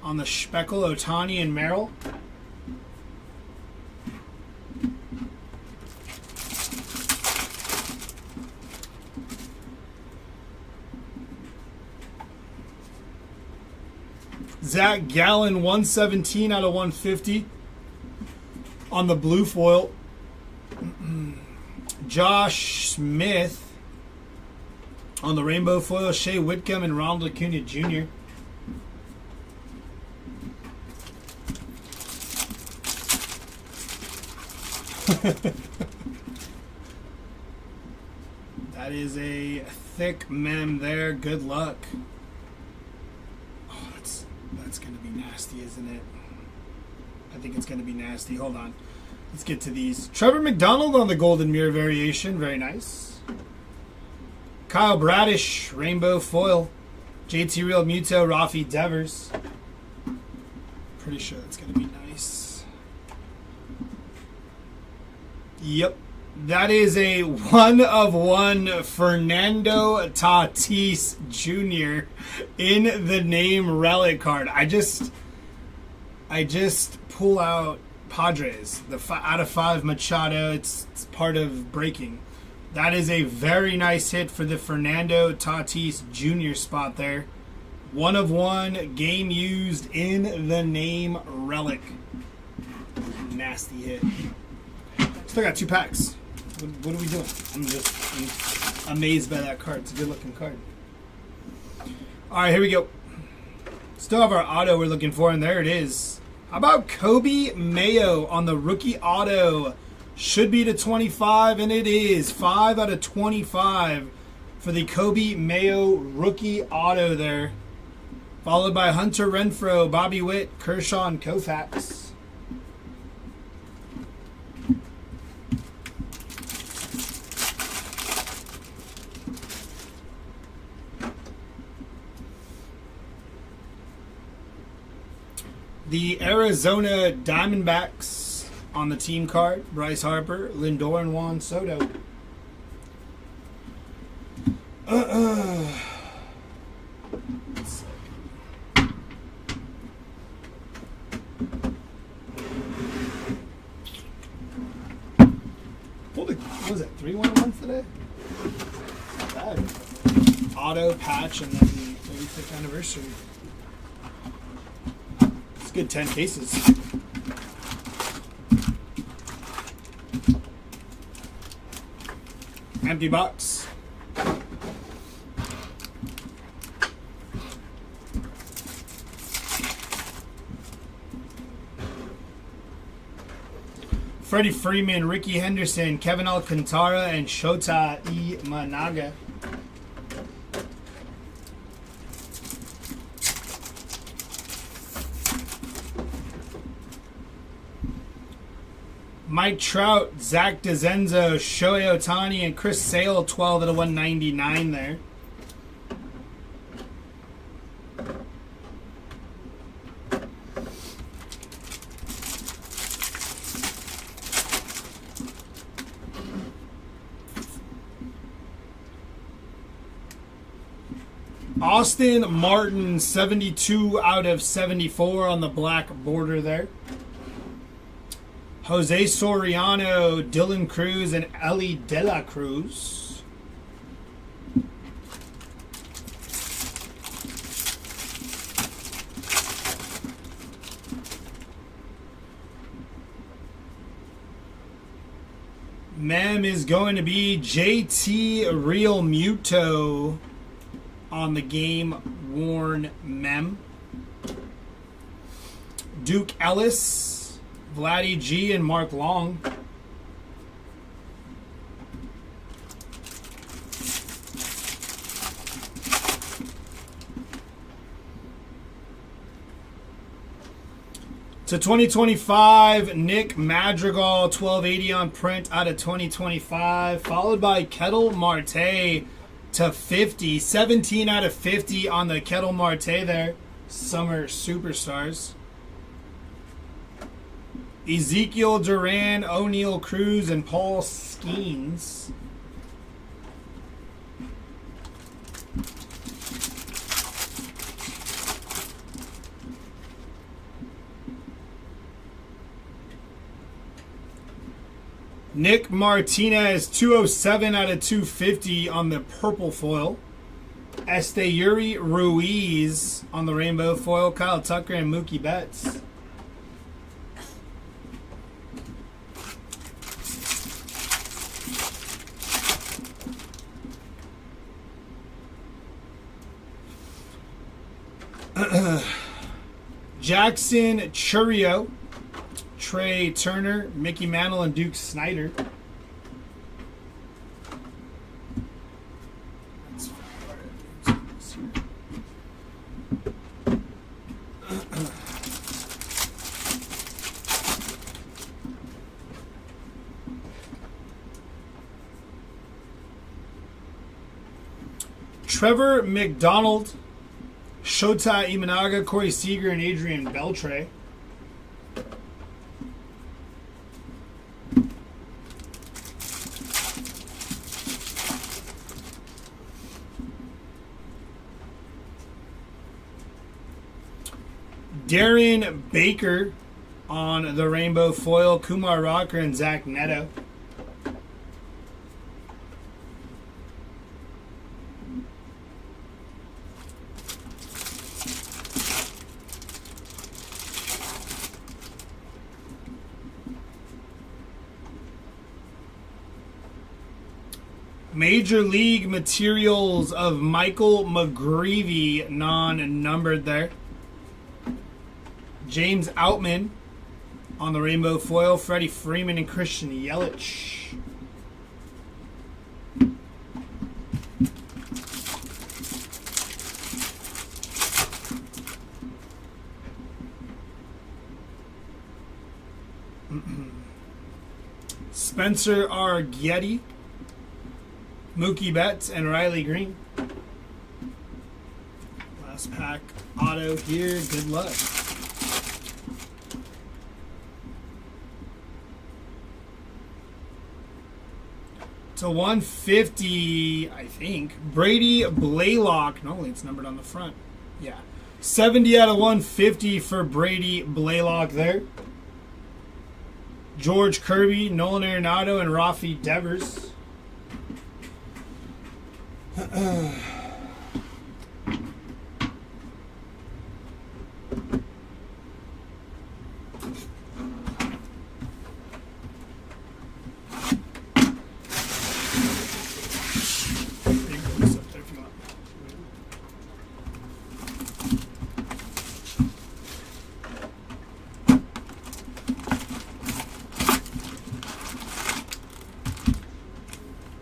on the Speckle, Otani, and Merrill. Zach Gallen, 117 out of 150 on the blue foil. Josh Smith on the rainbow foil. Shea Whitcomb and Ronald Acuna Jr. That is a thick mem there. Good luck. Oh, that's going to be nasty, isn't it? I think it's going to be nasty. Hold on. Let's get to these. Trevor McDonald on the Golden Mirror variation. Very nice. Kyle Bradish, rainbow foil. JT Real Muto, Rafi Devers. Pretty sure that's going to be nice. Yep. That is a 1/1 Fernando Tatis Jr. in the name relic card. I just pull out Padres. The out of 5 Machado. It's part of breaking. That is a very nice hit for the Fernando Tatis Jr. spot there. 1/1 game used in the name relic. Nasty hit. Still got 2 packs. What are we doing? I'm amazed by that card. It's a good looking card. All right, here we go. Still have our auto we're looking for, and there it is. How about Kobe Mayo on the rookie auto? Should be to 25, and it is. 5 out of 25 for the Kobe Mayo rookie auto there. Followed by Hunter Renfroe, Bobby Witt, Kershaw, and Koufax. The Arizona Diamondbacks on the team card. Bryce Harper, Lindor, and Juan Soto. What was it, 3-1-1 today? Not bad. Auto, patch, and then 35th anniversary. It's good 10 cases. Empty box. Freddie Freeman, Ricky Henderson, Kevin Alcantara, and Shota Imanaga. Mike Trout, Zach DeZenzo, Shohei Ohtani, and Chris Sale, 12 /199 there. Austin Martin, 72 /74 on the black border there. Jose Soriano, Dylan Cruz, and Ellie De La Cruz. Mem is going to be JT Real Muto on the game-worn Mem. Duke Ellis, Vladdy G, and Mark Long. To 2025, Nick Madrigal, 1280 on print out of 2025, followed by Kettle Marte to 50, 17 /50 on the Kettle Marte there. Summer Superstars. Ezekiel Duran, O'Neal Cruz, and Paul Skeens. Nick Martinez, 207 /250 on the purple foil. Esteury Ruiz on the rainbow foil. Kyle Tucker and Mookie Betts. Jackson Churio, Trey Turner, Mickey Mantle, and Duke Snyder. Trevor McDonald, Shota Imanaga, Corey Seager, and Adrian Beltre. Darren Baker on the rainbow foil, Kumar Rocker, and Zach Neto. Major League Materials of Michael McGreevy, non-numbered there. James Outman on the rainbow foil, Freddie Freeman and Christian Yelich. Spencer R. Getty, Mookie Betts, and Riley Green. Last pack auto here. Good luck. To 150, I think. Brady Blaylock. Normally it's numbered on the front. Yeah. 70 out of 150 for Brady Blaylock there. George Kirby, Nolan Arenado, and Rafi Devers.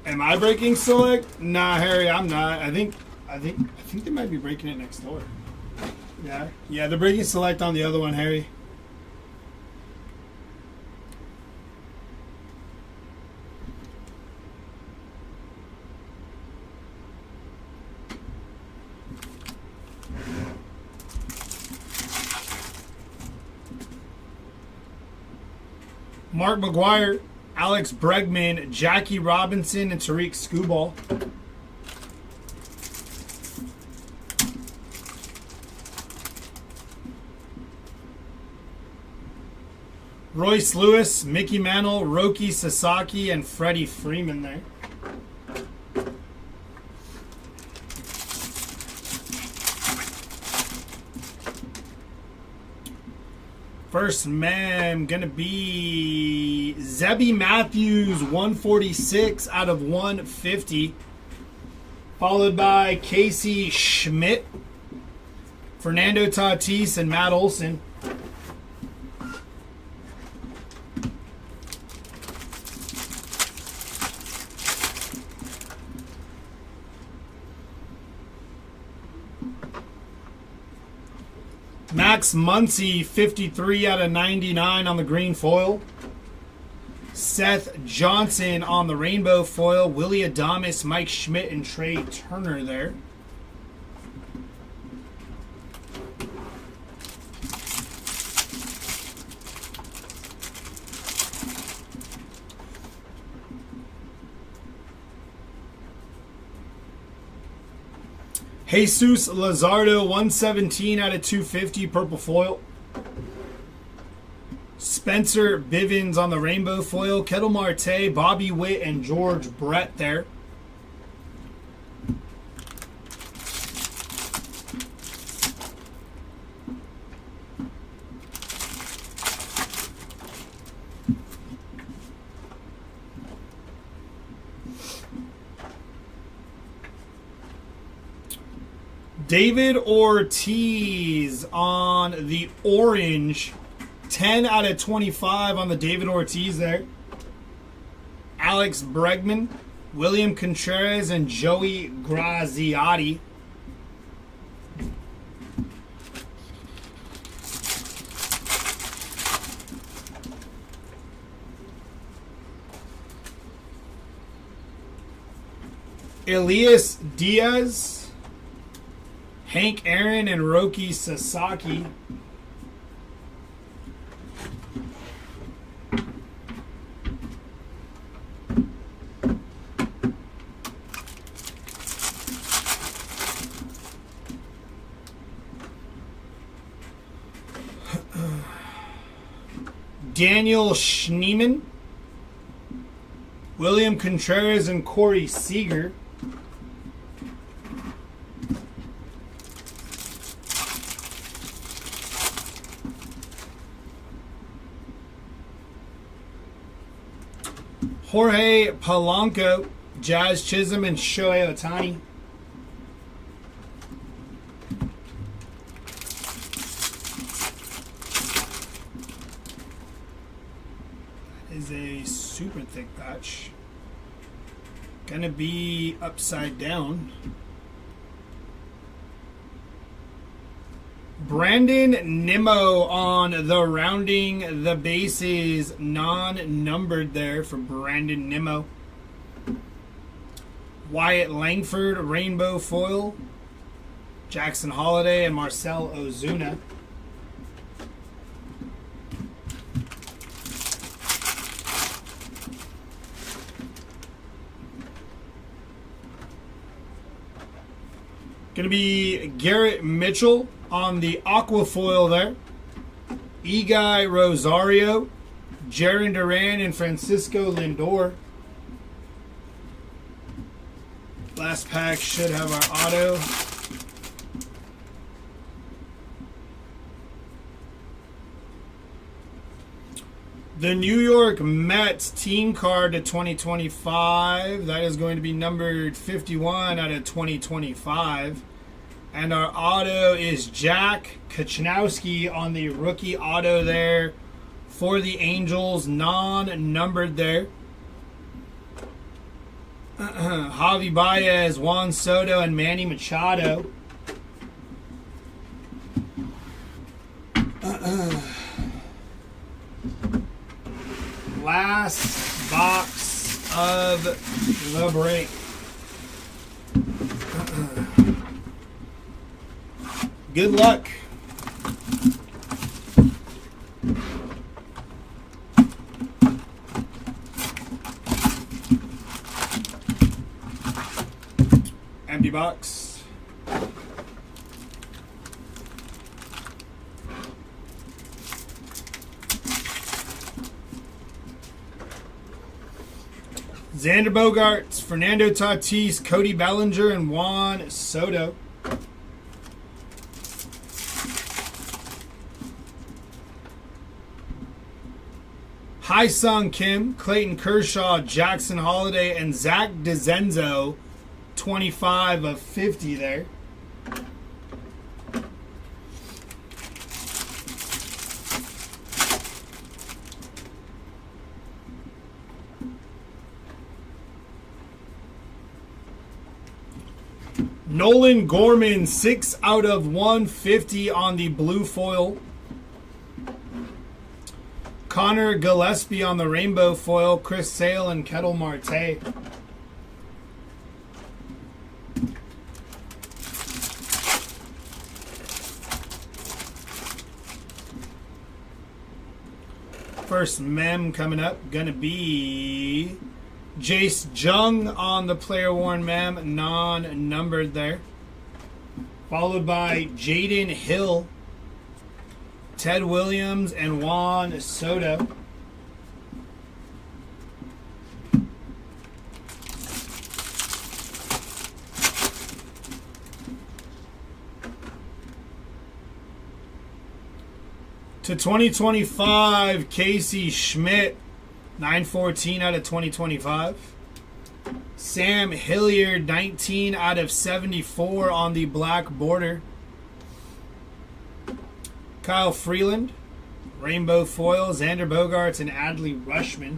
Am I breaking select? Nah, Harry, I'm not. I think they might be breaking it next door. Yeah. Yeah, they're breaking select on the other one, Harry. Mark McGuire, Alex Bregman, Jackie Robinson, and Tariq Skubal. Royce Lewis, Mickey Mantle, Roki Sasaki, and Freddie Freeman there. First man gonna be Zebby Matthews, 146 out of 150. Followed by Casey Schmidt, Fernando Tatis, and Matt Olson. Max Muncy, 53 out of 99 on the green foil. Seth Johnson on the rainbow foil. Willie Adames, Mike Schmidt, and Trey Turner there. Jesus Lazardo, 117 out of 250, purple foil. Spencer Bivens on the rainbow foil. Ketel Marte, Bobby Witt, and George Brett there. David Ortiz on the orange. 10 out of 25 on the David Ortiz there. Alex Bregman, William Contreras, and Joey Graziotti. Elias Diaz, Hank Aaron, and Roki Sasaki. Daniel Schneemann, William Contreras, and Corey Seager. Jorge Polanco, Jazz Chisholm, and Shohei Ohtani. That is a super thick patch. Gonna be upside down. Brandon Nimmo on the rounding the bases, non-numbered there for Brandon Nimmo. Wyatt Langford, rainbow foil. Jackson Holiday and Marcell Ozuna. Going to be Garrett Mitchell on the aqua foil there. Eguy Rosario, Jarren Duran, and Francisco Lindor. Last pack should have our auto. The New York Mets team card to 2025. That is going to be numbered 51 out of 2025. And our auto is Jack Kachnowski on the rookie auto there for the Angels, non-numbered there. Javi Baez, Juan Soto, and Manny Machado. Last box of the break. Good luck. Empty box. Xander Bogaerts, Fernando Tatis, Cody Bellinger, and Juan Soto. Hai-Sung Kim, Clayton Kershaw, Jackson Holiday, and Zach DeZenzo. 25 of 50 there. Nolan Gorman, 6 out of 150 on the blue foil. Connor Gillespie on the rainbow foil. Chris Sale and Kettle Marte. First mem coming up, gonna be Jace Jung on the player worn mem, non-numbered there. Followed by Jaden Hill, Ted Williams, and Juan Soto. To 2025, Casey Schmidt, 914 out of 2025. Sam Hilliard, 19 out of 74 on the black border. Kyle Freeland, rainbow foil, Xander Bogaerts, and Adley Rushman.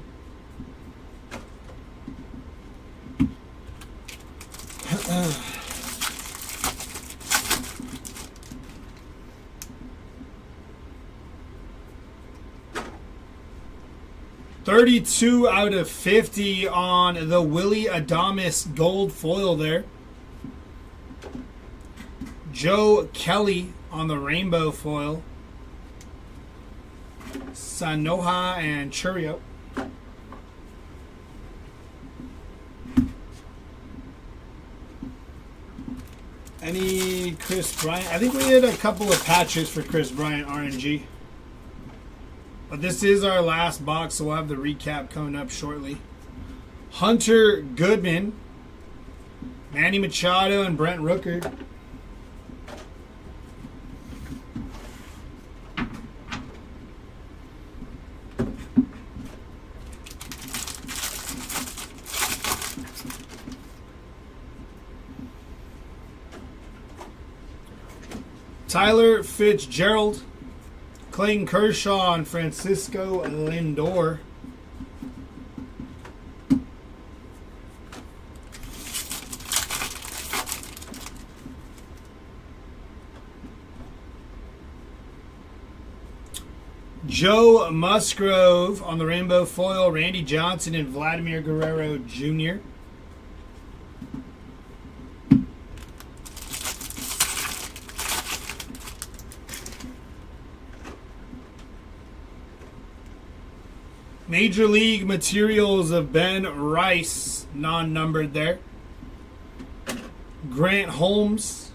$32 out of 50 on the Willie Adames gold foil there. Joe Kelly on the rainbow foil. Sanoha and Churio. Any Chris Bryant? I think we had a couple of patches for Chris Bryant RNG. But this is our last box, so we'll have the recap coming up shortly. Hunter Goodman, Manny Machado, and Brent Rooker. Tyler Fitzgerald, Clayton Kershaw, and Francisco Lindor. Joe Musgrove on the rainbow foil, Randy Johnson and Vladimir Guerrero Jr. Major League Materials of Ben Rice, non-numbered there. Grant Holmes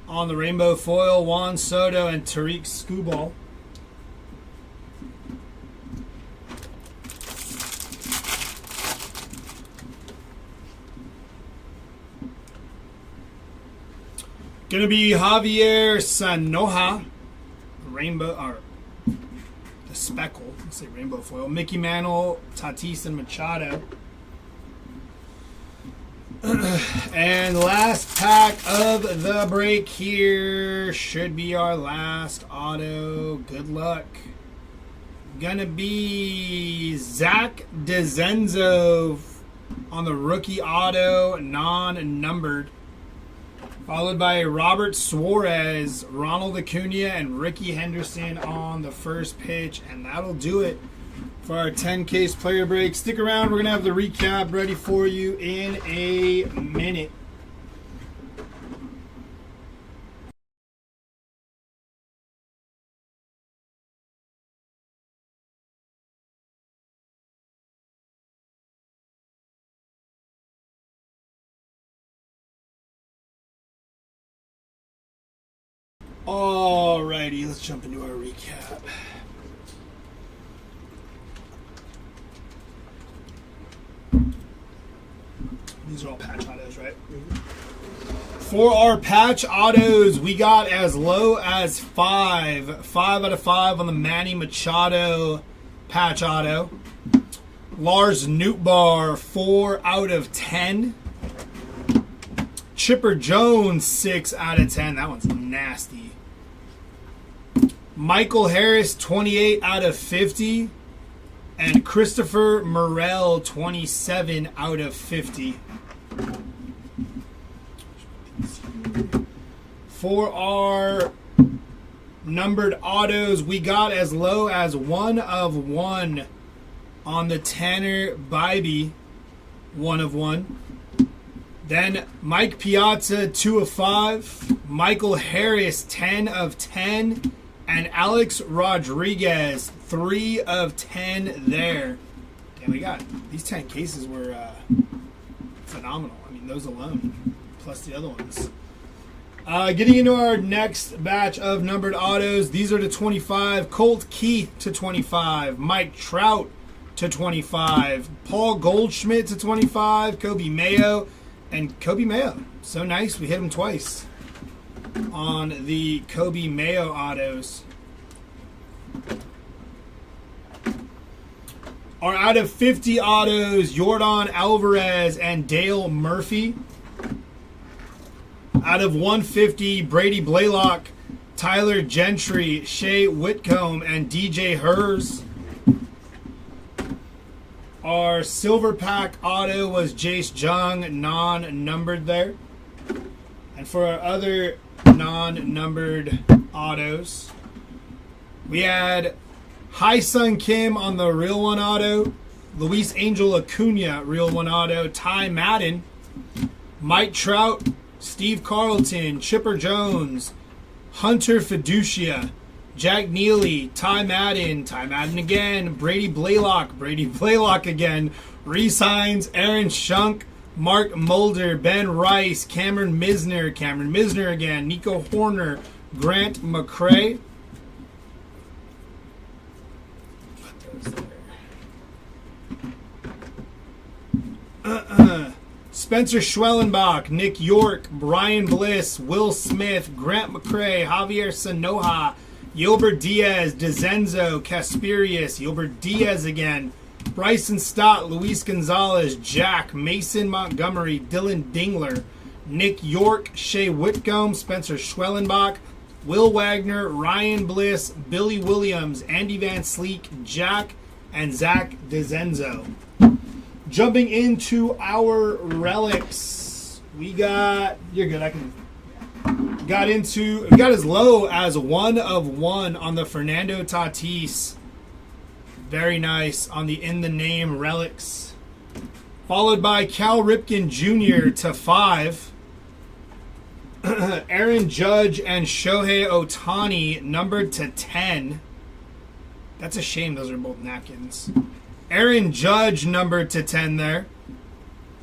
on the rainbow foil, Juan Soto and Tariq Skubal. Gonna be Javier Sanoja, rainbow or the speckle. Let's say rainbow foil. Mickey Mantle, Tatis, and Machado. And last pack of the break here should be our last auto. Good luck. Gonna be Zach DeZenzo on the rookie auto, non-numbered. Followed by Robert Suarez, Ronald Acuna, and Ricky Henderson on the first pitch. And that'll do it for our 10-case player break. Stick around. We're going to have the recap ready for you in a minute. Alrighty, let's jump into our recap. These are all patch autos, right? For our patch autos, we got as low as 5. 5 out of 5 on the Manny Machado patch auto. Lars Nootbaar, 4 out of 10. Chipper Jones, 6 out of 10. That one's nasty. Michael Harris, 28 out of 50. And Christopher Morel, 27 out of 50. For our numbered autos, we got as low as 1 of 1 on the Tanner Bybee, 1 of 1. Then Mike Piazza, 2 of 5. Michael Harris, 10 of 10. And Alex Rodriguez, 3 of 10 there. And we got, these 10 cases were phenomenal. I mean, those alone, plus the other ones. Getting into our next batch of numbered autos, these are to 25. Colt Keith to 25. Mike Trout to 25. Paul Goldschmidt to 25. Kobe Mayo. And Kobe Mayo. So nice, we hit him twice on the Kobe Mayo autos. Our out of 50 autos, Yordan Alvarez and Dale Murphy. Out of 150, Brady Blaylock, Tyler Gentry, Shea Whitcomb, and DJ Hers. Our silver pack auto was Jace Jung, non-numbered there. And for our other non-numbered autos, we had Hai-Sung Kim on the Real One auto, Luis Angel Acuna, Real One auto, Ty Madden, Mike Trout, Steve Carlton, Chipper Jones, Hunter Fiducia, Jack Neely, Ty Madden again, Brady Blaylock again, Reese Hines, Aaron Shunk, Mark Mulder, Ben Rice, Cameron Misner again, Nico Horner, Grant McCray. Spencer Schwellenbach, Nick York, Brian Bliss, Will Smith, Grant McCray, Javier Sanoja, Yilbert Diaz, DeZenzo, Casperius, Yilbert Diaz again, Bryson Stott, Luis Gonzalez, Jack, Mason Montgomery, Dylan Dingler, Nick York, Shea Whitcomb, Spencer Schwellenbach, Will Wagner, Ryan Bliss, Billy Williams, Andy Van Sleek, Jack, and Zach DeZenzo. Jumping into our relics, we got, you're good, I can got as low as 1 of 1 on the Fernando Tatis. Very nice on the In the Name relics. Followed by Cal Ripken Jr. to 5. Aaron Judge and Shohei Ohtani numbered to 10. That's a shame those are both napkins. Aaron Judge numbered to 10 there.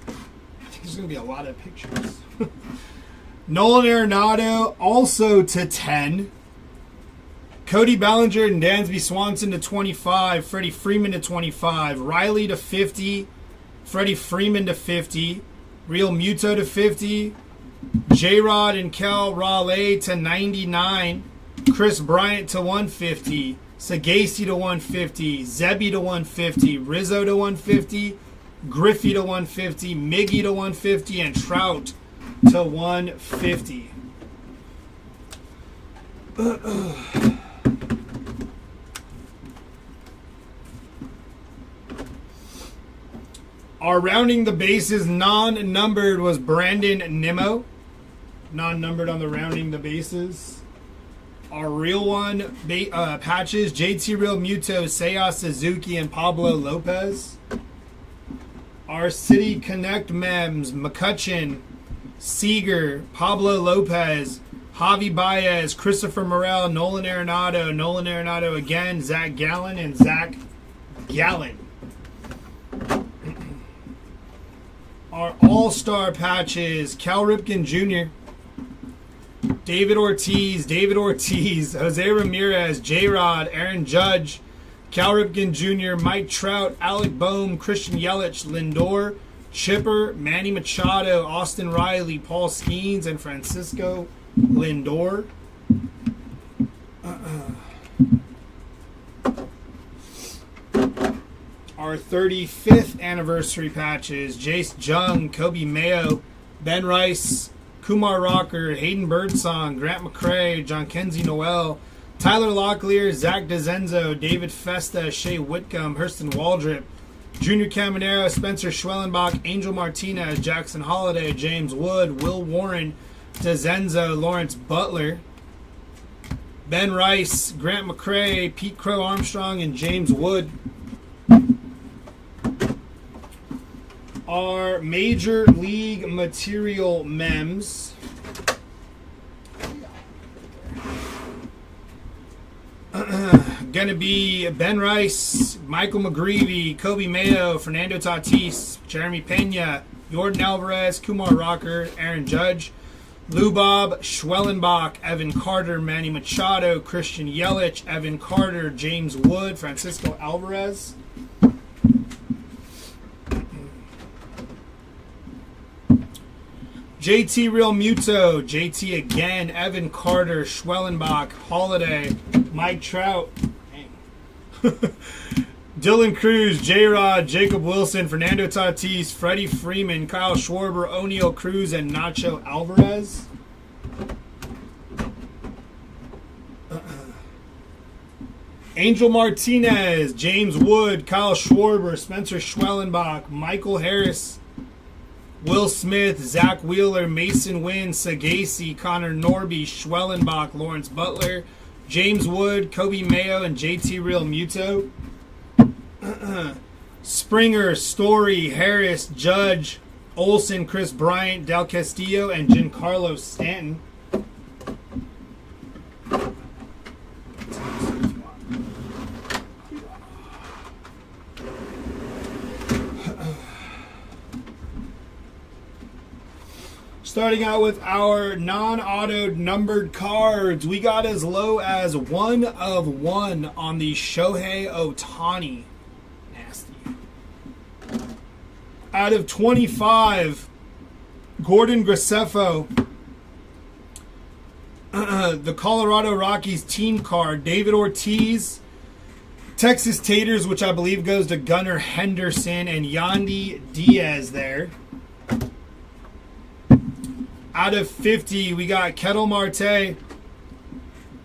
I think there's going to be a lot of pictures. Nolan Arenado also to 10. Cody Bellinger and Dansby Swanson to 25. Freddie Freeman to 25. Riley to 50. Freddie Freeman to 50. Real Muto to 50. J-Rod and Cal Raleigh to 99. Chris Bryant to 150. Sagasi to 150. Zebby to 150. Rizzo to 150. Griffey to 150. Miggy to 150. And Trout to 150. Our rounding the bases non-numbered was Brandon Nimmo. Non-numbered on the rounding the bases. Our real one patches, JT Real Muto, Seiya Suzuki, and Pablo Lopez. Our City Connect mems, McCutcheon, Seager, Pablo Lopez, Javi Baez, Christopher Morel, Nolan Arenado again, Zach Gallen, and Zach Gallen. Our all-star patches, Cal Ripken Jr., David Ortiz, Jose Ramirez, J-Rod, Aaron Judge, Cal Ripken Jr., Mike Trout, Alec Boehm, Christian Yelich, Lindor, Chipper, Manny Machado, Austin Riley, Paul Skeens, and Francisco Lindor. Our 35th anniversary patches, Jace Jung, Kobe Mayo, Ben Rice, Kumar Rocker, Hayden Birdsong, Grant McCrae, John Kenzie Noel, Tyler Locklear, Zach DeZenzo, David Festa, Shea Whitcomb, Hurston Waldrip, Junior Caminero, Spencer Schwellenbach, Angel Martinez, Jackson Holiday, James Wood, Will Warren, DeZenzo, Lawrence Butler, Ben Rice, Grant McCrae, Pete Crow Armstrong, and James Wood. Our Major League Material mems. Gonna be Ben Rice, Michael McGreevy, Kobe Mayo, Fernando Tatis, Jeremy Pena, Jordan Alvarez, Kumar Rocker, Aaron Judge, Lou Bob, Schwellenbach, Evan Carter, Manny Machado, Christian Yelich, Evan Carter, James Wood, Francisco Alvarez. JT Real Muto, JT again, Evan Carter, Schwellenbach, Holiday, Mike Trout, Dylan Cruz, J-Rod, Jacob Wilson, Fernando Tatis, Freddie Freeman, Kyle Schwarber, O'Neal Cruz, and Nacho Alvarez. Angel Martinez, James Wood, Kyle Schwarber, Spencer Schwellenbach, Michael Harris, Will Smith, Zach Wheeler, Mason Wynn, Sagasi, Connor Norby, Schwellenbach, Lawrence Butler, James Wood, Kobe Mayo, and JT Real Muto. Springer, Story, Harris, Judge, Olsen, Chris Bryant, Del Castillo, and Giancarlo Stanton. Starting out with our non-autoed numbered cards, we got as low as 1 of 1 on the Shohei Ohtani. Nasty. Out of 25, Gordon Graceffo, the Colorado Rockies team card, David Ortiz, Texas Taters, which I believe goes to Gunnar Henderson, and Yandy Diaz there. Out of 50, we got Kettle Marte,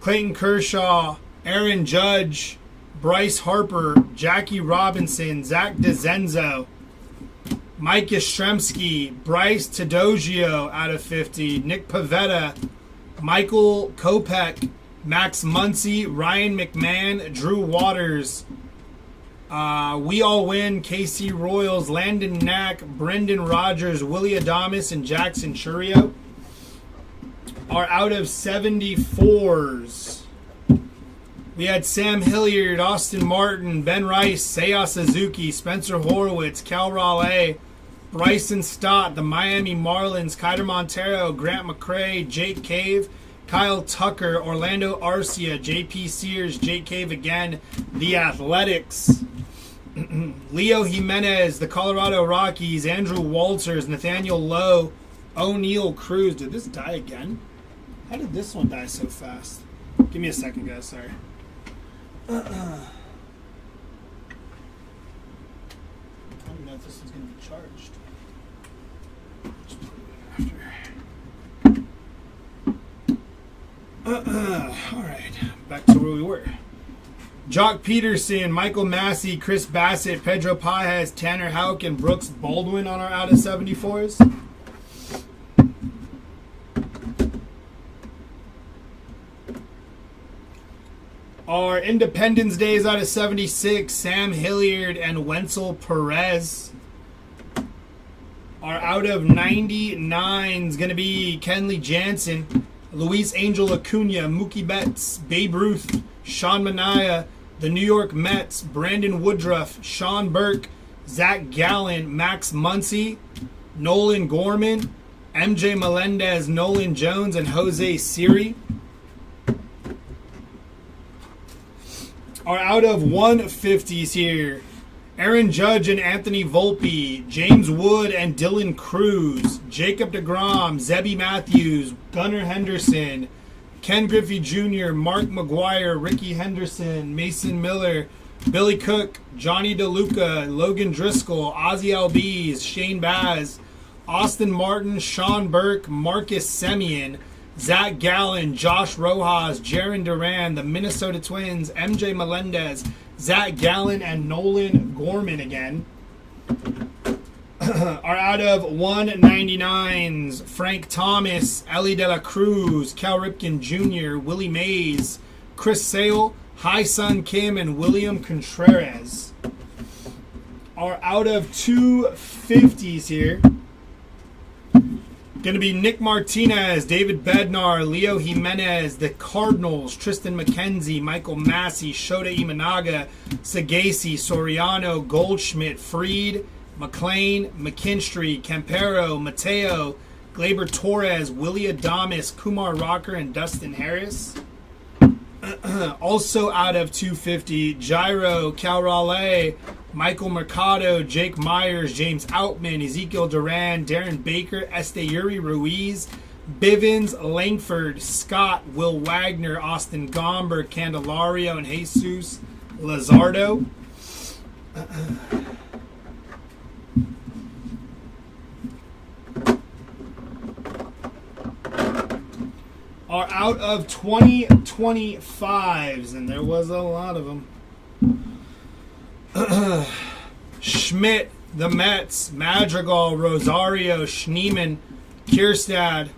Clayton Kershaw, Aaron Judge, Bryce Harper, Jackie Robinson, Zach DeZenzo, Mike Yastrzemski, Bryce Tadogio out of 50, Nick Pivetta, Michael Kopech, Max Muncy, Ryan McMahon, Drew Waters. We All Win, KC Royals, Landon Knack, Brendan Rogers, Willie Adames, and Jackson Churio. Are out of 74s. We had Sam Hilliard, Austin Martin, Ben Rice, Seiya Suzuki, Spencer Horowitz, Cal Raleigh, Bryson Stott, the Miami Marlins, Kyler Montero, Grant McCrae, Jake Cave, Kyle Tucker, Orlando Arcia, JP Sears, Jake Cave again, the Athletics. Leo Jimenez, the Colorado Rockies, Andrew Walters, Nathaniel Lowe, O'Neal Cruz. Did this die again? How did this one die so fast? Give me a second, guys. Sorry. I don't know if this is going to be charged. Just put it in after. All right. Back to where we were. Jock Peterson, Michael Massey, Chris Bassett, Pedro Paez, Tanner Houck, and Brooks Baldwin on our out of 74s. Our Independence Days out of 76, Sam Hilliard and Wenzel Perez. Our out of 99 is going to be Kenley Jansen, Luis Angel Acuna, Mookie Betts, Babe Ruth, Sean Manaea, the New York Mets, Brandon Woodruff, Sean Burke, Zach Gallen, Max Muncy, Nolan Gorman, MJ Melendez, Nolan Jones, and Jose Siri. Are out of 150s here. Aaron Judge and Anthony Volpe, James Wood and Dylan Cruz, Jacob deGrom, Zebby Matthews, Gunnar Henderson, Ken Griffey Jr., Mark McGuire, Ricky Henderson, Mason Miller, Billy Cook, Johnny DeLuca, Logan Driscoll, Ozzie Albies, Shane Baz, Austin Martin, Sean Burke, Marcus Semien, Zach Gallen, Josh Rojas, Jaron Duran, the Minnesota Twins, MJ Melendez, Zach Gallen, and Nolan Gorman again. Are out of 199s, Frank Thomas, Ellie De La Cruz, Cal Ripken Jr., Willie Mays, Chris Sale, Hai-Sun Kim, and William Contreras. Are out of 250s here. Going to be Nick Martinez, David Bednar, Leo Jimenez, the Cardinals, Tristan McKenzie, Michael Massey, Shota Imanaga, Sagasi, Soriano, Goldschmidt, Freed, McLean, McKinstry, Campero, Mateo, Gleyber Torres, Willie Adames, Kumar Rocker, and Dustin Harris. Also out of 250, Gyro, Cal Raleigh, Michael Mercado, Jake Myers, James Outman, Ezekiel Duran, Darren Baker, Esteyuri Ruiz, Bivens, Langford, Scott, Will Wagner, Austin Gomber, Candelario, and Jesus Lazardo. Are out of 2025s, and there was a lot of them. Schmidt, the Mets, Madrigal, Rosario, Schneeman, Kierstad,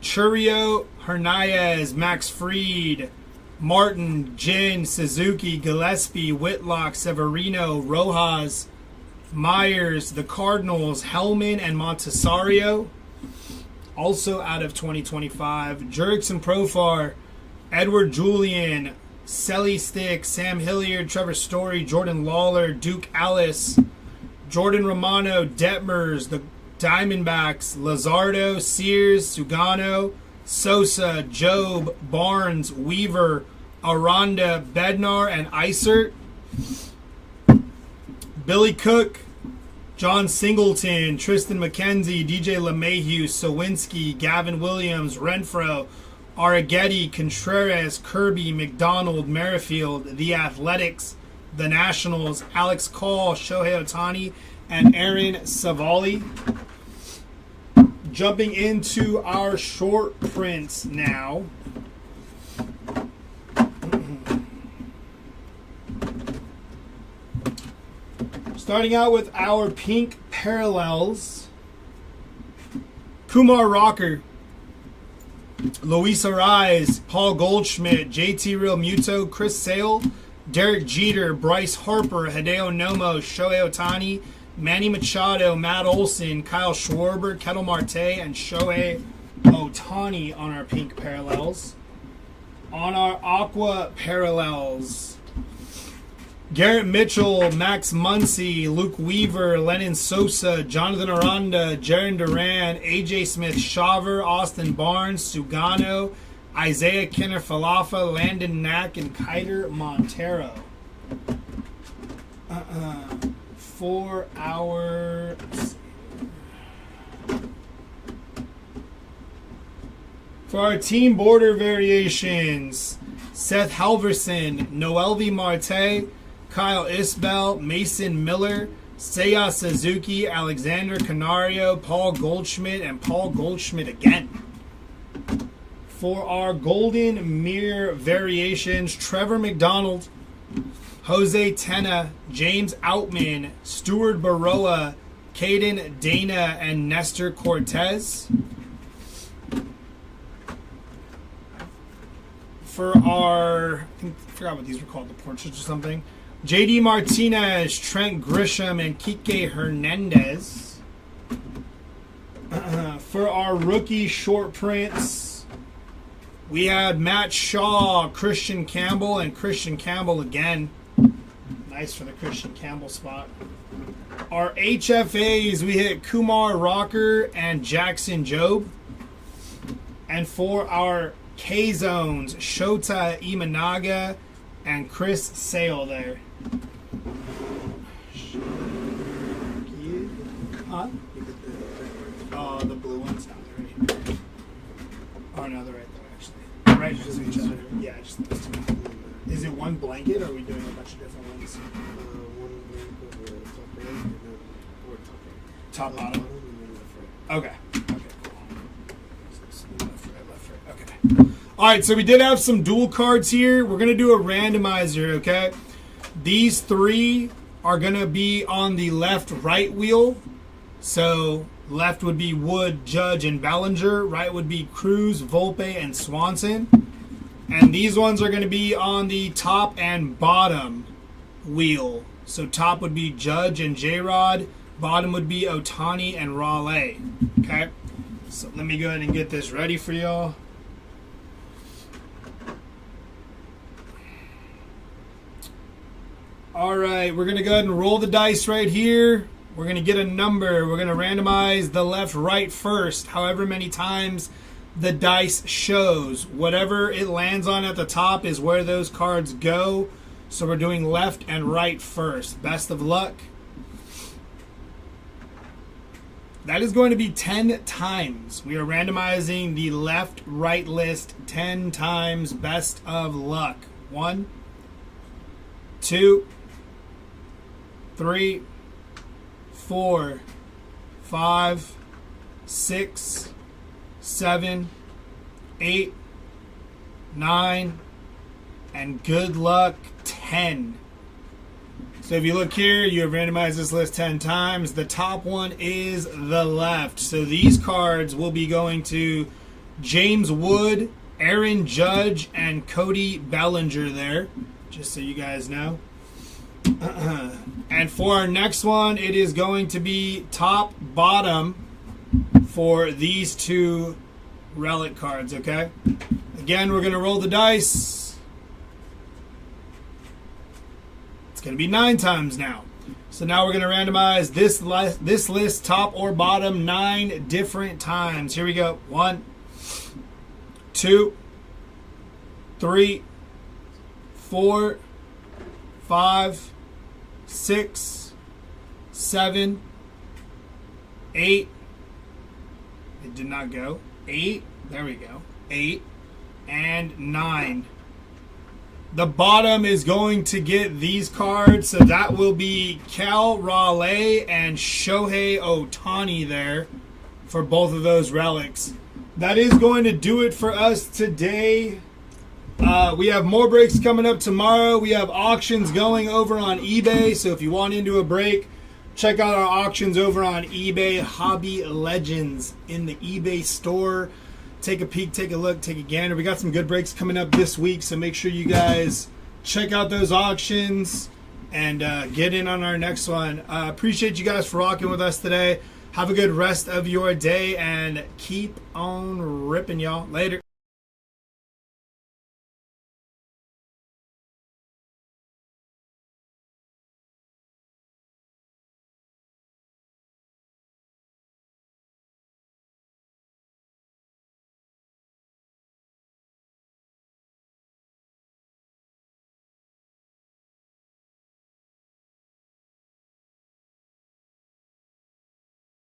Churio, Hernandez, Max Fried, Martin, Jin, Suzuki, Gillespie, Whitlock, Severino, Rojas, Myers, the Cardinals, Hellman, and Montessario. Also out of 2025, Jurickson Profar, Edward Julian, Selly Stick, Sam Hilliard, Trevor Story, Jordan Lawler, Duke Ellis, Jordan Romano, Detmers, the Diamondbacks, Lazardo, Sears, Sugano, Sosa, Job, Barnes, Weaver, Aranda, Bednar, and Isert. Billy Cook, John Singleton, Tristan McKenzie, DJ LeMahieu, Sowinski, Gavin Williams, Renfro, Arrighetti, Contreras, Kirby, McDonald, Merrifield, The Athletics, The Nationals, Alex Call, Shohei Ohtani, and Aaron Savali. Jumping into our short prints now. Starting out with our pink parallels. Kumar Rocker. Luis Arise, Paul Goldschmidt, JT Real Muto, Chris Sale, Derek Jeter, Bryce Harper, Hideo Nomo, Shohei Ohtani, Manny Machado, Matt Olson, Kyle Schwarber, Kettle Marte, and Shohei Ohtani on our pink parallels. On our aqua parallels, Garrett Mitchell, Max Muncy, Luke Weaver, Lennon Sosa, Jonathan Aranda, Jaron Duran, AJ Smith Shaver, Austin Barnes, Sugano, Isaiah Kinner Falafa, Landon Knack, and Kiter Montero. For our team border variations, Seth Halverson, Noelvi Marte, Kyle Isbell, Mason Miller, Seiya Suzuki, Alexander Canario, Paul Goldschmidt, and Paul Goldschmidt again. For our golden mirror variations, Trevor McDonald, Jose Tena, James Outman, Stuart Baroa, Caden Dana, and Nestor Cortez. For our, I forgot what these were called, the portraits or something. JD Martinez, Trent Grisham, and Kike Hernandez. For our rookie short prints, we had Matt Shaw, Christian Campbell, and Christian Campbell again. Nice for the Christian Campbell spot. Our HFAs, we hit Kumar Rocker and Jackson Jobe. And for our K-Zones, Shota Imanaga and Chris Sale there. Huh? The blue one's not there right. Oh, no, they're right there, actually. Right next to each other. Yeah, just those two. Is it one blanket, or are we doing a bunch of different ones? One blanket over top right, and then or Top bottom? and then left right. Okay. Okay, cool. Left, right. Okay. Alright, so we did have some dual cards here. We're going to do a randomizer, okay? These three are going to be on the left-right wheel. So, left would be Wood, Judge, and Bellinger. Right would be Cruz, Volpe, and Swanson. And these ones are going to be on the top and bottom wheel. So, top would be Judge and J-Rod. Bottom would be Ohtani and Raleigh. Okay? So, let me go ahead and get this ready for y'all. Alright, we're going to go ahead and roll the dice right here. We're going to get a number. We're going to randomize the left-right first, however many times the dice shows. Whatever it lands on at the top is where those cards go. So we're doing left and right first. Best of luck. That is going to be 10 times. We are randomizing the left-right list 10 times. Best of luck. 1, 2, 3, 4, 5, 6, 7, 8, 9, and good luck 10. So if you look here, you have randomized this list 10 times. The top one is the left. So these cards will be going to James Wood, Aaron Judge, and Cody Bellinger there, just so you guys know. And for our next one, it is going to be top, bottom for these two relic cards, okay? Again, we're going to roll the dice. It's going to be 9 times now. So now we're going to randomize this list, top or bottom, 9 different times. Here we go. 1, 2, 3, 4, 5, 6, 7, 8. It did not go. 8. There we go. 8 and 9. The bottom is going to get these cards, so that will be Cal Raleigh and Shohei Ohtani there for both of those relics. That is going to do it for us today. We have more breaks coming up tomorrow. We have auctions going over on eBay, so if you want into a break, check out our auctions over on eBay. Hobby Legends in the eBay store. take a peek, take a look, take a gander. We got some good breaks coming up this week, so make sure you guys check out those auctions and get in on our next one. Appreciate you guys for rocking with us today. Have a good rest of your day and keep on ripping, y'all. Later.